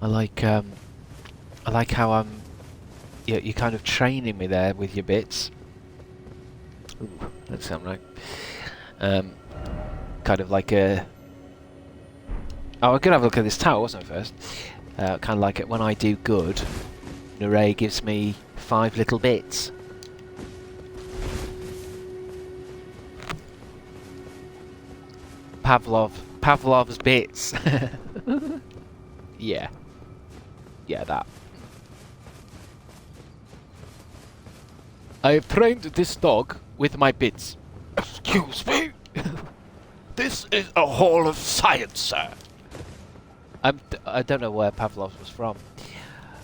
I like how you're kind of training me there with your bits. Ooh, that sound right. Kind of like a... Oh, I'm gonna have a look at this tower, wasn't I, first? Kind of like it when I do good, Neray gives me 5 little bits. Pavlov's bits. Yeah. Yeah, that. I have trained this dog with my bits. Excuse me? This is a hall of science, sir. I don't know where Pavlov was from.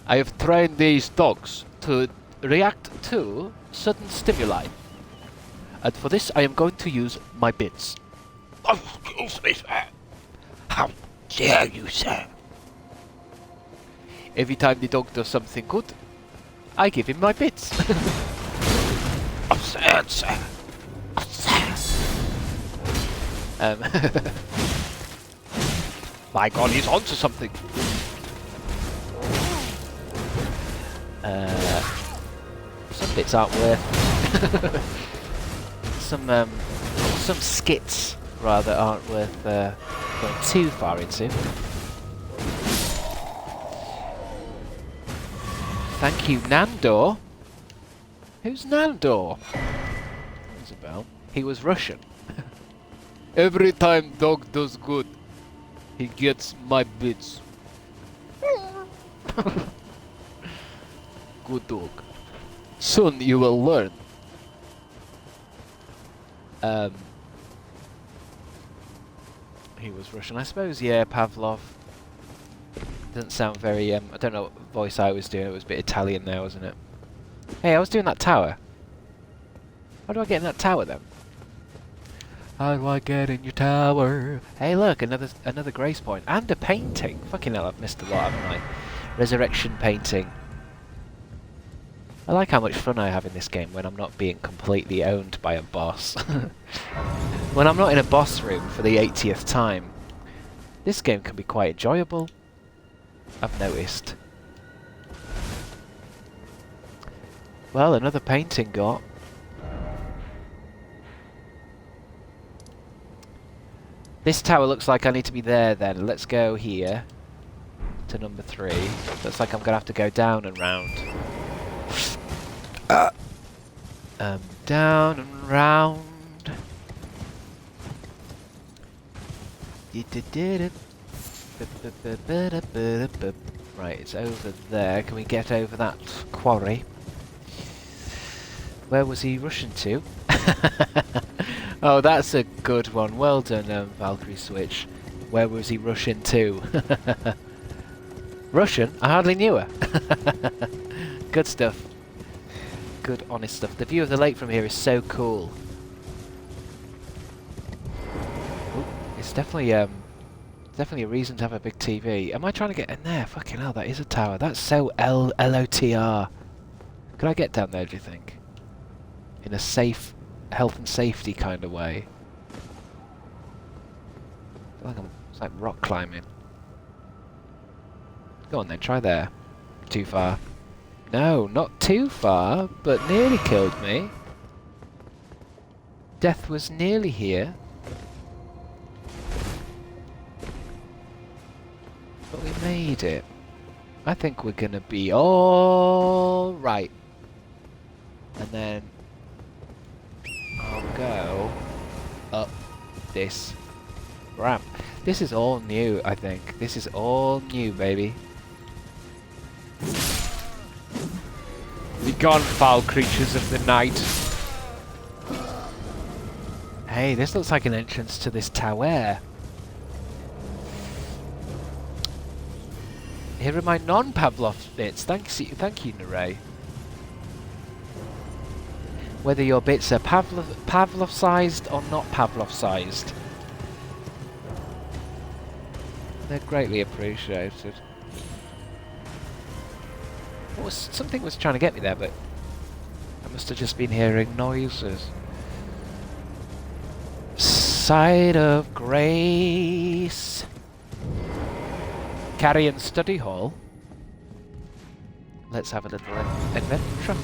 I have trained these dogs to react to certain stimuli. And for this I am going to use my bits. Oh, excuse me, sir. How dare you, sir? Every time the dog does something good, I give him my bits. Absurd, sir. Absurd. My God, he's onto something. Some bits aren't worth. some skits rather aren't worth going too far into. Thank you, Nandor. Who's Nandor? Rings a bell. He was Russian. Every time dog does good, he gets my bits. Good dog. Soon you will learn. He was Russian, I suppose. Yeah, Pavlov. Doesn't sound very. I don't know what voice I was doing. It was a bit Italian now, wasn't it? Hey, I was doing that tower. How do I get in that tower then? How do I get in your tower? Hey, look, another grace point and a painting. Fucking hell, I've missed a lot, haven't I? Resurrection painting. I like how much fun I have in this game when I'm not being completely owned by a boss. When I'm not in a boss room for the 80th time, this game can be quite enjoyable, I've noticed. Well, another painting got. This tower looks like I need to be there then. Let's go here to number 3. Looks like I'm going to have to go down and round. Down and round. Right, it's over there. Can we get over that quarry? Where was he rushing to? Oh, that's a good one. Well done, Valkyrie Switch. Where was he rushing to? Russian? I hardly knew her. Good stuff. Good, honest stuff. The view of the lake from here is so cool. Ooh, it's definitely a reason to have a big TV. Am I trying to get in there? Fucking hell, that is a tower. That's so LOTR. Could I get down there, do you think? In a safe, health and safety kind of way. I feel like it's like rock climbing. Go on then, try there. Too far. No, not too far, but nearly killed me. Death was nearly here. But we made it. I think we're gonna be all right. And then I'll go up this ramp. This is all new, I think. This is all new, baby. Begone, foul creatures of the night. Hey, this looks like an entrance to this tower. Here are my non-Pavlov bits. Thank you, Neray. Whether your bits are Pavlov-sized or not Pavlov-sized, they're greatly appreciated. Something was trying to get me there, but I must have just been hearing noises. Side of Grace. Carrion Study Hall. Let's have a little adventure.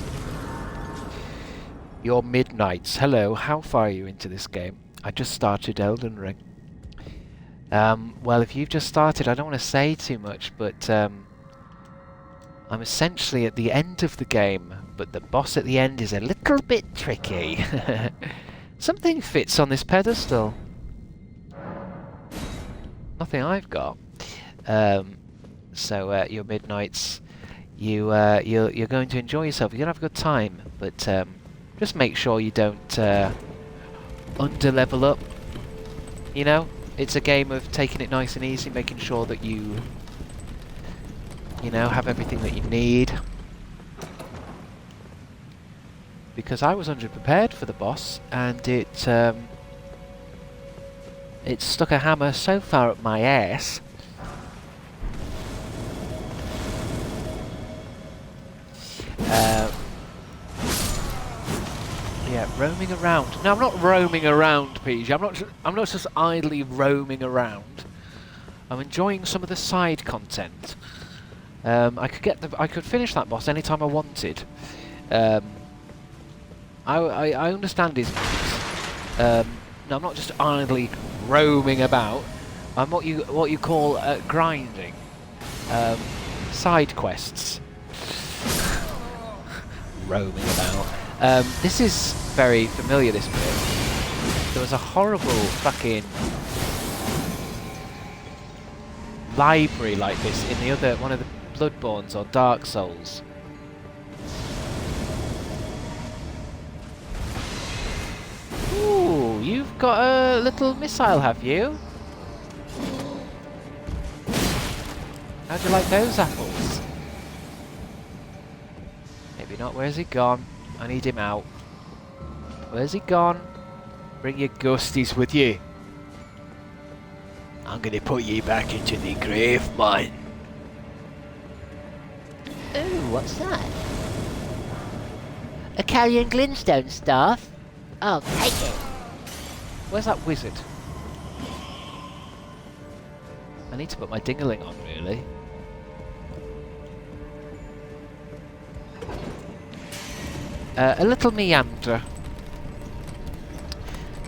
Your Midnights. Hello, how far are you into this game? I just started Elden Ring. Well, if you've just started, I don't want to say too much, but I'm essentially at the end of the game, but the boss at the end is a little bit tricky. Something fits on this pedestal. Nothing I've got. So your Midnights, you're going to enjoy yourself. You're gonna have a good time, but just make sure you don't under-level up. You know, it's a game of taking it nice and easy, making sure that you know, have everything that you need. Because I was underprepared for the boss, and it stuck a hammer so far up my ass. Yeah, roaming around. No, I'm not roaming around, PJ. I'm not just idly roaming around. I'm enjoying some of the side content. I could finish that boss anytime I wanted. I understand his moves. No, I'm not just idly roaming about. I'm what you call grinding. Side quests. Roaming about. This is very familiar, this bit. There was a horrible fucking library like this in the other one of the Bloodborns or Dark Souls. Ooh, you've got a little missile, have you? How'd you like those apples? Maybe not. Where's he gone? I need him out. Where's he gone? Bring your ghosties with you. I'm gonna put you back into the grave mine. Ooh, what's that? A Callian Glintstone staff? Oh, take it. Where's that wizard? I need to put my dingaling on, really. A little meander.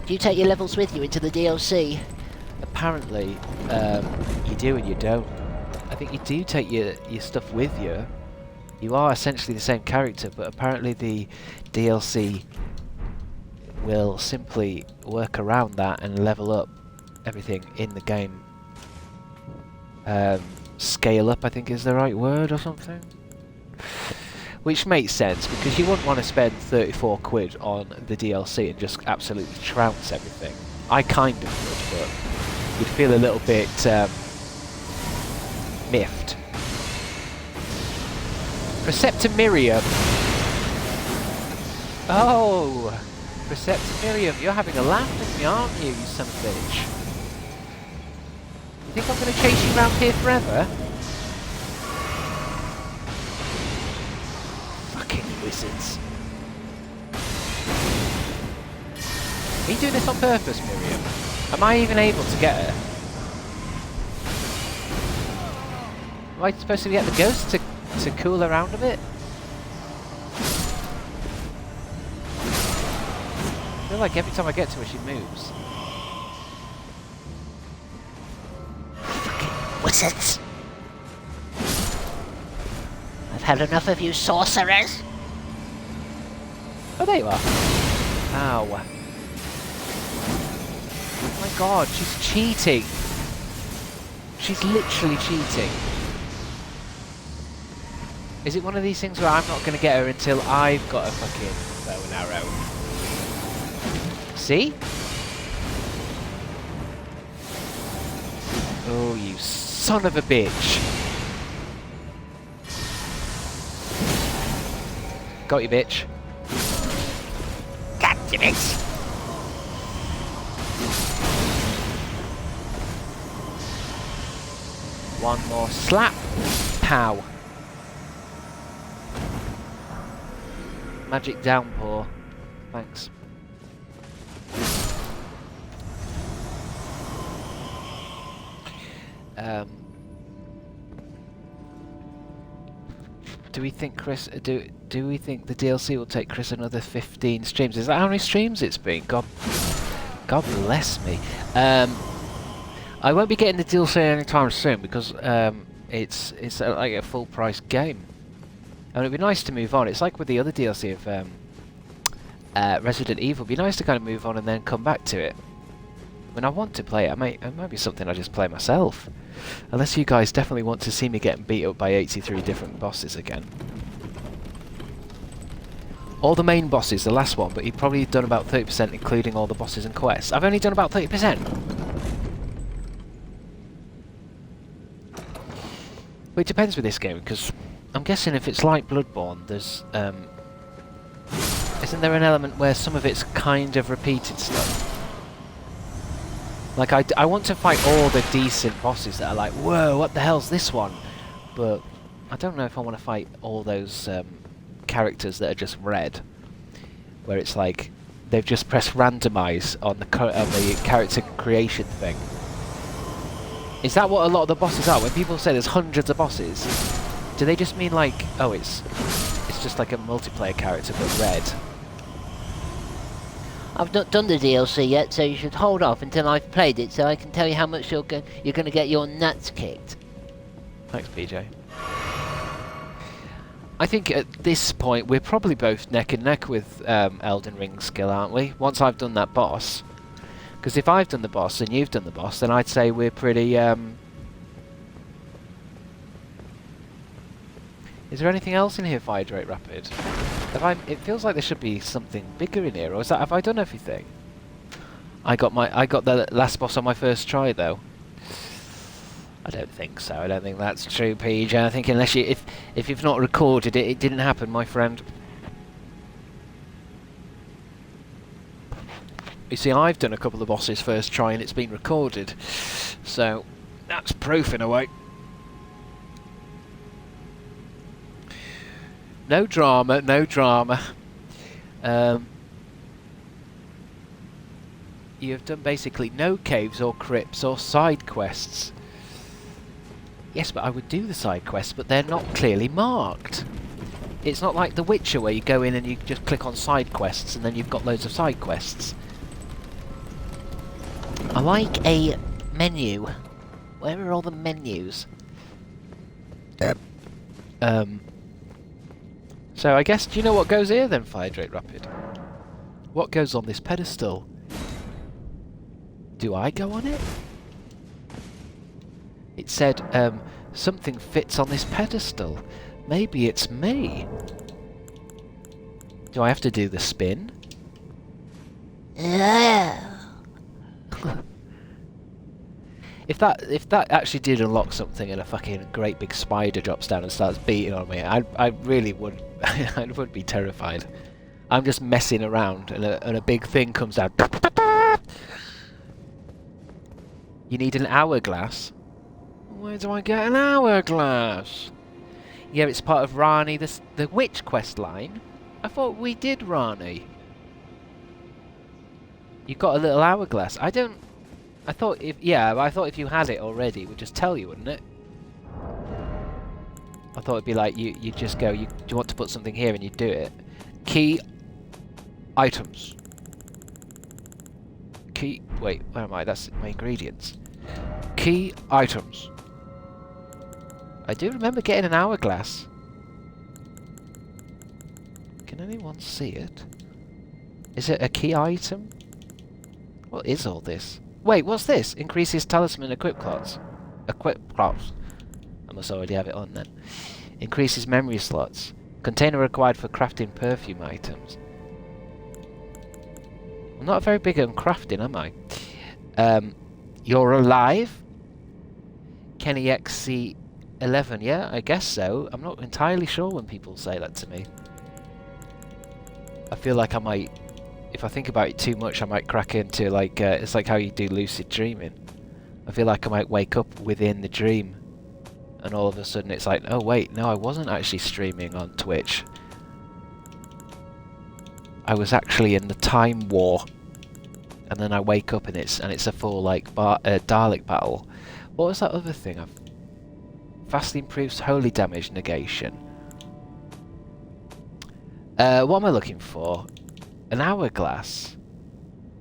Do you take your levels with you into the DLC? Apparently, you do and you don't. I think you do take your stuff with you. You are essentially the same character, but apparently the DLC will simply work around that and level up everything in the game. Scale up, I think is the right word or something. Which makes sense, because you wouldn't want to spend 34 quid on the DLC and just absolutely trounce everything. I kind of would, but you'd feel a little bit miffed. Preceptor Miriam. Oh, Preceptor Miriam, you're having a laugh with me, aren't you, you son of a bitch? You think I'm going to chase you around here forever? Fucking wizards. Are you doing this on purpose, Miriam? Am I even able to get her? Am I supposed to get the ghost to cool her around a bit? I feel like every time I get to her she moves. Fucking wizards! I've had enough of you sorcerers! Oh, there you are. Ow. Oh my god, she's cheating. She's literally cheating. Is it one of these things where I'm not going to get her until I've got a fucking bow and arrow? See? Oh, you son of a bitch. Got you, bitch. God damn it! One more slap. Pow. Magic downpour. Thanks. Do we think Chris? Do we think the DLC will take Chris another 15 streams? Is that how many streams it's been? God bless me. I won't be getting the DLC anytime soon because it's like a full price game. And it'd be nice to move on. It's like with the other DLC of Resident Evil. It'd be nice to kind of move on and then come back to it. When I want to play it, it might be something I just play myself. Unless you guys definitely want to see me getting beat up by 83 different bosses again. All the main bosses, the last one, but you've probably done about 30% including all the bosses and quests. I've only done about 30%. Well, it depends with this game, because I'm guessing if it's like Bloodborne, there's isn't there an element where some of it's kind of repeated stuff? Like, I want to fight all the decent bosses that are like, whoa, what the hell's this one? But I don't know if I want to fight all those characters that are just red, where it's like they've just pressed randomize on the character creation thing. Is that what a lot of the bosses are? When people say there's hundreds of bosses, do they just mean like, oh, it's just like a multiplayer character but red? I've not done the DLC yet, so you should hold off until I've played it, so I can tell you how much you're going to get your nuts kicked. Thanks, PJ. I think at this point we're probably both neck and neck with Elden Ring skill, aren't we? Once I've done that boss. Because if I've done the boss and you've done the boss, then I'd say we're pretty... Is there anything else in here for Hydrate Rapid? It feels like there should be something bigger in here, or have I done everything? I got the last boss on my first try though. I don't think so. I don't think that's true, PJ. I think unless if you've not recorded it, it didn't happen, my friend. You see, I've done a couple of bosses first try and it's been recorded, so that's proof in a way. No drama, no drama. You have done basically no caves or crypts or side quests. Yes, but I would do the side quests, but they're not clearly marked. It's not like The Witcher where you go in and you just click on side quests and then you've got loads of side quests. I like a menu. Where are all the menus? So I guess, do you know what goes here then, Hydrate Rapid? What goes on this pedestal? Do I go on it? It said, something fits on this pedestal. Maybe it's me. Do I have to do the spin? If that actually did unlock something and a fucking great big spider drops down and starts beating on me, I really would I would be terrified. I'm just messing around and a big thing comes down. You need an hourglass. Where do I get an hourglass? Yeah, it's part of Rani, the witch quest line. I thought we did Rani. You got a little hourglass. I thought if you had it already, it would just tell you, wouldn't it? I thought it'd be like you just go, do you want to put something here, and you do it. Key items. Wait, where am I? That's my ingredients. Key items. I do remember getting an hourglass. Can anyone see it? Is it a key item? What is all this? Wait, what's this? Increases talisman equip slots. Equip slots. I must already have it on then. Increases memory slots. Container required for crafting perfume items. I'm not very big on crafting, am I? You're alive? Kenny XC11, yeah, I guess so. I'm not entirely sure when people say that to me. I feel like I might, if I think about it too much, I might crack into like, it's like how you do lucid dreaming. I feel like I might wake up within the dream and all of a sudden it's like, oh wait, no, I wasn't actually streaming on Twitch. I was actually in the time war. And then I wake up and it's a full like Dalek battle. What was that other thing? Vastly improves holy damage negation. What am I looking for? An hourglass.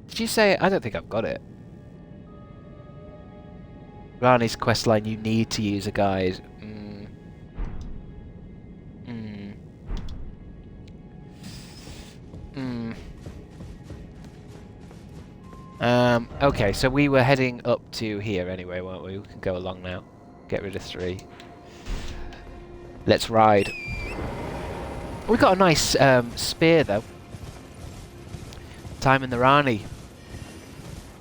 Did you say? I don't think I've got it. Rani's questline, you need to use a guide. Okay, so we were heading up to here anyway, weren't we? We can go along now. Get rid of 3. Let's ride. We got a nice spear though. Time in the Rani.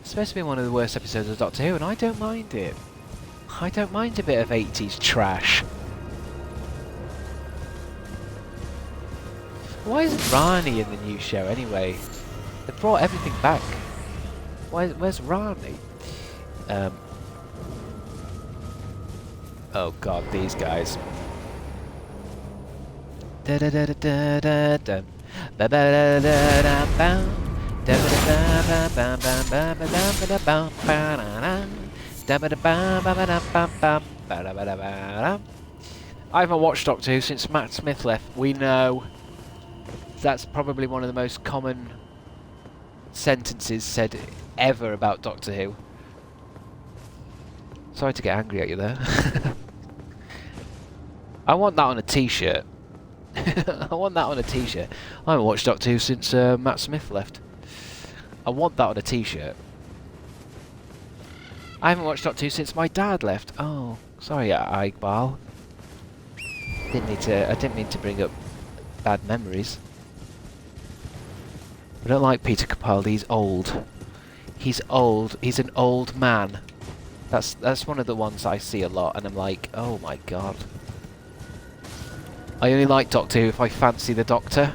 It's supposed to be one of the worst episodes of Doctor Who, and I don't mind it. I don't mind a bit of 80s trash. Why isn't Rani in the new show anyway? They brought everything back. Where's Rani? Oh god, these guys. I haven't watched Doctor Who since Matt Smith left. We know that's probably one of the most common sentences said ever about Doctor Who. Sorry to get angry at you there. I want that on a t-shirt. I want that on a t-shirt. I haven't watched Doctor Who since Matt Smith left. I want that on a t-shirt. I haven't watched Doctor Who since my dad left. Oh, sorry, Iqbal. I didn't mean to bring up bad memories. I don't like Peter Capaldi. He's old. He's old. He's an old man. That's one of the ones I see a lot, and I'm like, oh my god. I only like Doctor Who if I fancy the Doctor.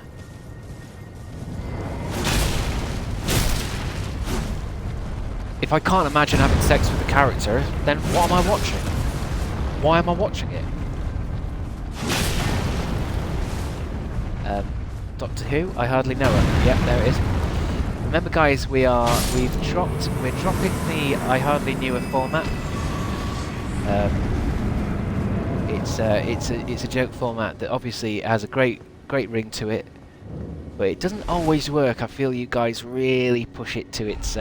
If I can't imagine having sex with the character, then what am I watching? Why am I watching it? Doctor Who? I hardly know her. Yep, there it is. Remember, guys, we're dropping the I hardly knew her format. It's a joke format that obviously has a great ring to it, but it doesn't always work. I feel you guys really push it to its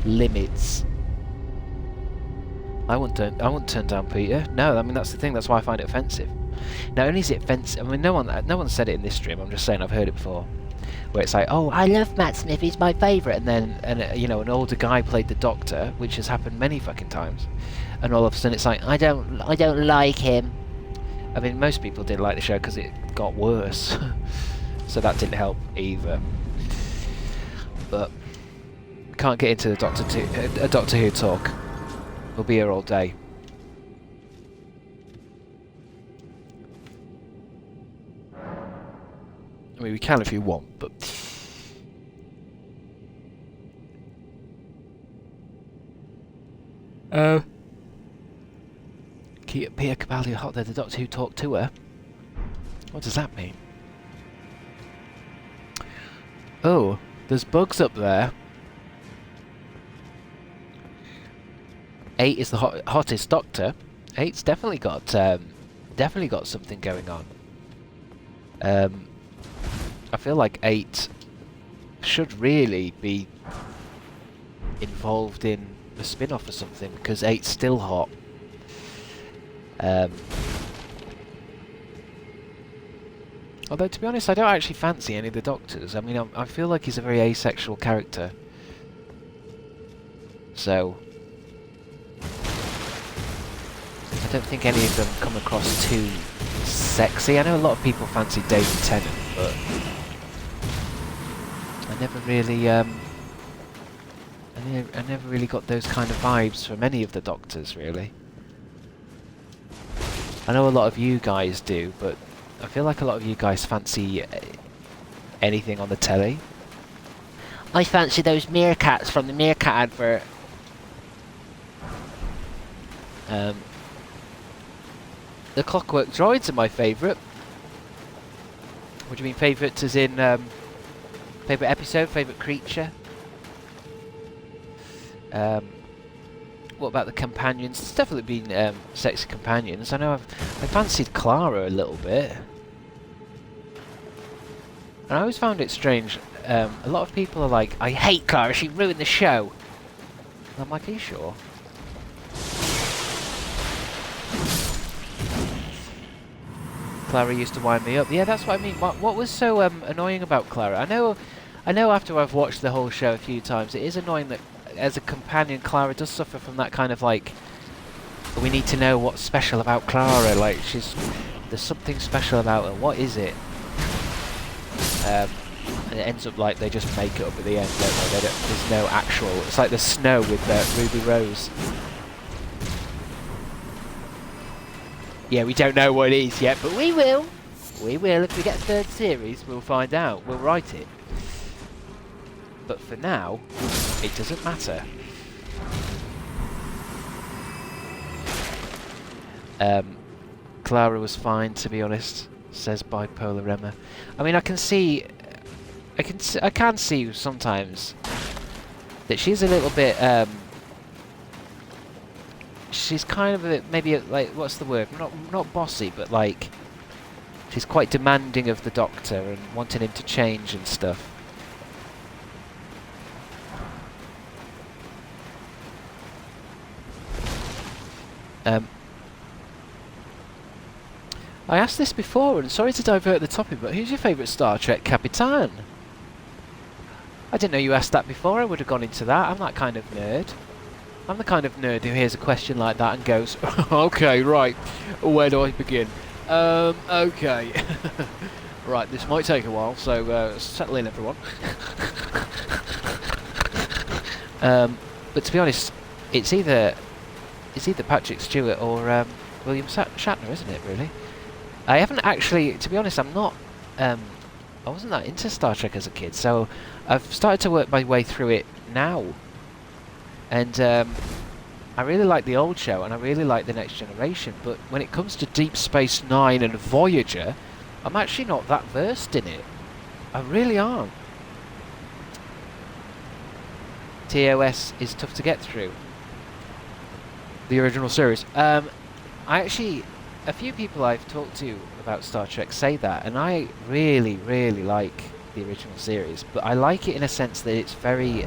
limits. I won't turn down Peter. No, I mean that's the thing. That's why I find it offensive. Not only is it offensive, I mean no one said it in this stream. I'm just saying I've heard it before, where it's like, oh, I love Matt Smith. He's my favourite, and then you know, an older guy played the Doctor, which has happened many fucking times, and all of a sudden it's like I don't like him. I mean most people did like the show because it got worse, so that didn't help either. But can't get into the Doctor Who talk. We'll be here all day. I mean, we can if you want, but Peter Capaldi hot there. The Doctor Who talked to her. What does that mean? Oh, there's bugs up there. 8 is the hottest Doctor. 8's definitely got something going on. I feel like 8 should really be involved in a spin-off or something, because 8's still hot. Although, to be honest, I don't actually fancy any of the Doctors. I mean, I feel like he's a very asexual character. So I don't think any of them come across too sexy. I know a lot of people fancy David Tennant, but I never really, I never really got those kind of vibes from any of the Doctors, really. I know a lot of you guys do, but I feel like a lot of you guys fancy anything on the telly. I fancy those meerkats from the Meerkat advert. The Clockwork Droids are my favourite. What do you mean favourites as in favourite episode, favourite creature? What about the companions? There's definitely been sexy companions. I know I fancied Clara a little bit. And I always found it strange. A lot of people are like, I hate Clara, she ruined the show. And I'm like, are you sure? Clara used to wind me up. Yeah, that's what I mean. What was so annoying about Clara? I know after I've watched the whole show a few times, it is annoying that as a companion, Clara does suffer from that kind of like, we need to know what's special about Clara. Like there's something special about her. What is it? And it ends up like they just make it up at the end, don't they? There's no actual. It's like the snow with Ruby Rose. Yeah, we don't know what it is yet, but we will. We will. If we get a third series, we'll find out. We'll write it. But for now, it doesn't matter. Clara was fine, to be honest, says Bipolar Emma. I mean, I can see sometimes that she's a little bit. She's kind of maybe like, what's the word? Not bossy, but like she's quite demanding of the Doctor and wanting him to change and stuff. Um, I asked this before, and sorry to divert the topic, but who's your favourite Star Trek Capitan? I didn't know you asked that before. I would have gone into that. I'm that kind of nerd. I'm the kind of nerd who hears a question like that and goes, okay, right, where do I begin? Okay. Right, this might take a while, so settle in, everyone. But to be honest, it's either Patrick Stewart or William Shatner, isn't it, really? I haven't actually, to be honest, I'm not, I wasn't that into Star Trek as a kid, so I've started to work my way through it now. And I really like the old show, and I really like The Next Generation, but when it comes to Deep Space Nine and Voyager, I'm actually not that versed in it. I really aren't. TOS is tough to get through. The original series. A few people I've talked to about Star Trek say that, and I really, really like the original series, but I like it in a sense that it's very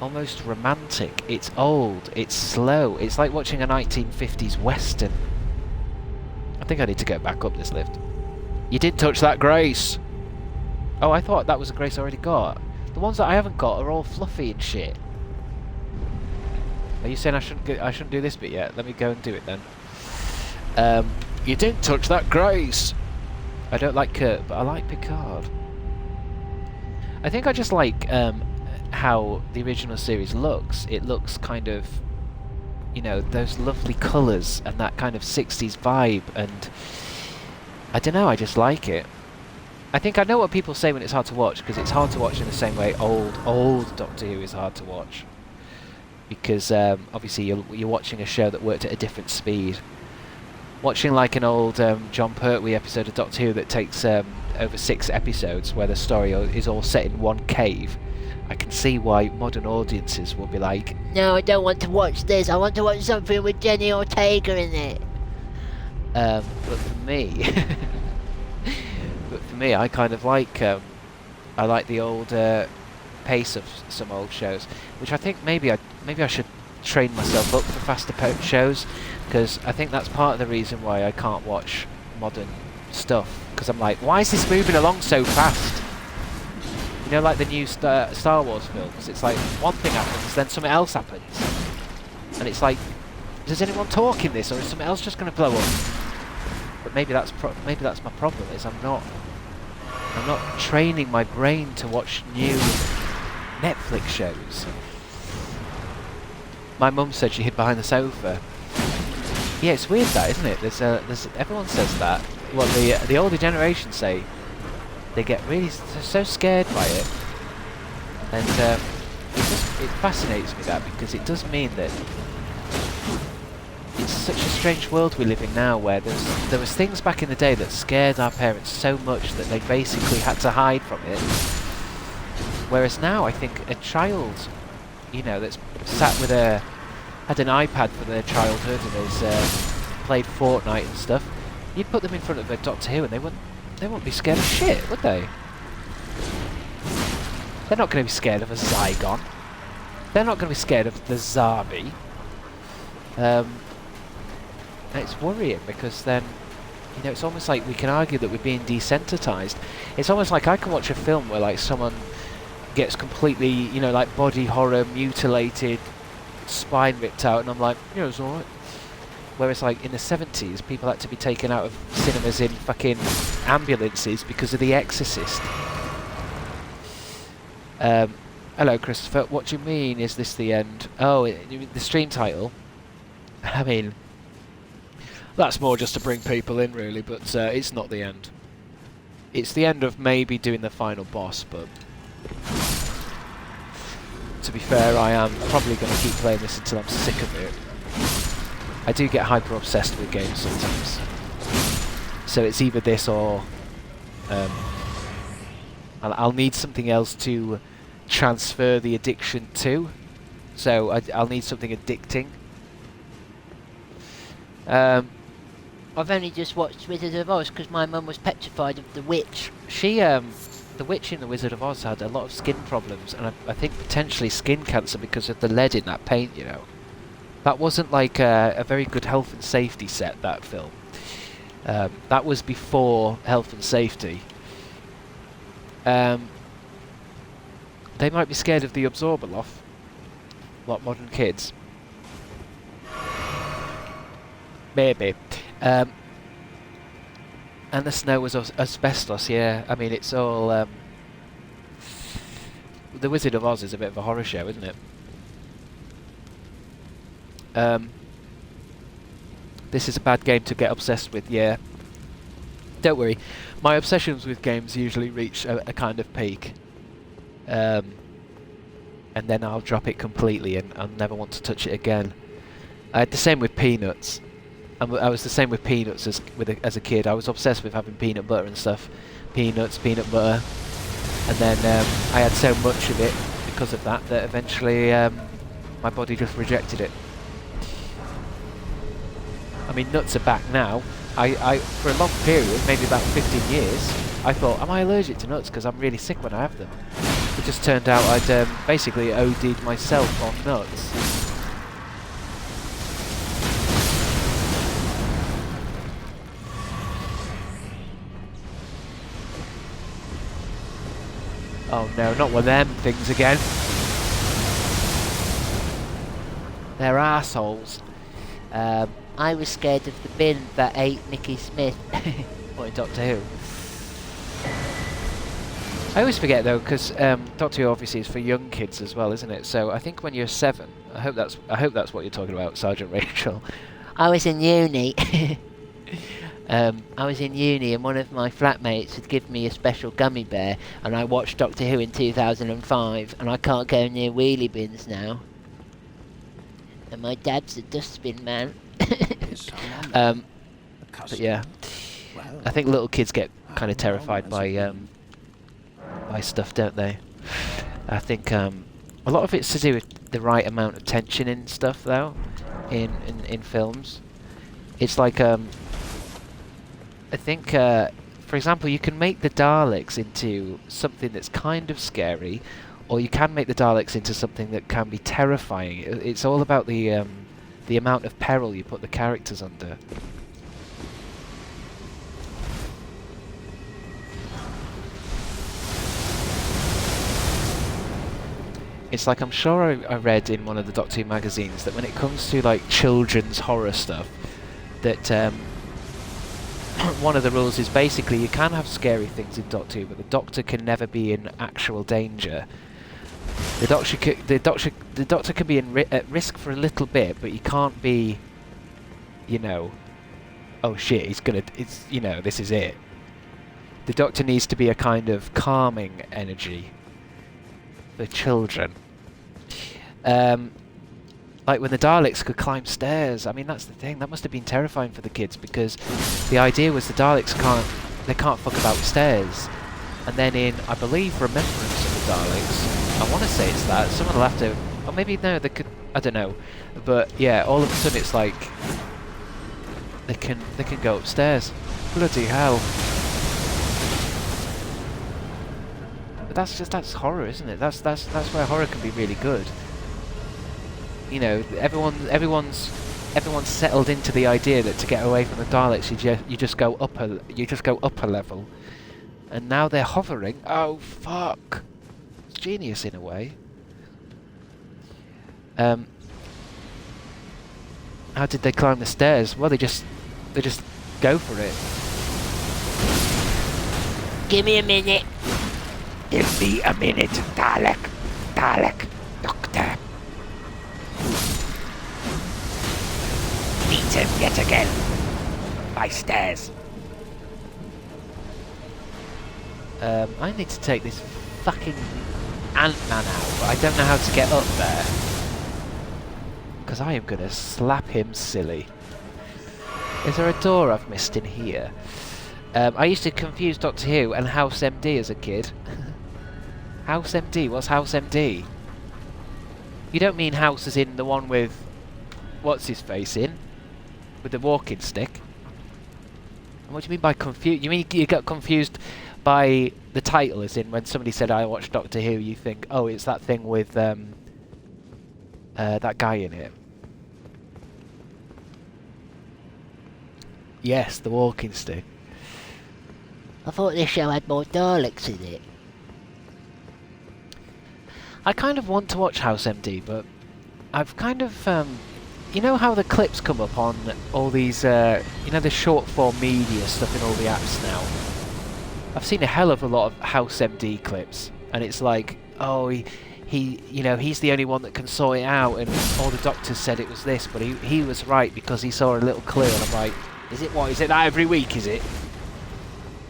almost romantic. It's old, it's slow, it's like watching a 1950s western. I think I need to go back up this lift. You did touch that Grace! Oh, I thought that was a Grace I already got. The ones that I haven't got are all fluffy and shit. Are you saying I shouldn't do this bit yet? Let me go and do it then. You didn't touch that Grace! I don't like Kurt, but I like Picard. I think I just like how the original series looks. It looks kind of, you know, those lovely colours and that kind of 60s vibe, and I don't know, I just like it. I think I know what people say when it's hard to watch, because it's hard to watch in the same way old Doctor Who is hard to watch. Because obviously you're watching a show that worked at a different speed. Watching like an old John Pertwee episode of Doctor Who that takes over 6 episodes, where the story is all set in one cave, I can see why modern audiences will be like, No, I don't want to watch this. I want to watch something with Jenny Ortega in it. but for me, I kind of like I like the old pace of some old shows, which I think maybe I should train myself up for faster shows, because I think that's part of the reason why I can't watch modern stuff, because I'm like, why is this moving along so fast? You know, like the new Star Wars films, it's like one thing happens, then something else happens, and it's like, does anyone talk in this, or is something else just going to blow up? But maybe that's my problem, is I'm not training my brain to watch new Netflix shows. My mum said she hid behind the sofa. Yeah, it's weird that, isn't it? There's everyone says that. Well, the older generation say they get really so scared by it, and it fascinates me that, because it does mean that it's such a strange world we live in now, where there was things back in the day that scared our parents so much that they basically had to hide from it. Whereas now, I think a child, you know, that's had an iPad for their childhood and has played Fortnite and stuff, you'd put them in front of a Doctor Who and they wouldn't be scared of shit, would they? They're not going to be scared of a Zygon. They're not going to be scared of the Zabi. And it's worrying, because then, you know, it's almost like we can argue that we're being desensitized. It's almost like I can watch a film where, like, someone gets completely, you know, like body horror, mutilated, spine ripped out, and I'm like, yeah, it's alright. Whereas, like, in the 70s, people had to be taken out of cinemas in fucking ambulances because of The Exorcist. Hello, Christopher. What do you mean, is this the end? Oh, the stream title? I mean, that's more just to bring people in, really, but it's not the end. It's the end of maybe doing the final boss, but to be fair, I am probably going to keep playing this until I'm sick of it. I do get hyper obsessed with games sometimes, so it's either this or I'll need something else to transfer the addiction to, so I'll need something addicting. I've only just watched Wizard of Oz because my mum was petrified of the witch. The witch in the Wizard of Oz had a lot of skin problems, and I think potentially skin cancer because of the lead in that paint, you know. that wasn't like a very good health and safety set, that film. That was before health and safety. They might be scared of the absorber loft, like modern kids. Maybe. And the snow was asbestos, yeah. I mean, it's all... The Wizard of Oz is a bit of a horror show, isn't it? This is a bad game to get obsessed with, yeah. Don't worry, my obsessions with games usually reach a kind of peak. And then I'll drop it completely and I'll never want to touch it again. I had the same with Peanuts. I was the same with Peanuts as a kid. I was obsessed with having peanut butter and stuff. Peanuts, peanut butter. And then I had so much of it because of that eventually my body just rejected it. I mean, nuts are back now. I for a long period, maybe about 15 years, I thought, am I allergic to nuts because I'm really sick when I have them? It just turned out I'd basically OD'd myself on nuts. Oh no, not one of them things again. They're arseholes. I was scared of the bin that ate Nicky Smith. What in Doctor Who? I always forget though, because Doctor Who obviously is for young kids as well, isn't it? So I think when you're 7, I hope that's what you're talking about, Sergeant Rachel. I was in uni. I was in uni and one of my flatmates had given me a special gummy bear and I watched Doctor Who in 2005 and I can't go near wheelie bins now. And my dad's a dustbin man. But yeah, I think little kids get kind of terrified by stuff, don't they? I think a lot of it's to do with the right amount of tension in stuff, though, in films. It's like I think, for example, you can make the Daleks into something that's kind of scary, or you can make the Daleks into something that can be terrifying. It's all about the amount of peril you put the characters under. It's like, I'm sure I read in one of the Doctor Who magazines that when it comes to like children's horror stuff, that one of the rules is basically you can have scary things in Doctor Who, but the Doctor can never be in actual danger. The Doctor can be at risk for a little bit, but he can't be, you know, oh shit, it's, you know, this is it. The Doctor needs to be a kind of calming energy for children. Like when the Daleks could climb stairs, I mean, that's the thing, that must have been terrifying for the kids, because the idea was the Daleks can't fuck about with stairs. And then in, I believe, Remembrance of the Daleks, I want to say it's that, someone will have to, or maybe no, they could, I don't know, but yeah, all of a sudden it's like, they can go upstairs. Bloody hell. But that's horror, isn't it? That's where horror can be really good. You know, everyone's settled into the idea that to get away from the Daleks, you just go up a level, and now they're hovering. Oh fuck! It's genius in a way. How did they climb the stairs? Well, they just go for it. Give me a minute. Give me a minute, Dalek, Doctor. Meet him yet again. By stairs. I need to take this fucking Ant-Man out, but I don't know how to get up there. Because I am going to slap him silly. Is there a door I've missed in here? I used to confuse Doctor Who and House MD as a kid. House MD? What's House MD? You don't mean House as in the one with... what's his face in? With the walking stick? And what do you mean by confused? You mean you got confused by the title, as in when somebody said I watched Doctor Who, you think, oh, it's that thing with that guy in it. Yes, the walking stick. I thought this show had more Daleks in it. I kind of want to watch House MD, but I've kind of, you know how the clips come up on all these, you know, the short form media stuff in all the apps now? I've seen a hell of a lot of House MD clips, and it's like, oh, you know, he's the only one that can sort it out, and all the doctors said it was this, but he was right because he saw a little clue, and I'm like, is it what? Is it that every week, is it?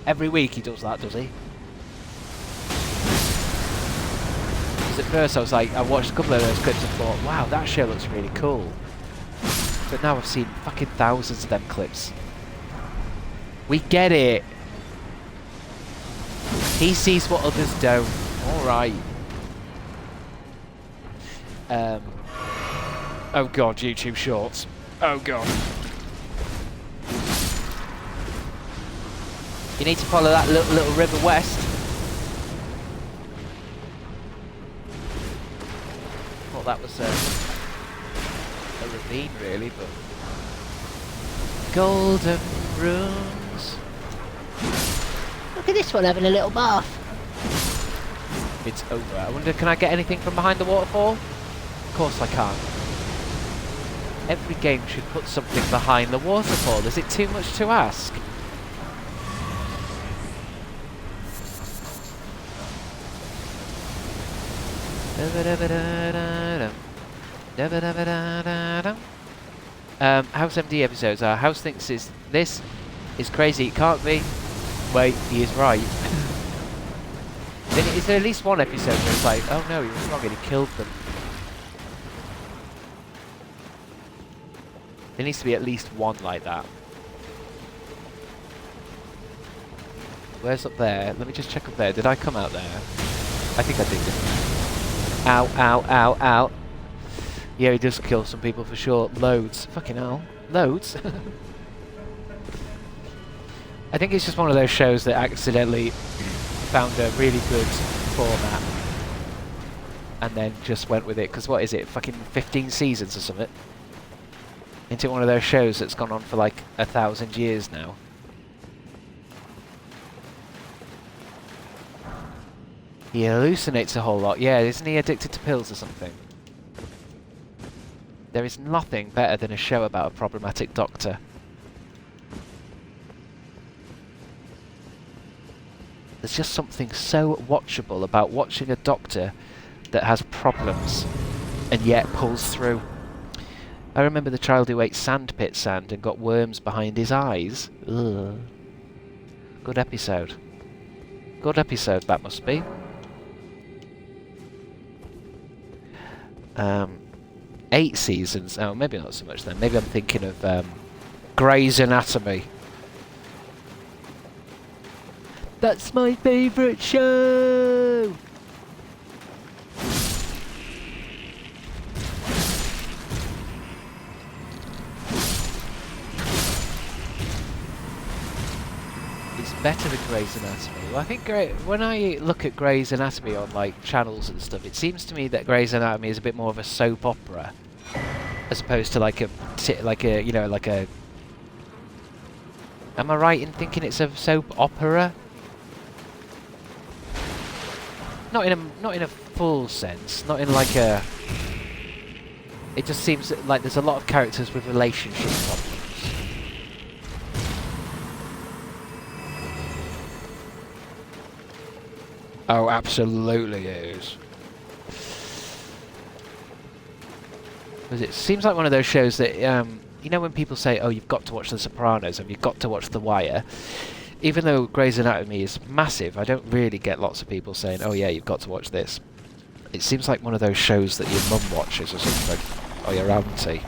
Every week he does that, does he? Because at first I was like, I watched a couple of those clips and thought, wow, that show looks really cool. But now I've seen fucking thousands of them clips. We get it. He sees what others don't. Alright. Oh god, YouTube Shorts. Oh god. You need to follow that little river west. Thought that was a ravine, really, but golden runes. Look at this one having a little bath. It's over. I wonder, can I get anything from behind the waterfall? Of course I can't. Every game should put something behind the waterfall. Is it too much to ask? House MD episodes are House thinks this is crazy, it can't be. Wait, he is right. Is there at least one episode where it's like, oh no, he was wrong and he killed them? There needs to be at least one like that. Where's up there? Let me just check up there. Did I come out there? I think I did. Ow, ow, ow, ow. Yeah, he does kill some people for sure. Loads. Fucking hell. Loads? I think it's just one of those shows that accidentally found a really good format and then just went with it. Because what is it? Fucking 15 seasons or something? Into one of those shows that's gone on for like 1,000 years now. He hallucinates a whole lot. Yeah, isn't he addicted to pills or something? There is nothing better than a show about a problematic doctor. There's just something so watchable about watching a doctor that has problems and yet pulls through. I remember the child who ate sandpit sand and got worms behind his eyes. Ugh. Good episode. Good episode, that must be. 8 seasons. Oh, maybe not so much then. Maybe I'm thinking of Grey's Anatomy. That's my favourite show! It's better than Grey's Anatomy. Well, I think when I look at Grey's Anatomy on like channels and stuff, it seems to me that Grey's Anatomy is a bit more of a soap opera, as opposed to like a you know, like a. Am I right in thinking it's a soap opera? Not in a full sense. Not in like a. It just seems like there's a lot of characters with relationship problems. Oh, absolutely it is. Because it seems like one of those shows that, you know when people say, oh, you've got to watch The Sopranos, and you've got to watch The Wire, even though Grey's Anatomy is massive, I don't really get lots of people saying, oh yeah, you've got to watch this. It seems like one of those shows that your mum watches or something, or your auntie.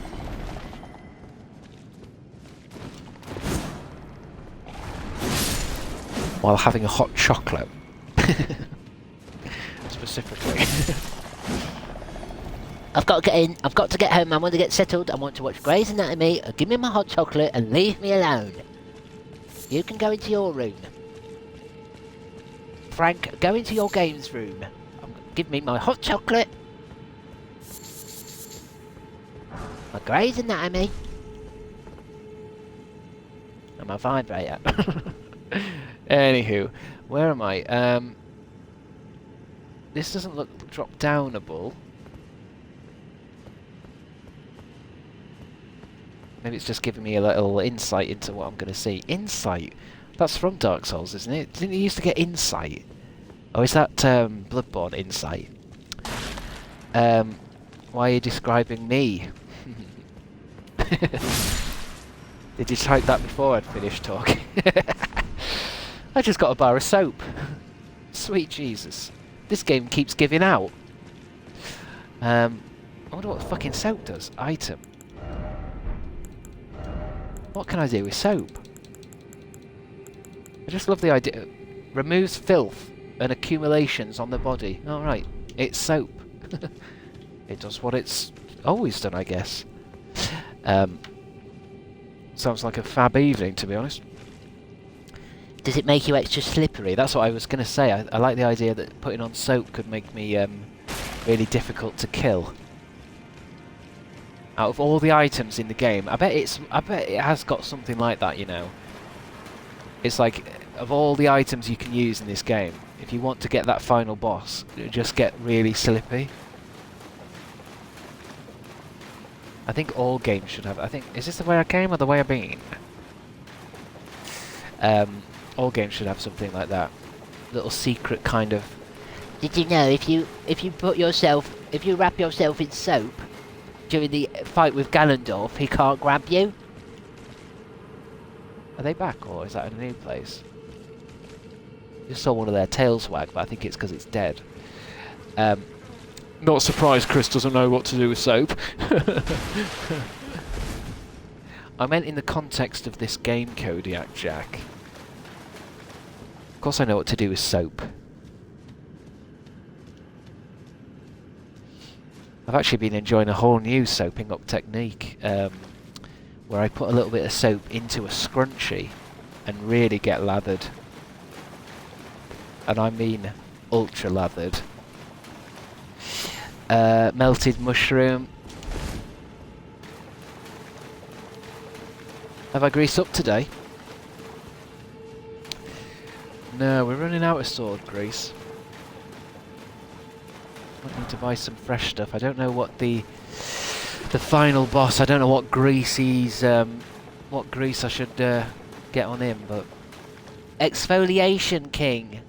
While having a hot chocolate. Specifically. I've got to get in. I've got to get home. I want to get settled. I want to watch Grey's Anatomy. Give me my hot chocolate and leave me alone. You can go into your room. Frank, go into your games room. Give me my hot chocolate. My Grey's Anatomy. and my vibrator. Anywho, where am I? This doesn't look drop-downable. Maybe it's just giving me a little insight into what I'm going to see. Insight? That's from Dark Souls, isn't it? Didn't you used to get insight? Oh, is that Bloodborne insight? Why are you describing me? Did you type that before I'd finished talking? I just got a bar of soap. Sweet Jesus. This game keeps giving out. I wonder what fucking soap does. Item. What can I do with soap? I just love the idea. Removes filth and accumulations on the body. Alright, it's soap. It does what it's always done, I guess. Sounds like a fab evening, to be honest. Does it make you extra slippery? That's what I was going to say. I like the idea that putting on soap could make me really difficult to kill. Out of all the items in the game, I bet it has got something like that, you know. It's like, of all the items you can use in this game, if you want to get that final boss, just get really slippy. I think all games should have. Is this the way I came or the way I've been? All games should have something like that. Little secret kind of. Did you know if you wrap yourself in soap during the fight with Ganondorf, he can't grab you? Are they back, or is that a new place? Just saw one of their tails wag, but I think it's because it's dead. Not surprised Chris doesn't know what to do with soap. I meant in the context of this game, Kodiak Jack. Of course I know what to do with soap. I've actually been enjoying a whole new soaping up technique, where I put a little bit of soap into a scrunchie and really get lathered. And I mean ultra lathered. Melted mushroom. Have I greased up today? No, we're running out of sword grease. I need to buy some fresh stuff. I don't know what the final boss. I don't know what grease what grease I should get on him, but Exfoliation King.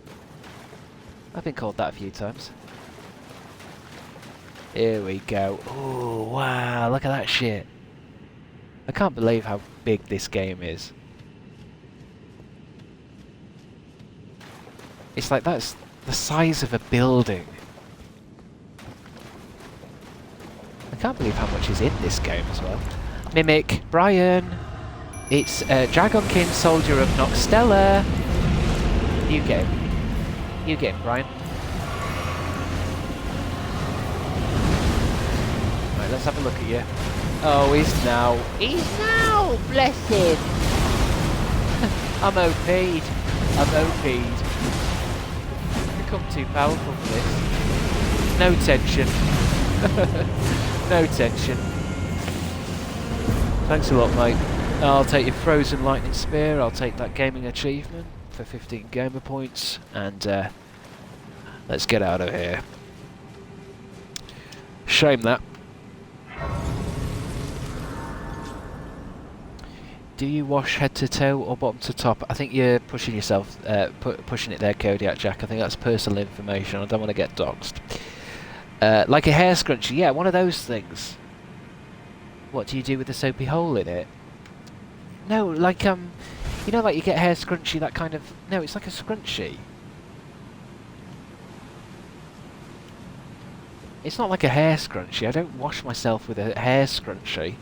I've been called that a few times. Here we go. Oh wow! Look at that shit. I can't believe how big this game is. It's like that's the size of a building. I can't believe how much is in this game as well. Mimic, Brian. It's Dragonkin, Soldier of Noxtella. You get him. You get him, Brian. Right, let's have a look at you. Oh, he's now. Bless him. I'm OP'd. I'm OP'd. Become too powerful for this. No tension. No tension. Thanks a lot, mate. I'll take your Frozen Lightning Spear. I'll take that gaming achievement for 15 gamer points. And let's get out of here. Shame that. Do you wash head to toe or bottom to top? I think you're pushing yourself, pushing it there, Kodiak Jack. I think that's personal information. I don't want to get doxed. Like a hair scrunchie, yeah, one of those things. What do you do with the soapy hole in it? No, like you know, like you get a hair scrunchie, that kind of. No, it's like a scrunchie. It's not like a hair scrunchie. I don't wash myself with a hair scrunchie.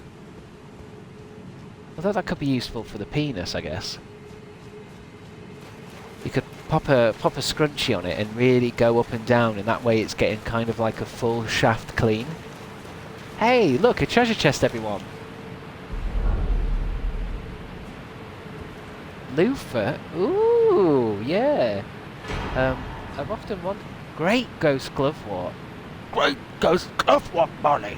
Although that could be useful for the penis, I guess. You could pop a scrunchie on it and really go up and down, and that way it's getting kind of like a full shaft clean. Hey, look, a treasure chest, everyone. Loofah? Ooh, yeah. I've often wanted... Great Ghost Glovewort. Great Ghost Glovewort, Molly.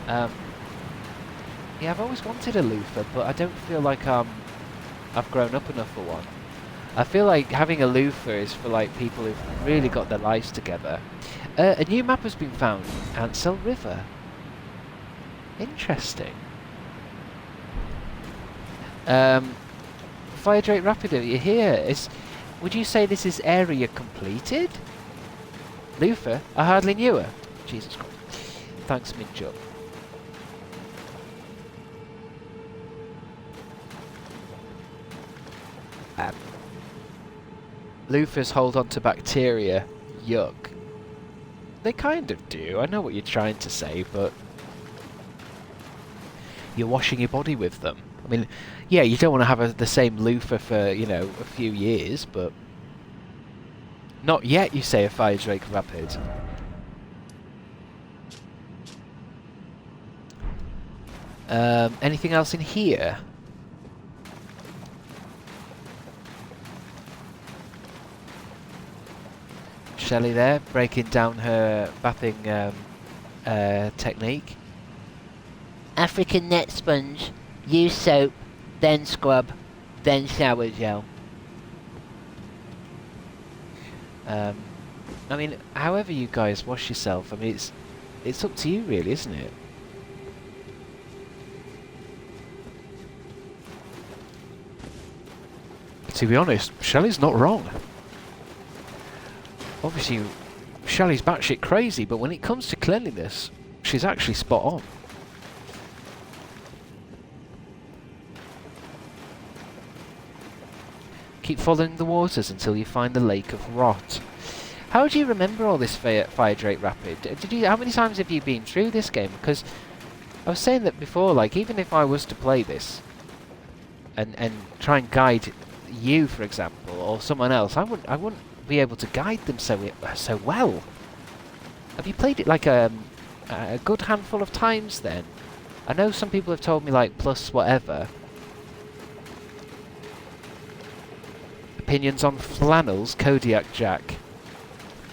Yeah, I've always wanted a loofah, but I don't feel like I'm I've grown up enough for one. I feel like having a loofah is for like people who've really got their lives together. A new map has been found, Ansel River. Interesting. Fire Drake Rapid, are you here? Would you say this is area completed? Loofah? I hardly knew her. Jesus Christ. Thanks, Minchup. Loofahs hold on to bacteria. Yuck. They kind of do. I know what you're trying to say, but you're washing your body with them. I mean, yeah, you don't want to have the same loofah for, you know, a few years, but not yet, you say, a Fire Drake Rapid. Anything else in here? Shelley there, breaking down her bathing technique. African net sponge. Use soap, then scrub, then shower gel. I mean, however you guys wash yourself, I mean, it's up to you really, isn't it? To be honest, Shelley's not wrong. Obviously, Shelley's batshit crazy, but when it comes to cleanliness, she's actually spot on. Keep following the waters until you find the Lake of Rot. How do you remember all this Fire Drake Rapid? How many times have you been through this game? Because I was saying that before, like, even if I was to play this and try and guide you, for example, or someone else, I wouldn't be able to guide them so well. Have you played it like a good handful of times then? I know some people have told me like plus whatever. Opinions on flannels, Kodiak Jack.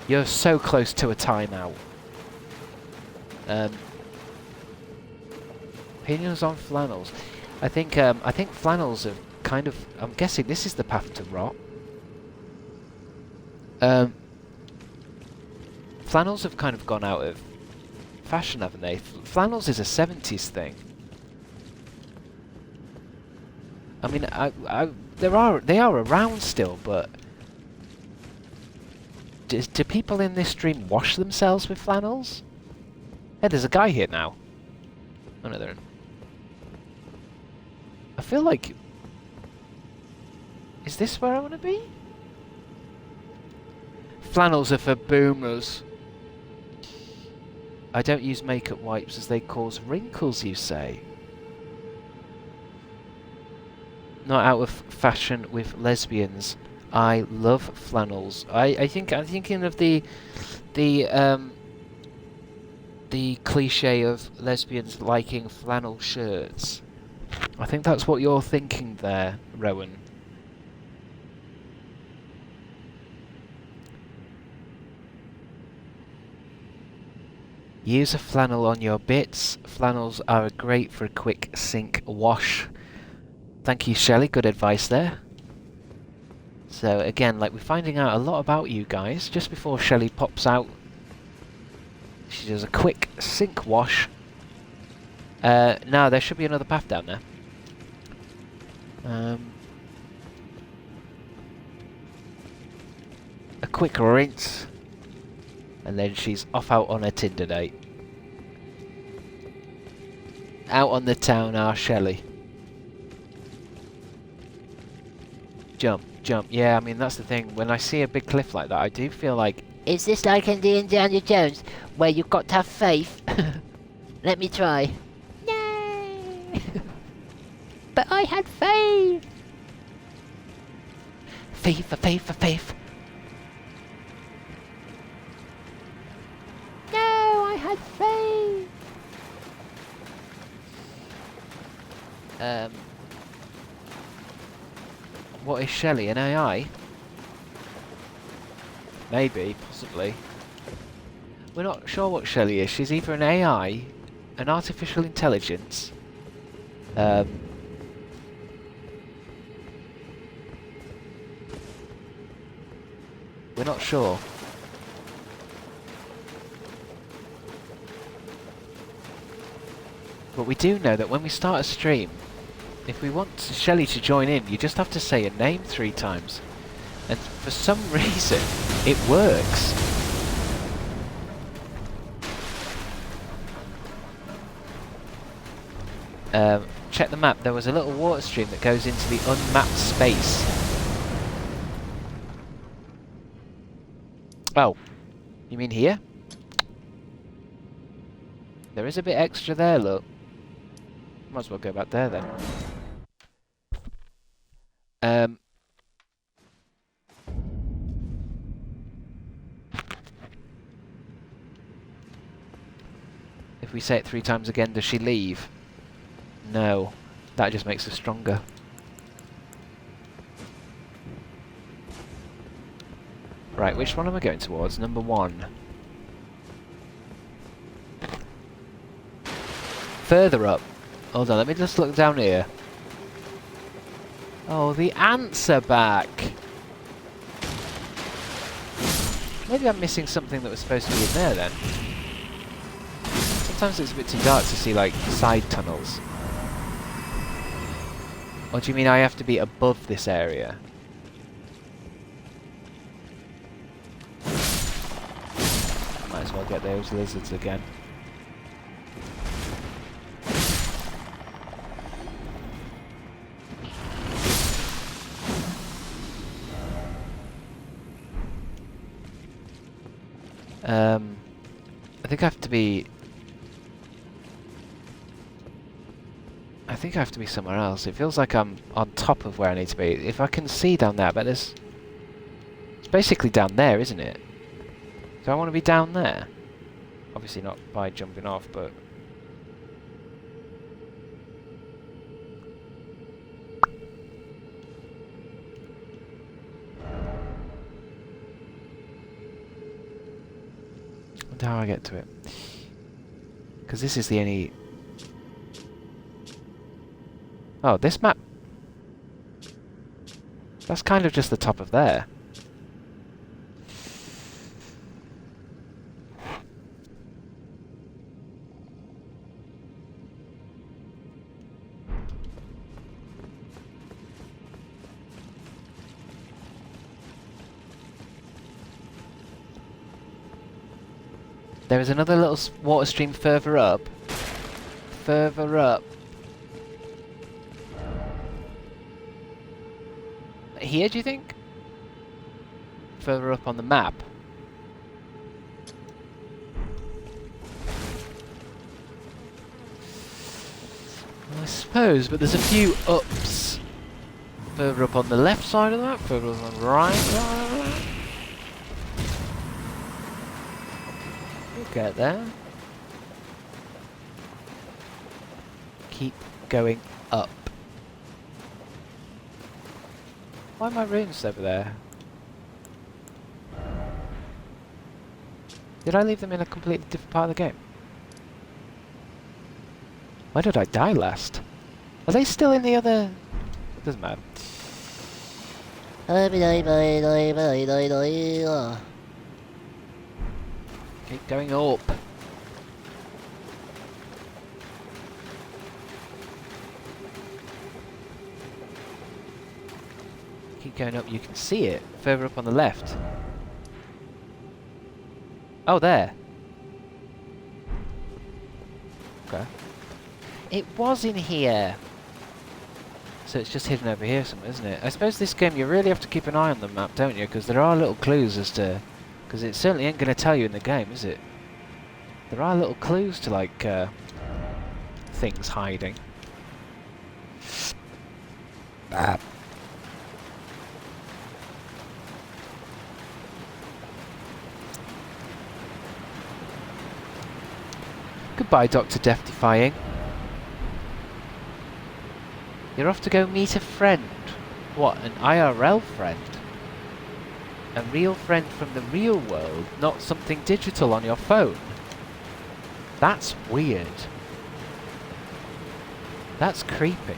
You're so close to a timeout. Opinions on flannels. I think flannels have kind of. I'm guessing this is the path to rot. Flannels have kind of gone out of fashion, haven't they? Flannels is a 70s thing. I mean, they are around still, but do people in this stream wash themselves with flannels? Hey, there's a guy here now. Oh no, they're in. I feel like... Is this where I want to be? Flannels are for boomers. I don't use makeup wipes as they cause wrinkles, you say. Not out of fashion with lesbians. I love flannels. I'm thinking of the cliche of lesbians liking flannel shirts. I think that's what you're thinking there, Rowan. Use a flannel on your bits. Flannels are great for a quick sink wash. Thank you, Shelley. Good advice there. So again, like, we're finding out a lot about you guys just before Shelley pops out. She does a quick sink wash. Now there should be another path down there. A quick rinse. And then she's off out on a Tinder date. Out on the town, our Shelley. Jump, jump. Yeah, I mean, that's the thing. When I see a big cliff like that, I do feel like... Is this like in the Indiana Jones, where you've got to have faith? Let me try. Yay! But I had faith! Faith. No, I had faith! What is Shelley, an AI? Maybe, possibly. We're not sure what Shelley is. She's either an AI, an artificial intelligence, We're not sure. But we do know that when we start a stream, if we want Shelley to join in, you just have to say a name 3 times. And for some reason, it works. Check the map. There was a little water stream that goes into the unmapped space. Oh, you mean here? There is a bit extra there, look. Might as well go back there then. If we say it 3 times again, does she leave? No. That just makes her stronger. Right, which one am I going towards? Number 1. Further up. Hold on, let me just look down here. Oh, the ants are back! Maybe I'm missing something that was supposed to be in there then. Sometimes it's a bit too dark to see, like, side tunnels. Or do you mean I have to be above this area? Might as well get those lizards again. I think I have to be... I think I have to be somewhere else. It feels like I'm on top of where I need to be. If I can see down there, but there's... It's basically down there, isn't it? Do I want to be down there? Obviously not by jumping off, but... I wonder how I get to it. Because this is the only... Oh, this map... That's kind of just the top of there. There is another little water stream further up. Further up. Here, do you think? Further up on the map. I suppose, but there's a few ups. Further up on the left side of that, further up on the right side of that. We'll get there. Keep going up. Why are my runes over there? Did I leave them in a completely different part of the game? Why did I die last? Are they still in the other... It doesn't matter. Keep going up. Keep going up, you can see it further up on the left. Oh, there. Okay. It was in here. So it's just hidden over here somewhere, isn't it? I suppose this game you really have to keep an eye on the map, don't you? Because there are little clues as to... Because it certainly ain't going to tell you in the game, is it? There are little clues to, like, things hiding. Ah. Goodbye, Dr. Death-Defying. You're off to go meet a friend. What, an IRL friend? A real friend from the real world, not something digital on your phone. That's weird. That's creepy.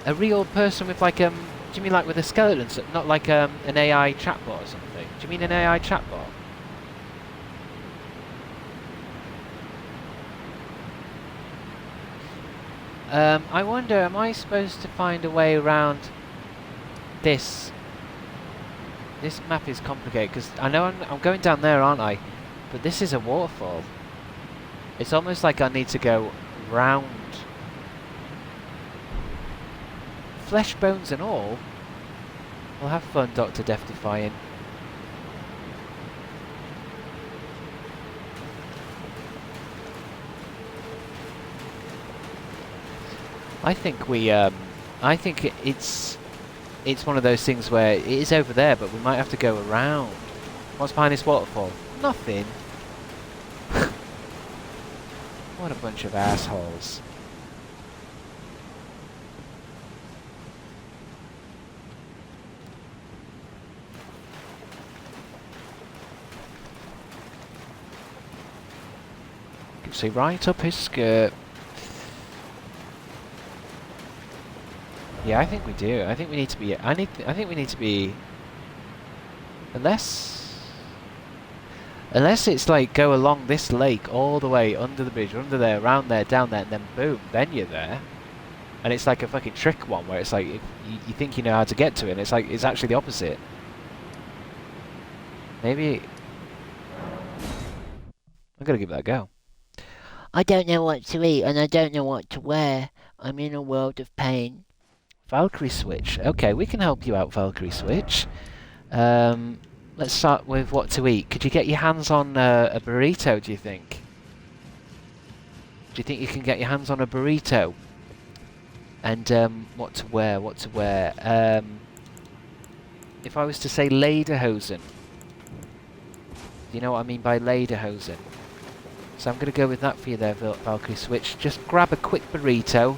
A real person with like Do you mean like with a skeleton? So not like an AI chatbot or something? Do you mean an AI chatbot? I wonder, am I supposed to find a way around this? This map is complicated because I know I'm going down there, aren't I? But this is a waterfall. It's almost like I need to go round. Flesh, bones and all. We'll have fun, Dr. Death Defying. I think it's one of those things where it is over there, but we might have to go around. What's behind this waterfall? Nothing. What a bunch of assholes. You can see right up his skirt. Yeah, I think we do. I think we need to be. I think we need to be. Unless it's like go along this lake all the way under the bridge, under there, around there, down there, and then boom, then you're there. And it's like a fucking trick one where it's like if you think you know how to get to it, and it's like it's actually the opposite. Maybe I'm gonna give that a go. I don't know what to eat and I don't know what to wear. I'm in a world of pain. Valkyrie Switch. Okay, we can help you out, Valkyrie Switch. Let's start with what to eat. Could you get your hands on a burrito, do you think? Do you think you can get your hands on a burrito? And what to wear, what to wear? If I was to say lederhosen. Do you know what I mean by lederhosen? So I'm going to go with that for you there, Valkyrie Switch. Just grab a quick burrito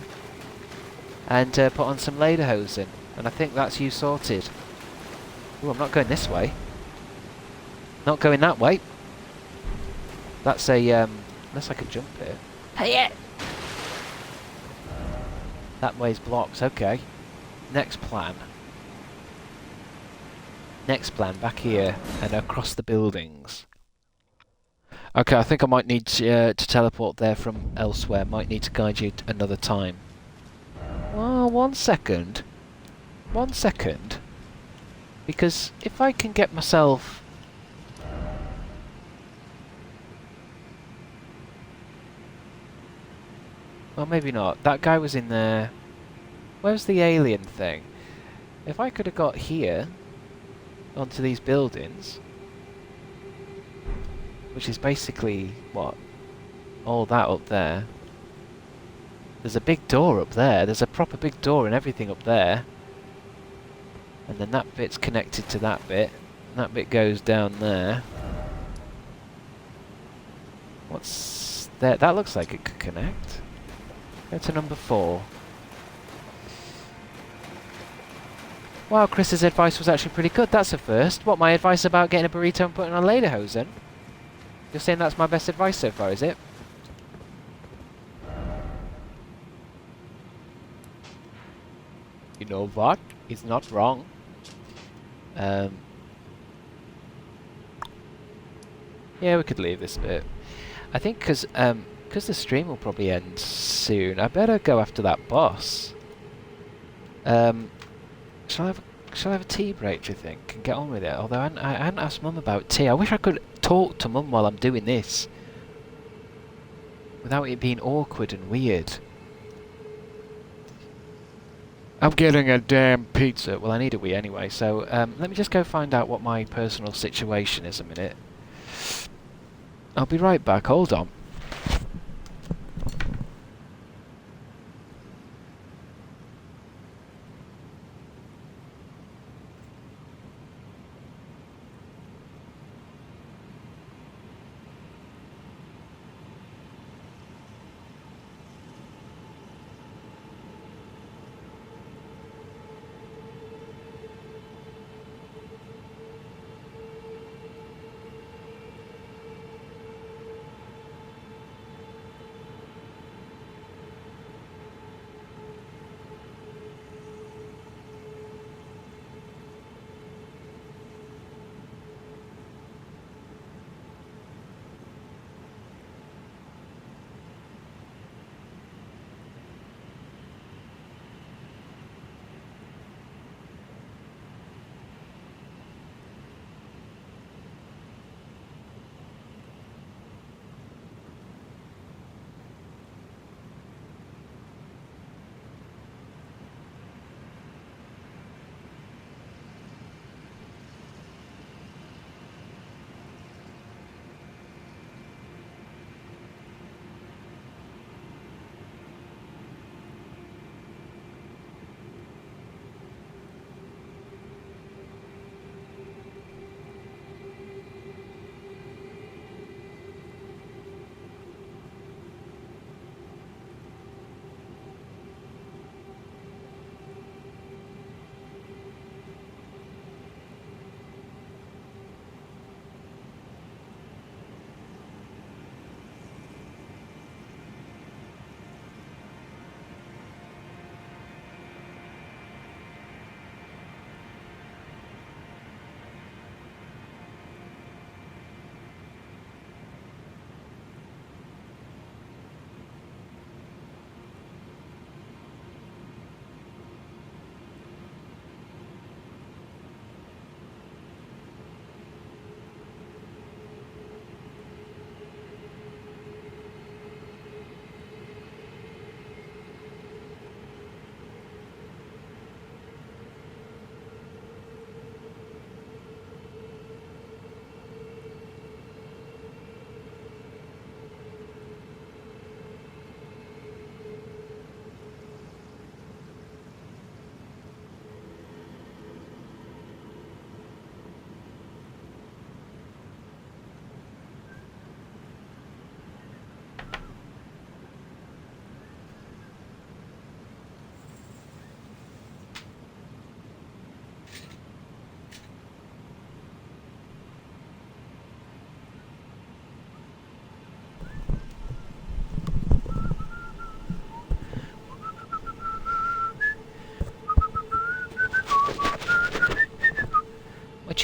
and put on some lederhosen. And I think that's you sorted. Ooh, I'm not going this way. Not going that way. That's a, unless I could jump here. Hey, That way's blocked, okay. Next plan. Next plan, back here and across the buildings. Okay, I think I might need to teleport there from elsewhere. Might need to guide you another time. Well, 1 second. 1 second. Because if I can get myself... Well, maybe not. That guy was in there. Where's the alien thing? If I could have got here, onto these buildings, which is basically, what? All that up there. There's a big door up there. There's a proper big door and everything up there. And then that bit's connected to that bit. And that bit goes down there. What's there? That looks like it could connect. Go to number 4. Wow, Chris's advice was actually pretty good. That's a first. What, my advice about getting a burrito and putting on lederhosen? You're saying that's my best advice so far, is it? You know what? It's not wrong. Yeah, we could leave this bit. I think because the stream will probably end soon, I better go after that boss. Shall I have a tea break, do you think, and get on with it? Although I hadn't asked Mum about tea. I wish I could talk to Mum while I'm doing this, without it being awkward and weird. I'm getting a damn pizza. Well, I need a wee anyway, so let me just go find out what my personal situation is a minute. I'll be right back, hold on.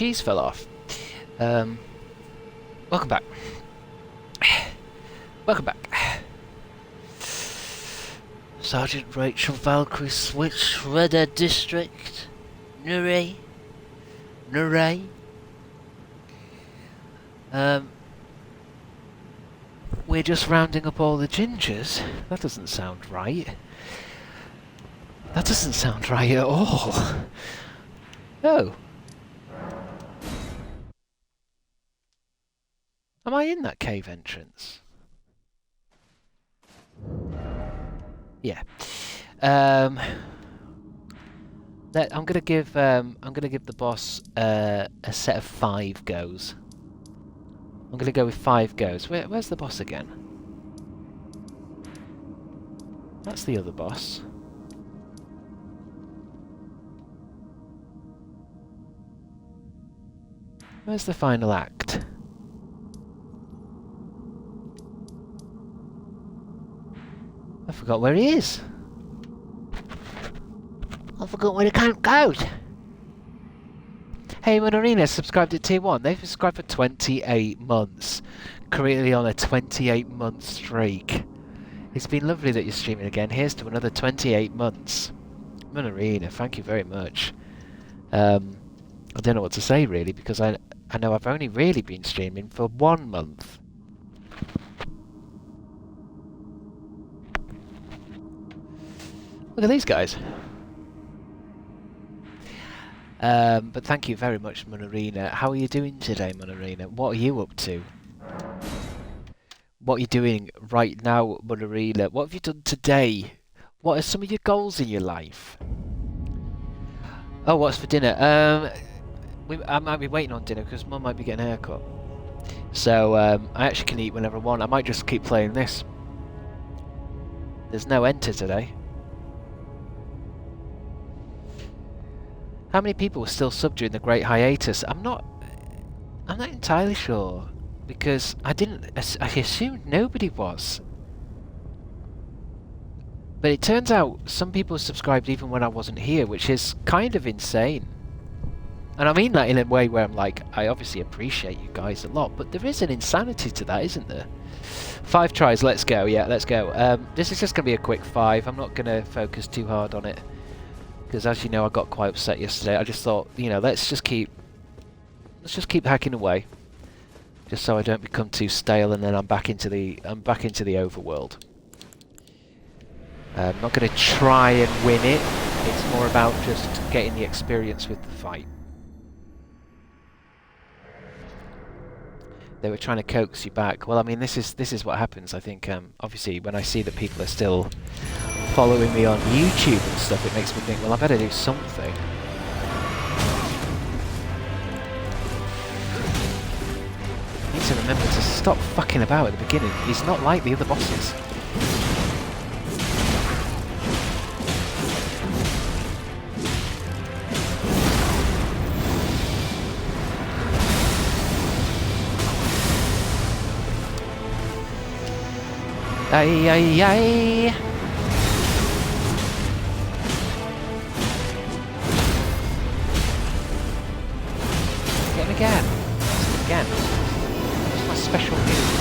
cheese fell off. Welcome back. Welcome back. Sergeant Rachel Valkyrie Switch Shredder District. Nure. Nure. We're just rounding up all the gingers. That doesn't sound right. That doesn't sound right at all. Oh. Am I in that cave entrance? Yeah. I'm gonna give the boss a set of 5 goes. I'm gonna go with 5 goes. Where's the boss again? That's the other boss. Where's the final act? I forgot where he is. I forgot where the camp goes. Hey, Monorina subscribed at tier 1. They've subscribed for 28 months. Currently on a 28-month streak. It's been lovely that you're streaming again. Here's to another 28 months. Monorina, thank you very much. I don't know what to say really, because I know I've only really been streaming for 1 month. Look at these guys. But thank you very much, Monorina. How are you doing today, Monorina? What are you up to? What are you doing right now, Monorina? What have you done today? What are some of your goals in your life? Oh, what's for dinner? I might be waiting on dinner because Mum might be getting a haircut. So I actually can eat whenever I want. I might just keep playing this. There's no enter today. How many people were still subbed during the Great Hiatus? I'm not entirely sure, because I assumed nobody was. But it turns out some people subscribed even when I wasn't here, which is kind of insane. And I mean that in a way where I'm like, I obviously appreciate you guys a lot, but there is an insanity to that, isn't there? 5 tries, let's go, yeah, let's go. This is just going to be a quick 5, I'm not going to focus too hard on it. Because as you know, I got quite upset yesterday. I just thought, you know, let's just keep hacking away, just so I don't become too stale, and then I'm back into the overworld. I'm not going to try and win it. It's more about just getting the experience with the fight. They were trying to coax you back. Well, I mean, this is what happens. I think obviously when I see that people are still following me on YouTube and stuff, it makes me think, well, I better do something. I need to remember to stop fucking about at the beginning. He's not like the other bosses. Ay, ay, ay. Get him again. Again. That's my special move.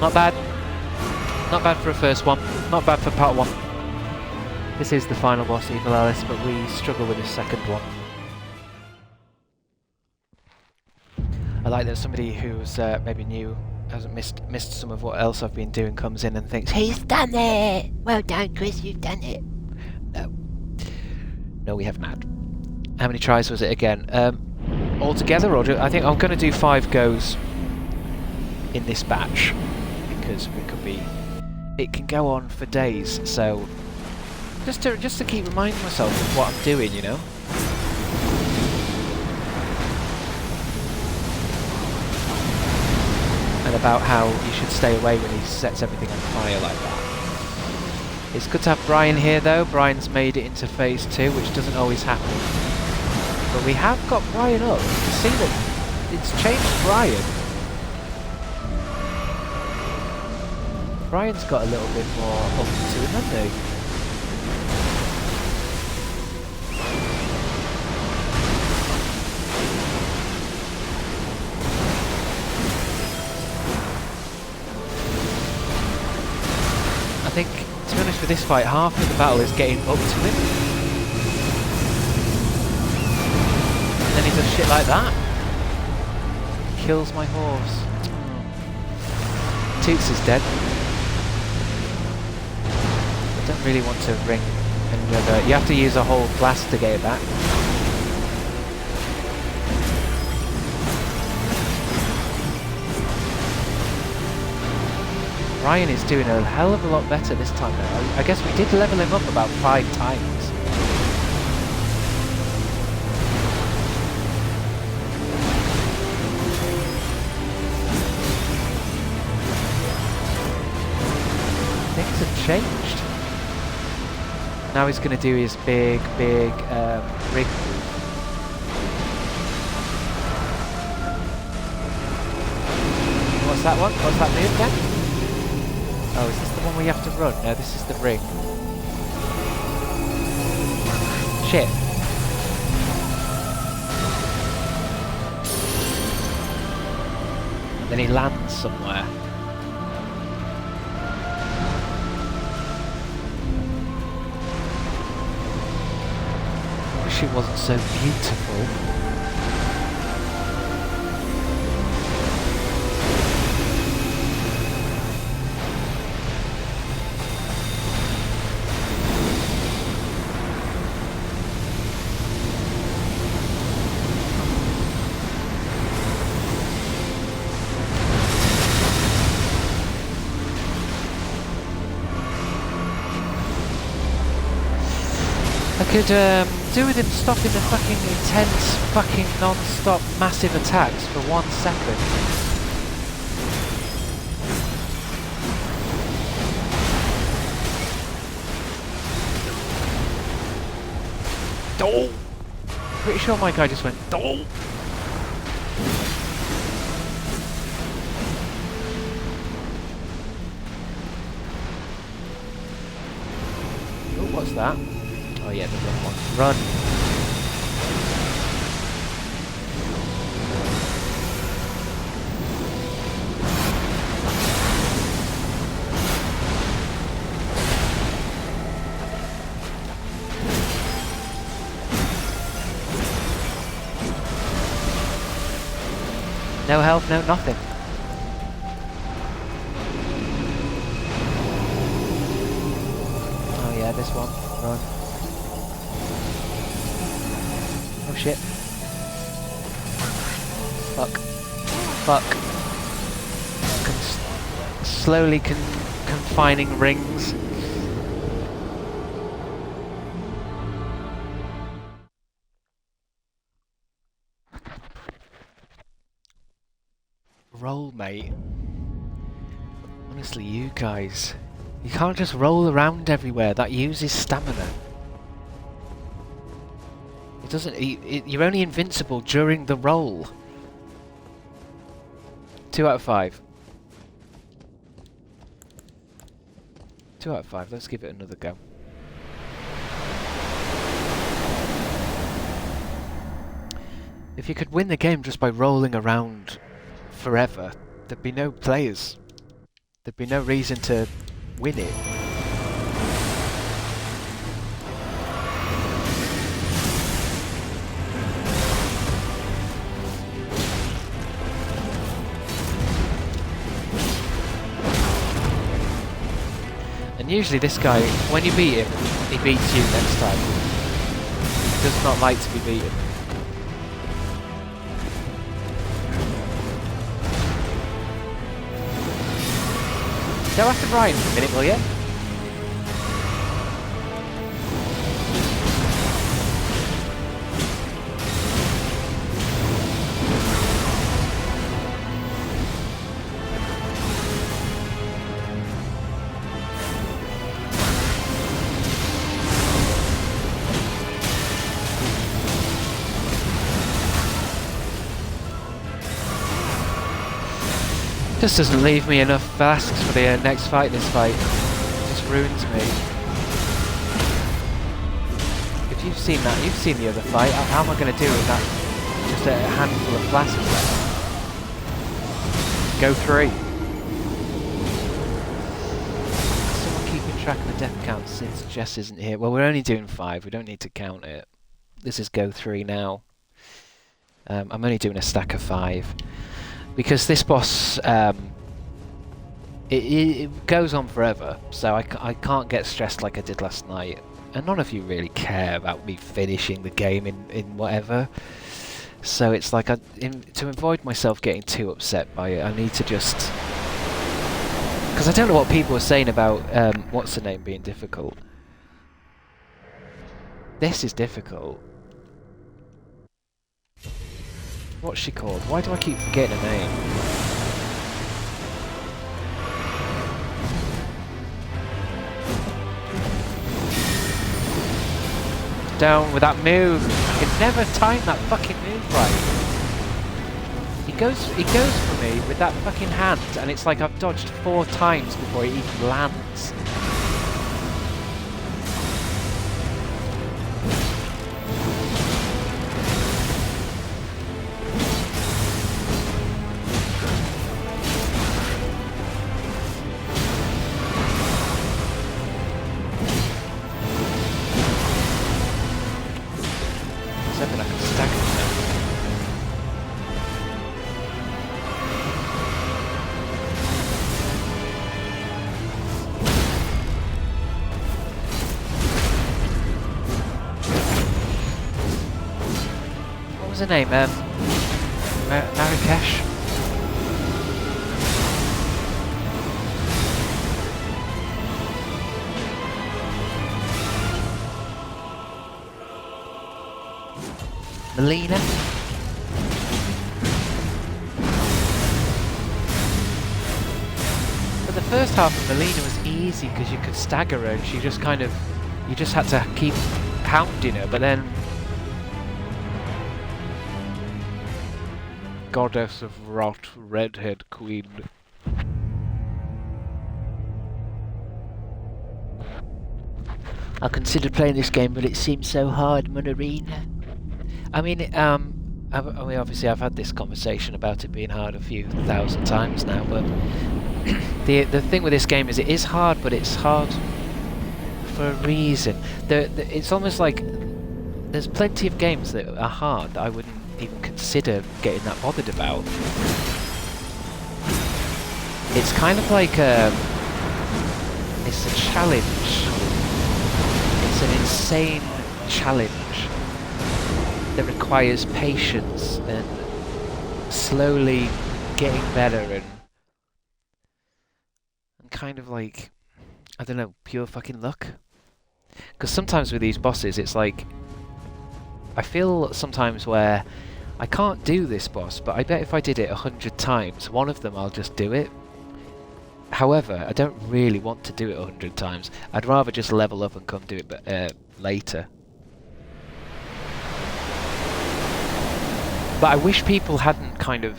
Not bad. Not bad for a first one. Not bad for part 1. This is the final boss, Evil Alice, but we struggle with the second one. I like that somebody who's maybe new, hasn't missed some of what else I've been doing, comes in and thinks, he's done it! Well done, Chris, you've done it. No. No, we have not. How many tries was it again? All together, or I think I'm going to do 5 goes in this batch, because it can go on for days, so just to keep reminding myself of what I'm doing, you know. And about how you should stay away when he sets everything on fire like that. It's good to have Brian here though. Brian's made it into phase 2, which doesn't always happen. But we have got Brian up. You can see that it's changed Brian. Brian's got a little bit more up to him, hasn't he? I think, to be honest, with this fight, half of the battle is getting up to him. And then he does shit like that. Kills my horse. Oh. Toots is dead. I don't really want to ring any other. You have to use a whole blast to get it back. Ryan is doing a hell of a lot better this time now. I guess we did level him up about 5 times. Things have changed. Now he's going to do his big rig move. What's that one? What's that move again? Oh, is this the one where you have to run? No, this is the ring. Shit. And then he lands somewhere. I wish it wasn't so beautiful. I could do with him stopping the fucking intense, fucking non-stop massive attacks for 1 second. Oh! Pretty sure my guy just went, oh! Oh, what's that? Oh yeah, the run one. Run! No health, no nothing. Oh yeah, this one. Run. Oh shit. Fuck. Fuck. Slowly confining rings. Roll, mate. Honestly, you guys. You can't just roll around everywhere. That uses stamina. It doesn't... you're only invincible during the roll. 2 out of 5. 2 out of 5. Let's give it another go. If you could win the game just by rolling around forever, there'd be no players. There'd be no reason to win it. And usually this guy, when you beat him, he beats you next time. He does not like to be beaten. Go after Brian for a minute, will you? Just doesn't leave me enough flasks for the next fight. This fight just ruins me. If you've seen that, you've seen the other fight. How am I going to do with that? Just a handful of flasks left. Go 3. Someone keeping track of the death count since Jess isn't here. Well, we're only doing 5. We don't need to count it. This is go 3 now. I'm only doing a stack of 5 because this boss it goes on forever, so I can't get stressed like I did last night. And none of you really care about me finishing the game in whatever. So it's like to avoid myself getting too upset by it, I need to just... Because I don't know what people are saying about what's the name being difficult. This is difficult. What's she called? Why do I keep forgetting her name? Down with that move. I can never time that fucking move right. He goes for me with that fucking hand, and it's like I've dodged 4 times before he even lands. Something I can stack it now. What was her name? Marrakesh? Melina? But the first half of Melina was easy because you could stagger her and she just kind of... You just had to keep hounding her, but then... Goddess of Rot, Redhead Queen. I considered playing this game, but it seems so hard, Monorina. I mean, obviously I've had this conversation about it being hard a few thousand times now, but the thing with this game is it is hard, but it's hard for a reason. It's almost like there's plenty of games that are hard that I wouldn't even consider getting that bothered about. It's kind of like it's a challenge. It's an insane challenge that requires patience and slowly getting better and kind of like, I don't know, pure fucking luck. Because sometimes with these bosses it's like, I feel sometimes where I can't do this boss, but I bet if I did it 100 times, one of them I'll just do it. However, I don't really want to do it 100 times. I'd rather just level up and come do it later. But I wish people hadn't kind of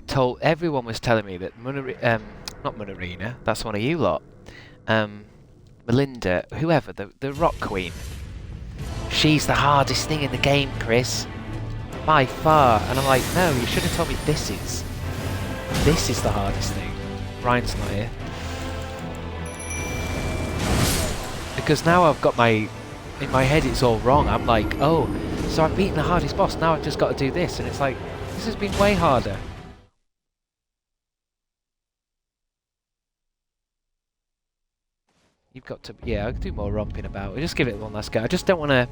told... Everyone was telling me that not Monorina, that's one of you lot. Melinda, whoever, the Rock Queen. She's the hardest thing in the game, Chris. By far. And I'm like, no, you should have told me this is. This is the hardest thing. Ryan's not here. Because now I've got in my head it's all wrong. I'm like, oh, so I've beaten the hardest boss, now I've just got to do this. And it's like, this has been way harder. You've got to, yeah, I'll do more romping about. I'll just give it one last go. I just don't want to, I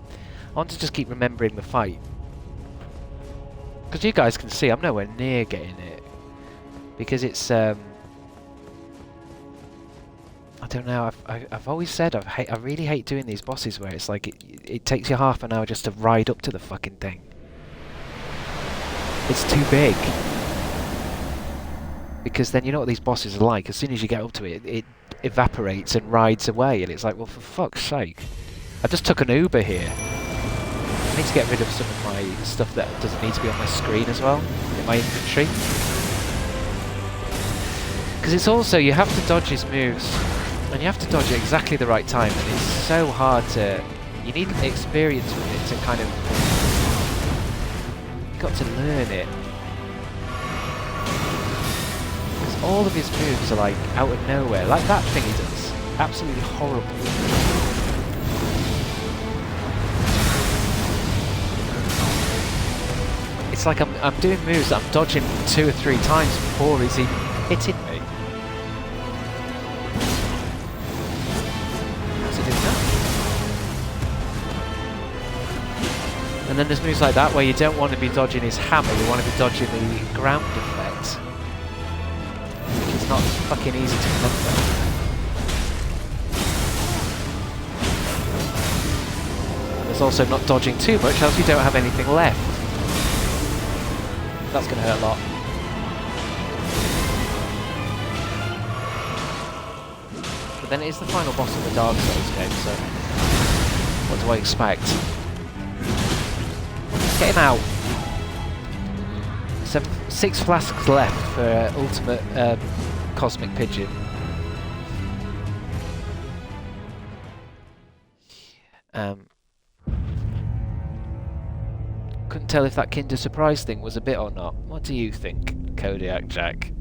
want to just keep remembering the fight. Because you guys can see I'm nowhere near getting it. Because it's, I don't know, I've always said I really hate doing these bosses where it's like it takes you half an hour just to ride up to the fucking thing. It's too big. Because then you know what these bosses are like, as soon as you get up to it, it evaporates and rides away, and it's like, well, for fuck's sake. I just took an Uber here. I need to get rid of some of my stuff that doesn't need to be on my screen as well, in my inventory. Because it's also, you have to dodge his moves, and you have to dodge at exactly the right time, and it's so hard to... You need experience with it to kind of... You've got to learn it. Because all of his moves are like out of nowhere, like that thing he does. Absolutely horrible. It's like I'm doing moves that I'm dodging 2 or 3 times before he's even hitting me. How's he doing that? And then there's moves like that where you don't want to be dodging his hammer, you want to be dodging the ground effect. Which is not fucking easy to remember. And there's also not dodging too much, else you don't have anything left. That's going to hurt a lot. But then it is the final boss of the Dark Souls game, so what do I expect? Get him out! 6 flasks left for ultimate Cosmic Pigeon. Couldn't tell if that Kinder Surprise thing was a bit or not. What do you think, Kodiak Jack?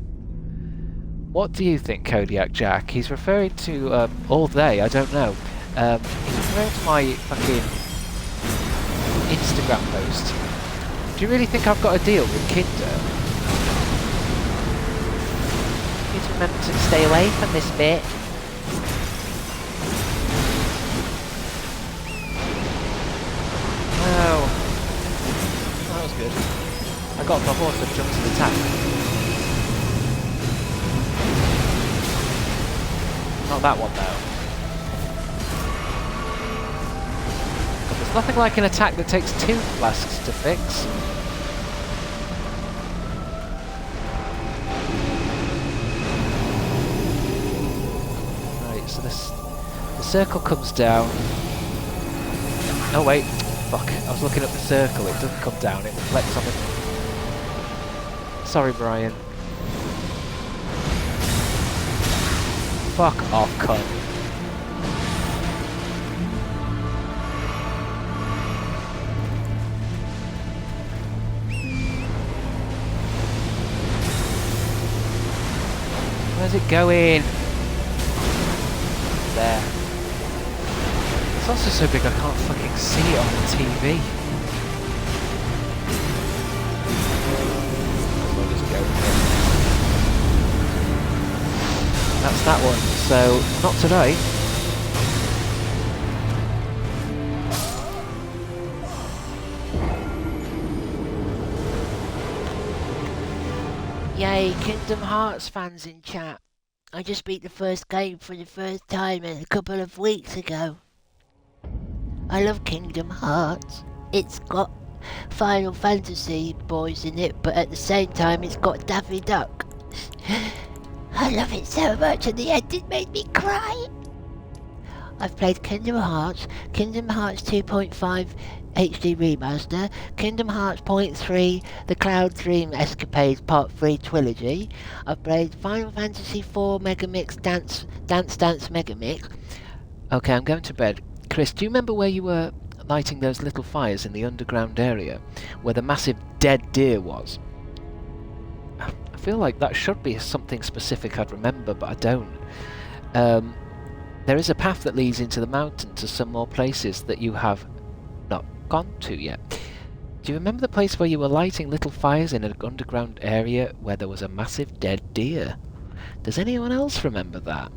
What do you think, Kodiak Jack? He's referring to all day, I don't know. He's referring to my fucking Instagram post. Do you really think I've got a deal with Kinder? Please remember to stay away from this bit. Oh. That was good. I got the horse that jumps to the tank. Not that one though. But there's nothing like an attack that takes 2 flasks to fix. Right, so the circle comes down. Oh wait. Fuck, I was looking at the circle, it doesn't come down, it reflects on the... Sorry, Brian. Fuck off, cunt. Where's it going? There. It's also so big I can't fucking see it on the TV. I'll just go with it. That's that one, so not today. Yay, Kingdom Hearts fans in chat. I just beat the first game for the first time a couple of weeks ago. I love Kingdom Hearts. It's got Final Fantasy boys in it, but at the same time it's got Daffy Duck. I love it so much, and the ending made me cry. I've played Kingdom Hearts 2.5 HD Remaster, Kingdom Hearts .3, the Cloud Dream Escapades Part 3 Trilogy. I've played Final Fantasy 4 Megamix Dance Megamix. Okay, I'm going to bed. Chris, do you remember where you were lighting those little fires in the underground area, where the massive dead deer was? I feel like that should be something specific I'd remember, but I don't. There is a path that leads into the mountain to some more places that you have not gone to yet. Do you remember the place where you were lighting little fires in an underground area where there was a massive dead deer? Does anyone else remember that?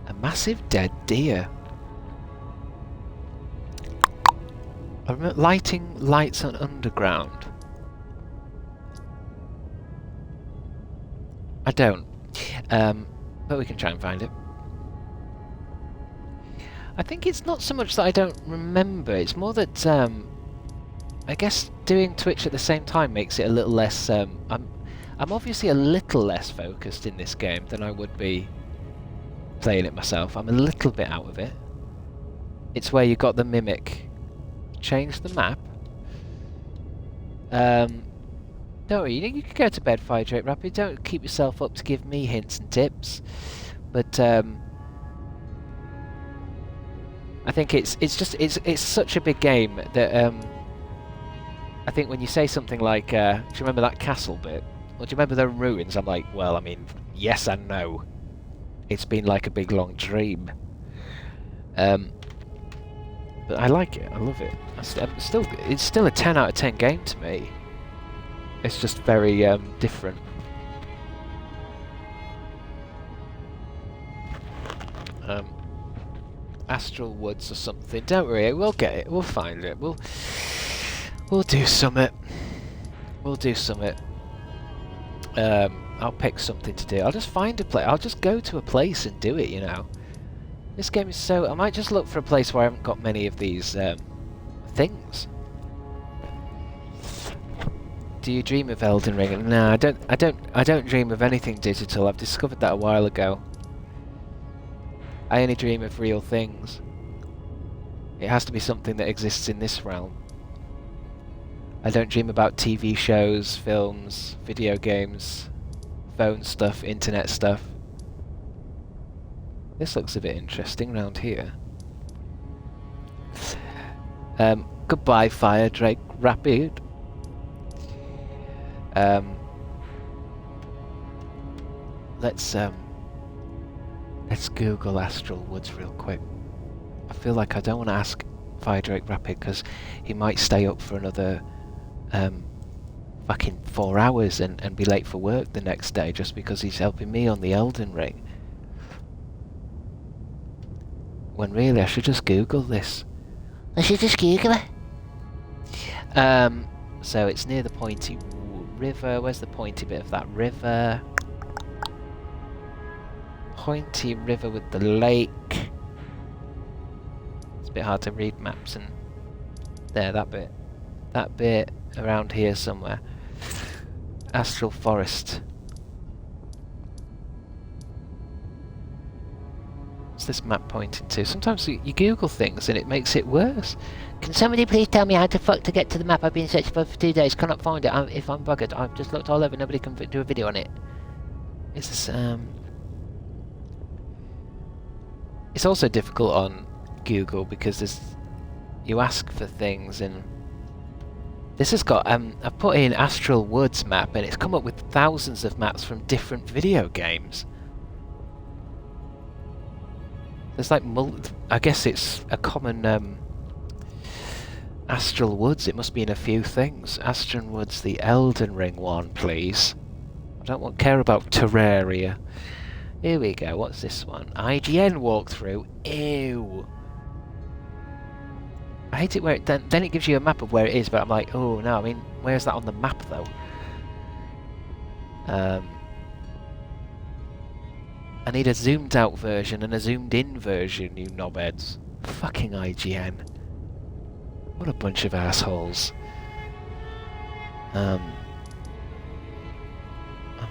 A massive dead deer. I remember lighting lights on underground. I don't. But we can try and find it. I think it's not so much that I don't remember, it's more that I guess doing Twitch at the same time makes it a little less... I'm obviously a little less focused in this game than I would be playing it myself. I'm a little bit out of it. It's where you got the mimic. Change the map. Don't worry, you can go to bed, Fire Drake Rapid. Don't keep yourself up to give me hints and tips. But I think it's such a big game that I think when you say something like, "Do you remember that castle bit?" Or "Do you remember the ruins?" I'm like, well, I mean, yes and no. It's been like a big long dream. But I like it. I love it. It's still a 10 out of 10 game to me. It's just very different. Astral Woods or something. Don't worry, we'll get it. We'll find it. We'll do summit. We'll do summit. I'll pick something to do. I'll just find a place. I'll just go to a place and do it, you know. This game is so... I might just look for a place where I haven't got many of these things. Do you dream of Elden Ring? No, I don't dream of anything digital. I've discovered that a while ago. I only dream of real things. It has to be something that exists in this realm. I don't dream about TV shows, films, video games, phone stuff, internet stuff. This looks a bit interesting round here. Goodbye, Fire Drake Rapid. Let's Google Astral Woods real quick. I feel like I don't want to ask Fire Drake Rapid because he might stay up for another fucking 4 hours and be late for work the next day just because he's helping me on the Elden Ring. When really I should just Google this. I should just Google it. So it's near the Pointy River. Where's the pointy bit of that river? Pointy River with the lake. It's a bit hard to read maps and... There, that bit. That bit around here somewhere. Astral Forest. What's this map pointing to? Sometimes you Google things and it makes it worse. Can somebody please tell me how to fuck to get to the map I've been searching for 2 days? Cannot find it. If I'm buggered, I've just looked all over. Nobody can do a video on it. Is this It's also difficult on Google because you ask for things and this has got I've put in Astral Woods map and it's come up with thousands of maps from different video games. There's like I guess it's a common Astral Woods. It must be in a few things. Astral Woods, the Elden Ring one, please. I don't care about Terraria. Here we go. What's this one? IGN walkthrough. Ew. I hate it where then it gives you a map of where it is, but I'm like, oh no. I mean, where's that on the map though? I need a zoomed out version and a zoomed in version, you knobheads. Fucking IGN. What a bunch of assholes. I'm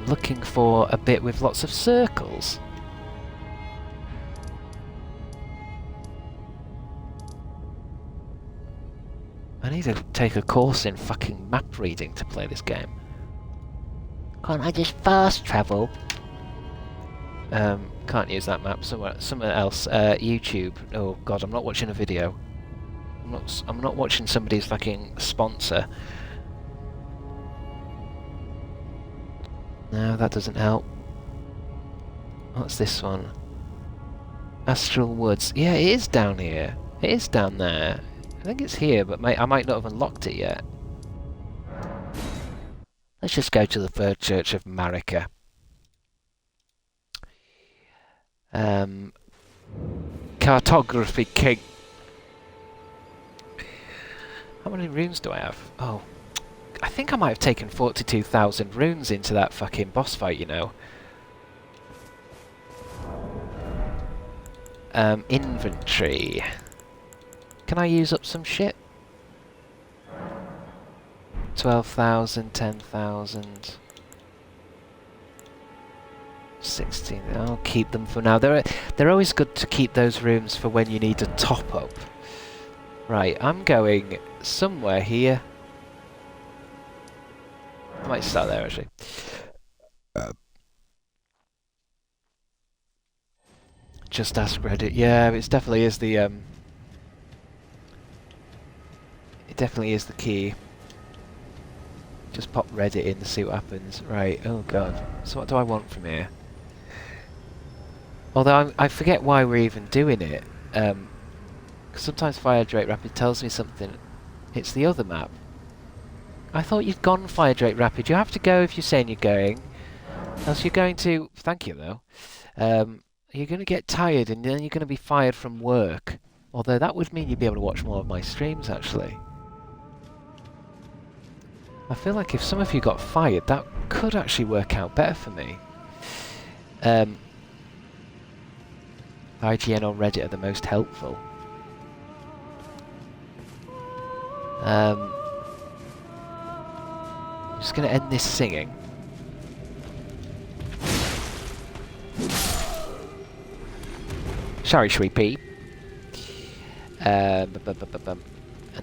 looking for a bit with lots of circles. I need to take a course in fucking map reading to play this game. Can't I just fast travel? Can't use that map. Somewhere else. YouTube. Oh god, I'm not watching a video. I'm not watching somebody's fucking sponsor. No, that doesn't help. What's this one? Astral Woods. Yeah, it is down here. It is down there. I think it's here, but I might not have unlocked it yet. Let's just go to the Third Church of Marika. Cartography King. How many runes do I have? Oh, I think I might have taken 42,000 runes into that fucking boss fight, you know. Inventory. Can I use up some shit? 12,000, 10,000. 16. I'll keep them for now. They're always good to keep those rooms for when you need a top up. Right, I'm going somewhere here. I might start there actually. Just ask Reddit. Yeah, it definitely is the it definitely is the key. Just pop Reddit in to see what happens. Right. Oh god. So what do I want from here? Although I forget why we're even doing it. 'Cause sometimes Fire Drake Rapid tells me something. It's the other map. I thought you'd gone Fire Drake Rapid. You have to go if you're saying you're going. Else you're going to... Thank you, though. You're going to get tired and then you're going to be fired from work. Although that would mean you'd be able to watch more of my streams, actually. I feel like if some of you got fired, that could actually work out better for me. IGN or Reddit are the most helpful. I'm just going to end this singing. Sorry, Sweepy. And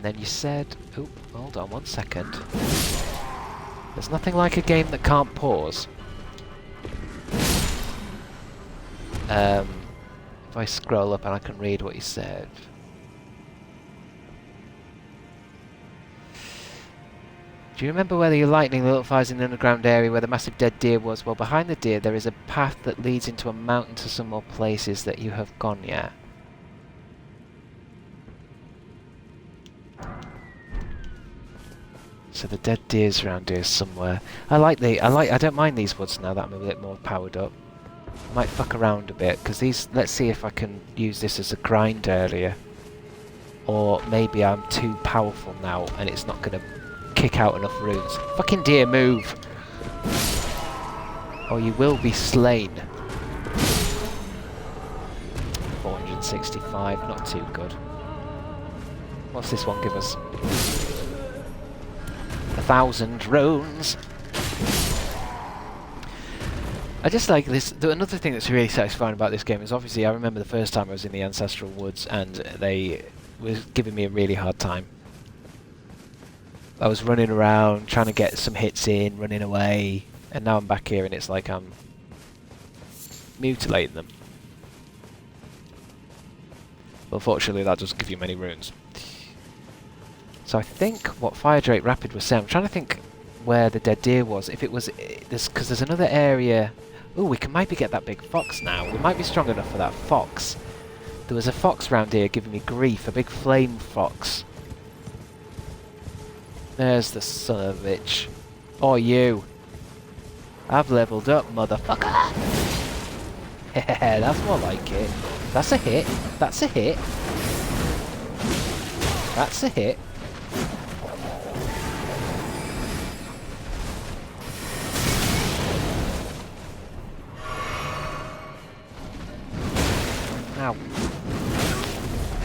then you said... Oh, hold on 1 second. There's nothing like a game that can't pause. If I scroll up and I can read what you said. Do you remember where the lightning lit fires in the underground area where the massive dead deer was? Well, behind the deer there is a path that leads into a mountain to some more places that you have gone yet. So the dead deer's around here somewhere. I don't mind these woods now that I'm a bit more powered up. I might fuck around a bit, because these... Let's see if I can use this as a grind area. Or maybe I'm too powerful now and it's not going to kick out enough runes. Fucking deer, move! Or you will be slain. 465, not too good. What's this one give us? 1,000 runes! I just like this. Another thing that's really satisfying about this game is obviously I remember the first time I was in the Ancestral Woods and they were giving me a really hard time. I was running around, trying to get some hits in, running away, and now I'm back here and it's like I'm mutilating them. Unfortunately, that doesn't give you many runes. So I think what Fire Drake Rapid was saying, I'm trying to think where the dead deer was. If it was... Because there's another area... Oh, we can maybe get that big fox now. We might be strong enough for that fox. There was a fox round here giving me grief, a big flame fox. There's the son of a bitch. Or you. I've leveled up, motherfucker. That's more like it. That's a hit. That's a hit. That's a hit. Ow.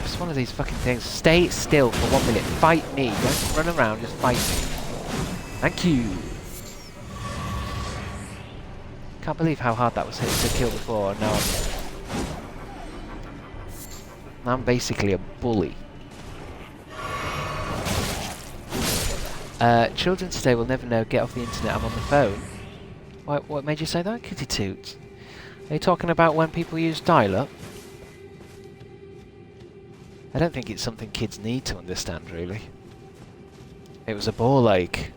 It's one of these fucking things. Stay still for 1 minute. Fight me. Don't run around, just fight me. Thank you. Can't believe how hard that was hit to kill before. Now I'm basically a bully. Children today will never know. Get off the internet. I'm on the phone. What made you say that, Kitty Toots? Are you talking about when people use dial-up? I don't think it's something kids need to understand, really. It was a ball ache.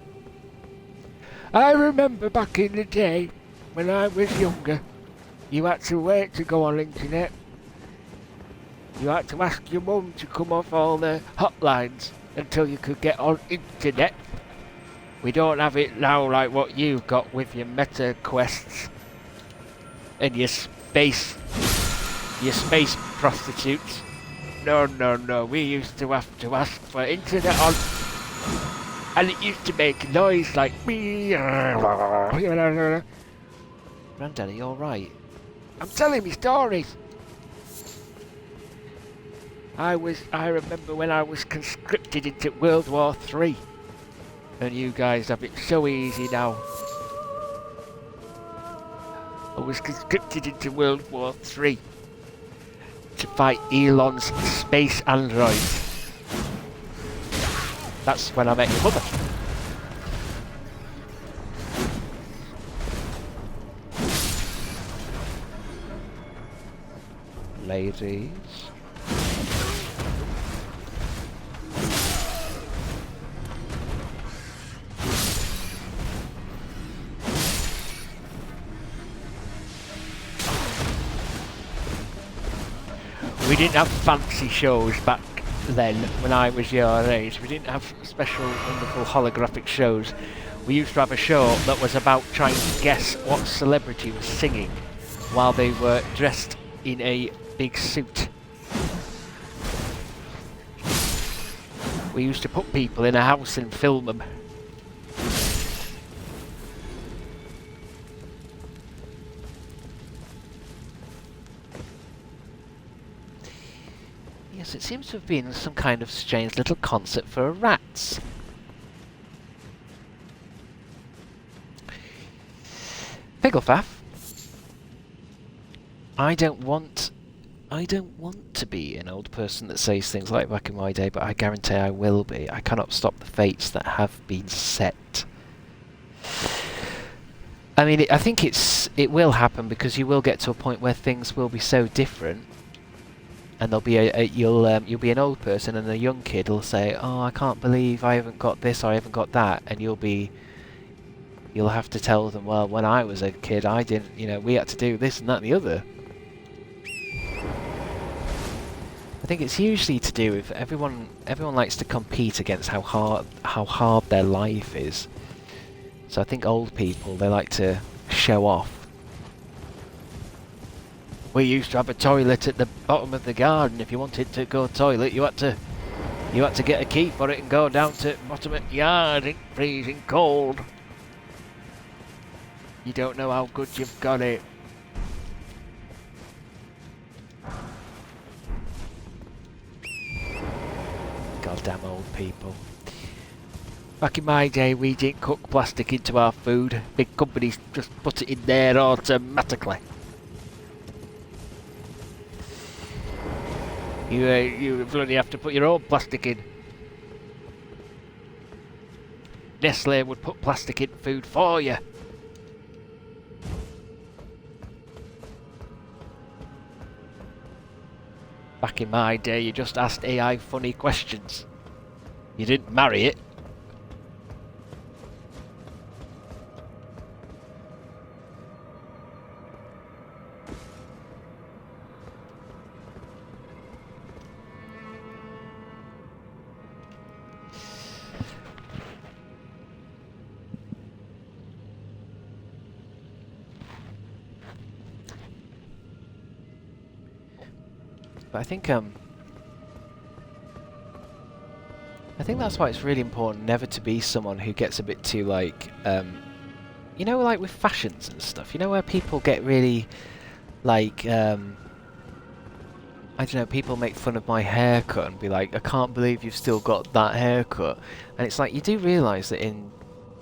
I remember back in the day, when I was younger, you had to wait to go on internet. You had to ask your mum to come off all the hotlines until you could get on internet. We don't have it now like what you've got with your meta quests and your space prostitutes. No, no, no, we used to have to ask for internet on, and it used to make noise like me. Granddad, are you alright? I'm telling me stories. I remember when I was conscripted into World War III, and you guys have it so easy now. I was conscripted into World War III to fight Elon's space androids. That's when I met your mother. ladies. We didn't have fancy shows back then when I was your age. We didn't have special, wonderful holographic shows. We used to have a show that was about trying to guess what celebrity was singing while they were dressed in a big suit. We used to put people in a house and film them. Yes, it seems to have been some kind of strange little concert for rats. Pigglefaff. I don't want to be an old person that says things like back in my day, but I guarantee I will be. I cannot stop the fates that have been set. I mean, I think it will happen because you will get to a point where things will be so different, and there'll be you'll be an old person, and a young kid will say, "Oh, I can't believe I haven't got this or I haven't got that," and you'll have to tell them, "Well, when I was a kid, I didn't. You know, we had to do this and that and the other." I think it's usually to do with everyone likes to compete against how hard their life is. So I think old people, they like to show off. We used to have a toilet at the bottom of the garden. If you wanted to go toilet, you had to get a key for it and go down to the bottom of the yard in freezing cold. You don't know how good you've got it. Goddamn old people. Back in my day, we didn't cook plastic into our food. Big companies just put it in there automatically. You bloody have to put your own plastic in. Nestle would put plastic in food for you. Back in my day, you just asked AI funny questions. You didn't marry it. But I think that's why it's really important never to be someone who gets a bit too like you know, like with fashions and stuff, you know, where people get really like I don't know, people make fun of my haircut and be like, I can't believe you've still got that haircut. And it's like, you do realise that in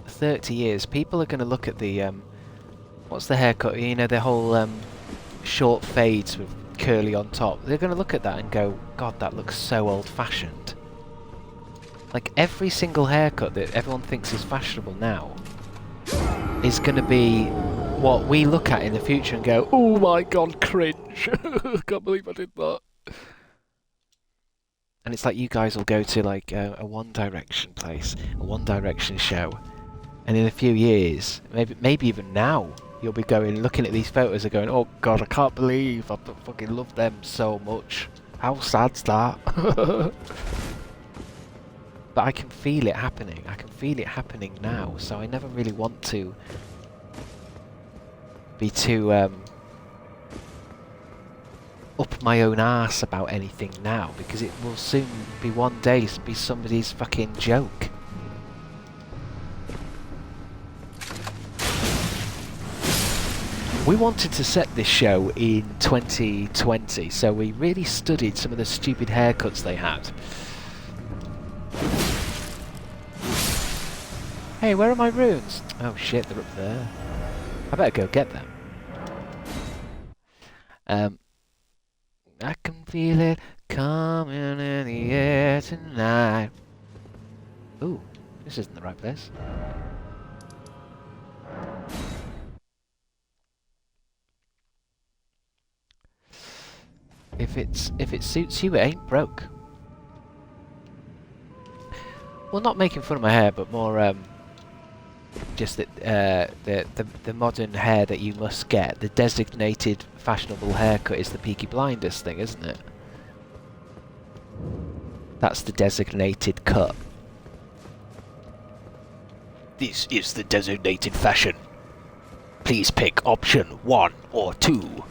30 years people are going to look at the what's the haircut, you know, the whole short fades with curly on top. They're going to look at that and go, God, that looks so old-fashioned. Like, every single haircut that everyone thinks is fashionable now is going to be what we look at in the future and go, oh my God, cringe. I can't believe I did that. And it's like you guys will go to like a One Direction place, a One Direction show, and in a few years, maybe even now, you'll be looking at these photos and going, oh God, I can't believe I fucking love them so much. How sad's that? But I can feel it happening. I can feel it happening now, so I never really want to be too up my own arse about anything now, because it will soon be one day be somebody's fucking joke. We wanted to set this show in 2020, so we really studied some of the stupid haircuts they had. Hey, where are my runes? Oh shit, they're up there. I better go get them. I can feel it coming in the air tonight. Ooh, this isn't the right place. If it suits you, it ain't broke. Well, not making fun of my hair, but more just that the modern hair that you must get, the designated fashionable haircut is the Peaky Blinders thing, isn't it? That's the designated cut. This is the designated fashion. Please pick option 1 or 2.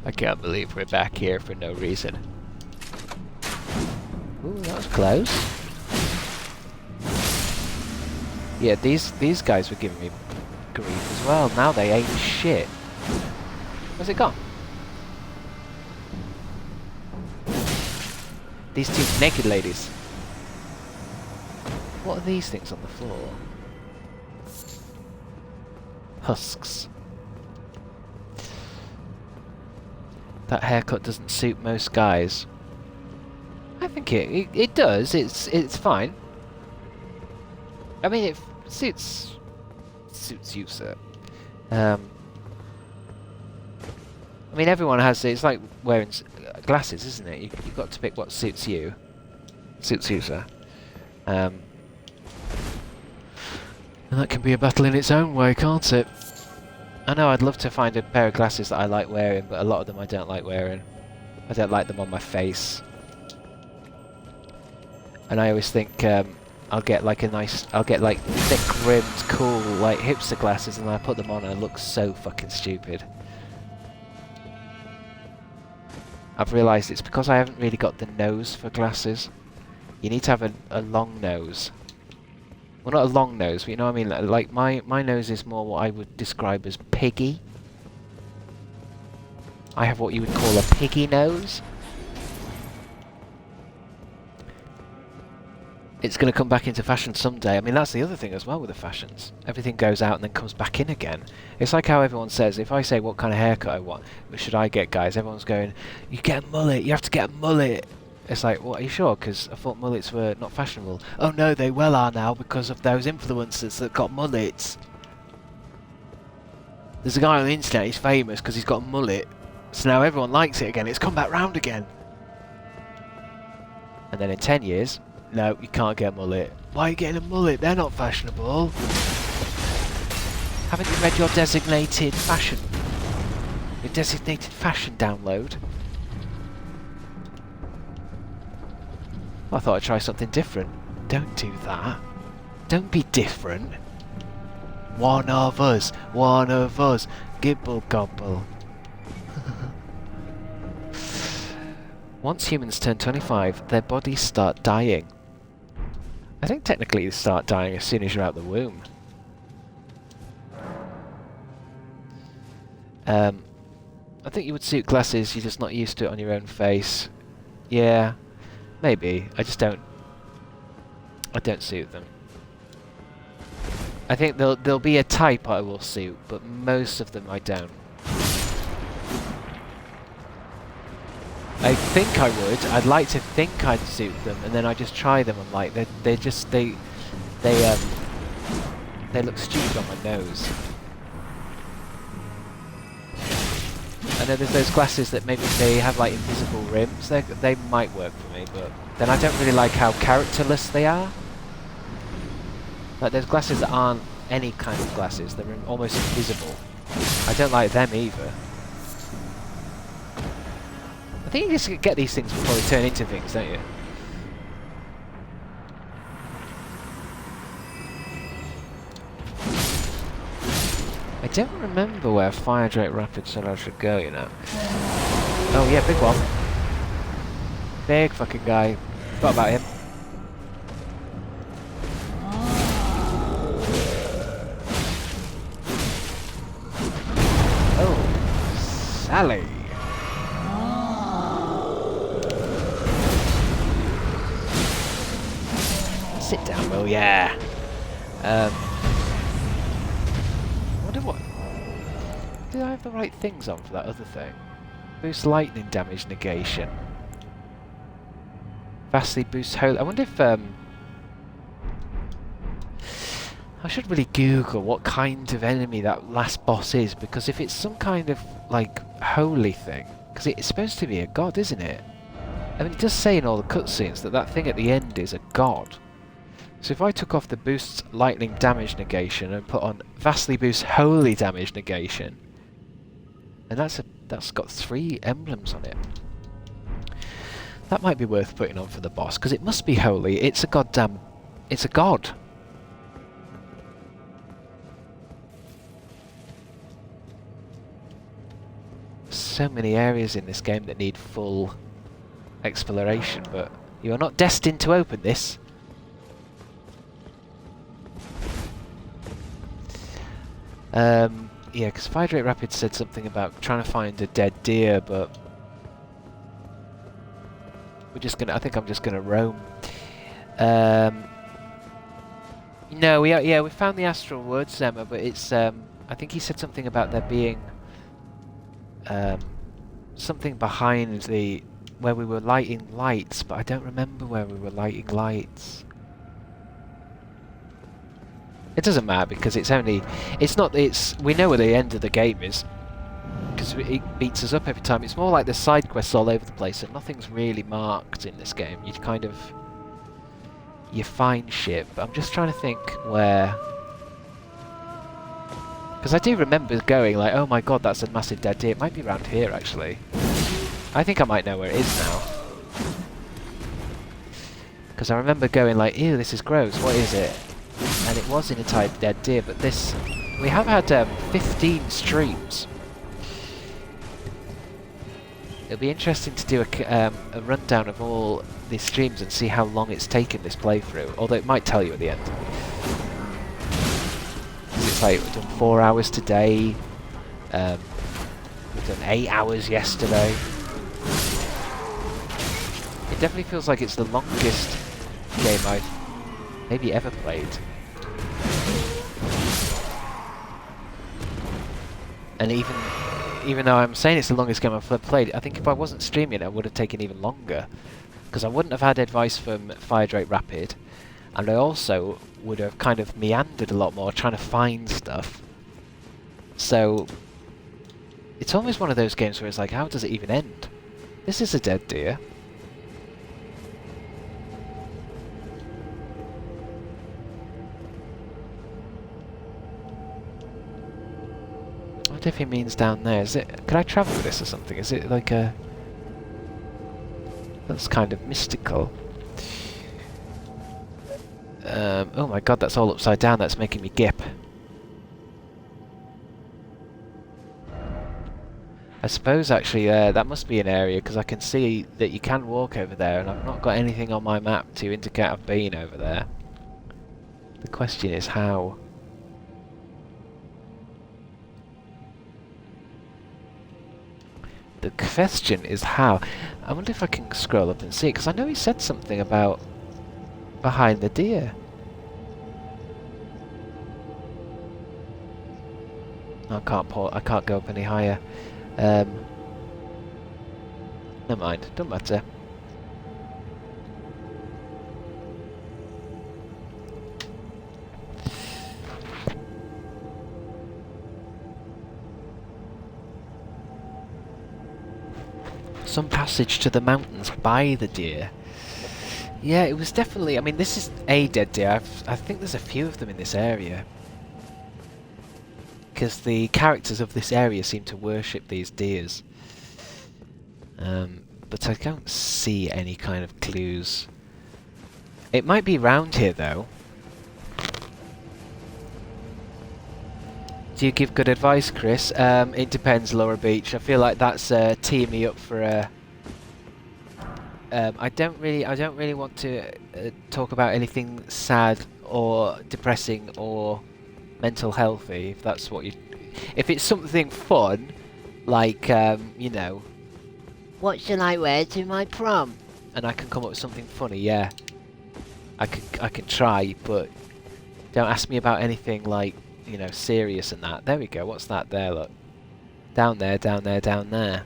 I can't believe we're back here for no reason. Ooh, that was close. Yeah, these guys were giving me grief as well. Now they ain't shit. Where's it gone? These two naked ladies. What are these things on the floor? Husks. That haircut doesn't suit most guys. I think it does. It's fine. I mean, it suits you, sir. I mean, everyone has. It's like wearing glasses, isn't it? You've got to pick what suits you. Suits you, sir. And that can be a battle in its own way, can't it? I know I'd love to find a pair of glasses that I like wearing, but a lot of them I don't like wearing. I don't like them on my face. And I always think I'll get like thick rimmed, cool, like hipster glasses, and I put them on and I look so fucking stupid. I've realised it's because I haven't really got the nose for glasses. You need to have a long nose. Well, not a long nose, but you know what I mean? Like, my nose is more what I would describe as piggy. I have what you would call a piggy nose. It's going to come back into fashion someday. I mean, that's the other thing as well with the fashions. Everything goes out and then comes back in again. It's like how everyone says, if I say what kind of haircut I want, what should I get, guys? Everyone's going, you get a mullet, you have to get a mullet. It's like, well, are you sure? Because I thought mullets were not fashionable. Oh no, they well are now because of those influencers that got mullets. There's a guy on the internet, he's famous because he's got a mullet. So now everyone likes it again. It's come back round again. And then in 10 years, no, you can't get a mullet. Why are you getting a mullet? They're not fashionable. Haven't you read your designated fashion? Your designated fashion download? I thought I'd try something different. Don't do that. Don't be different. One of us. One of us. Gibble gobble. Once humans turn 25, their bodies start dying. I think technically they start dying as soon as you're out the womb. I think you would suit glasses, you're just not used to it on your own face. Yeah. Maybe. I don't suit them. I think there'll be a type I will suit, but most of them I don't. I think I would. I'd like to think I'd suit them, and then I just try them. I'm like, they look stupid on my nose. I know there's those glasses that maybe they have like invisible rims. They might work for me, but then I don't really like how characterless they are. Like there's glasses that aren't any kind of glasses. They're almost invisible. I don't like them either. I think you just get these things before they turn into things, don't you? I don't remember where Fire Drake Rapid said I should go, you know. Oh yeah, big one. Big fucking guy. Forgot about him. Oh, Sally. Sit down, Will, yeah. I wonder what... Did I have the right things on for that other thing? Boost lightning damage negation. Vastly boosts holy... I wonder if I should really Google what kind of enemy that last boss is, because if it's some kind of, like, holy thing, because it's supposed to be a god, isn't it? I mean, it does say in all the cutscenes that that thing at the end is a god. So if I took off the boosts lightning damage negation and put on vastly boost holy damage negation, and that's got 3 emblems on it. That might be worth putting on for the boss, because it must be holy. It's a goddamn... It's a god. So many areas in this game that need full exploration, but you are not destined to open this. Yeah, because Hydrate Rapids said something about trying to find a dead deer, but we're just gonna. I think I'm just gonna roam. No, we found the Astral Woods, Emma, but it's. I think he said something about there being something behind the where we were lighting lights, but I don't remember where we were lighting lights. It doesn't matter because it's only, it's not, it's, we know where the end of the game is because it beats us up every time. It's more like there's side quests all over the place and nothing's really marked in this game. You kind of, you find shit, but I'm just trying to think where, because I do remember going like, oh my god, that's a massive dead deer. It might be around here actually. I think I might know where it is now. Because I remember going like, ew, this is gross, what is it? And it was in a type dead deer, but this... We have had 15 streams. It'll be interesting to do a rundown of all these streams and see how long it's taken this playthrough, although it might tell you at the end. It's like, we've done 4 hours today, we've done 8 hours yesterday. It definitely feels like it's the longest game I've maybe ever played. And even though I'm saying it's the longest game I've played, I think if I wasn't streaming it would have taken even longer. Because I wouldn't have had advice from Hydrate Rapid, and I also would have kind of meandered a lot more trying to find stuff. So it's almost one of those games where it's like, how does it even end? This is a dead deer. What if he means down there? Is it? Can I travel with this or something? Is it like a? That's kind of mystical. Oh my god, that's all upside down. That's making me gip. I suppose actually that must be an area because I can see that you can walk over there, and I've not got anything on my map to indicate I've been over there. The question is how. The question is how. I wonder if I can scroll up and see it, because I know he said something about behind the deer. I can't go up any higher. Never mind, don't matter. Some passage to the mountains by the deer. Yeah, it was definitely... I mean, this is a dead deer. I think there's a few of them in this area. Because the characters of this area seem to worship these deers. But I don't see any kind of clues. It might be round here, though. Do you give good advice, Chris? It depends, Laura Beach. I feel like that's teeing me up for a... I don't really want to talk about anything sad or depressing or mental healthy. If that's what you... If it's something fun, like you know, What shall I wear to my prom? and I can come up with something funny, yeah, I can try, but don't ask me about anything like, you know, serious and that. There we go. What's that there? Look, down there, down there, down there.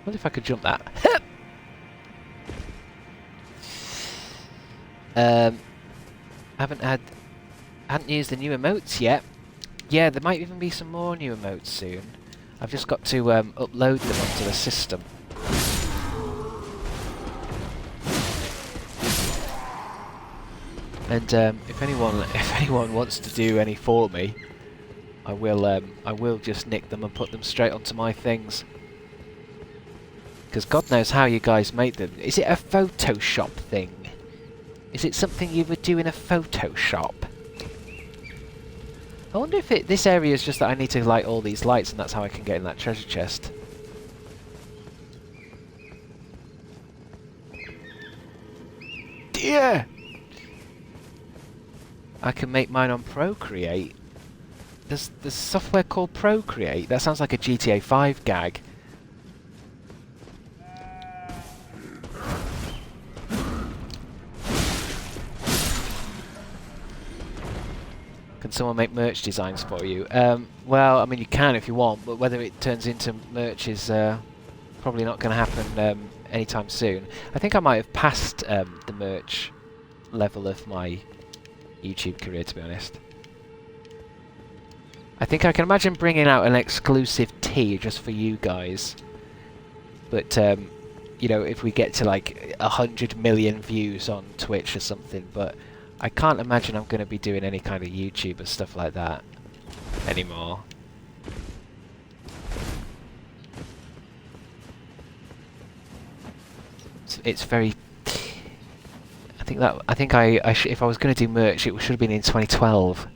What if I could jump that? Hadn't used the new emotes yet. Yeah, there might even be some more new emotes soon. I've just got to upload them onto the system. And if anyone wants to do any for me, I will just nick them and put them straight onto my things. Because God knows how you guys make them. Is it a Photoshop thing? Is it something you would do in a Photoshop? I wonder if this area is just that I need to light all these lights and that's how I can get in that treasure chest. Dear! I can make mine on Procreate. There's software called Procreate. That sounds like a GTA 5 gag. Can someone make merch designs for you? Well, I mean, you can if you want, but whether it turns into merch is probably not going to happen anytime soon. I think I might have passed the merch level of my YouTube career, to be honest. I think I can imagine bringing out an exclusive tee just for you guys. But, you know, if we get to like 100 million views on Twitch or something, but I can't imagine I'm going to be doing any kind of YouTube or stuff like that anymore. It's very... I think if I was going to do merch, it should have been in 2012.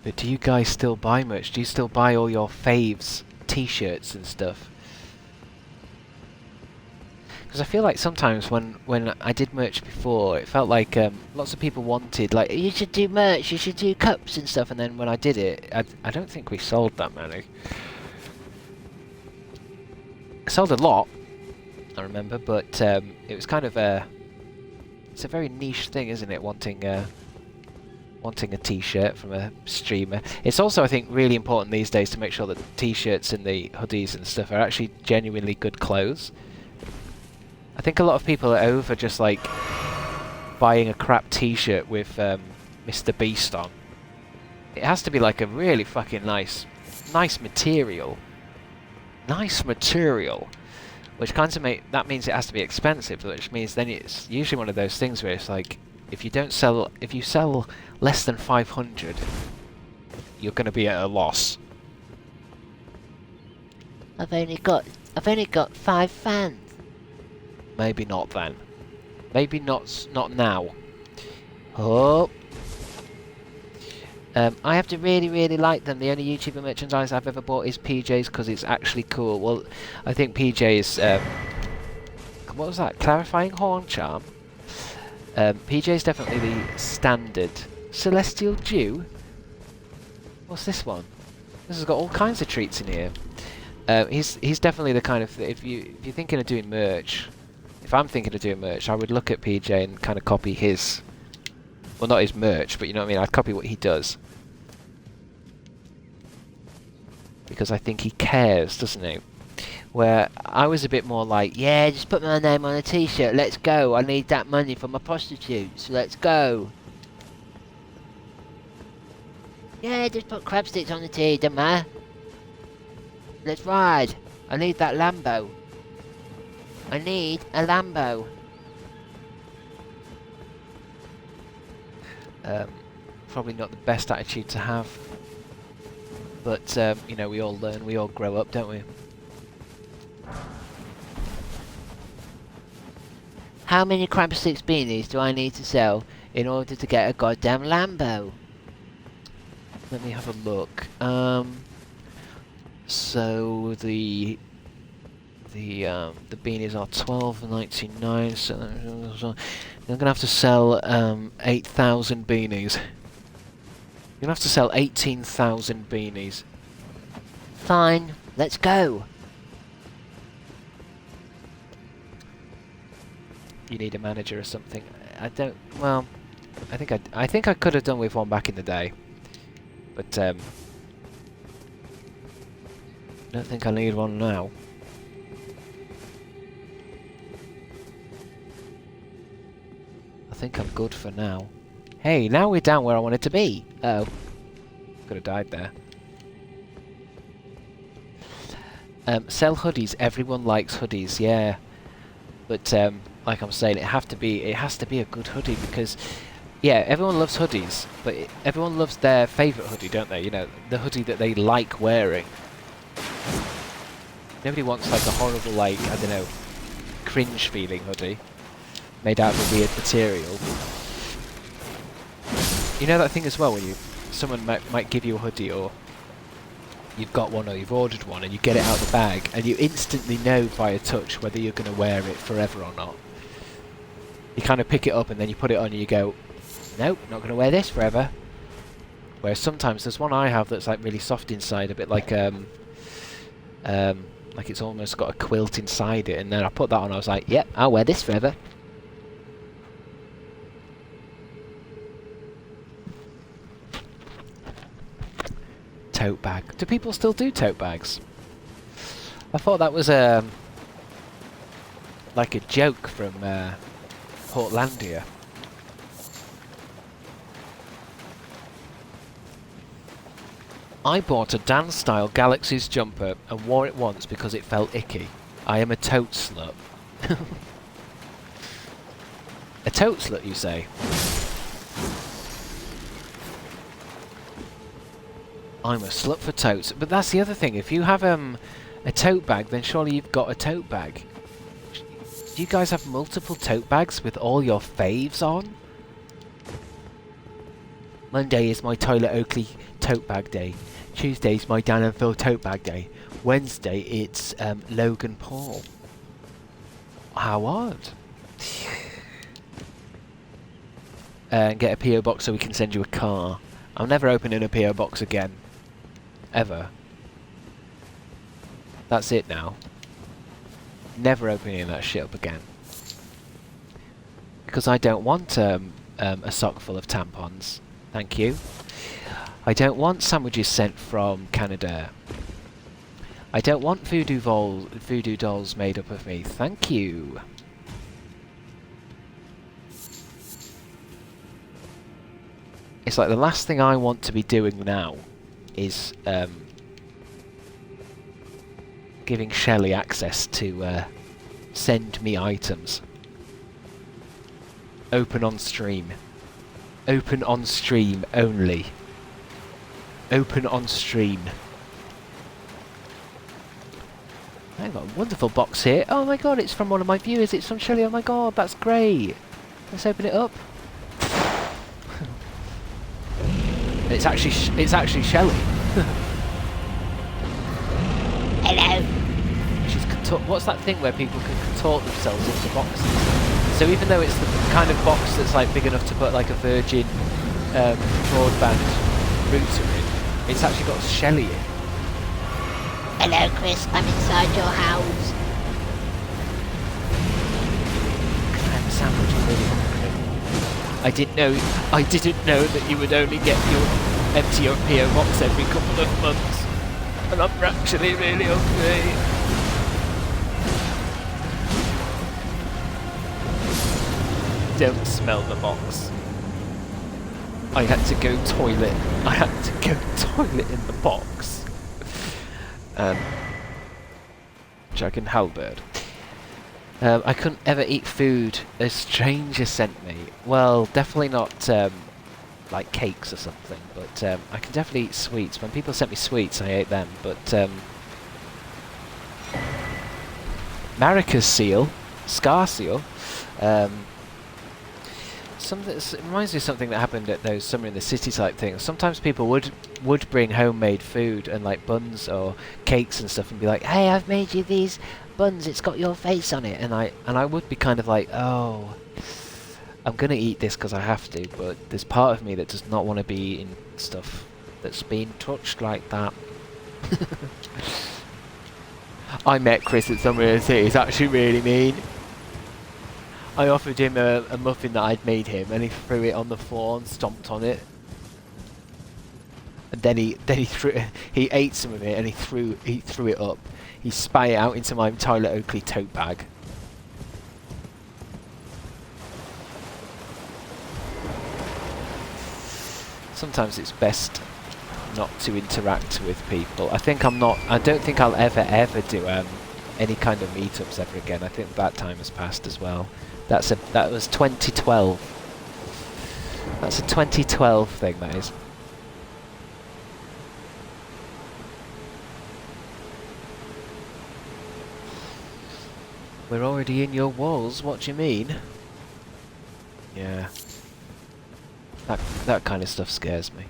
But do you guys still buy merch? Do you still buy all your faves, t-shirts and stuff? Because I feel like sometimes when I did merch before, it felt like lots of people wanted, like, you should do merch, you should do cups and stuff, and then when I did it, I don't think we sold that many. I sold a lot, I remember, but it was kind of it's a very niche thing, isn't it, wanting a t-shirt from a streamer. It's also, I think, really important these days to make sure that the t-shirts and the hoodies and stuff are actually genuinely good clothes. I think a lot of people are over just like buying a crap t-shirt with Mr. Beast on. It has to be like a really fucking nice material. Nice material. Which kind of that means it has to be expensive, which means then it's usually one of those things where it's like, if you sell less than 500, you're going to be at a loss. I've only got 5 fans. Maybe not then. Maybe not now. Oh. I have to really like them. The only YouTuber merchandise I've ever bought is PJ's because it's actually cool. Well, I think PJ's... what was that? Clarifying horn charm? PJ's definitely the standard. Celestial Dew? What's this one? This has got all kinds of treats in here. He's definitely the kind of... If you're thinking of doing merch... If I'm thinking of doing merch, I would look at PJ and kind of copy his... Well, not his merch, but you know what I mean? I'd copy what he does. Because I think he cares, doesn't he? Where I was a bit more like, yeah, just put my name on a t-shirt, let's go. I need that money for my prostitutes, let's go. Yeah, just put Crabstickz on the tee, don't matter. Let's ride. I need that Lambo. I need a Lambo. Probably not the best attitude to have. But, you know, we all learn, we all grow up, don't we? How many Crabstickz beanies do I need to sell in order to get a goddamn Lambo? Let me have a look. So the beanies are $12.99. So I'm gonna have to sell 8,000 beanies. You're gonna have to sell 18,000 beanies. Fine, let's go. You need a manager or something. I don't. Well, I think I could have done with one back in the day, but I don't think I need one now. I think I'm good for now. Hey, now we're down where I wanted to be. Oh. Could have died there. Sell hoodies. Everyone likes hoodies, yeah. But like I'm saying, it has to be a good hoodie because, yeah, everyone loves hoodies, but everyone loves their favourite hoodie, don't they? You know, the hoodie that they like wearing. Nobody wants like a horrible, like, I don't know, cringe feeling hoodie made out of a weird material. You know that thing as well when someone might give you a hoodie, or you've got one, or you've ordered one, and you get it out of the bag, and you instantly know by a touch whether you're going to wear it forever or not. You kind of pick it up and then you put it on and you go, nope, not going to wear this forever. Whereas sometimes there's one I have that's like really soft inside, a bit like it's almost got a quilt inside it, and then I put that on, I was like, yep, I'll wear this forever. Tote bag. Do people still do tote bags? I thought that was like a joke from Portlandia. I bought a dance-style Galaxy's jumper and wore it once because it felt icky. I am a tote slut. A tote slut, you say? I'm a slut for totes. But that's the other thing. If you have a tote bag, then surely you've got a tote bag. Do you guys have multiple tote bags with all your faves on? Monday is my Tyler Oakley tote bag day. Tuesday's my Dan and Phil tote bag day. Wednesday it's Logan Paul. How odd. Get a PO box so we can send you a car. I'm never opening a PO box again. Ever. That's it now. Never opening that shit up again. Because I don't want a sock full of tampons. Thank you. I don't want sandwiches sent from Canada. I don't want voodoo dolls made up of me. Thank you. It's like the last thing I want to be doing now is giving Shelley access to send me items. Open on stream. Open on stream only. Open on stream. I've got a wonderful box here. Oh my god, it's from one of my viewers. It's from Shelley. Oh my god, that's great. Let's open it up. It's actually Shelley. Hello. She's what's that thing where people can contort themselves into boxes? So even though it's the kind of box that's like big enough to put like a Virgin broadband router in, it's actually got Shelley in. Hello, Chris. I'm inside your house. Can I have a sandwich? I'm really hungry. I didn't know that you would only empty your PO box every couple of months, and I'm actually really hungry. Don't smell the box. I had to go toilet. I had to go toilet in the box. Dragon halberd. I couldn't ever eat food a stranger sent me. Well, definitely not like cakes or something, but I can definitely eat sweets. When people sent me sweets, I ate them, but Marika's seal, scar seal, it reminds me of something that happened at those Summer in the City type things. Sometimes people would bring homemade food and like buns or cakes and stuff and be like, hey, I've made you these buns, it's got your face on it, and I would be kind of like, oh, I'm gonna eat this because I have to, but there's part of me that does not want to be eating stuff that's being touched like that. I met Chris at Summer in the City. He's actually really mean. I offered him a muffin that I'd made him, and he threw it on the floor and stomped on it. And then he ate some of it and he threw it up. He spat it out into my Tyler Oakley tote bag. sometimes it's best not to interact with people. I don't think I'll ever do any kind of meetups ever again. I think that time has passed as well. That was 2012. That's a 2012 thing, that is. We're already in your walls, what do you mean? Yeah. That kind of stuff scares me.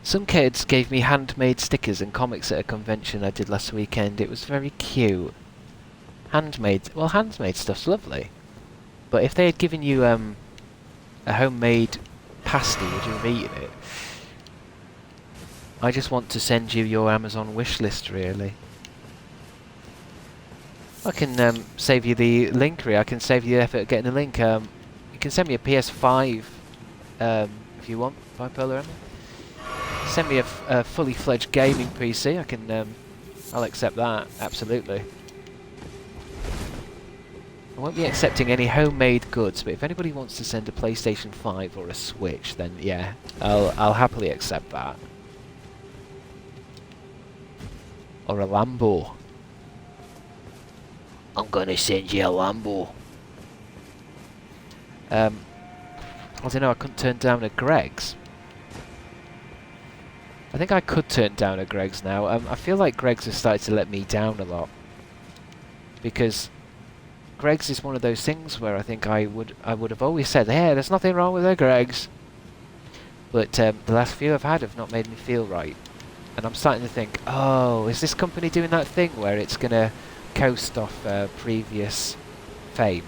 Some kids gave me handmade stickers and comics at a convention I did last weekend. It was very cute. Handmade stuff's lovely. But if they had given you a homemade pasty, would you have eaten it? I just want to send you your Amazon wish list, really. I can save you the link, I can save you the effort of getting the link. You can send me a PS5 if you want, Bipolar Emma. Send me a fully fledged gaming PC. I'll accept that, absolutely. I won't be accepting any homemade goods, but if anybody wants to send a PlayStation 5 or a Switch, then yeah, I'll happily accept that. Or a Lambo. I'm gonna send you a Lambo. I don't know, I couldn't turn down a Greg's. I think I could turn down a Greg's now. I feel like Greg's has started to let me down a lot. Because Greg's is one of those things where I think I would have always said, hey, there's nothing wrong with a Greg's. But the last few I've had have not made me feel right. And I'm starting to think, oh, is this company doing that thing where it's going to coast off previous fame?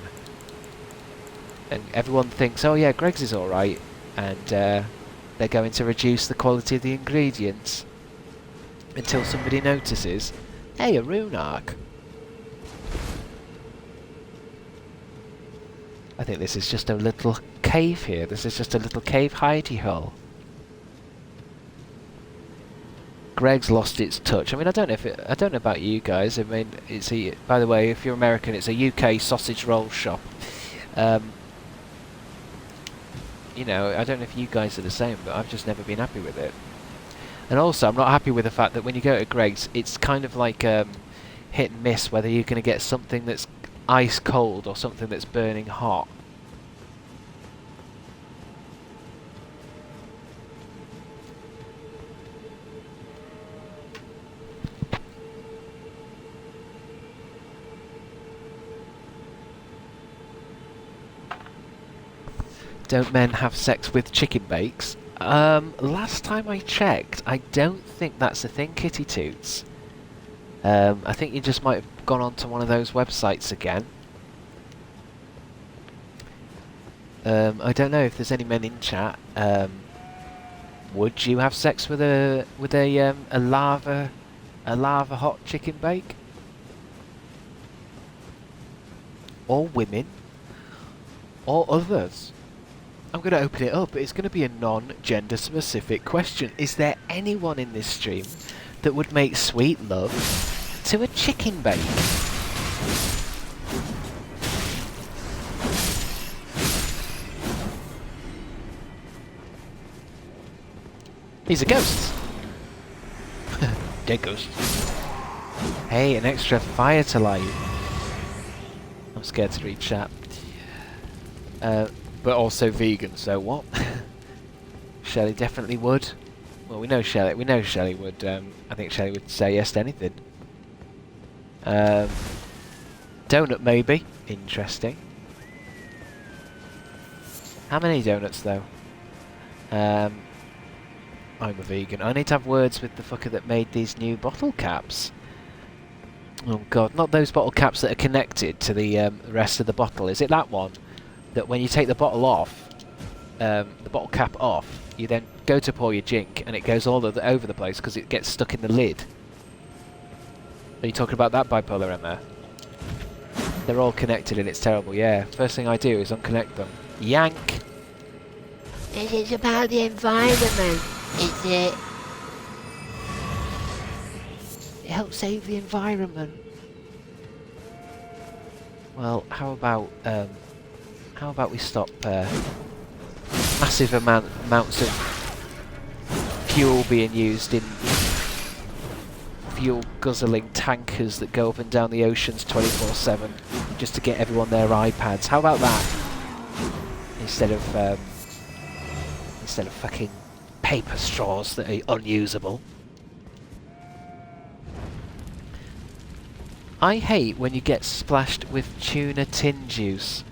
And everyone thinks, oh yeah, Greg's is alright, and they're going to reduce the quality of the ingredients until somebody notices, hey, a Runark. I think this is just a little cave here. This is just a little cave hidey hole. Greg's lost its touch. I mean, I don't know about you guys. I mean, by the way, if you're American, it's a UK sausage roll shop. You know, I don't know if you guys are the same, but I've just never been happy with it. And also, I'm not happy with the fact that when you go to Greg's, it's kind of like hit and miss whether you're going to get something that's ice cold or something that's burning hot. Don't men have sex with chicken bakes? Last time I checked, I don't think that's a thing, Kitty Toots. I think you just might have gone onto one of those websites again. I don't know if there's any men in chat. Would you have sex with a lava hot chicken bake? Or women? Or others? I'm going to open it up. It's going to be a non-gender specific question. Is there anyone in this stream that would make sweet love to a chicken bake? He's a ghost. Dead ghost. Hey, an extra fire to light. I'm scared to read chat. But also vegan, so what? Shelley definitely would. Well, we know Shelley would. I think Shelley would say yes to anything. Donut maybe. Interesting. How many donuts though? I'm a vegan. I need to have words with the fucker that made these new bottle caps. Oh god, not those bottle caps that are connected to the rest of the bottle. Is it that one? That when you take the bottle off, the bottle cap off, you then go to pour your drink and it goes all over the place because it gets stuck in the lid. Are you talking about that, Bipolar Emma? They're all connected and it's terrible, yeah. First thing I do is unconnect them. Yank! This is about the environment, is it? It helps save the environment. Well, how about How about we stop massive amounts of fuel being used in fuel guzzling tankers that go up and down the oceans 24/7 just to get everyone their iPads. How about that? Instead of fucking paper straws that are unusable. I hate when you get splashed with tuna tin juice.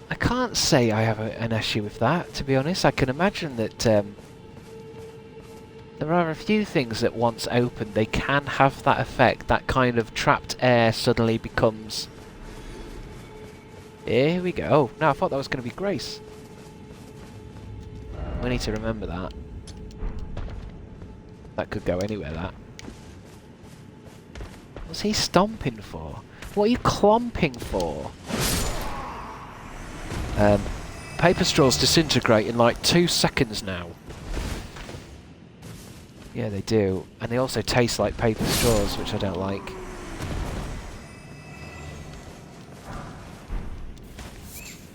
I can't say I have an issue with that, to be honest. I can imagine that there are a few things that once opened, they can have that effect. That kind of trapped air suddenly becomes... Here we go. Oh, no, I thought that was going to be Grace. We need to remember that. That could go anywhere, that. What's he stomping for? What are you clomping for? Paper straws disintegrate in like 2 seconds now. Yeah, they do. And they also taste like paper straws, which I don't like.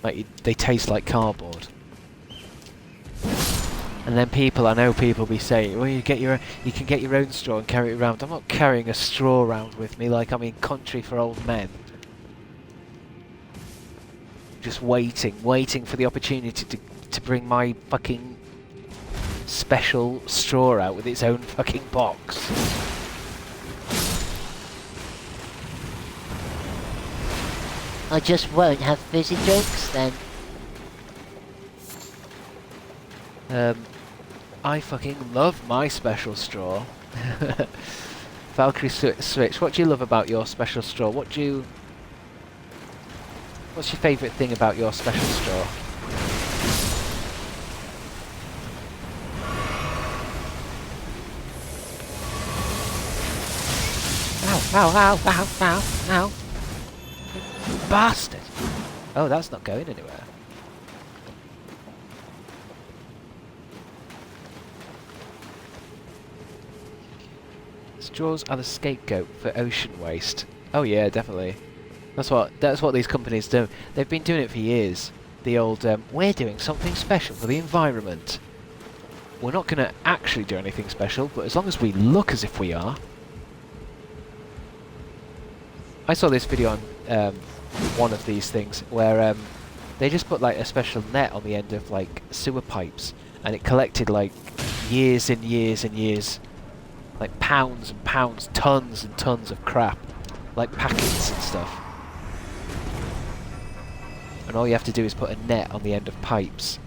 Like, they taste like cardboard. And then I know people be saying, well, you can get your own straw and carry it around. I'm not carrying a straw around with me like I'm in Country for Old Men. Just waiting for the opportunity to bring my fucking special straw out with its own fucking box. I just won't have fizzy drinks then. I fucking love my special straw. Valkyrie Switch, what do you love about your special straw? What's your favourite thing about your special straw? Ow. Bastard! Oh, that's not going anywhere. Straws are the scapegoat for ocean waste. Oh yeah, definitely. That's what these companies do. They've been doing it for years. The old, we're doing something special for the environment. We're not going to actually do anything special, but as long as we look as if we are. I saw this video on one of these things where they just put like a special net on the end of like sewer pipes, and it collected like years and years and years, like pounds and pounds, tons and tons of crap, like packets and stuff. And all you have to do is put a net on the end of pipes.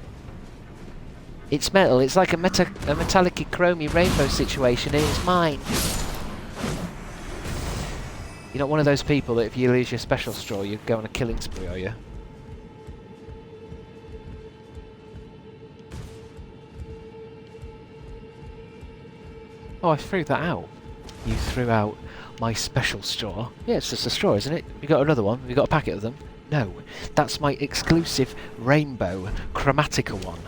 It's metal. It's like a metallic-y, chromy rainbow situation, and it's mine. You're not one of those people that if you lose your special straw, you go on a killing spree, are you? Oh, I threw that out. You threw out my special straw. Yeah, it's just a straw, isn't it? You got another one? Have you got a packet of them? No, that's my exclusive rainbow chromatica one.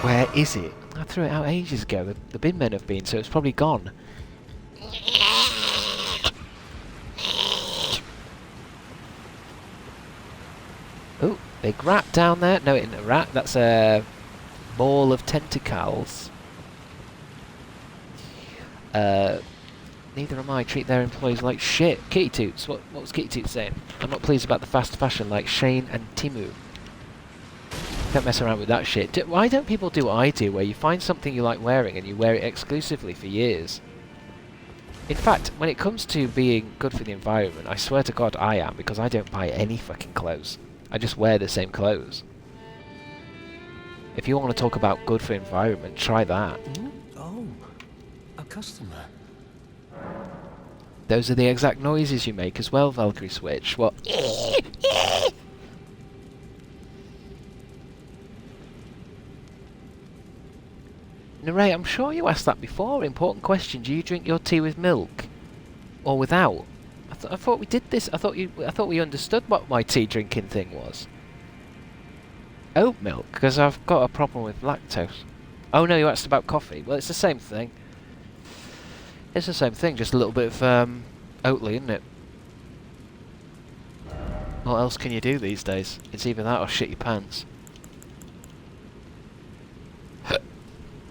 Where is it? I threw it out ages ago. The bin men have been, so it's probably gone. Oh, big rat down there. No, it isn't a rat. That's a ball of tentacles. Neither am I. Treat their employees like shit. Kitty Toots. What was Kitty Toots saying? I'm not pleased about the fast fashion like Shane and Timu. Don't mess around with that shit. Why don't people do what I do, where you find something you like wearing and you wear it exclusively for years? In fact, when it comes to being good for the environment, I swear to God I am, because I don't buy any fucking clothes. I just wear the same clothes. If you want to talk about good for the environment, try that. Oh, a customer. Those are the exact noises you make as well, Valkyrie Switch. What? Neray, I'm sure you asked that before. Important question. Do you drink your tea with milk? Or without? I thought we did this. I thought we understood what my tea drinking thing was. Oat milk, because I've got a problem with lactose. Oh no, you asked about coffee. Well, it's the same thing. It's the same thing, just a little bit of Oatly, isn't it? What else can you do these days? It's either that or shit your pants.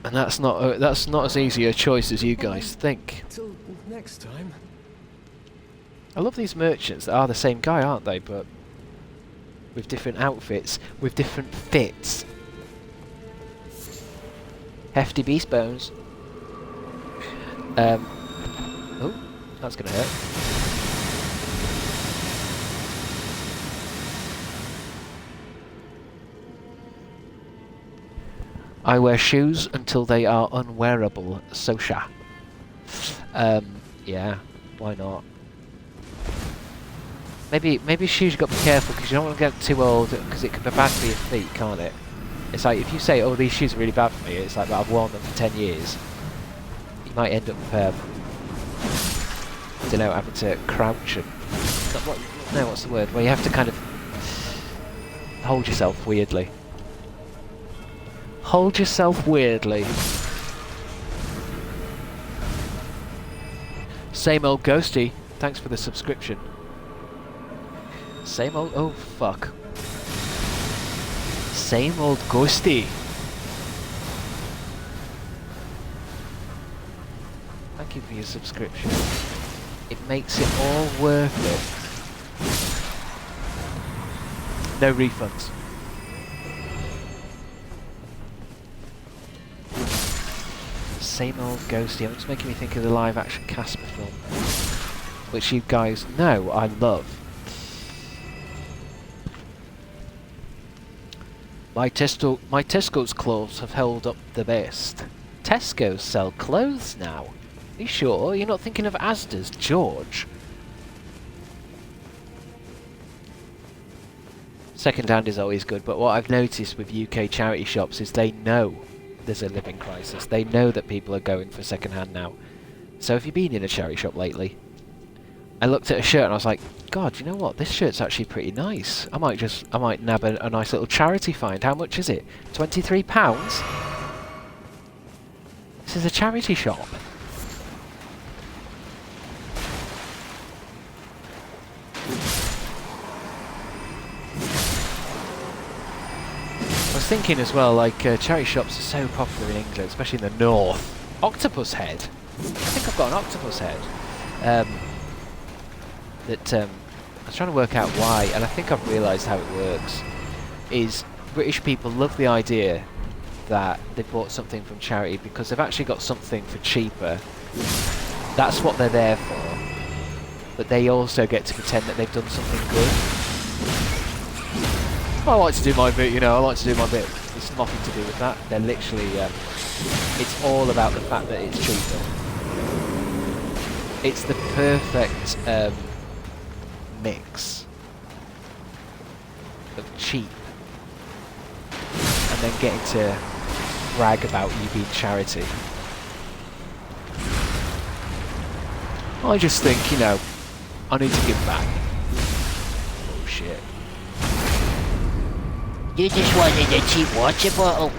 And that's not as easy a choice as you guys think. Till next time. I love these merchants that are the same guy, aren't they? But with different outfits, with different fits. Hefty beast bones. Oh, that's gonna hurt. I wear shoes until they are unwearable, Sosha. Yeah, why not? Maybe shoes, you've got to be careful because you don't want to get too old because it can be bad for your feet, can't it? It's like if you say, oh, these shoes are really bad for me, it's like, well, I've worn them for 10 years. You might end up, I don't know, having to crouch and... No, what's the word? Where you have to kind of hold yourself weirdly. Hold yourself weirdly. Same old ghosty. Thanks for the subscription. Same old... Oh, fuck. Same old ghosty. Thank you for your subscription. It makes it all worth it. No refunds. Same old ghosty. It's making me think of the live action Casper film, which you guys know I love. My Tesco's clothes have held up the best. Tesco's sell clothes now. Are you sure? You're not thinking of Asda's, George? Second hand is always good, but what I've noticed with UK charity shops is they know there's a living crisis. They know that people are going for second hand now. So if you've been in a charity shop lately, I looked at a shirt and I was like, God, you know what? This shirt's actually pretty nice. I might nab a nice little charity find. How much is it? £23? This is a charity shop. I was thinking as well, like, charity shops are so popular in England, especially in the north. Octopus head. I think I've got an octopus head. I was trying to work out why, and I think I've realised how it works. Is British people love the idea that they bought something from charity because they've actually got something for cheaper. That's what they're there for. But they also get to pretend that they've done something good. I like to do my bit, you know, I like to do my bit. It's nothing to do with that. They're literally, it's all about the fact that it's cheaper. It's the perfect mix of cheap and then getting to brag about you being charity. I just think, you know, I need to give back. Oh shit. You just wanted a cheap water bottle.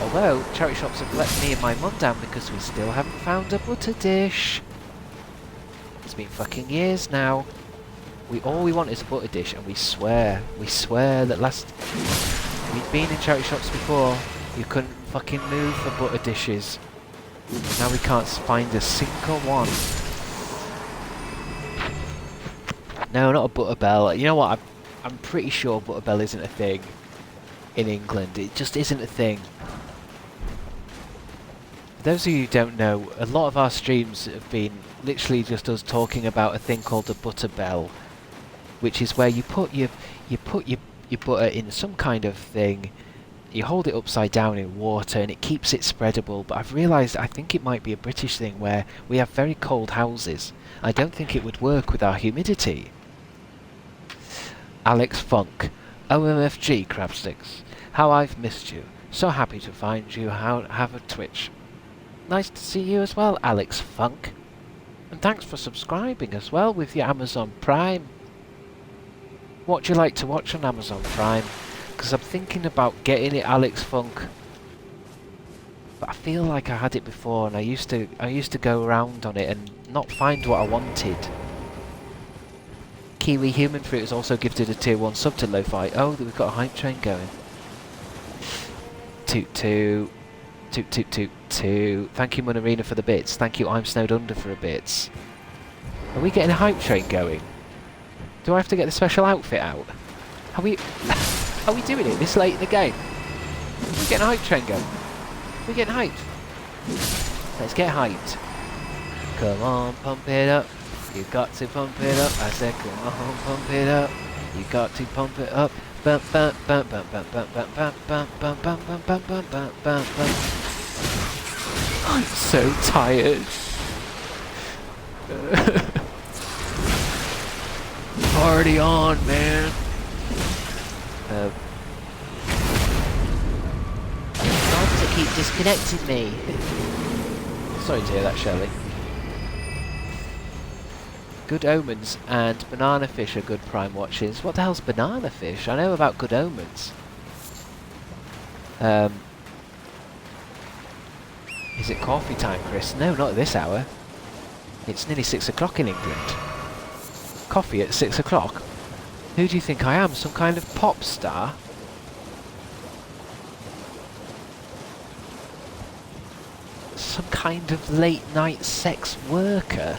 Although, charity shops have let me and my mum down because we still haven't found a butter dish. It's been fucking years now. All we want is a butter dish, and we swear that we've been in charity shops before, you couldn't fucking move for butter dishes. Now we can't find a single one. No, not a Butterbell. You know what? I'm pretty sure Butterbell isn't a thing in England. It just isn't a thing. For those of you who don't know, a lot of our streams have been literally just us talking about a thing called a Butterbell, which is where you put your butter in some kind of thing. You hold it upside down in water and it keeps it spreadable, but I've realised I think it might be a British thing where we have very cold houses. I don't think it would work with our humidity. Alex Funk. OMFG, Crabstickz. How I've missed you. So happy to find you. Have a Twitch. Nice to see you as well, Alex Funk. And thanks for subscribing as well with your Amazon Prime. What do you like to watch on Amazon Prime? Because I'm thinking about getting it, Alex Funk. But I feel like I had it before, and I used to go around on it and not find what I wanted. Kiwi Human Fruit has also gifted a tier 1 sub to Lo-Fi. Oh, we've got a hype train going. Toot toot. Toot toot toot toot. Thank you Munarina for the bits. Thank you I'm Snowed Under for a bits. Are we getting a hype train going? Do I have to get the special outfit out? Are we doing it this late in the game? Are we getting a hype train going? Are we getting hyped? Let's get hyped. Come on, pump it up. You got to pump it up. I said, come on, pump it up. You got to pump it up. Bum bum bum bum bum bum bum bum bum bum bum bum bum bum bum bum bum. I'm so tired. Party on, man. Why does it keep disconnecting me? Sorry to hear that, Shelley. Good Omens and Banana Fish are good Prime watches. What the hell's Banana Fish? I know about Good Omens. Is it coffee time, Chris? No, not at this hour. It's nearly 6 o'clock in England. Coffee at 6 o'clock? Who do you think I am? Some kind of pop star? Some kind of late night sex worker?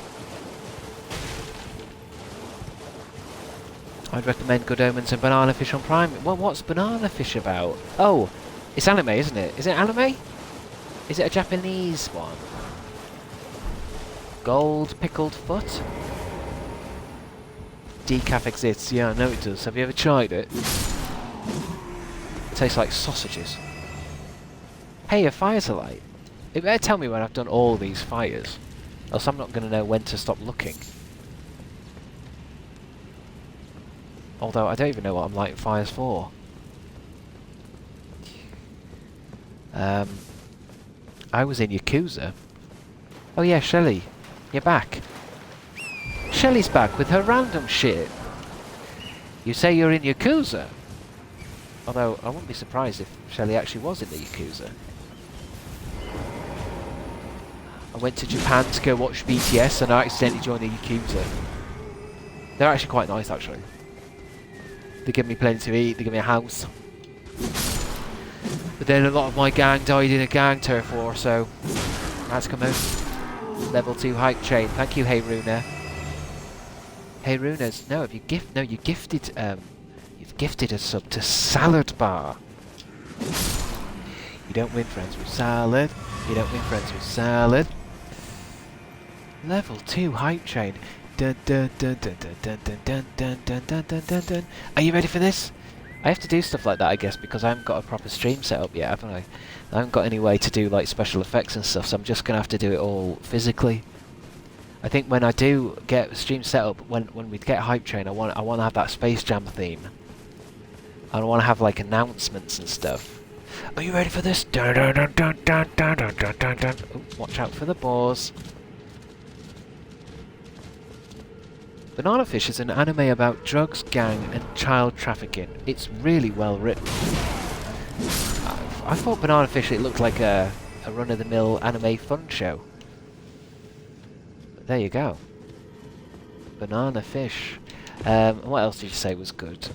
I'd recommend Good Omens and Banana Fish on Prime. Well, what's Banana Fish about? Oh, it's anime, isn't it? Is it anime? Is it a Japanese one? Gold pickled foot? Decaf exists. Yeah, I know it does. Have you ever tried it? It tastes like sausages. Hey, a fire's alight. It better tell me when I've done all these fires, else I'm not going to know when to stop looking. Although I don't even know what I'm lighting fires for. I was in Yakuza. Oh yeah, Shelley, you're back. Shelley's back with her random shit. You say you're in Yakuza? Although I wouldn't be surprised if Shelley actually was in the Yakuza. I went to Japan to go watch BTS and I accidentally joined the Yakuza. They're actually quite nice, actually. They give me plenty to eat, they give me a house. But then a lot of my gang died in a gang turf war, so I had to come out. Level 2 hype chain. Thank you, Hey Runa. Hey Runas, no, you gifted you've gifted a sub to Salad Bar. You don't win friends with salad. You don't win friends with salad. Level 2 hype train. Dun dun dun dun dun dun dun dun dun dun dun dun dun. Are you ready for this? I have to do stuff like that, I guess, because I haven't got a proper stream set up yet, haven't I? I haven't got any way to do like special effects and stuff, so I'm just gonna have to do it all physically. I think when I do get a stream set up, when we get Hype Train, I want to have that Space Jam theme. I want to have like announcements and stuff. Are you ready for this? Dun dun dun dun dun dun dun dun dun dun. Oh, watch out for the boars. Banana Fish is an anime about drugs, gang, and child trafficking. It's really well written. I thought Banana Fish, it looked like a run-of-the-mill anime fun show. But there you go. Banana Fish. What else did you say was good?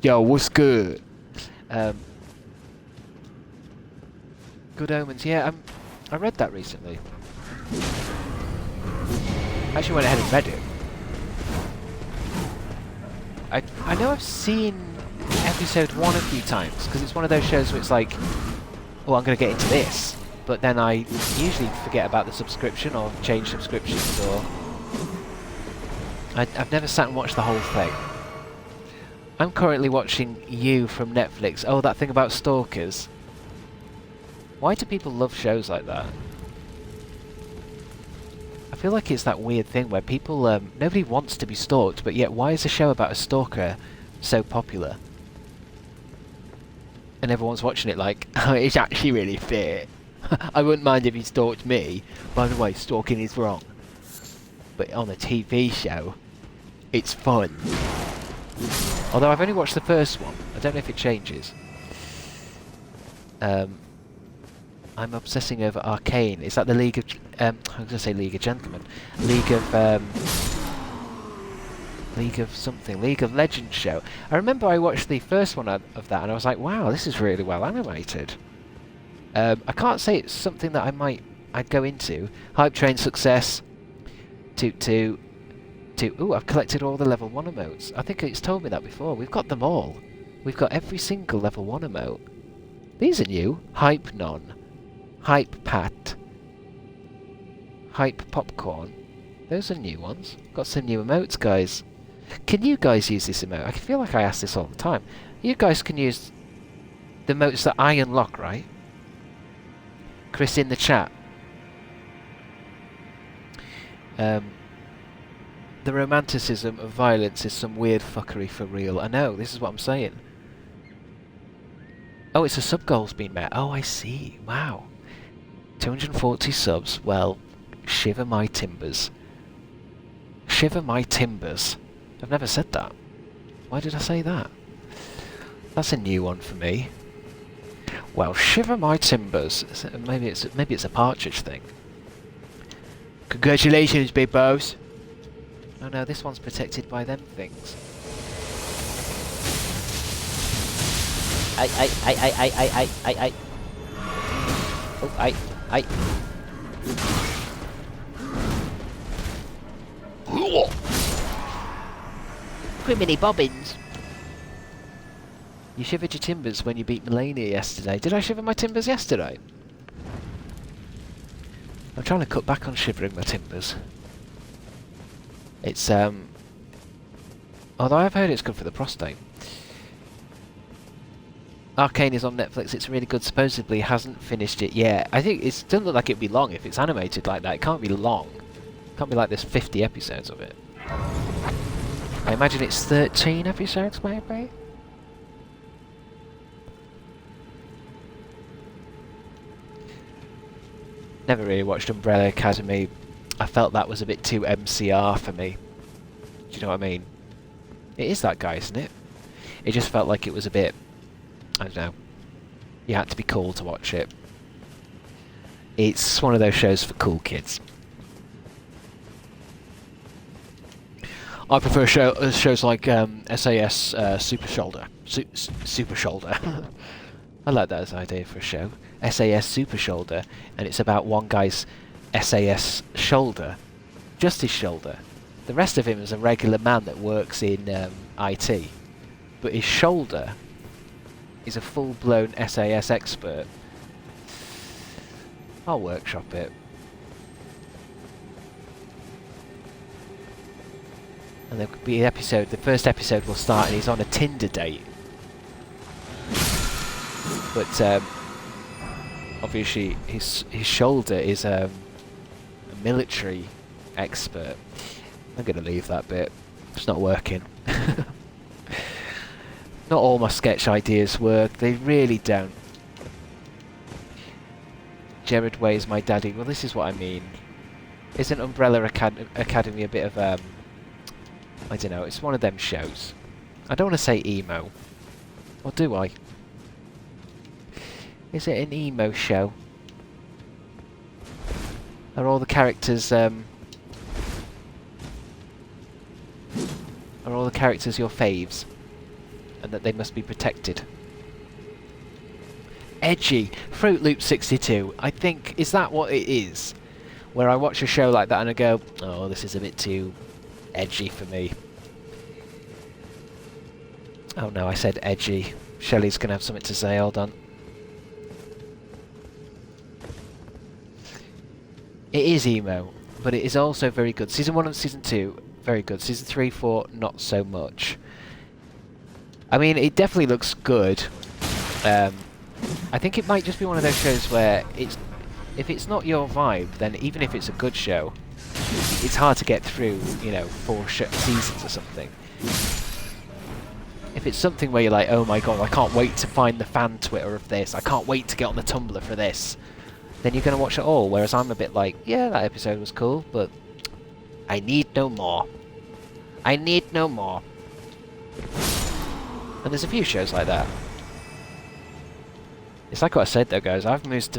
Yo, what's good? Good Omens. Yeah, I read that recently. I actually went ahead and read it. I know I've seen episode 1 a few times, because it's one of those shows where it's like, oh, I'm going to get into this, but then I usually forget about the subscription or change subscriptions, or I've never sat and watched the whole thing. I'm currently watching You from Netflix. Oh, that thing about stalkers. Why do people love shows like that? I feel like it's that weird thing where people, nobody wants to be stalked, but yet why is a show about a stalker so popular? And everyone's watching it like, oh, it's actually really fair. I wouldn't mind if he stalked me. By the way, stalking is wrong. But on a TV show, it's fun. Although I've only watched the first one. I don't know if it changes. I'm obsessing over Arcane. Is that the League of... I was going to say League of Gentlemen. League of something. League of Legends show. I remember I watched the first one of that and I was like, wow, this is really well animated. I can't say it's something that I'd go into. Hype Train success. Ooh, I've collected all the level 1 emotes. I think it's told me that before. We've got them all. We've got every single level 1 emote. These are new. Hype None. Hype Pat. Hype Popcorn. Those are new ones. Got some new emotes, guys. Can you guys use this emote? I feel like I ask this all the time. You guys can use the emotes that I unlock, right? Chris in the chat. The romanticism of violence is some weird fuckery for real. I know, this is what I'm saying. Oh, it's a sub-goal's been met. Oh, I see. Wow. 240 subs. Well, shiver my timbers. Shiver my timbers. I've never said that. Why did I say that? That's a new one for me. Well, shiver my timbers. Maybe it's a partridge thing. Congratulations, big boss. Oh no, this one's protected by them things. I. Oh, I. Criminy bobbins. You shivered your timbers when you beat Melania yesterday. Did I shiver my timbers yesterday? I'm trying to cut back on shivering my timbers. It's, although I've heard it's good for the prostate. Arcane is on Netflix, it's really good, supposedly hasn't finished it yet. I think it doesn't look like it'd be long if it's animated like that. It can't be long. It can't be like there's 50 episodes of it. I imagine it's 13 episodes, maybe? Never really watched Umbrella Academy. I felt that was a bit too MCR for me. Do you know what I mean? It is that guy, isn't it? It just felt like it was a bit... I don't know. You had to be cool to watch it. It's one of those shows for cool kids. I prefer shows like SAS Super Shoulder. Super Shoulder. I like that as an idea for a show. SAS Super Shoulder, and it's about one guy's SAS shoulder. Just his shoulder. The rest of him is a regular man that works in IT. But his shoulder is a full-blown SAS expert. I'll workshop it. And there could be an episode, the first episode will start and he's on a Tinder date. But obviously his shoulder is a military expert. I'm going to leave that bit. It's not working. Not all my sketch ideas work. They really don't. Jared Way is my daddy. Well, this is what I mean. Isn't Umbrella Academy a bit of I don't know, it's one of them shows. I don't want to say emo. Or do I? Is it an emo show? Are all the characters your faves? And that they must be protected? Edgy. Fruit Loop 62. I think, is that what it is? Where I watch a show like that and I go, oh, this is a bit too edgy for me. Oh no, I said edgy. Shelley's gonna have something to say, hold on. It is emo, but it is also very good. Season 1 and Season 2, very good. Season 3, 4, not so much. I mean, it definitely looks good. I think it might just be one of those shows where if it's not your vibe, then even if it's a good show, it's hard to get through, you know, 4 seasons or something. If it's something where you're like, oh my god, I can't wait to find the fan Twitter of this, I can't wait to get on the Tumblr for this, then you're going to watch it all. Whereas I'm a bit like, yeah, that episode was cool, but I need no more. I need no more. And there's a few shows like that. It's like what I said though, guys. I've moved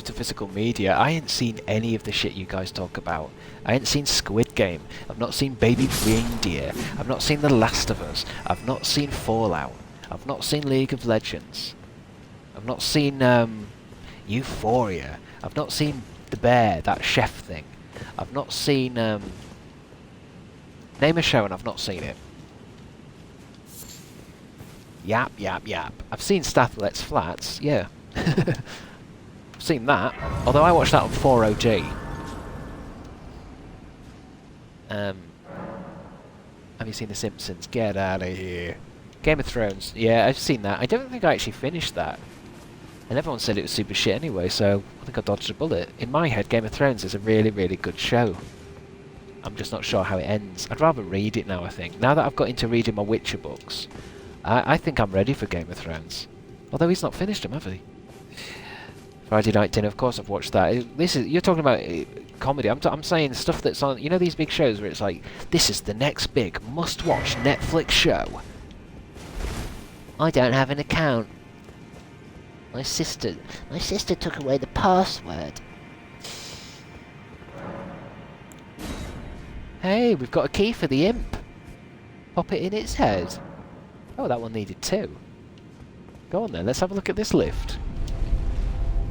to physical media. I ain't seen any of the shit you guys talk about. I ain't seen Squid Game. I've not seen Baby Reindeer. I've not seen The Last of Us. I've not seen Fallout. I've not seen League of Legends. I've not seen Euphoria. I've not seen The Bear, that chef thing. I've not seen name a show and I've not seen it. Yap, yap, yap. I've seen Stathlet's Flats, yeah. I've seen that. Although I watched that on 4OG. Have you seen The Simpsons? Get out of here. Game of Thrones, yeah, I've seen that. I don't think I actually finished that. And everyone said it was super shit anyway, so I think I dodged a bullet. In my head, Game of Thrones is a really, really good show. I'm just not sure how it ends. I'd rather read it now, I think. Now that I've got into reading my Witcher books, I think I'm ready for Game of Thrones. Although he's not finished them, have he? Friday Night Dinner, of course I've watched that. You're talking about comedy. I'm saying stuff that's on, you know, these big shows where it's like, this is the next big must-watch Netflix show. I don't have an account. My sister took away the password. Hey, we've got a key for the imp. Pop it in its head. Oh, that one needed 2. Go on then, let's have a look at this lift.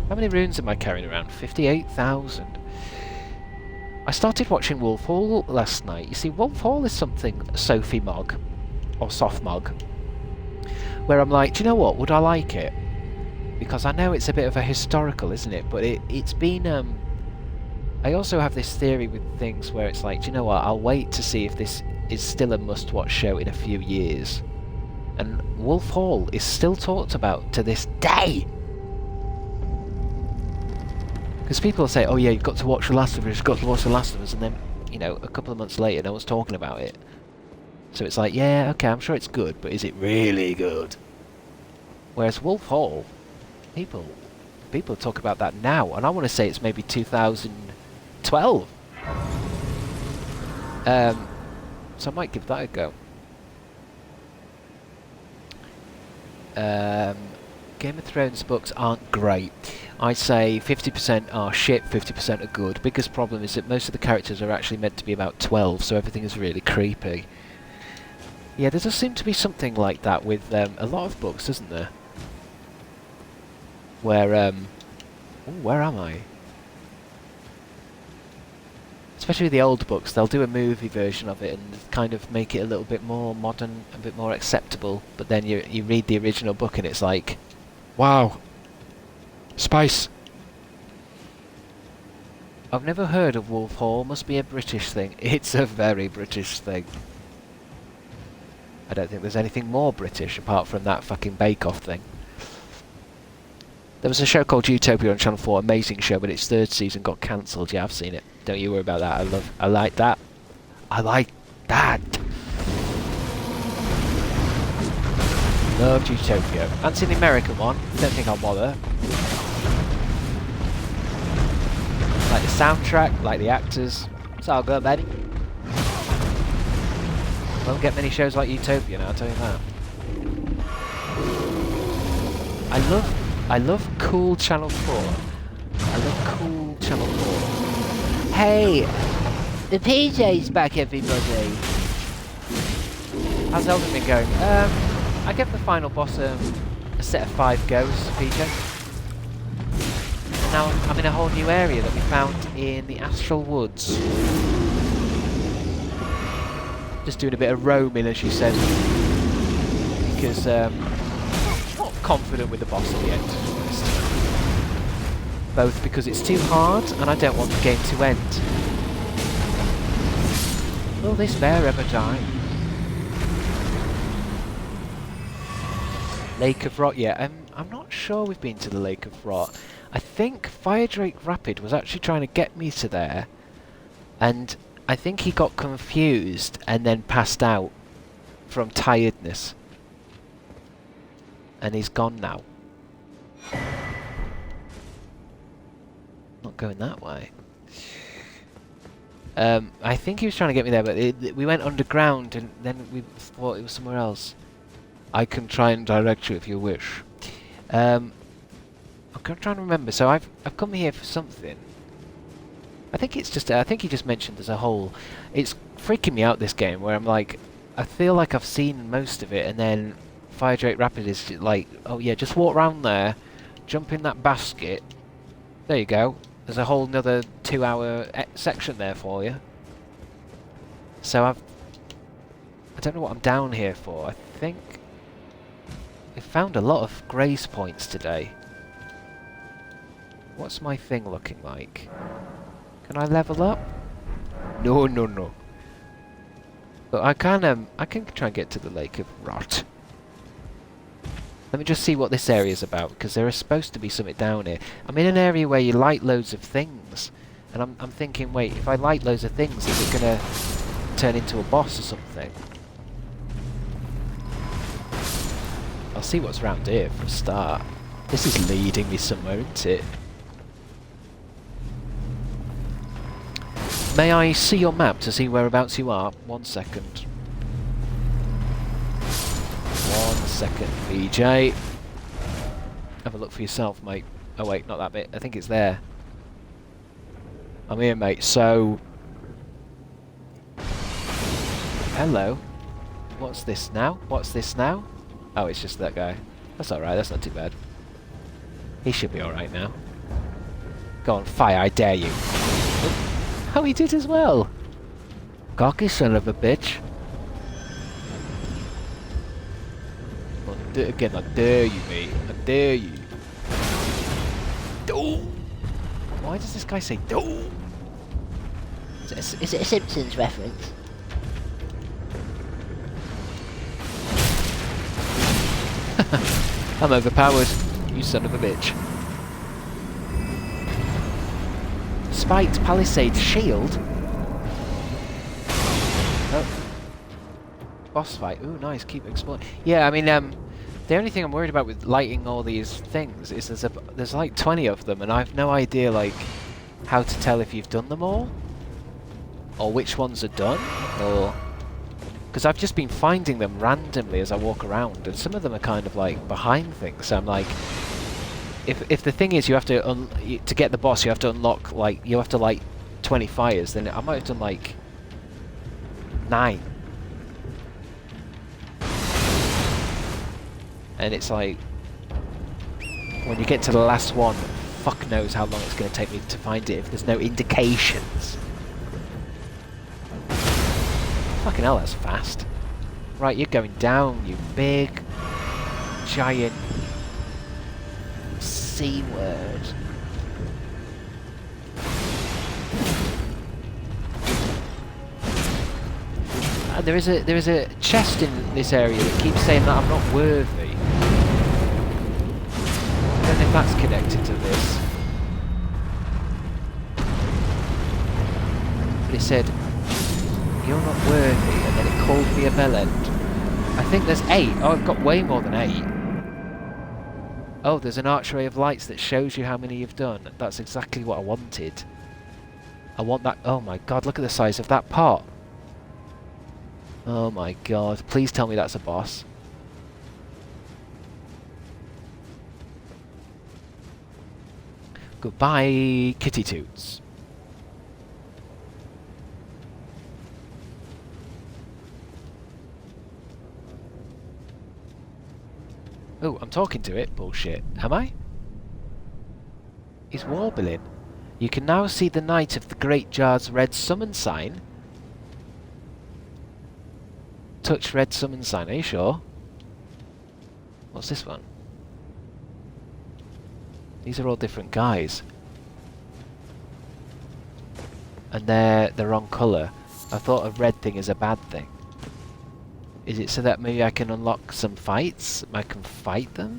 How many runes am I carrying around? 58,000. I started watching Wolf Hall last night. You see, Wolf Hall is something Sophie Mogg, or Soft Mogg, where I'm like, do you know what, would I like it? Because I know it's a bit of a historical, isn't it? But it's been, I also have this theory with things where it's like, do you know what, I'll wait to see if this is still a must-watch show in a few years. And Wolf Hall is still talked about to this day! Because people say, oh yeah, you've got to watch The Last of Us, you've got to watch The Last of Us, and then, you know, a couple of months later, no one's talking about it. So it's like, yeah, okay, I'm sure it's good, but is it really good? Whereas Wolf Hall, people talk about that now, and I want to say it's maybe 2012. So I might give that a go. Game of Thrones books aren't great. I'd say 50% are shit, 50% are good. Biggest problem is that most of the characters are actually meant to be about 12, so everything is really creepy. Yeah, there does seem to be something like that with a lot of books, doesn't there? Where, where am I? Especially with the old books, they'll do a movie version of it and kind of make it a little bit more modern, a bit more acceptable. But then you read the original book and it's like, Wow. Spice. I've never heard of Wolf Hall, must be a British thing. It's a very British thing. I don't think there's anything more British apart from that fucking Bake Off thing. There was a show called Utopia on Channel 4, amazing show, but its 3rd season got cancelled. Yeah, I've seen it. Don't you worry about that. I like that. I like that. Loved Utopia. And seen the American one. Don't think I'll bother. Like the soundtrack, like the actors. It's all good, baby. Won't get many shows like Utopia now, I'll tell you that. I love cool Channel 4. I love cool Channel 4. Hey, the PJ's back, everybody. How's Elden been going? I gave the final boss a set of 5 goes, PJ. And now I'm in a whole new area that we found in the Astral Woods. Just doing a bit of roaming, as you said. Because, not confident with the boss at the end, to be honest. Both because it's too hard, and I don't want the game to end. Will this bear ever die? Lake of Rot, yeah, I'm not sure we've been to the Lake of Rot. I think Fire Drake Rapid was actually trying to get me to there, and I think he got confused and then passed out from tiredness. And he's gone now. Not going that way. I think he was trying to get me there, but we went underground and then we thought it was somewhere else. I can try and direct you if you wish. trying to remember. So I've come here for something. I think it's just. I think he just mentioned as a whole. It's freaking me out, this game, where I'm like, I feel like I've seen most of it, and then Fire Drake Rapid is like, oh yeah, just walk around there, jump in that basket. There you go. There's a whole another 2-hour section there for you. So I don't know what I'm down here for. I think I found a lot of grace points today. What's my thing looking like? Can I level up? No, no, no. But I can try and get to the Lake of Rot. Let me just see what this area is about, because there is supposed to be something down here. I'm in an area where you light loads of things, and I'm thinking, wait, if I light loads of things, is it gonna turn into a boss or something? I'll see what's around here for a start. This is leading me somewhere, isn't it? May I see your map to see whereabouts you are? 1 second. 1 second, BJ. Have a look for yourself, mate. Oh wait, not that bit. I think it's there. I'm here, mate. So... Hello. What's this now? What's this now? Oh, it's just that guy. That's alright, that's not too bad. He should be alright now. Go on, fire, I dare you. Oh, he did as well! Cocky son of a bitch. Again, I dare you, mate. I dare you. Do. Why does this guy say do? Is it a Simpsons reference? I'm overpowered, you son of a bitch. Spiked Palisade Shield? Oh. Boss fight. Ooh, nice. Keep exploring. Yeah, I mean, the only thing I'm worried about with lighting all these things is there's like 20 of them, and I've no idea, like, how to tell if you've done them all, or which ones are done, or... Because I've just been finding them randomly as I walk around, and some of them are kind of like behind things. So I'm like, if the thing is you have to get the boss, you have to unlock like you have to light 20 fires. Then I might have done like 9, and it's like when you get to the last one, fuck knows how long it's going to take me to find it if there's no indications. Fucking hell, that's fast. Right, you're going down, you big, giant C-word. And there is a chest in this area that keeps saying that I'm not worthy. I don't know if that's connected to this. But it said, "You're not worthy," and then it called me a bellend. I think there's 8. Oh, I've got way more than 8. Oh, there's an archway of lights that shows you how many you've done. That's exactly what I wanted. I want that. Oh my god, look at the size of that pot. Oh my god, please tell me that's a boss. Goodbye, kitty toots. Oh, I'm talking to it. Bullshit. Am I? He's warbling. You can now see the Knight of the Great Jar's red summon sign. Touch red summon sign. Are you sure? What's this one? These are all different guys. And they're the wrong colour. I thought a red thing is a bad thing. Is it so that maybe I can unlock some fights? I can fight them?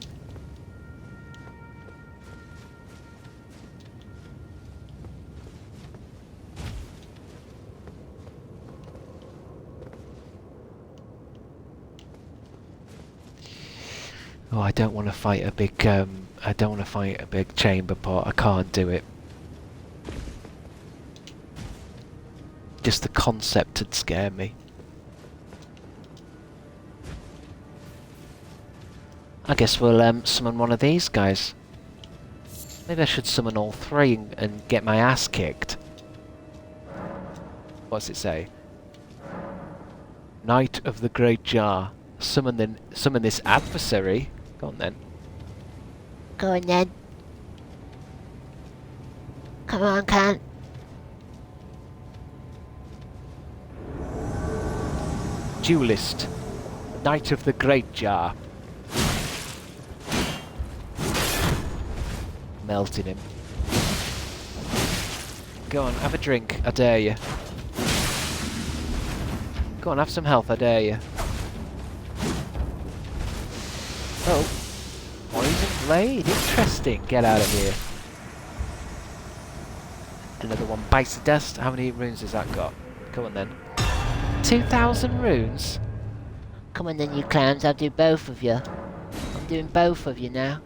Oh, I don't want to fight a big. I don't want to fight a big chamber pot. I can't do it. Just the concept would scare me. I guess we'll summon one of these guys. Maybe I should summon all three and get my ass kicked. What's it say? Knight of the Great Jar. Summon this adversary. Go on then. Go on then. Come on, cunt. Duelist. Knight of the Great Jar. Melting him. Go on, have a drink, I dare you. Go on, have some health, I dare you. Oh. Poison blade, interesting. Get out of here. Another one bites the dust. How many runes has that got? Come on then. 2,000 runes? Come on then, you clowns. I'll do both of you. I'm doing both of you now.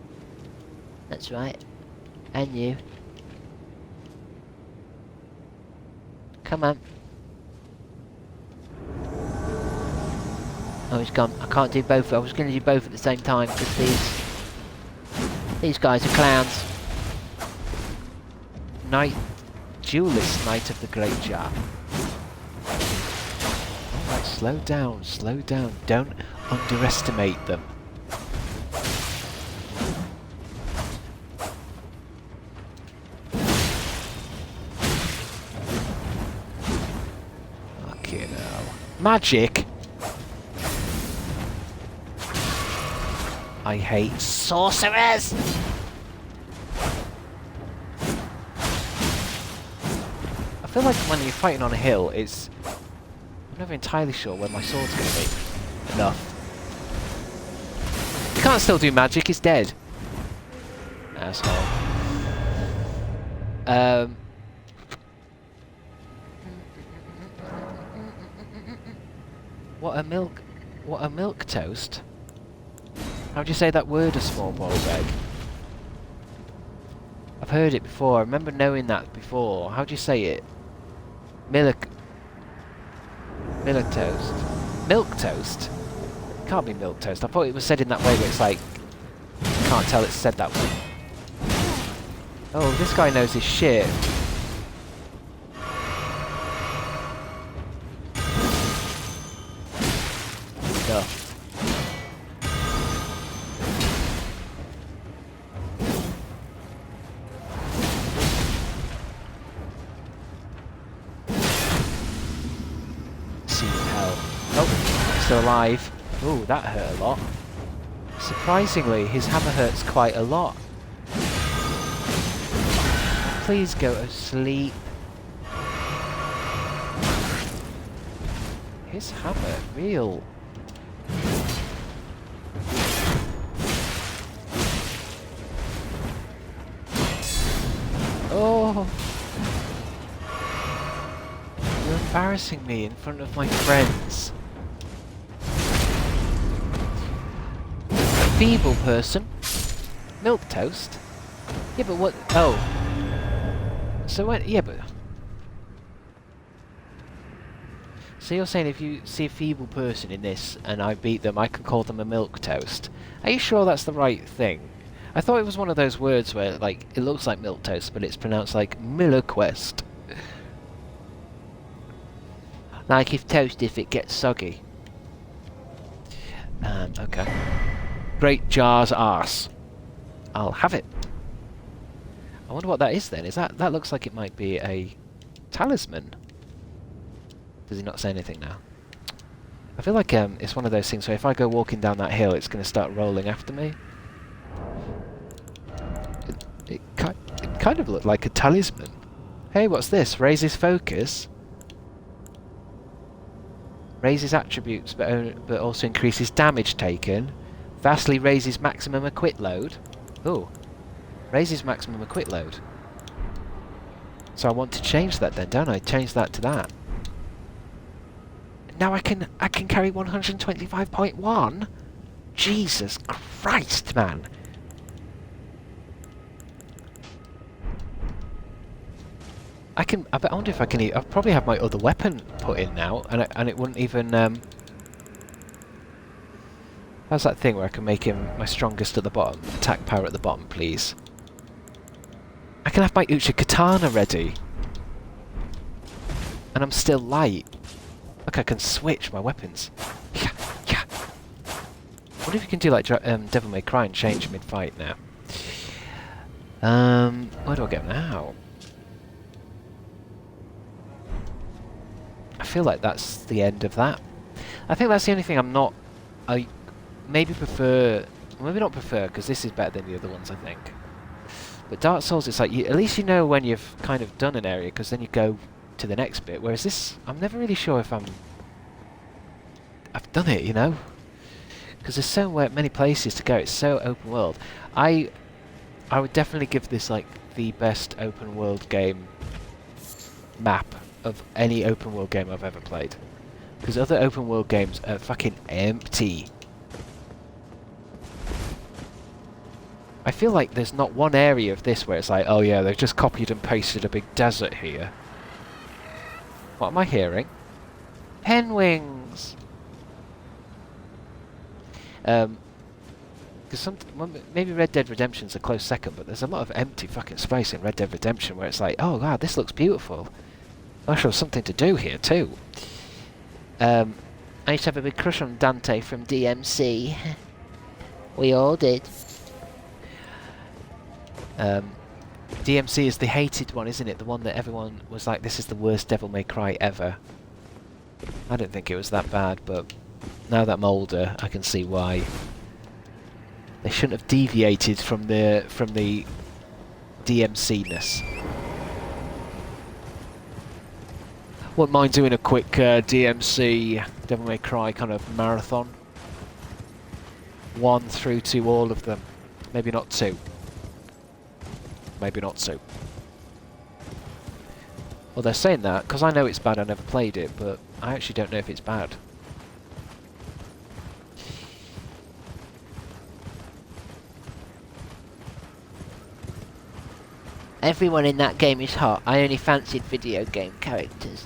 That's right. And you. Come on. Oh, he's gone. I can't do both. I was going to do both at the same time because these guys are clowns. Duelist Knight of the Great Jar. Alright, slow down, slow down. Don't underestimate them. Okay, now. Magic? I hate sorcerers! I feel like when you're fighting on a hill, it's... I'm never entirely sure where my sword's going to be. Enough. You can't still do magic, it's dead. Asshole. What a milk toast? How'd you say that word, a small boiled egg? I've heard it before, I remember knowing that before. How'd you say it? Milk toast. Milk toast? Can't be milk toast. I thought it was said in that way, but it's like... Can't tell it's said that way. Oh, this guy knows his shit. Stuff. Alive. Ooh, that hurt a lot. Surprisingly, his hammer hurts quite a lot. Please go to sleep. His hammer, real. Oh! You're embarrassing me in front of my friends. Feeble person. Milk toast. Yeah, but what? Oh. So when? Yeah, but. So you're saying if you see a feeble person in this and I beat them, I can call them a milk toast? Are you sure that's the right thing? I thought it was one of those words where, like, it looks like milk toast, but it's pronounced like Millerquest. Like if toast if it gets soggy. Okay. Great Jar's arse. I'll have it. I wonder what that is then. Is that looks like it might be a talisman? Does he not say anything now? I feel like it's one of those things where if I go walking down that hill, it's going to start rolling after me. It kind of looked like a talisman. Hey, what's this? Raises focus. Raises attributes, but also increases damage taken. Vastly raises maximum equip load. Ooh. Raises maximum equip load. So I want to change that then, don't I? Change that to that. Now I can carry 125.1? Jesus Christ, man. I wonder if I can I'll probably have my other weapon put in now, and it wouldn't even How's that thing where I can make him my strongest at the bottom? Attack power at the bottom, please. I can have my Uchi Katana ready. And I'm still light. Look, I can switch my weapons. Yeah, yeah. What if you can do like Devil May Cry and change mid-fight now? Where do I go now? I feel like that's the end of that. I think that's the only thing I'm not... I maybe prefer... Maybe not prefer, because this is better than the other ones, I think. But Dark Souls, it's like, at least you know when you've kind of done an area, because then you go to the next bit. Whereas this, I'm never really sure if I've done it, you know? Because there's so many places to go. It's so open world. I would definitely give this like the best open world game map of any open world game I've ever played. Because other open world games are fucking empty. I feel like there's not one area of this where it's like, oh yeah, they've just copied and pasted a big desert here. What am I hearing? Penwings! Because maybe Red Dead Redemption's a close second, but there's a lot of empty fucking space in Red Dead Redemption where it's like, oh wow, this looks beautiful. I should have something to do here too. I used to have a big crush on Dante from DMC. We all did. DMC is the hated one, isn't it? The one that everyone was like, this is the worst Devil May Cry ever. I don't think it was that bad, but now that I'm older, I can see why. They shouldn't have deviated from the DMC-ness. Wouldn't mind doing a quick DMC Devil May Cry kind of marathon. 1 through to all of them. Maybe not 2. Maybe not 2. Well, they're saying that, because I know it's bad, I never played it, but I actually don't know if it's bad. Everyone in that game is hot. I only fancied video game characters.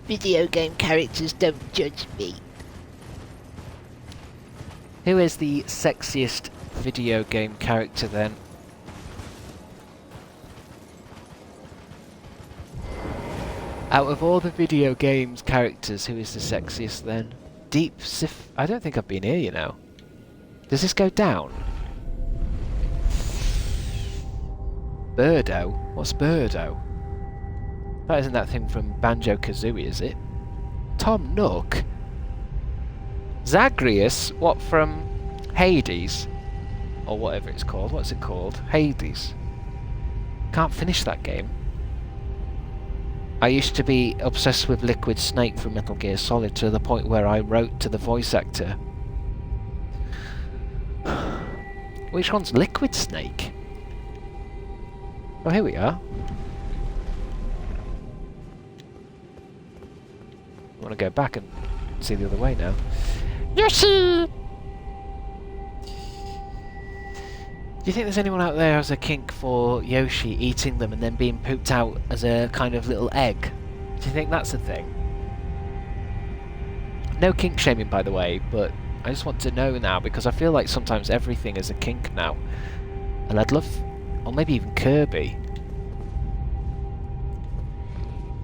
Video game characters don't judge me. Who is the sexiest video game character then? Out of all the video games characters, who is the sexiest then? Deep Sif... I don't think I've been here, you know. Does this go down? Birdo? What's Birdo? That isn't that thing from Banjo-Kazooie, is it? Tom Nook? Zagreus? What, from Hades? Or whatever it's called. What's it called? Hades. Can't finish that game. I used to be obsessed with Liquid Snake from Metal Gear Solid to the point where I wrote to the voice actor. Which one's Liquid Snake? Oh, here we are. I want to go back and see the other way now. Yoshi! Do you think there's anyone out there who has a kink for Yoshi eating them and then being pooped out as a kind of little egg? Do you think that's a thing? No kink shaming, by the way, but I just want to know now because I feel like sometimes everything is a kink now. And I'd love... or maybe even Kirby.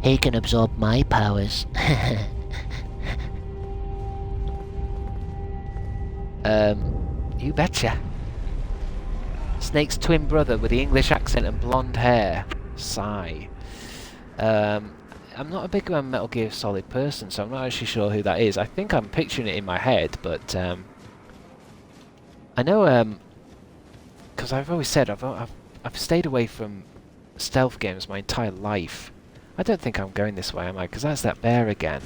He can absorb my powers. You betcha. Snake's twin brother with the English accent and blonde hair. Sigh. I'm not a big Metal Gear Solid person, so I'm not actually sure who that is. I think I'm picturing it in my head, but I know because I've always said I've stayed away from stealth games my entire life. I don't think I'm going this way, am I? Because that's that bear again.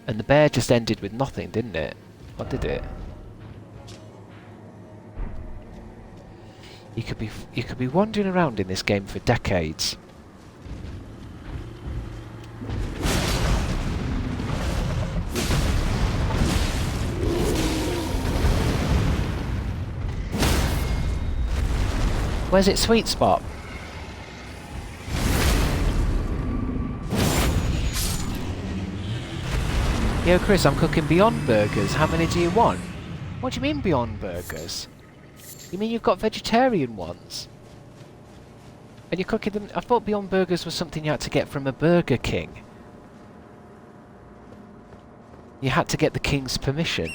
And the bear just ended with nothing, didn't it? What did it? You could be wandering around in this game for decades. Where's its sweet spot? Yo Chris, I'm cooking Beyond Burgers. How many do you want? What do you mean Beyond Burgers? You mean you've got vegetarian ones? And you're cooking them... I thought Beyond Burgers was something you had to get from a Burger King. You had to get the King's permission.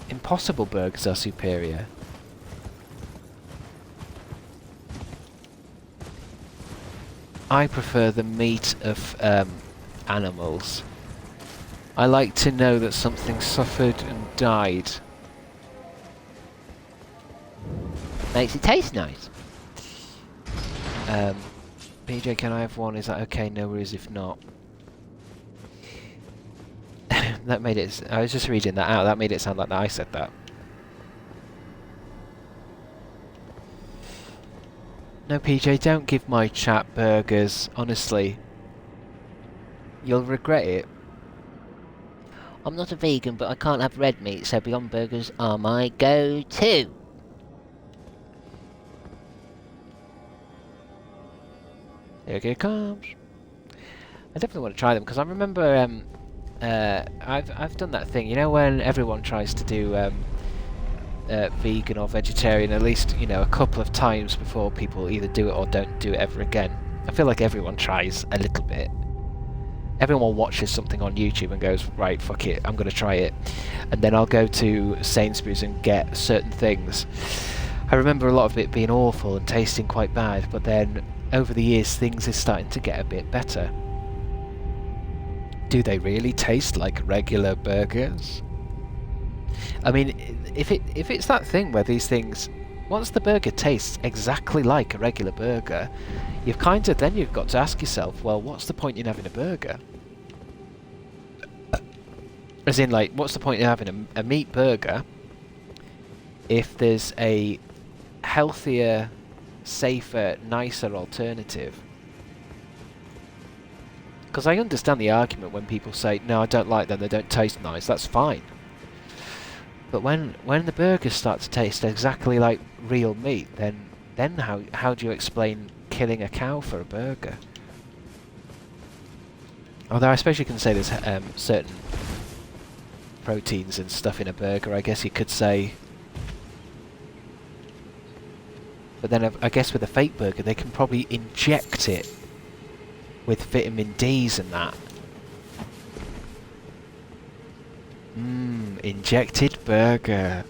Impossible Burgers are superior. I prefer the meat of animals. I like to know that something suffered and died. Makes it taste nice. PJ, can I have one? Is that okay? No worries if not. That made it... I was just reading that out. That made it sound like I said that. No, PJ, don't give my chat burgers. Honestly. You'll regret it. I'm not a vegan, but I can't have red meat, so Beyond Burgers are my go-to. Here it comes. I definitely want to try them because I remember I've done that thing. You know when everyone tries to do vegan or vegetarian, at least a couple of times before people either do it or don't do it ever again. I feel like everyone tries a little bit. Everyone watches something on YouTube and goes, right, fuck it, I'm going to try it. And then I'll go to Sainsbury's and get certain things. I remember a lot of it being awful and tasting quite bad, but then over the years things are starting to get a bit better. Do they really taste like regular burgers? I mean, if it's that thing where these things, once the burger tastes exactly like a regular burger, you've got to ask yourself, well, what's the point in having a burger? As in, like, what's the point in having a meat burger if there's a healthier, safer, nicer alternative? Because I understand the argument when people say, no, I don't like them, they don't taste nice, that's fine. But when the burgers start to taste exactly like real meat, then how do you explain killing a cow for a burger? Although I suppose you can say there's certain proteins and stuff in a burger, I guess you could say. But then I guess with a fake burger they can probably inject it with vitamin D's and that. Injected burger.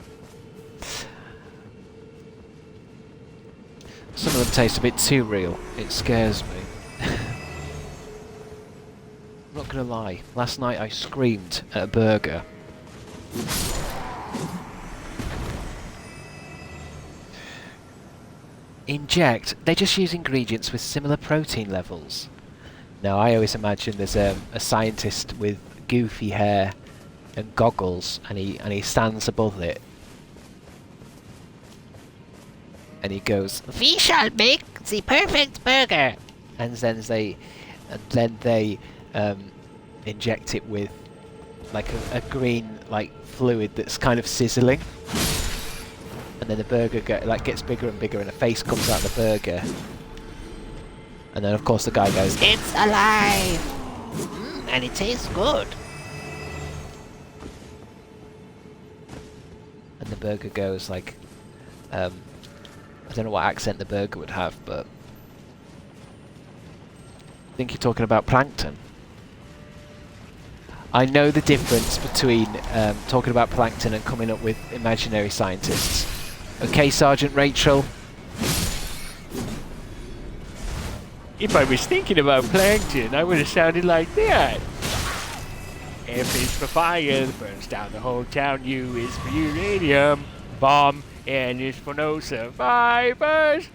Some of them taste a bit too real. It scares me. I'm not gonna lie. Last night I screamed at a burger. Inject. They just use ingredients with similar protein levels. Now I always imagine there's a scientist with goofy hair and goggles, and he stands above it, and he goes, We shall make the perfect burger. and then they inject it with like a green like fluid that's kind of sizzling, and then the burger gets bigger and bigger, and a face comes out of the burger, and then of course the guy goes, It's alive! And it tastes good. and the burger goes like, I don't know what accent the burger would have, but I think you're talking about plankton. I know the difference between talking about plankton and coming up with imaginary scientists. Okay, Sergeant Rachel? If I was thinking about plankton, I would have sounded like that. F is for fire, burns down the whole town. U is for uranium bomb. N is for no survivors.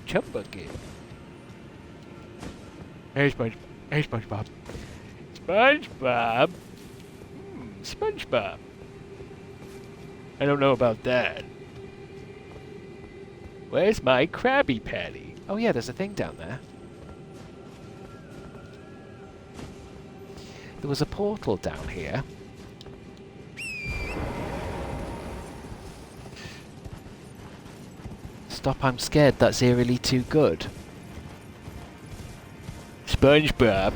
Chumbucket. Hey, SpongeBob. SpongeBob? SpongeBob. I don't know about that. Where's my Krabby Patty? Oh yeah, there's a thing down there. There was a portal down here. Stop, I'm scared. That's eerily too good. SpongeBob.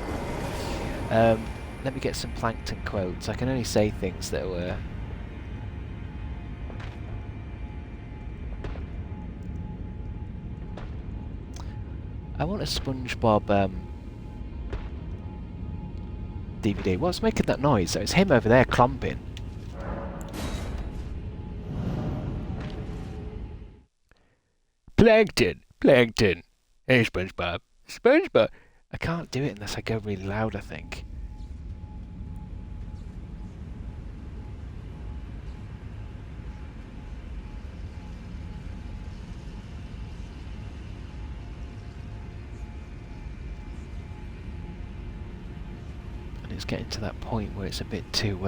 Let me get some plankton quotes. I can only say things that were... I want a SpongeBob DVD. What's making that noise? So it's him over there clomping. Plankton! Plankton! Hey, SpongeBob. SpongeBob! I can't do it unless I go really loud, I think. And it's getting to that point where it's a bit too,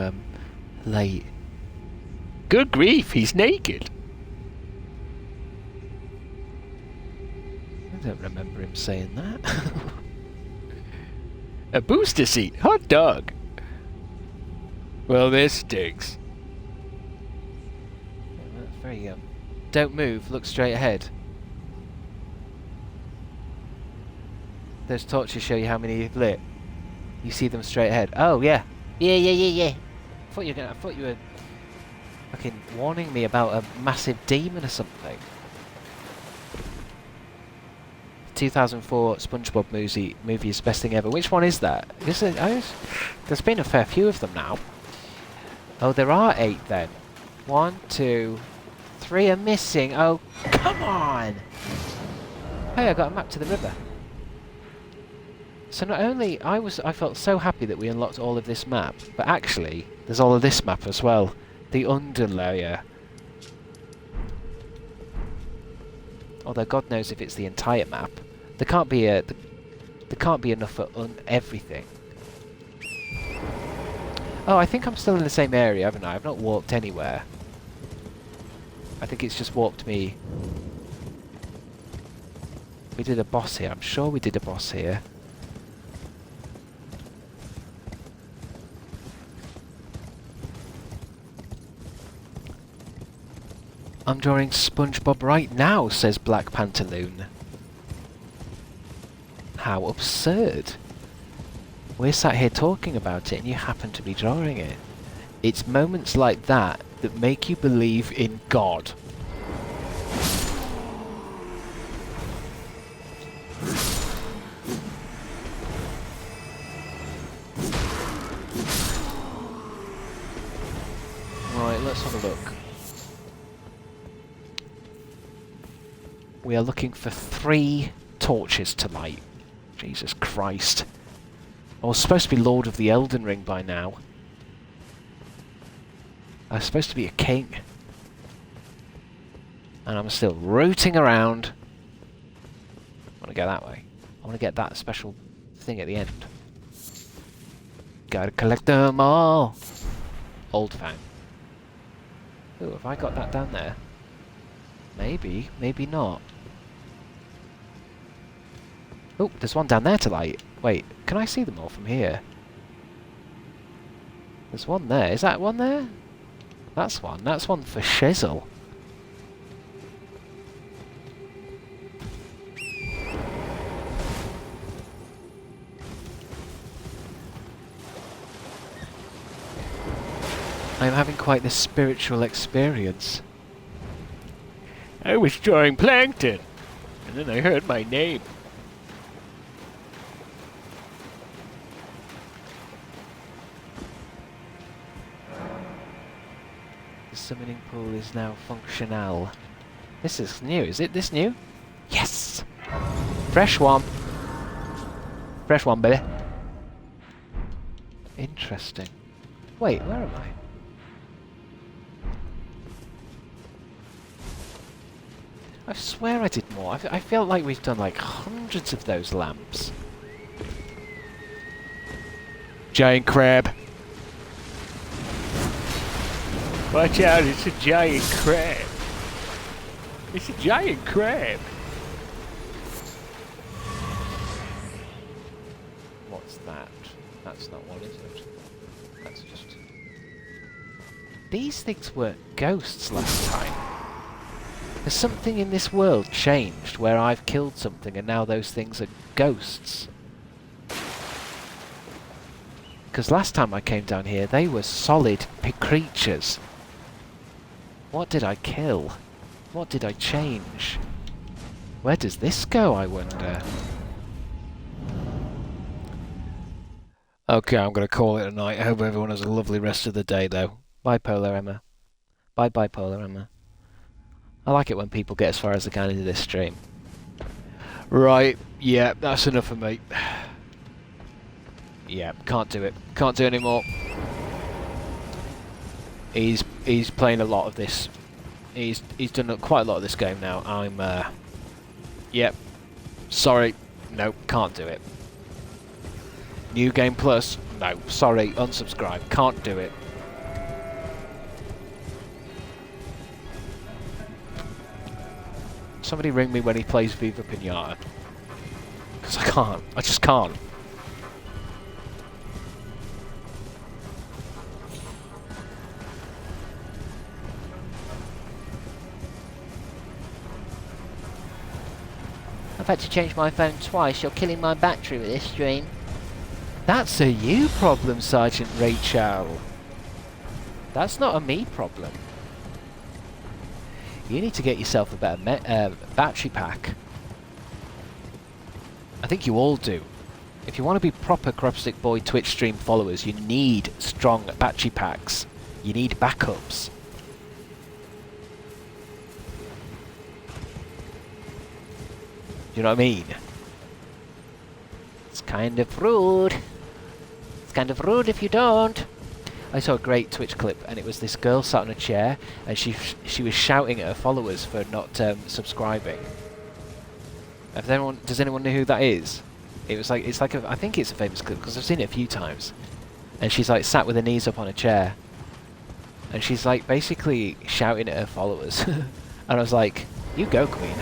late. Good grief, he's naked! I don't remember him saying that. A booster seat, hot dog. Well, this stinks. That's very don't move. Look straight ahead. Those torches show you how many you've lit. You see them straight ahead. Oh yeah. Yeah. I thought you were fucking warning me about a massive demon or something. 2004 SpongeBob movie is best thing ever. Which one is that? There's been a fair few of them now. Oh, there are 8 then. 1, 2, 3 are missing. Oh, come on! Hey, I got a map to the river. So not only I felt so happy that we unlocked all of this map, but actually there's all of this map as well. The underlayer. Although God knows if it's the entire map. There can't be enough for everything. Oh, I think I'm still in the same area, haven't I? I've not warped anywhere. I think it's just warped me. We did a boss here. I'm sure we did a boss here. I'm drawing SpongeBob right now, says Black Pantaloon. How absurd. We're sat here talking about it and you happen to be drawing it. It's moments like that that make you believe in God. Right, let's have a look. We are looking for 3 torches to light. Jesus Christ. I was supposed to be Lord of the Elden Ring by now. I was supposed to be a king. And I'm still rooting around. I want to go that way. I want to get that special thing at the end. Gotta collect them all. Old Fang. Ooh, have I got that down there? Maybe, maybe not. Oh, there's one down there to light. Wait, can I see them all from here? There's one there. Is that one there? That's one. That's one for Shizzle. I'm having quite the spiritual experience. I was drawing plankton, and then I heard my name. The summoning pool is now functional. This is new. Is it this new? Yes! Fresh one. Fresh one, baby. Interesting. Wait, where am I? I swear I did more. I feel like we've done like hundreds of those lamps. Giant crab. Watch out, it's a giant crab. It's a giant crab. What's that? That's not one, is it? That's just... These things weren't ghosts last time. Has something in this world changed where I've killed something and now those things are ghosts? Because last time I came down here, they were solid creatures. What did I kill? What did I change? Where does this go, I wonder? Okay, I'm going to call it a night. I hope everyone has a lovely rest of the day, though. Bye, Polar Emma. Bye, Polar Emma. I like it when people get as far as they can into this stream. Right, yeah, that's enough of me. Yeah, can't do it. Can't do anymore. He's playing a lot of this. He's done quite a lot of this game now. I'm yep. Sorry. No, can't do it. New Game Plus. No, sorry, unsubscribe. Can't do it. Somebody ring me when he plays Viva Pinata. Because I can't. I just can't. I've had to change my phone twice. You're killing my battery with this stream. That's a you problem, Sergeant Rachel. That's not a me problem. You need to get yourself a better battery pack. I think you all do. If you want to be proper Crabstickz Boy Twitch stream followers, you need strong battery packs. You need backups. You know what I mean? It's kind of rude. It's kind of rude if you don't. I saw a great Twitch clip, and it was this girl sat on a chair, and she was shouting at her followers for not subscribing. Does anyone know who that is? I think it's a famous clip because I've seen it a few times. And she's like sat with her knees up on a chair, and she's like basically shouting at her followers. And I was like, "You go, Queen,"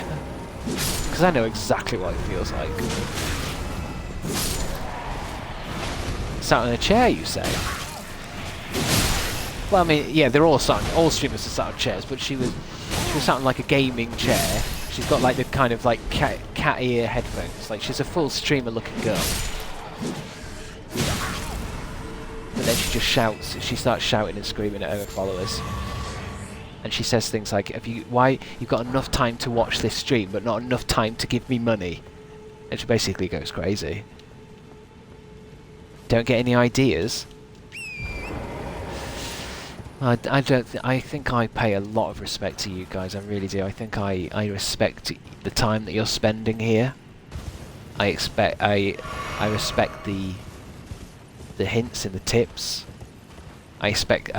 because I know exactly what it feels like. Sat on a chair, you say? Well, I mean, yeah, they're all streamers are sat on chairs, but she was sat on like a gaming chair. She's got like the kind of like cat ear headphones. Like she's a full streamer looking girl. But then she just shouts. She starts shouting and screaming at her followers. And she says things like, "Why you've got enough time to watch this stream, but not enough time to give me money?" And she basically goes crazy. Don't get any ideas? I think I pay a lot of respect to you guys. I really do. I think I respect the time that you're spending here. I respect the hints and the tips. I respect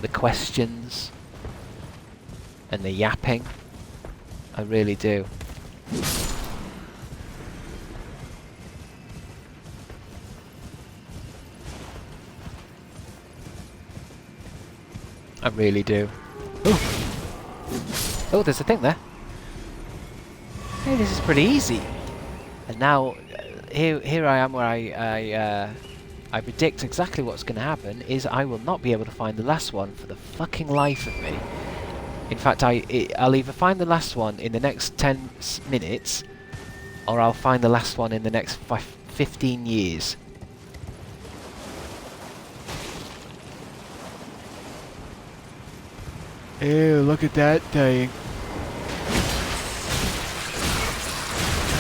the questions and the yapping. I really do. I really do. Oh, there's a thing there. Hey, this is pretty easy. And now, here I am where I predict exactly what's going to happen. Is I will not be able to find the last one for the fucking life of me. In fact, I'll either find the last one in the next 10 minutes, or I'll find the last one in the next 15 years. Ew, look at that thing.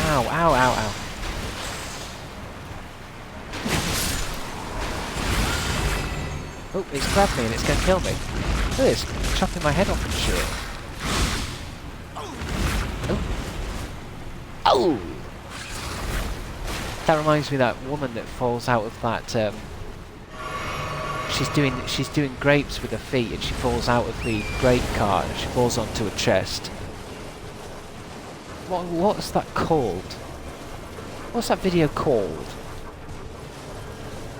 Ow, ow, ow, ow. Oh, it's grabbed me and it's going to kill me. Look at this, chopping my head off and shit. Oh! Oh! That reminds me of that woman that falls out of that, she's doing grapes with her feet and she falls out of the grape cart and she falls onto a chest. What's that called? What's that video called?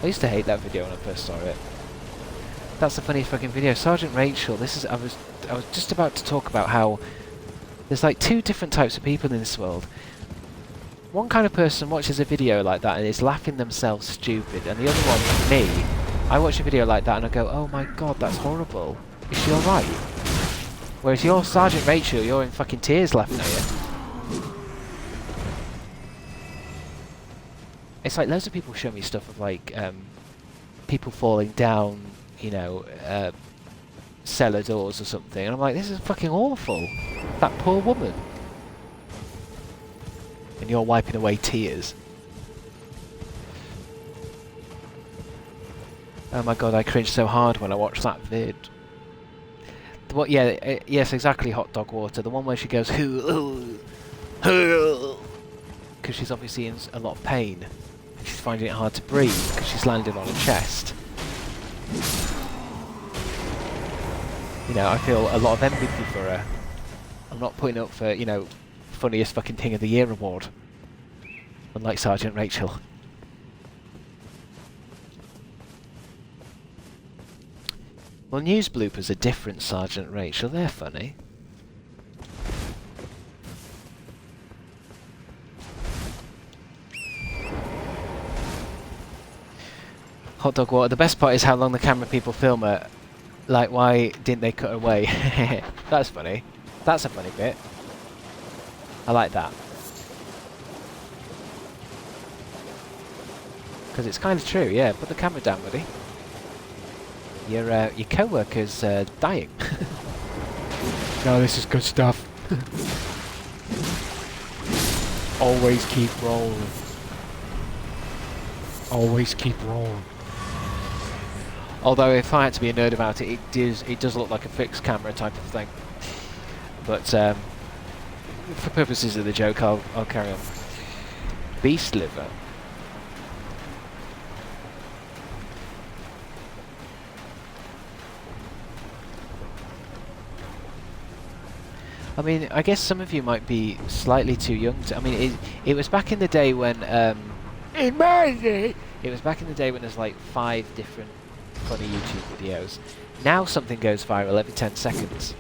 I used to hate that video when I first saw it. That's the funniest fucking video. Sergeant Rachel, I was just about to talk about how there's like two different types of people in this world. One kind of person watches a video like that and is laughing themselves stupid, and the other one, me, I watch a video like that and I go, "Oh my god, that's horrible. Is she alright?" Whereas you're Sergeant Rachel, you're in fucking tears laughing at you. It's like loads of people show me stuff of like people falling down, you know, cellar doors or something, and I'm like, this is fucking awful. That poor woman. And you're wiping away tears. Oh my god, I cringed so hard when I watched that vid. What? Yeah, yes, exactly. Hot dog water. The one where she goes, because she's obviously in a lot of pain. And she's finding it hard to breathe because she's landed on her chest. You know, I feel a lot of empathy for her. I'm not putting up for, you know, funniest fucking thing of the year award. Unlike Sergeant Rachel. Well, news bloopers are different, Sergeant Rachel. They're funny. Hot dog water. The best part is how long the camera people film it. Like, why didn't they cut away? That's funny. That's a funny bit. I like that. Because it's kind of true, yeah. Put the camera down, buddy. Your co-worker's dying. No, this is good stuff. Always keep rolling. Always keep rolling. Although, if I had to be a nerd about it, it does look like a fixed camera type of thing. But for purposes of the joke, I'll carry on. Beast liver. I mean, I guess some of you might be slightly too young to... I mean, it was back in the day when... In my day! It was back in the day when there's like 5 different funny YouTube videos. Now something goes viral every 10 seconds.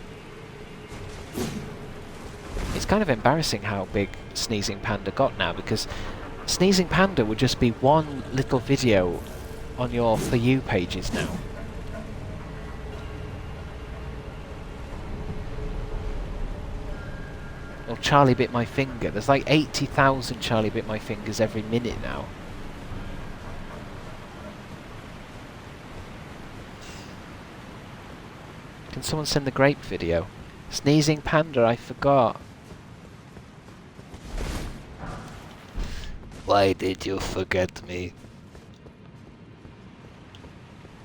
It's kind of embarrassing how big Sneezing Panda got now, because Sneezing Panda would just be one little video on your For You pages now. Or Charlie Bit My Finger. There's like 80,000 Charlie Bit My Fingers every minute now. Can someone send the grape video? Sneezing Panda, I forgot. Why did you forget me?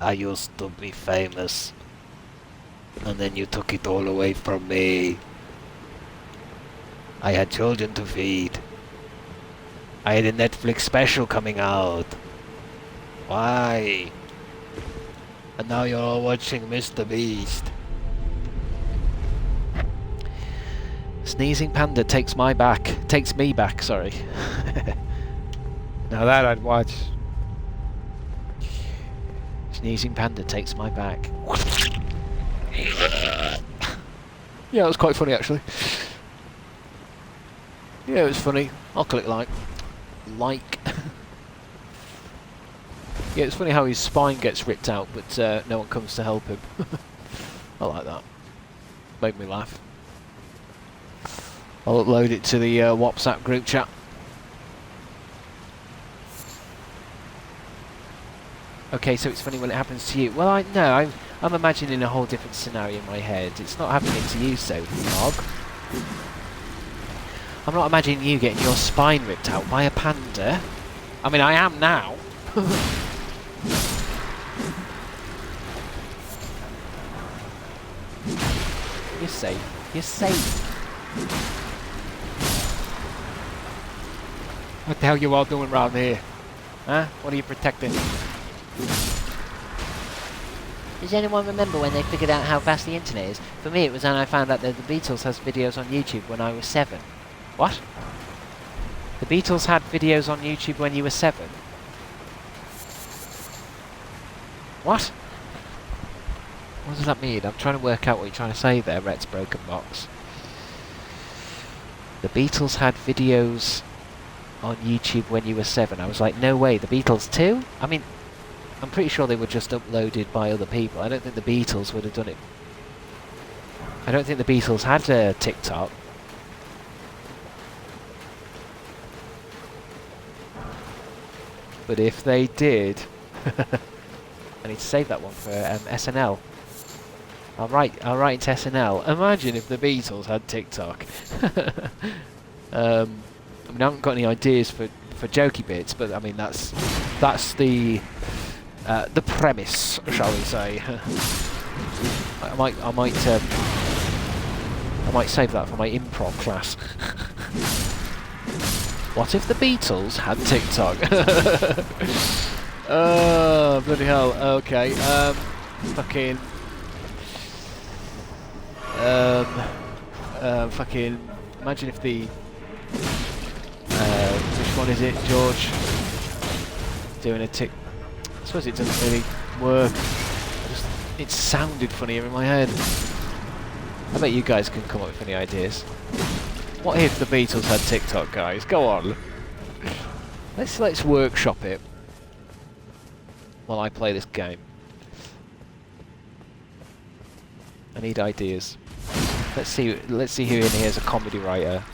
I used to be famous. And then you took it all away from me. I had children to feed. I had a Netflix special coming out. Why? And now you're all watching Mr. Beast. Sneezing Panda takes me back, sorry. Now that I'd watch. Sneezing Panda takes my back. Yeah, it was quite funny actually. Yeah, it was funny. I'll click like. Yeah, it's funny how his spine gets ripped out, but no one comes to help him. I like that. Made me laugh. I'll upload it to the WhatsApp group chat. Okay, so it's funny when it happens to you. Well, I'm imagining a whole different scenario in my head. It's not happening to you, Sophie Nog. I'm not imagining you getting your spine ripped out by a panda. I mean, I am now. You're safe. You're safe. What the hell you all doing around here? Huh? What are you protecting? Does anyone remember when they figured out how fast the internet is? For me, it was when I found out that the Beatles has videos on YouTube when I was 7. What? The Beatles had videos on YouTube when you were 7? What? What does that mean? I'm trying to work out what you're trying to say there, Rhett's Broken Box. The Beatles had videos on YouTube when you were 7. I was like, no way, the Beatles too? I mean, I'm pretty sure they were just uploaded by other people. I don't think the Beatles would have done it. I don't think the Beatles had a TikTok. But if they did, I need to save that one for SNL. I'll write into SNL. Imagine if the Beatles had TikTok. I mean, I haven't got any ideas for jokey bits, but I mean that's the premise, shall we say? I might save that for my improv class. What if the Beatles had TikTok? Oh, bloody hell. Okay. Fucking. Fucking. Imagine if the. Which one is it, George? Doing a tick. I suppose it doesn't really work. It sounded funnier in my head. I bet you guys can come up with any ideas. What if the Beatles had TikTok, guys? Go on. Let's workshop it while I play this game. I need ideas. Let's see who in here is a comedy writer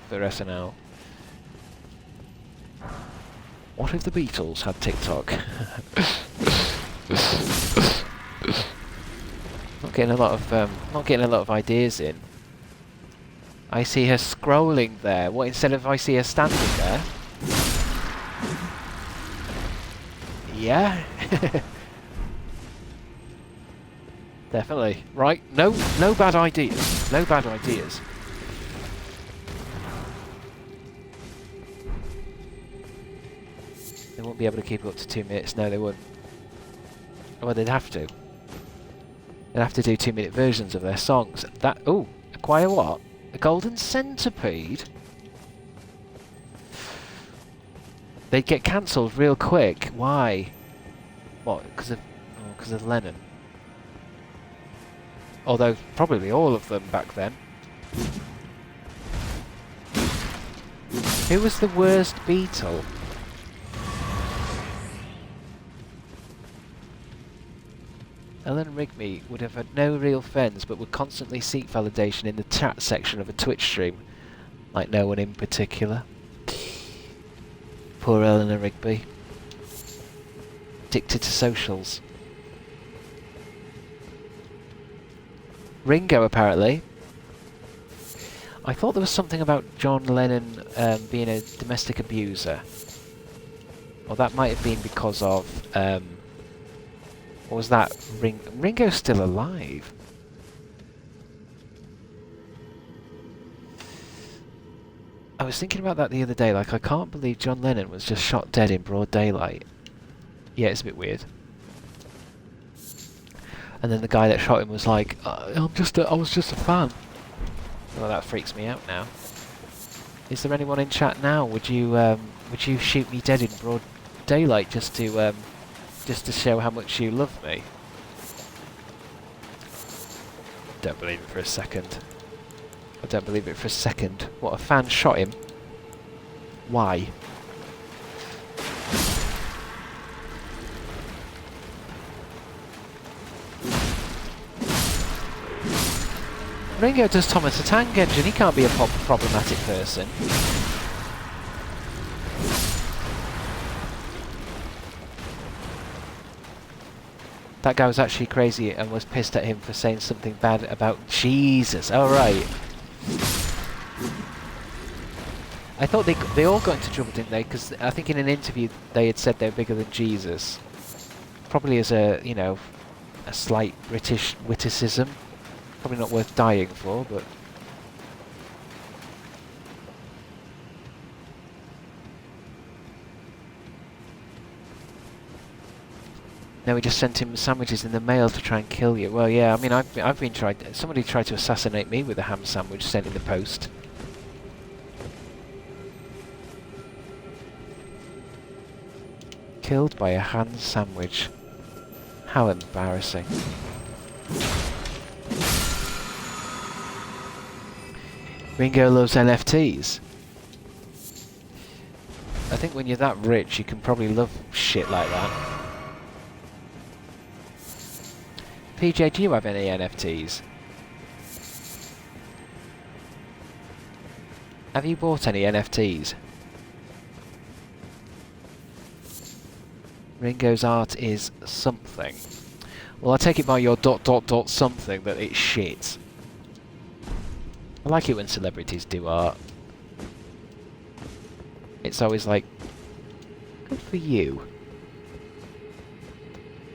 for SNL. What if the Beatles had TikTok? Not getting a lot of ideas in. I see her scrolling there. What, instead of I see her standing there? Yeah. Definitely. Right. No bad ideas. No bad ideas. They won't be able to keep up to 2 minutes. No, they wouldn't. Well, they'd have to. They'd have to do 2-minute versions of their songs. Acquire what? A golden centipede? They'd get cancelled real quick. Why? What? Because of Lennon. Although probably all of them back then. Who was the worst Beatle? Ellen Rigby would have had no real friends but would constantly seek validation in the chat section of a Twitch stream. Like no one in particular. Poor Eleanor Rigby. Addicted to socials. Ringo, apparently. I thought there was something about John Lennon being a domestic abuser. Or that might have been because of... what was that? Ringo's still alive. I was thinking about that the other day, like I can't believe John Lennon was just shot dead in broad daylight. Yeah, it's a bit weird. And then the guy that shot him was like, I was just a fan. Well, that freaks me out now. Is there anyone in chat now? Would you shoot me dead in broad daylight just to show how much you love me? Don't believe it for a second. I don't believe it for a second. What, a fan shot him? Why? Ringo does Thomas the Tank Engine. He can't be a problematic person. That guy was actually crazy and was pissed at him for saying something bad about Jesus. Oh, right. I thought they all got into trouble, didn't they? Because I think in an interview they had said they're bigger than Jesus. Probably as a, you know, a slight British witticism. Probably not worth dying for, but... No, we just sent him sandwiches in the mail to try and kill you. Well, yeah, I mean, I've been tried... Somebody tried to assassinate me with a ham sandwich sent in the post. Killed by a ham sandwich. How embarrassing. Ringo loves NFTs. I think when you're that rich, you can probably love shit like that. PJ, do you have any NFTs? Have you bought any NFTs? Ringo's art is something. Well, I take it by your ... something that it's shit. I like it when celebrities do art. It's always like, good for you.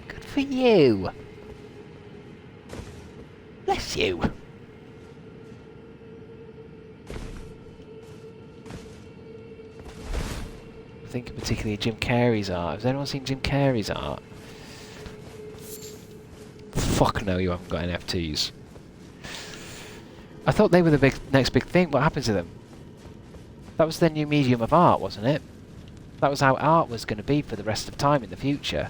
Good for you. Bless you. I think particularly Jim Carrey's art. Has anyone seen Jim Carrey's art? Fuck no, you haven't got NFTs. I thought they were the next big thing. What happened to them? That was their new medium of art, wasn't it? That was how art was going to be for the rest of time in the future.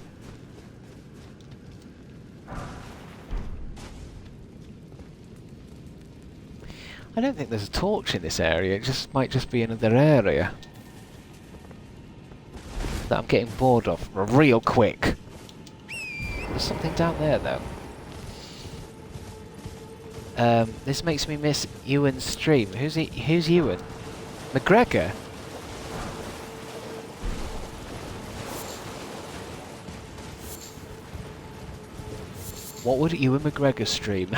I don't think there's a torch in this area. It might just be another area that I'm getting bored of real quick. There's something down there, though. This makes me miss Ewan's stream. Who's Ewan? McGregor? What would Ewan McGregor stream?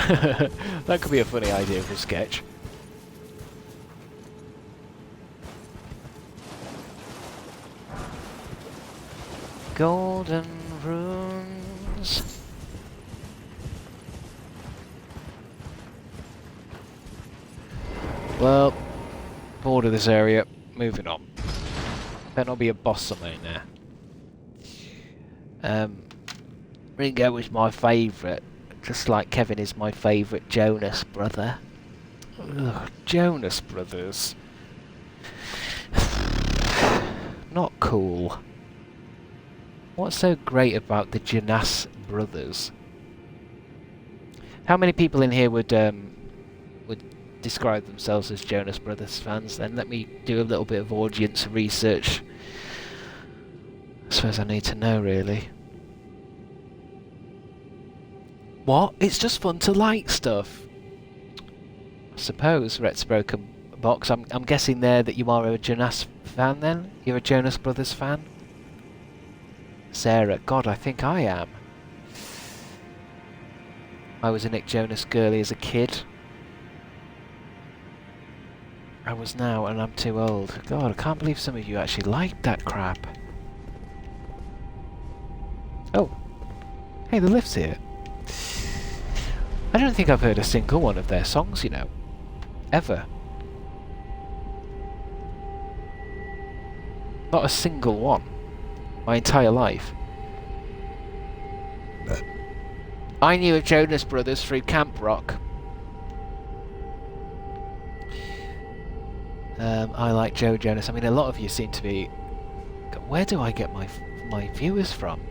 That could be a funny idea for a sketch. Golden runes. Well, bored of this area. Moving on. Better not be a boss somewhere in there. Ringo is my favourite, just like Kevin is my favourite Jonas brother. Ugh, Jonas Brothers. Not cool. What's so great about the Jonas Brothers? How many people in here would describe themselves as Jonas Brothers fans? Then let me do a little bit of audience research. I suppose I need to know, really. What? It's just fun to like stuff. I suppose, Rett's Broken Box. I'm guessing there that you are a Jonas fan then? You're a Jonas Brothers fan? Sarah, God, I think I am. I was a Nick Jonas girly as a kid. I was now, and I'm too old. God, I can't believe some of you actually liked that crap. Oh. Hey, the lift's here. I don't think I've heard a single one of their songs, you know. Ever. Not a single one. My entire life. I knew of Jonas Brothers through Camp Rock. I like Joe Jonas. I mean, a lot of you seem to be... Where do I get my viewers from?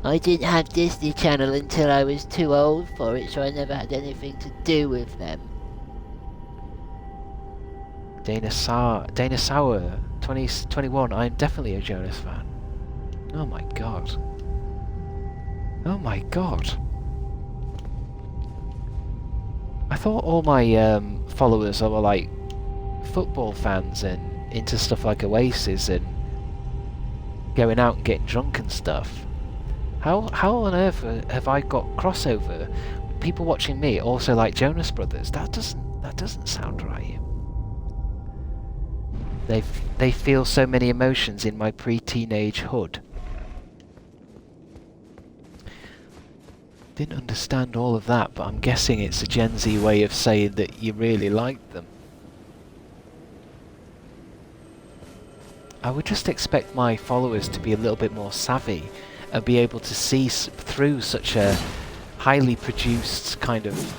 I didn't have Disney Channel until I was too old for it, so I never had anything to do with them. Dana Sauer, 2021. I'm definitely a Jonas fan. Oh my god. Oh my god. I thought all my followers were like football fans and into stuff like Oasis and going out and getting drunk and stuff. How on earth have I got crossover? People watching me also like Jonas Brothers. That doesn't sound right. They feel so many emotions in my pre-teenage hood. Didn't understand all of that, but I'm guessing it's a Gen Z way of saying that you really like them. I would just expect my followers to be a little bit more savvy and be able to see through such a highly produced kind of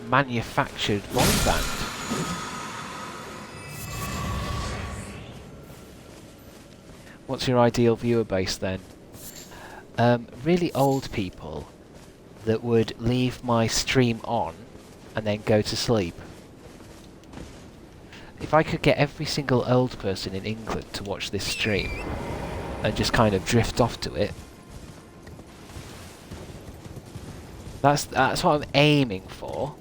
manufactured boy band. What's your ideal viewer base then? Really old people that would leave my stream on and then go to sleep. If I could get every single old person in England to watch this stream and just kind of drift off to it, that's what I'm aiming for.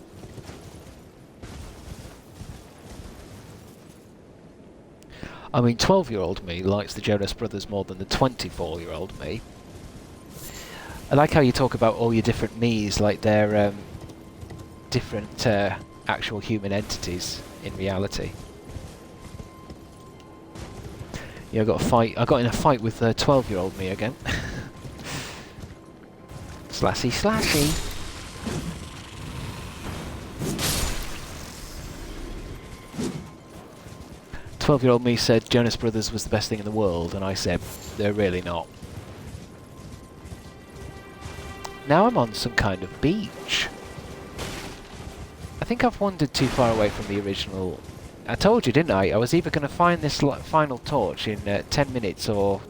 I mean, 12-year-old me likes the Jonas Brothers more than the 24-year-old me. I like how you talk about all your different me's, like they're different actual human entities in reality. Yeah, I got in a fight with 12-year-old me again. Slashy, slashy. "12-year-old me said Jonas Brothers was the best thing in the world, and I said, they're really not." Now I'm on some kind of beach. I think I've wandered too far away from the original. I told you, didn't I? I was either going to find this final torch in 10 minutes, or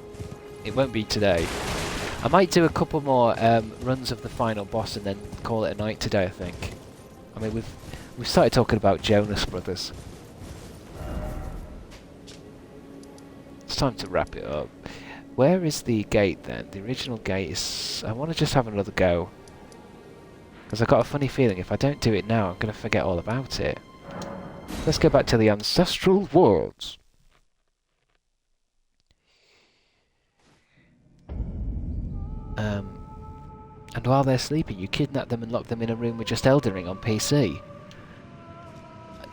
it won't be today. I might do a couple more runs of the final boss and then call it a night today, I think. I mean, we've started talking about Jonas Brothers. It's time to wrap it up. Where is the gate then? The original gate is... I want to just have another go. Because I've got a funny feeling if I don't do it now, I'm going to forget all about it. Let's go back to the ancestral worlds. And while they're sleeping, you kidnap them and lock them in a room with just Elden Ring on PC.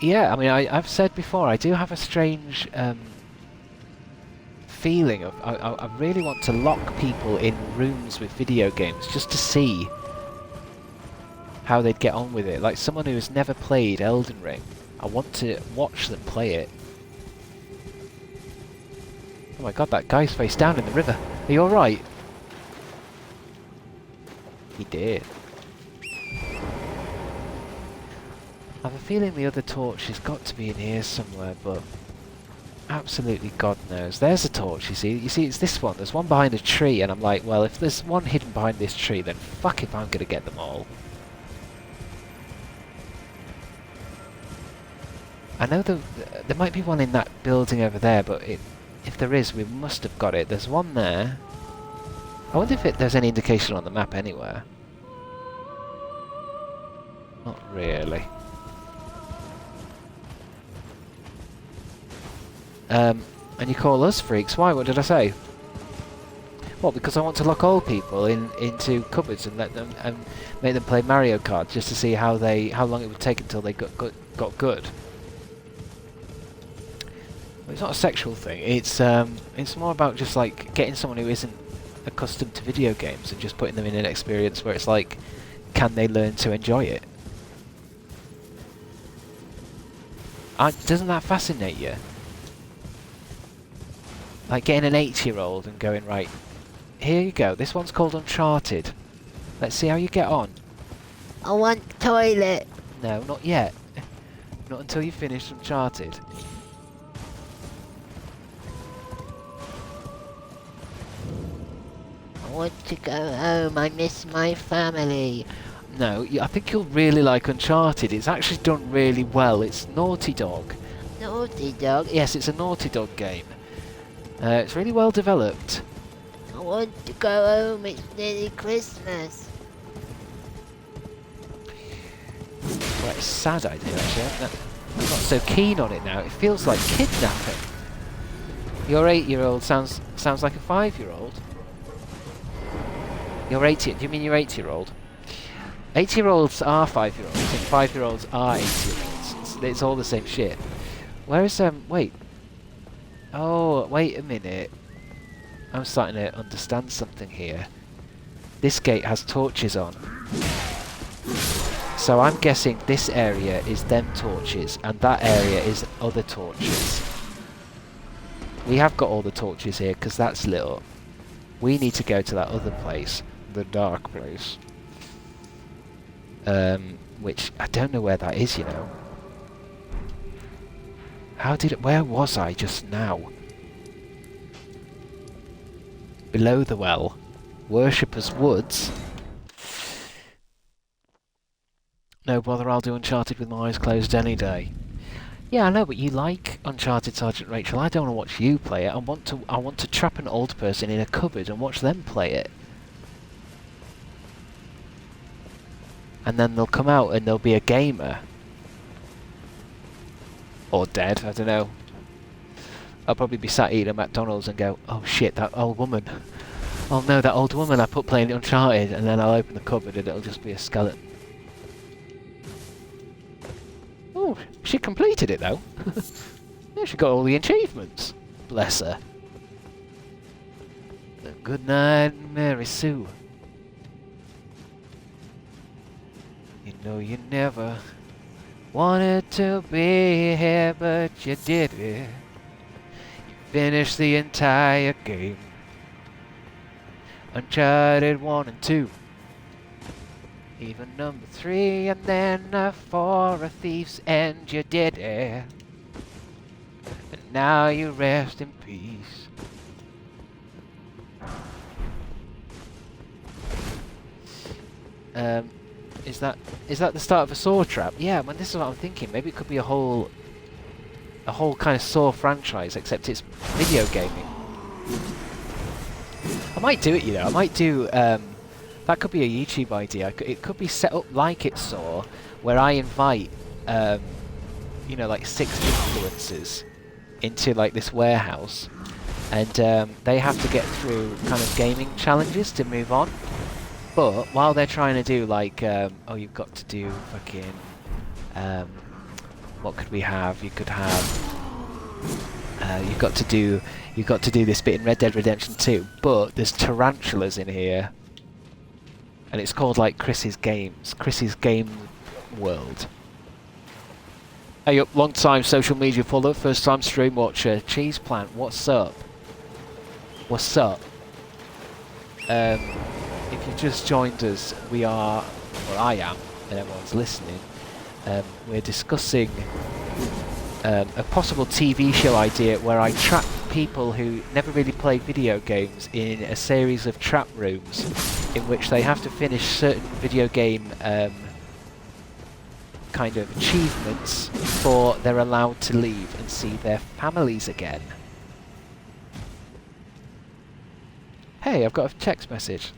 Yeah, I mean, I've said before, I do have a strange feeling of... I really want to lock people in rooms with video games just to see how they'd get on with it. Like someone who has never played Elden Ring, I want to watch them play it. Oh my god, that guy's face down in the river. Are you alright? He did. I have a feeling the other torch has got to be in here somewhere, but absolutely God knows. There's a torch, you see. You see, it's this one. There's one behind a tree, and I'm like, well, if there's one hidden behind this tree, then fuck if I'm going to get them all. I know there might be one in that building over there, but if there is, we must have got it. There's one there. I wonder if there's any indication on the map anywhere. Not really. And you call us freaks? Why? What did I say? What? Because I want to lock old people into cupboards and let them make them play Mario Kart just to see how long it would take until they got good. Well, it's not a sexual thing. It's more about just like getting someone who isn't accustomed to video games and just putting them in an experience where it's like, can they learn to enjoy it? Doesn't that fascinate you? Like getting an 8-year-old and going, right, here you go, this one's called Uncharted. Let's see how you get on. I want the toilet. No, not yet. Not until you finish Uncharted. I want to go home. I miss my family. No, I think you'll really like Uncharted. It's actually done really well. It's Naughty Dog. Naughty Dog? Yes, it's a Naughty Dog game. It's really well developed. I want to go home. It's nearly Christmas. Well, it's a sad idea, actually. I'm not so keen on it now. It feels like kidnapping. Your 8-year-old sounds like a 5-year-old. Your 8-year... Do you mean your 8-year-old? 8-year-olds are 5-year-olds, and 5-year-olds are 8-year-olds. It's all the same shit. Where is... Wait. Oh, wait a minute. I'm starting to understand something here. This gate has torches on. So I'm guessing this area is them torches, and that area is other torches. We have got all the torches here, because that's lit up. We need to go to that other place. The dark place. Which, I don't know where that is, you know. Where was I just now? Below the well. Worshipper's Woods. No bother, I'll do Uncharted with my eyes closed any day. Yeah, I know, but you like Uncharted, Sergeant Rachel. I don't want to watch you play it. I want to trap an old person in a cupboard and watch them play it. And then they'll come out and they'll be a gamer. Or dead, I don't know. I'll probably be sat eating at McDonald's and go, oh shit, that old woman. Oh no, that old woman I put playing Uncharted, and then I'll open the cupboard and it'll just be a skeleton. Oh, she completed it though. Yeah, she got all the achievements. Bless her. Good night, Mary Sue. You know you never wanted to be here, but you did it. You finished the entire game. Uncharted 1 and 2. Even number 3 and then 4, a thief's end, you did it. And now you rest in peace. Is that the start of a Saw trap? Yeah, well, this is what I'm thinking. Maybe it could be a whole kind of Saw franchise, except it's video gaming. I might do it, you know. I might do. That could be a YouTube idea. It could be set up like it's Saw, where I invite, you know, like 6 influencers into like this warehouse, and they have to get through kind of gaming challenges to move on. But while they're trying to do like, oh, you've got to do fucking, what could we have? You could have, you've got to do this bit in Red Dead Redemption 2, but there's tarantulas in here, and it's called like Chris's Game World. Hey up, long time social media follower, first time stream watcher, Cheese Plant, what's up? What's up? If you just joined us, we are, or I am, and everyone's listening, we're discussing a possible TV show idea where I trap people who never really play video games in a series of trap rooms in which they have to finish certain video game kind of achievements before they're allowed to leave and see their families again. Hey, I've got a text message.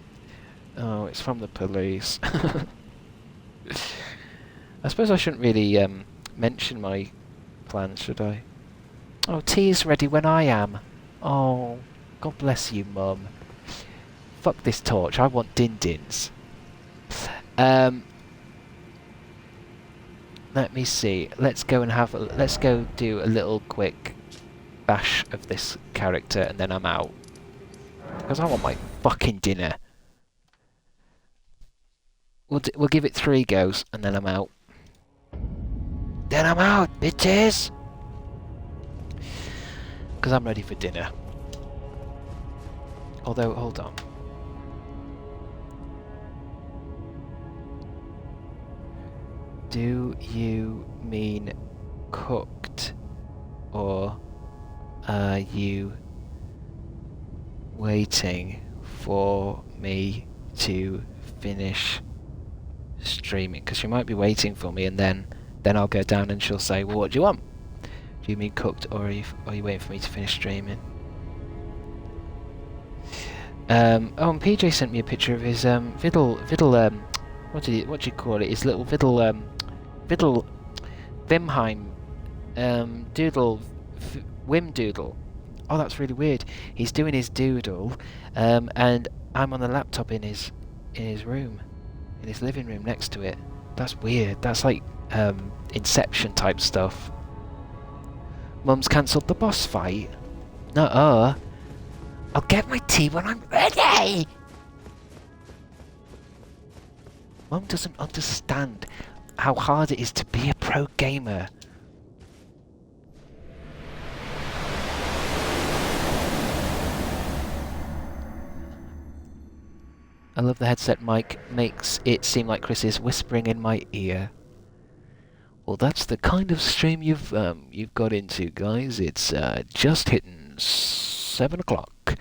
Oh, it's from the police. I suppose I shouldn't really mention my plans, should I? Oh, tea is ready when I am. Oh, God bless you, Mum. Fuck this torch, I want din-dins. Let me see. Let's go do a little quick bash of this character and then I'm out. Because I want my fucking dinner. We'll give it 3 goes and then I'm out. Then I'm out, bitches! Because I'm ready for dinner. Although, hold on. Do you mean cooked? Or are you waiting for me to finish streaming? Because she might be waiting for me and then I'll go down and she'll say, well, what do you want? Do you mean cooked or are you waiting for me to finish streaming? Oh, and PJ sent me a picture of his Viddle what do you call it? His little Viddle Vimheim doodle Wim doodle. Oh, that's really weird. He's doing his doodle, and I'm on the laptop in his room, in his living room next to it. That's weird. That's like Inception type stuff. Mum's cancelled the boss fight. Nuh-uh. I'll get my tea when I'm ready! Mum doesn't understand how hard it is to be a pro gamer. I love the headset mic, makes it seem like Chris is whispering in my ear. Well, that's the kind of stream you've got into, guys. It's just hitting 7 o'clock,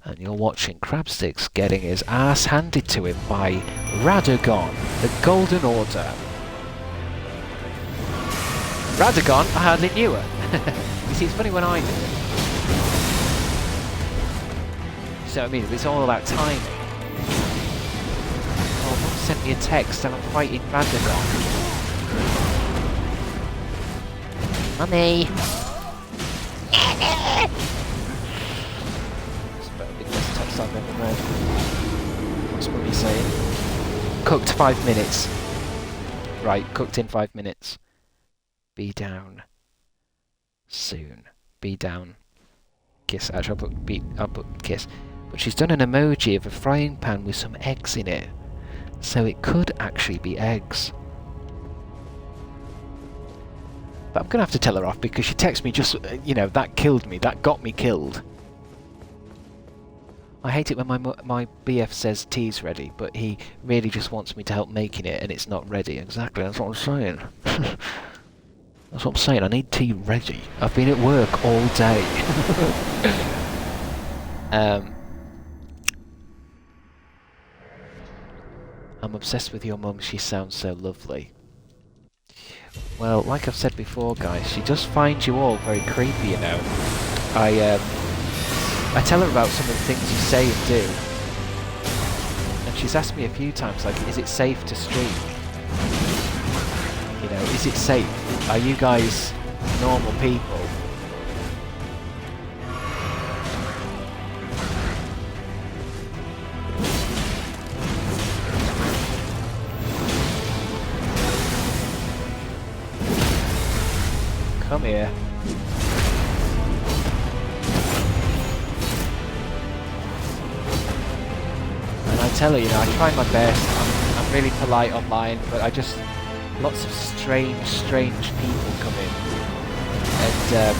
and you're watching Crabstickz getting his ass handed to him by Radagon, the Golden Order. Radagon, I hardly knew her. You see, it's funny when I do it. So I mean, it's all about timing. Oh, Mum sent me a text and I'm fighting Radagon. Mummy! best I've ever read. What's Mummy saying? Cooked 5 minutes. Right, cooked in 5 minutes. Be down. Soon. Be down. Kiss. Actually, I'll put kiss. But she's done an emoji of a frying pan with some eggs in it. So it could actually be eggs. But I'm going to have to tell her off because she texted me just, you know, that killed me. That got me killed. I hate it when my BF says tea's ready, but he really just wants me to help making it and it's not ready. Exactly, that's what I'm saying. That's what I'm saying, I need tea ready. I've been at work all day. I'm obsessed with your mum, she sounds so lovely. Well, like I've said before, guys, she just finds you all very creepy, you know. I tell her about some of the things you say and do. And she's asked me a few times, like, is it safe to stream? You know, is it safe? Are you guys normal people? Come here. And I tell her, you know, I try my best. I'm really polite online, but I just... Lots of strange people come in. And,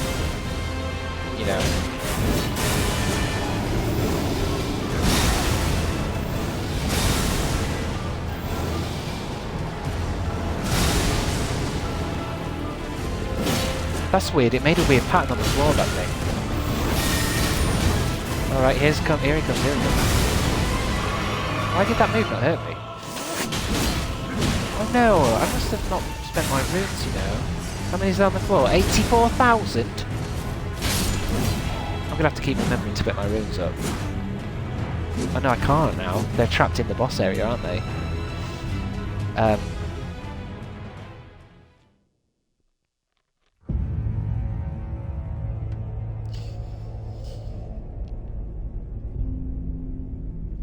you know... That's weird, it made a weird pattern on the floor, that thing. Alright, here he comes, here he comes. Why did that move not hurt me? Oh no, I must have not spent my runes, you know. How many is on the floor? 84,000? I'm gonna have to keep remembering to get my runes up. Oh no, I can't now. They're trapped in the boss area, aren't they?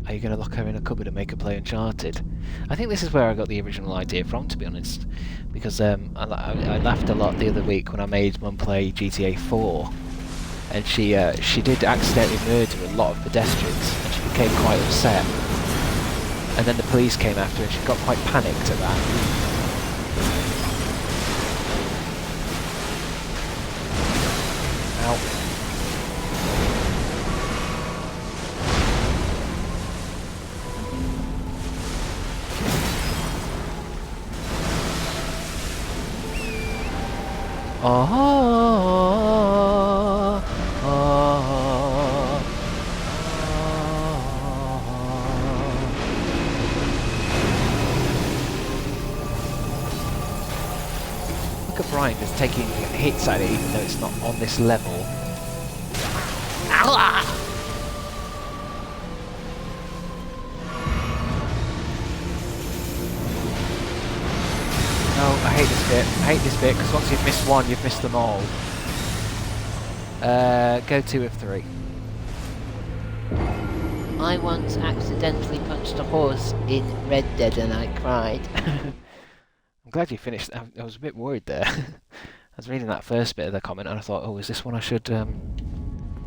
Are you going to lock her in a cupboard and make her play Uncharted? I think this is where I got the original idea from, to be honest. Because I laughed a lot the other week when I made Mum play GTA 4. And she did accidentally murder a lot of pedestrians, and she became quite upset. And then the police came after her and she got quite panicked at that. Ow. Look at Brian just taking hits at it even though it's not on this level. No, I hate this bit. I hate this bit because once you've missed one, you've missed them all. Go 2 of 3. I once accidentally punched a horse in Red Dead and I cried. I'm glad you finished. I was a bit worried there. I was reading that first bit of the comment and I thought, oh, is this one I should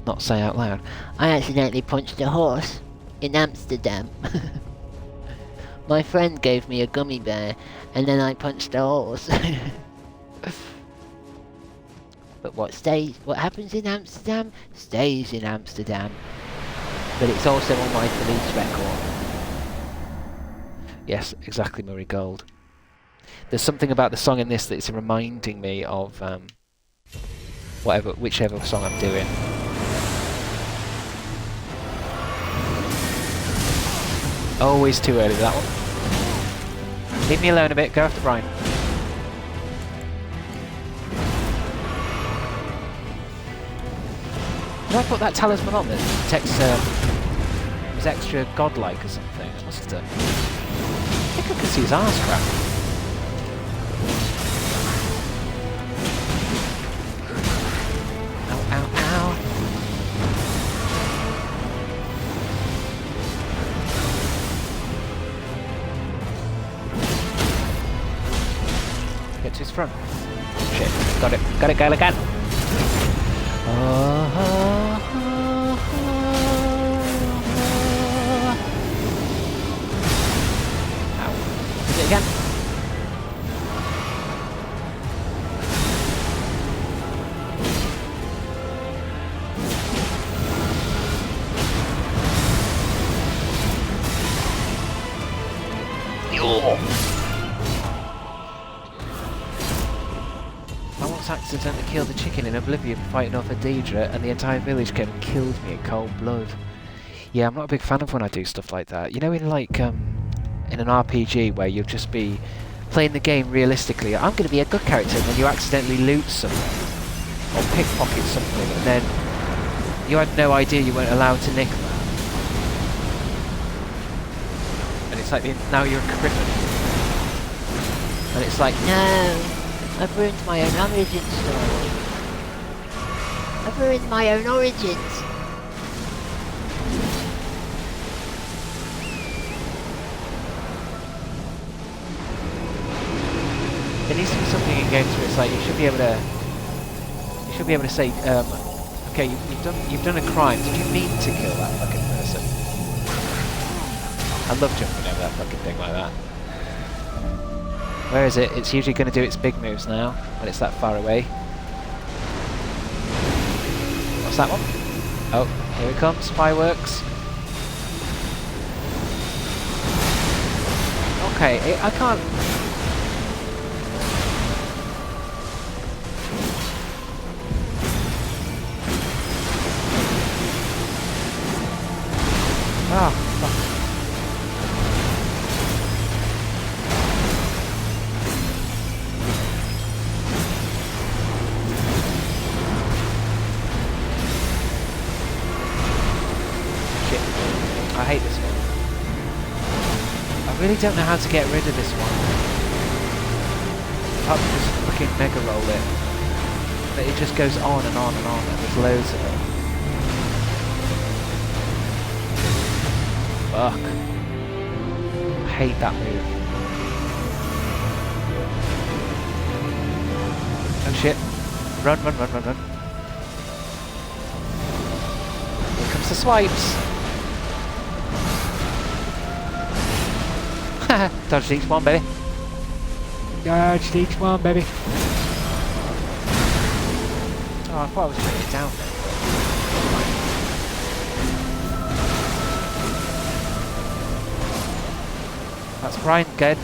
not say out loud? I accidentally punched a horse in Amsterdam. My friend gave me a gummy bear and then I punched a horse. But what happens in Amsterdam stays in Amsterdam. But it's also on my police record. Yes, exactly, Murray Gold. There's something about the song in this that's reminding me of whichever song I'm doing. Always too early, that one. Leave me alone a bit, go after Brian. Did I put that talisman on that protects, was extra godlike or something? I must have done. I think I can see his arse crack. Ow, ow, ow. this front. Shit, got it, girl, again. Ow. Is it again? I once accidentally killed a chicken in Oblivion fighting off a Daedra, and the entire village came and killed me in cold blood. Yeah, I'm not a big fan of when I do stuff like that. You know, in like in an RPG where you'll just be playing the game realistically. I'm going to be a good character, and then you accidentally loot something or pickpocket something, and then you had no idea you weren't allowed to nick that. And it's like now you're a criminal. And it's like, No, I've ruined my own origin story. I've ruined my own origins. there needs to be something in games where it's like you should be able to say, okay, you've done a crime. Did you mean to kill that fucking person? I love jumping over that fucking thing like that. Where is it? It's usually going to do its big moves now when it's that far away. What's that one? Oh, here it comes. Fireworks. Okay, I can't. Ah, fuck. Shit. I hate this one. I really don't know how to get rid of this one. Apart from just fucking mega roll it. But it just goes on and on and on, and there's loads of it. Fuck. I hate that move. Oh shit. Run. Here comes the swipes. Dodged each one, baby. Dodged each one, baby. Oh, I thought I was putting it down there. That's Brian, good.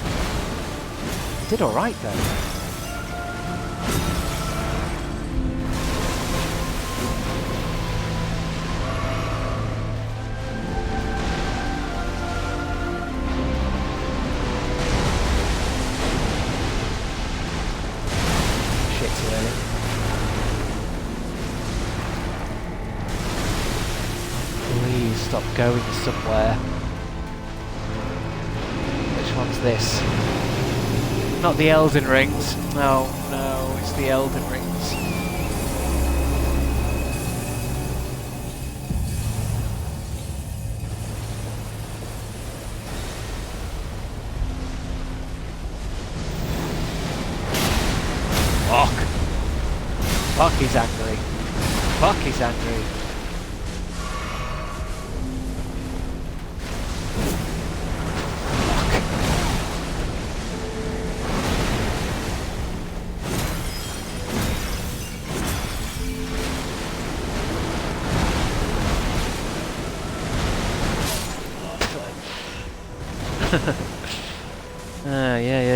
Did alright though. Shit, too early. Please stop going somewhere. Which one's this? Not the Elden Rings. No, it's the Elden Rings. Fuck. Fuck, he's angry. Fuck, he's angry.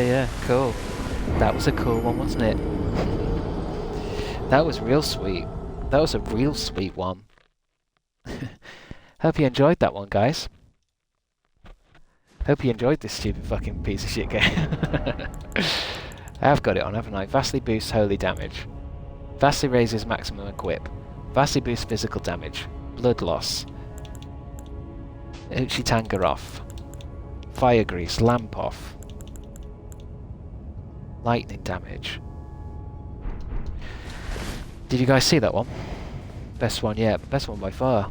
Yeah, cool. That was a cool one, wasn't it? That was real sweet. That was a real sweet one. Hope you enjoyed that one, guys. Hope you enjoyed this stupid fucking piece of shit game. I have got it on, haven't I? Vastly boosts holy damage. Vastly raises maximum equip. Vastly boosts physical damage. Blood loss. Uchitanga off. Fire grease. Lamp off. Lightning damage. Did you guys see that one? Best one yet. Best one by far.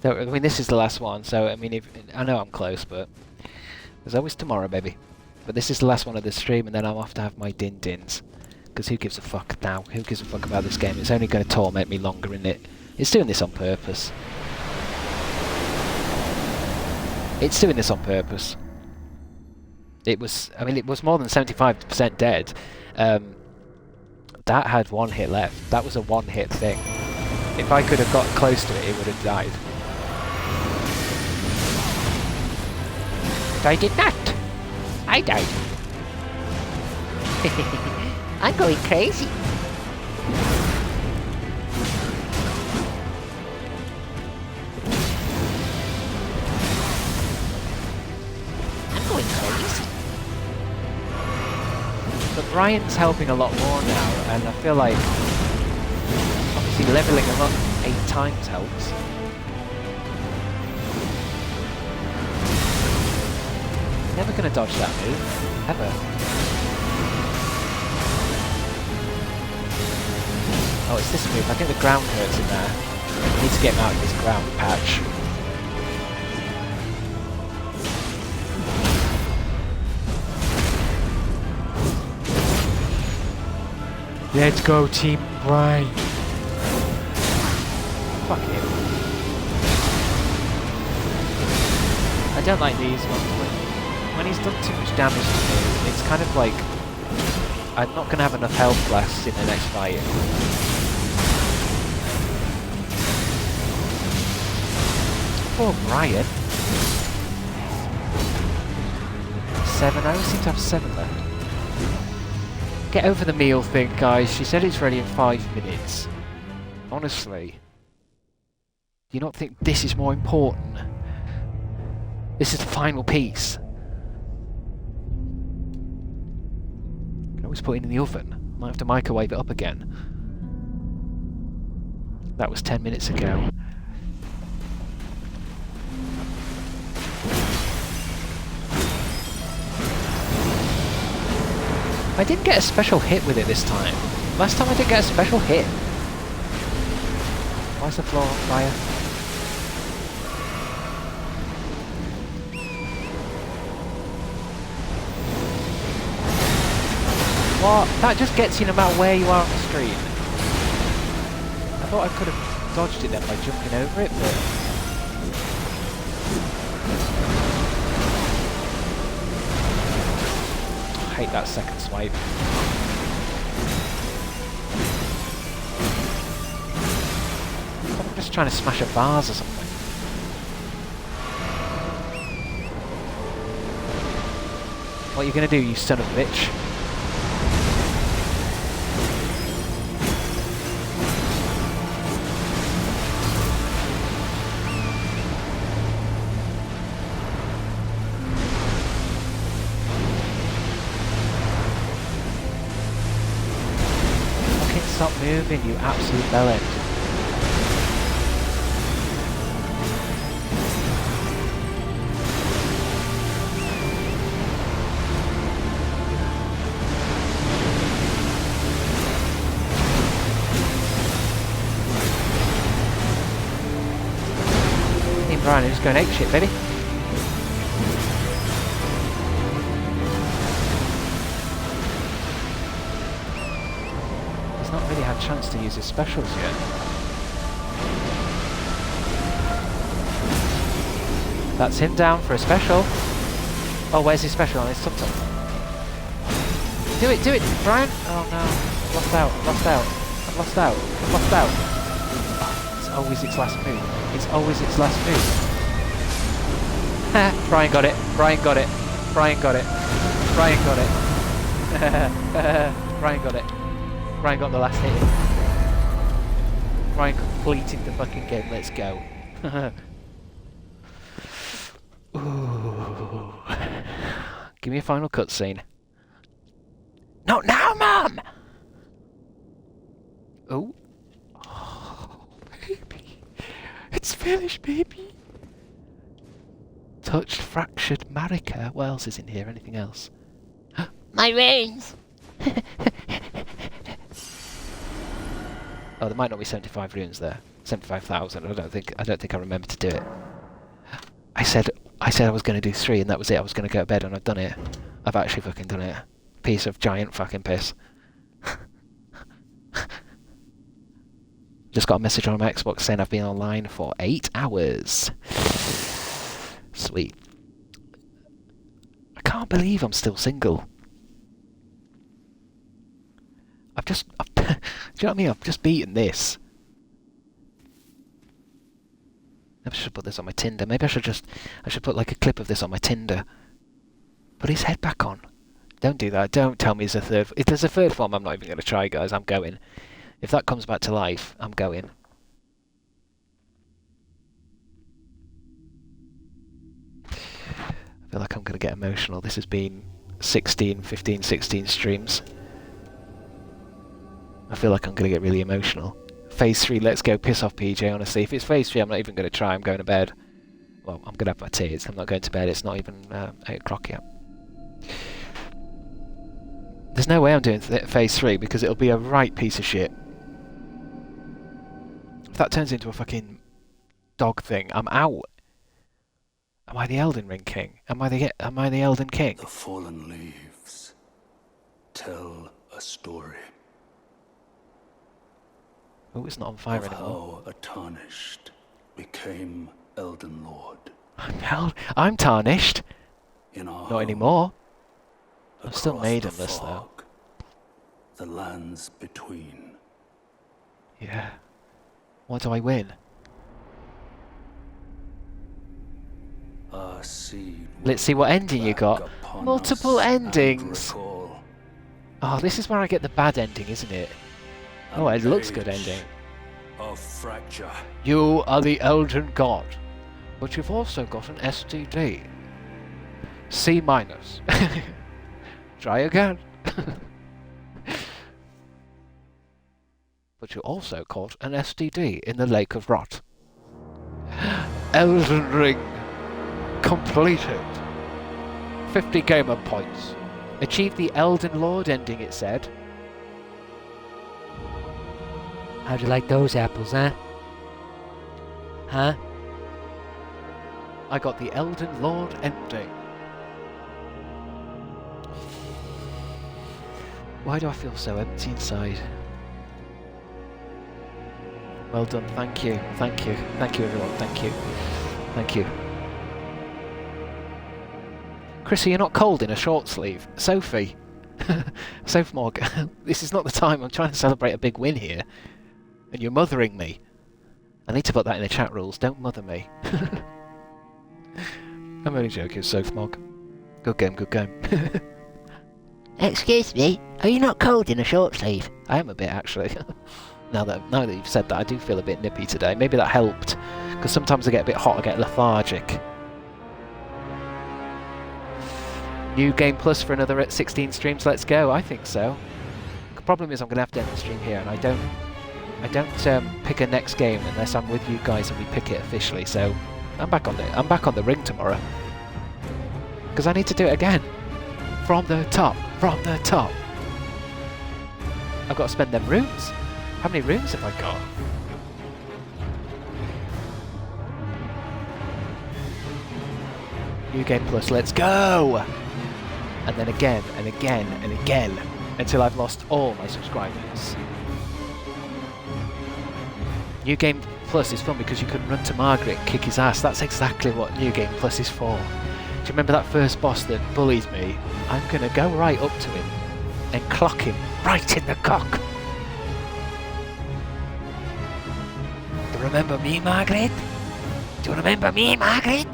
So, I mean, this is the last one, so I mean, I know I'm close, but there's always tomorrow, baby. But this is the last one of the stream, and then I'm off to have my din-dins. Because who gives a fuck now? Who gives a fuck about this game? It's only going to torment me longer, isn't it? It's doing this on purpose. It's doing this on purpose. It was, I mean, it was more than 75% dead. That had one hit left. That was a one-hit thing. If I could have got close to it, it would have died. But I did not. I died. I'm going crazy. I'm going crazy. But Brian's helping a lot more now, and I feel like obviously leveling him up 8 times helps. Never gonna dodge that move, ever. Oh, it's this move. I think the ground hurts in there. I need to get him out of this ground patch. Let's go, Team Brian. Fuck him. I don't like these ones. When he's done too much damage to me, it's kind of like I'm not going to have enough health left in the next fight. Poor Brian. 7, I always seem to have 7 left. Get over the meal thing, guys. She said it's ready in 5 minutes. Honestly. Do you not think this is more important? This is the final piece. Can always put it in the oven. Might have to microwave it up again. That was 10 minutes ago. I didn't get a special hit with it this time. Last time I didn't get a special hit. Why is the floor on fire? What? That just gets you no matter where you are on the screen. I thought I could have dodged it then by jumping over it, but... I hate that second swipe. I'm just trying to smash a vase or something. What are you gonna do, you son of a bitch? Stop moving, you absolute bellend. Team Brian is just going apeshit, baby. Not really had a chance to use his specials yet. That's him down for a special. Oh, where's his special on his tum-tum? Do it, Brian! Oh no, I've lost out, I've lost out, I've lost out, I've lost out. Oh, it's always its last move. It's always its last move. Ha! Brian got it, Brian got it, Brian got it, Brian got it. Brian got it. Brian got the last hit. Brian completed the fucking game. Let's go. Ooh. Give me a final cutscene. Not now, Mum! Oh. Oh, baby. It's finished, baby. Touched, fractured Marika. What else is in here? Anything else? My veins! Oh, there might not be 75 runes there. 75,000. I don't think I remember to do it. I said I was going to do 3, and that was it. I was going to go to bed, and I've done it. I've actually fucking done it. Piece of giant fucking piss. Just got a message on my Xbox saying I've been online for 8 hours. Sweet. I can't believe I'm still single. do you know what I mean? I've just beaten this. Maybe I should put this on my Tinder. Maybe I should put like a clip of this on my Tinder. Put his head back on. Don't do that. Don't tell me there's a third. If there's a third form, I'm not even going to try, guys. I'm going. If that comes back to life, I'm going. I feel like I'm going to get emotional. This has been 15, 16 streams. I feel like I'm going to get really emotional. Phase 3, let's go. Piss off, PJ, honestly. If it's Phase 3, I'm not even going to try. I'm going to bed. Well, I'm going to have my tears. I'm not going to bed. It's not even 8 o'clock yet. There's no way I'm doing Phase 3 because it'll be a right piece of shit. If that turns into a fucking dog thing, I'm out. Am I the Elden Ring King? Am I the Elden King? The fallen leaves tell a story. Oh, it's not on fire of anymore. how a tarnished became Elden Lord. I'm tarnished. In our Not home, anymore. I'm still across the maidenless though. fog, the lands between. Yeah. What do I win? Our seed Let's see what ending you back got. upon Multiple us and endings. recall Oh, this is where I get the bad ending, isn't it? Oh, an it looks good age ending. of fracture. You are the Elden God, but you've also got an STD. C minus. Try again. But you also caught an STD in the Lake of Rot. Elden Ring completed. 50 gamer points. Achieved the Elden Lord ending, it said. How'd you like those apples, huh? Huh? I got the Elden Lord ending. Why do I feel so empty inside? Well done, thank you, thank you, thank you everyone, thank you, thank you. Chrissy, you're not cold in a short sleeve. Sophie. Sophie Morgan, this is not the time, I'm trying to celebrate a big win here. And you're mothering me. I need to put that in the chat rules, don't mother me. I'm only joking, Sophie Mog. Good game, good game. Excuse me, are you not cold in a short sleeve? I am a bit, actually. Now that you've said that, I do feel a bit nippy today. Maybe that helped, because sometimes I get a bit hot, I get lethargic. New Game Plus for another 16 streams, let's go. I think so. The problem is I'm going to have to end the stream here, and I don't pick a next game unless I'm with you guys and we pick it officially. So I'm back on the ring tomorrow, because I need to do it again. From the top, from the top. I've got to spend them runes. How many runes have I got? New Game Plus, let's go! And then again, and again, and again, until I've lost all my subscribers. New Game Plus is fun because you can run to Margaret and kick his ass. That's exactly what New Game Plus is for. Do you remember that first boss that bullies me? I'm going to go right up to him and clock him right in the cock. Do you remember me, Margaret? Do you remember me, Margaret?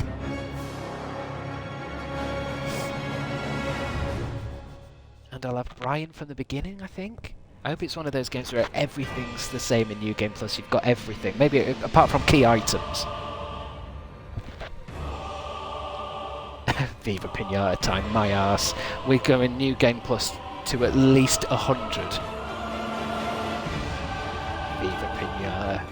And I'll have Brian from the beginning, I think. I hope it's one of those games where everything's the same in New Game Plus. You've got everything. Maybe apart from key items. Viva Pinata time, my ass. We're going New Game Plus to at least 100. Viva Pinata.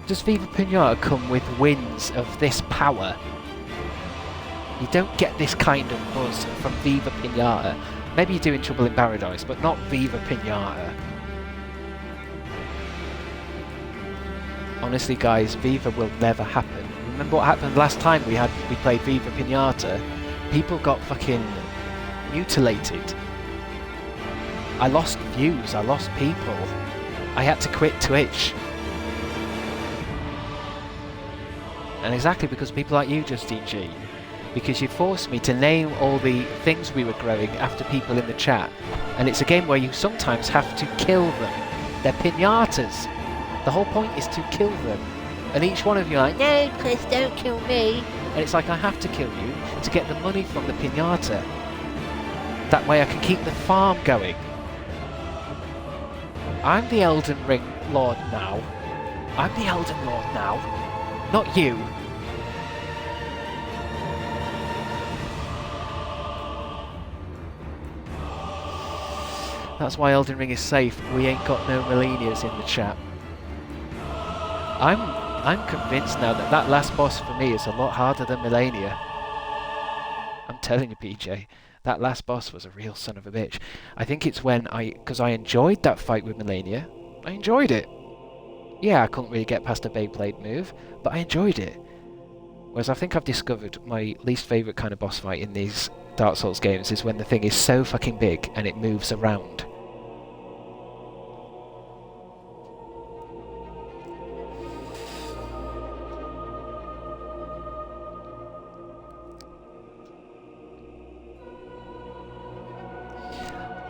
Does Viva Pinata come with wins of this power? You don't get this kind of buzz from Viva Pinata. Maybe you do in Trouble in Paradise, but not Viva Pinata. Honestly, guys, Viva will never happen. Remember what happened last time we played Viva Pinata? People got fucking mutilated. I lost views, I lost people. I had to quit Twitch. And exactly because of people like you, Justine G. Because you forced me to name all the things we were growing after people in the chat. And it's a game where you sometimes have to kill them. They're piñatas. The whole point is to kill them. And each one of you are like, no, Chris, don't kill me. And it's like, I have to kill you to get the money from the piñata. That way I can keep the farm going. I'm the Elden Ring Lord now. I'm the Elden Lord now. Not you. That's why Elden Ring is safe. We ain't got no Millennials in the chat. I'm convinced now that that last boss for me is a lot harder than Millennia. I'm telling you, PJ, that last boss was a real son of a bitch. I think it's when because I enjoyed that fight with Millennia. I enjoyed it. Yeah, I couldn't really get past a Beyblade move, but I enjoyed it. Whereas I think I've discovered my least favourite kind of boss fight in these Dark Souls games is when the thing is so fucking big and it moves around.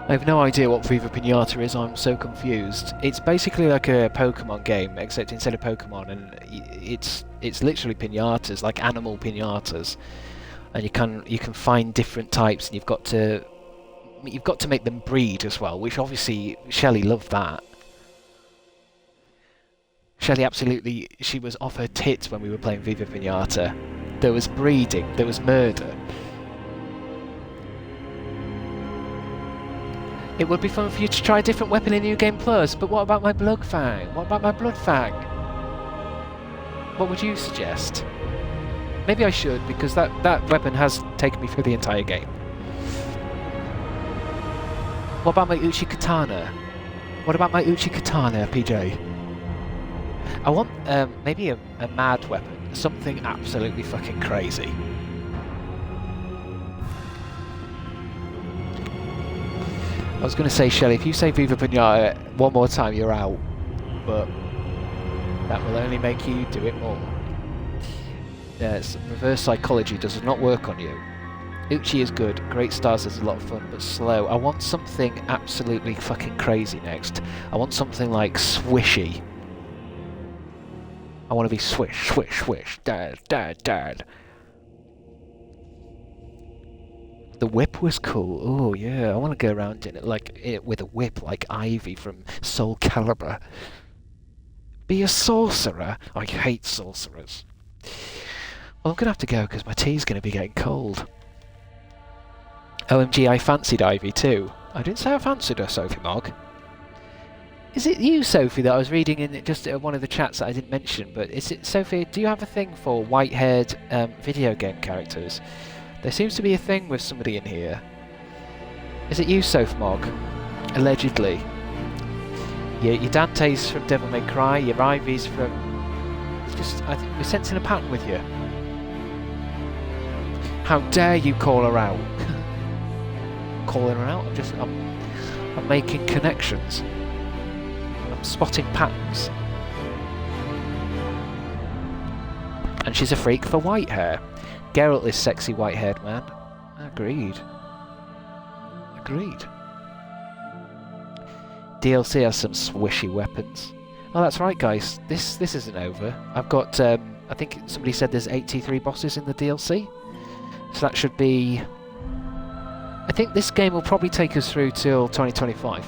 I have no idea what Viva Pinata is, I'm so confused. It's basically like a Pokemon game, except instead of Pokemon, and it's literally pinatas, like animal pinatas. And you can find different types, and you've got to make them breed as well, which obviously Shelley loved that. Shelley absolutely, she was off her tits when we were playing Viva Pinata. There was breeding, there was murder. It would be fun for you to try a different weapon in New Game Plus, but what about my Blood Fang? What about my Blood Fang? What would you suggest? Maybe I should, because that weapon has taken me through the entire game. What about my Uchi Katana? What about my Uchi Katana, PJ? I want maybe a mad weapon, something absolutely fucking crazy. I was going to say, Shelley, if you say Viva Pinata one more time, you're out. But that will only make you do it more. Yes, reverse psychology does not work on you. Uchi is good, Great Stars is a lot of fun, but slow. I want something absolutely fucking crazy next. I want something like swishy. I want to be swish, swish, swish, dad, dad, dad. The whip was cool. Oh yeah, I want to go around in it with a whip like Ivy from Soul Calibur. Be a sorcerer? I hate sorcerers. Well, I'm gonna have to go because my tea's gonna be getting cold. OMG, I fancied Ivy too. I didn't say I fancied her, Sophie Mogg. Is it you, Sophie, that I was reading in just one of the chats that I didn't mention? But is it, Sophie? Do you have a thing for white-haired video game characters? There seems to be a thing with somebody in here. Is it you, Soph Mogg? Allegedly. Your Dante's from Devil May Cry, your Ivy's from... It's just, I think we're sensing a pattern with you. How dare you call her out? Calling her out? I'm making connections. I'm spotting patterns. And she's a freak for white hair. Geralt is sexy white-haired man. Agreed. Agreed. DLC has some swishy weapons. Oh, that's right, guys. This isn't over. I've got. I think somebody said there's 83 bosses in the DLC, so that should be. I think this game will probably take us through till 2025.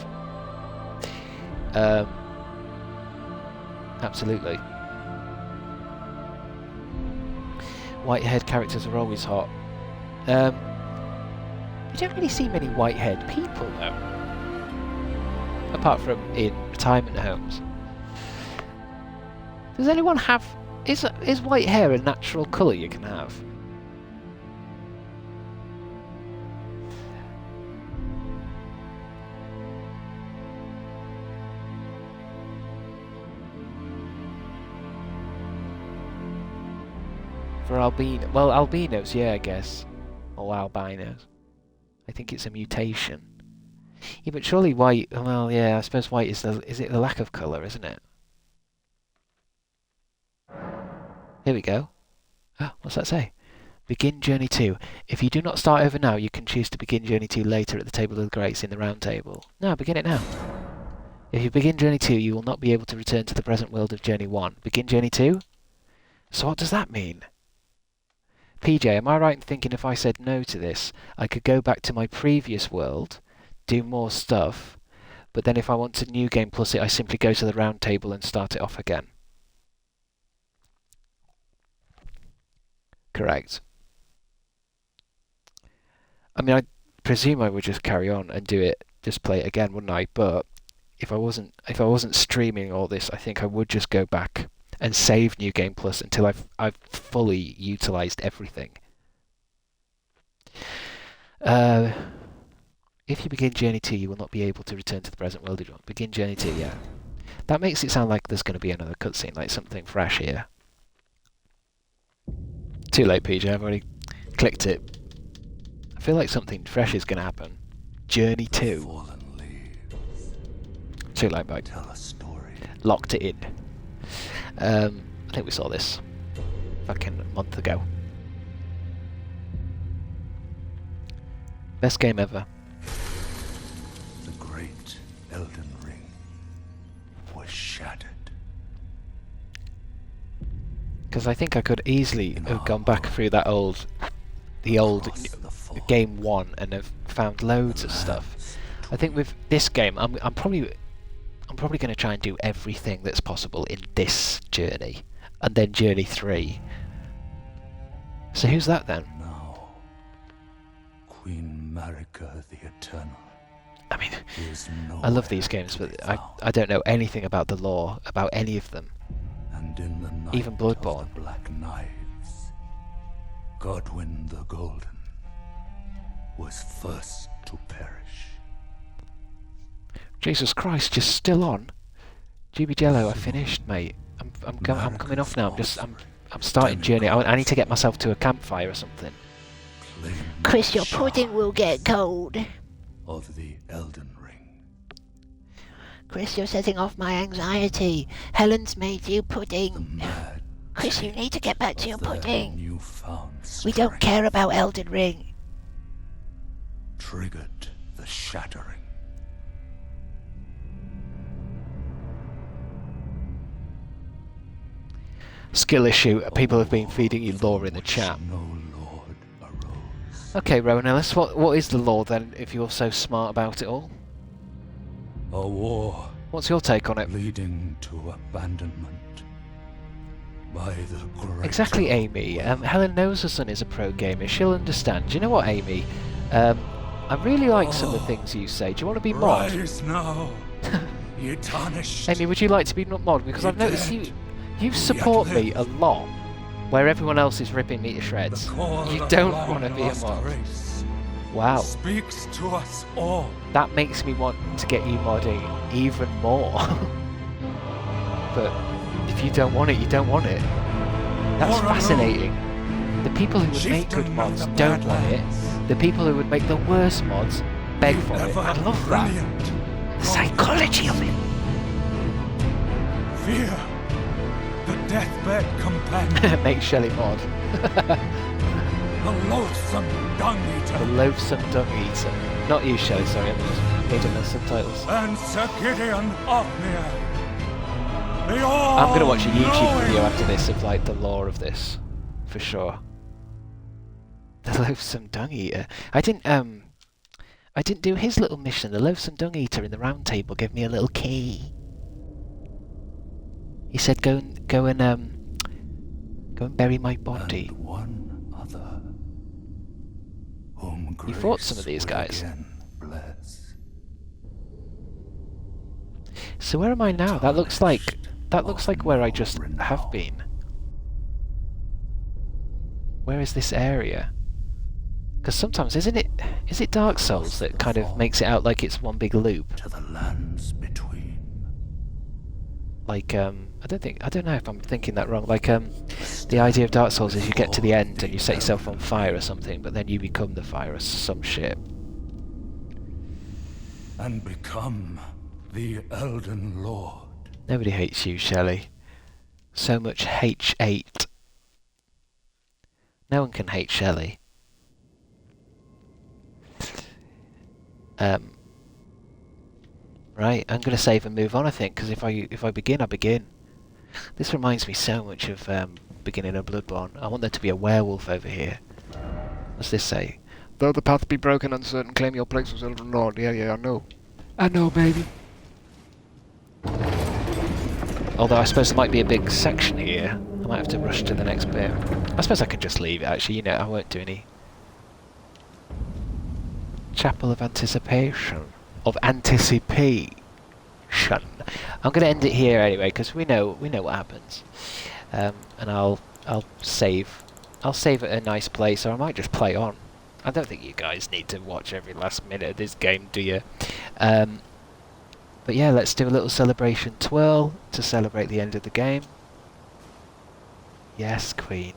Absolutely. White-haired characters are always hot. You don't really see many white-haired people, though. Apart from in retirement homes. Does anyone have... Is white hair a natural colour you can have? For albino... Well, albinos, yeah, I guess. all albinos. I think it's a mutation. Yeah, but surely white... Well, yeah, I suppose white is it the lack of colour, isn't it? Here we go. Ah, what's that say? Begin Journey 2. If you do not start over now, you can choose to begin Journey 2 later at the Table of the Greats in the Round Table. No, begin it now. If you begin Journey 2, you will not be able to return to the present world of Journey 1. Begin Journey 2? So what does that mean? PJ, am I right in thinking if I said no to this, I could go back to my previous world, do more stuff, but then if I want to New Game Plus it, I simply go to the Round Table and start it off again? Correct. I mean, I presume I would just carry on and do it, just play it again, wouldn't I? But if I wasn't streaming all this, I think I would just go back and save New Game Plus until I've fully utilised everything. If you begin Journey 2, you will not be able to return to the present world. Begin Journey 2, yeah. That makes it sound like there's going to be another cutscene, like something fresh here. Too late, PJ. I've already clicked it. I feel like something fresh is going to happen. Journey 2. Too late, mate. Tell a story. Locked it in. I think we saw this fucking a month ago. Best game ever. The great Elden Ring was shattered. Because I think I could easily have gone back through the old game 1 and have found loads of stuff. I think with this game, I'm probably going to try and do everything that's possible in this journey, and then Journey 3. So who's that then? Now, Queen Marika the Eternal. I mean, is I love these nowhere games, to but be I found. don't know anything about the lore, about any of them. And in the night Even Bloodborne. of the Black Knives, Godwyn the Golden was first to perish. Jesus Christ, just still on. GB Jello, I finished, mate. I'm coming off now. I'm starting Journey. I need to get myself to a campfire or something. Claimed Chris, your shard pudding will get cold. of the Elden Ring. Chris, you're setting off my anxiety. Helen's made you The pudding. mad Chris, you need to get back to your of their pudding. newfound We don't strength care about Elden Ring. triggered the shattering. Skill issue. People have been feeding you lore in the chat. No lord arose. Okay, Rowan Ellis, what is the lore then, if you're so smart about it all? A war What's your take on it? leading to abandonment by the great. Exactly, Amy. Helen knows her son is a pro gamer. She'll understand. Do you know what, Amy? I really like some of the things you say. Do you want to be mod? Rise now, ye tarnished. Amy, would you like to be mod? Because I've noticed you support me a lot, where everyone else is ripping me to shreds. You don't want to be a mod. Wow, Speaks to us all. that makes me want to get you modding even more. But if you don't want it, you don't want it. That's More alone. fascinating. The people who would make good Chieftain mods of the don't want it. The people who would make the worst mods beg for it. I love that. The psychology of it. Fear, the deathbed companion, Make Shelley mod. the loathsome dung The eater, loathsome dung eater. Not you, Shelley, sorry, I'm just reading the subtitles. and Sir Gideon Ofnir. I'm gonna watch a YouTube video after this of like the lore of this, for sure. The loathsome dung eater. I didn't do his little mission. The loathsome dung eater in the round table gave me a little key. He said, "Go and bury my body." And one other, whom You fought grace some of these will guys. again bless. So where am I now? That looks like where I just have been. Where is this area? Because sometimes is it Dark Souls that kind of makes it out like it's one big loop? To the lands between. like I don't know if I'm thinking that wrong. Like the idea of Dark Souls is you get to the end and you set yourself on fire or something, but then you become the fire or some shit. And become the Elden Lord. Nobody hates you, Shelley. So much H8. No one can hate Shelley. Right, I'm gonna save and move on, I think, because if I begin, I begin. This reminds me so much of beginning of Bloodborne. I want there to be a werewolf over here. What's this say? Though the path be broken and uncertain, claim your place as Elden Lord. Yeah, I know. I know, baby. Although I suppose there might be a big section here. I might have to rush to the next bit. I suppose I can just leave it, actually. You know, I won't do any... Chapel of Anticipation. Of Anticipation. I'm going to end it here anyway, because we know what happens. And I'll save. I'll save at a nice place, or I might just play on. I don't think you guys need to watch every last minute of this game, do you? But yeah, let's do a little celebration twirl to celebrate the end of the game. Yes, Queen.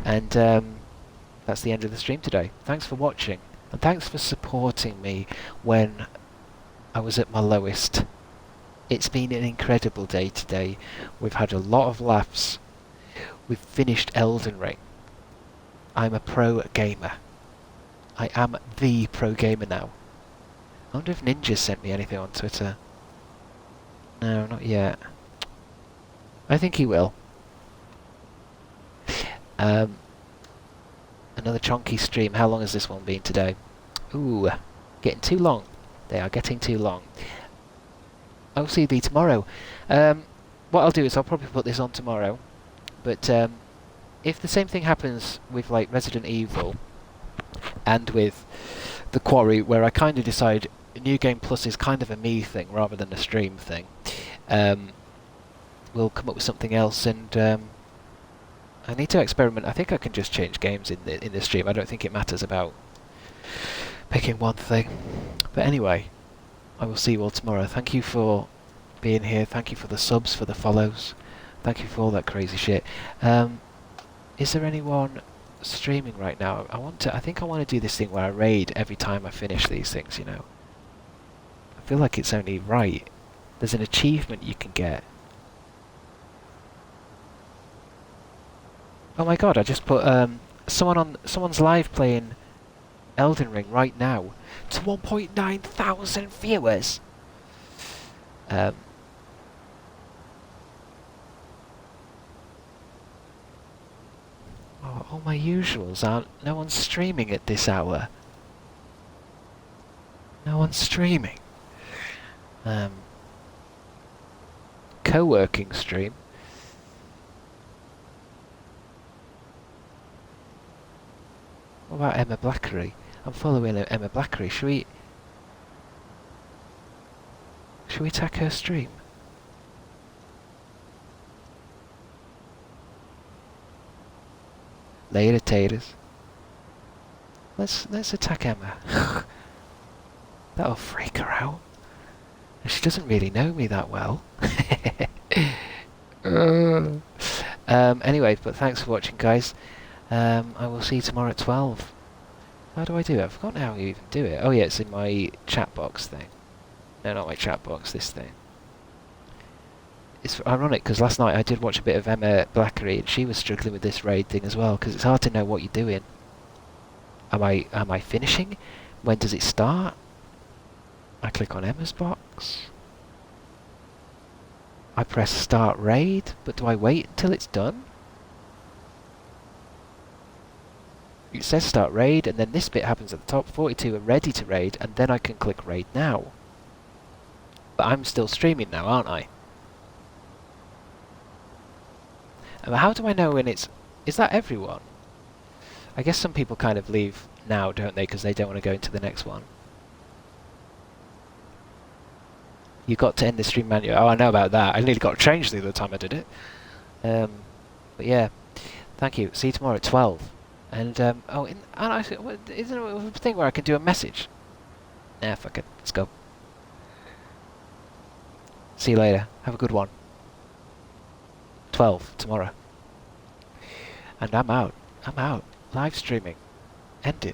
And that's the end of the stream today. Thanks for watching, and thanks for supporting me when I was at my lowest. It's been an incredible day today. We've had a lot of laughs. We've finished Elden Ring. I'm a pro gamer. I am the pro gamer now. I wonder if Ninja sent me anything on Twitter. No, not yet. I think he will. Another chonky stream. How long has this one been today? Ooh, getting too long. They are getting too long. OCD tomorrow. What I'll do is I'll probably put this on tomorrow. But if the same thing happens with like Resident Evil and with The Quarry, where I kind of decide New Game Plus is kind of a me thing rather than a stream thing, we'll come up with something else. And I need to experiment. I think I can just change games in the stream. I don't think it matters about picking one thing. But anyway, I will see you all tomorrow. Thank you for being here. Thank you for the subs, for the follows. Thank you for all that crazy shit. Is there anyone streaming right now? I think I want to do this thing where I raid every time I finish these things, you know. I feel like it's only right. There's an achievement you can get. Oh my god, I just put someone's live playing Elden Ring right now to 1.9 thousand viewers. All my usuals aren't. No one's streaming at this hour. No one's streaming. Co-working stream. What about Emma Blackery? I'm following Emma Blackery. Should we attack her stream? Later, taters. Let's attack Emma. That'll freak her out. And she doesn't really know me that well. Anyway, but thanks for watching, guys. I will see you tomorrow at 12. How do I do it? I've forgotten how you even do it. Oh yeah, it's in my chat box thing. No, not my chat box, this thing. It's ironic because last night I did watch a bit of Emma Blackery and she was struggling with this raid thing as well, because it's hard to know what you're doing. Am I finishing? When does it start? I click on Emma's box. I press start raid, but do I wait until it's done? It says start raid, and then this bit happens at the top. 42 are ready to raid, and then I can click raid now. But I'm still streaming now, aren't I? How do I know when it's... Is that everyone? I guess some people kind of leave now, don't they, because they don't want to go into the next one. You got to end the stream manual. Oh, I know about that. I nearly got changed the other time I did it. But yeah, thank you. See you tomorrow at 12. And, isn't there a thing where I can do a message? Nah, fuck it. Let's go. See See you later. Have a good one. 12 tomorrow. And I'm out. I'm out. Live streaming. Ended.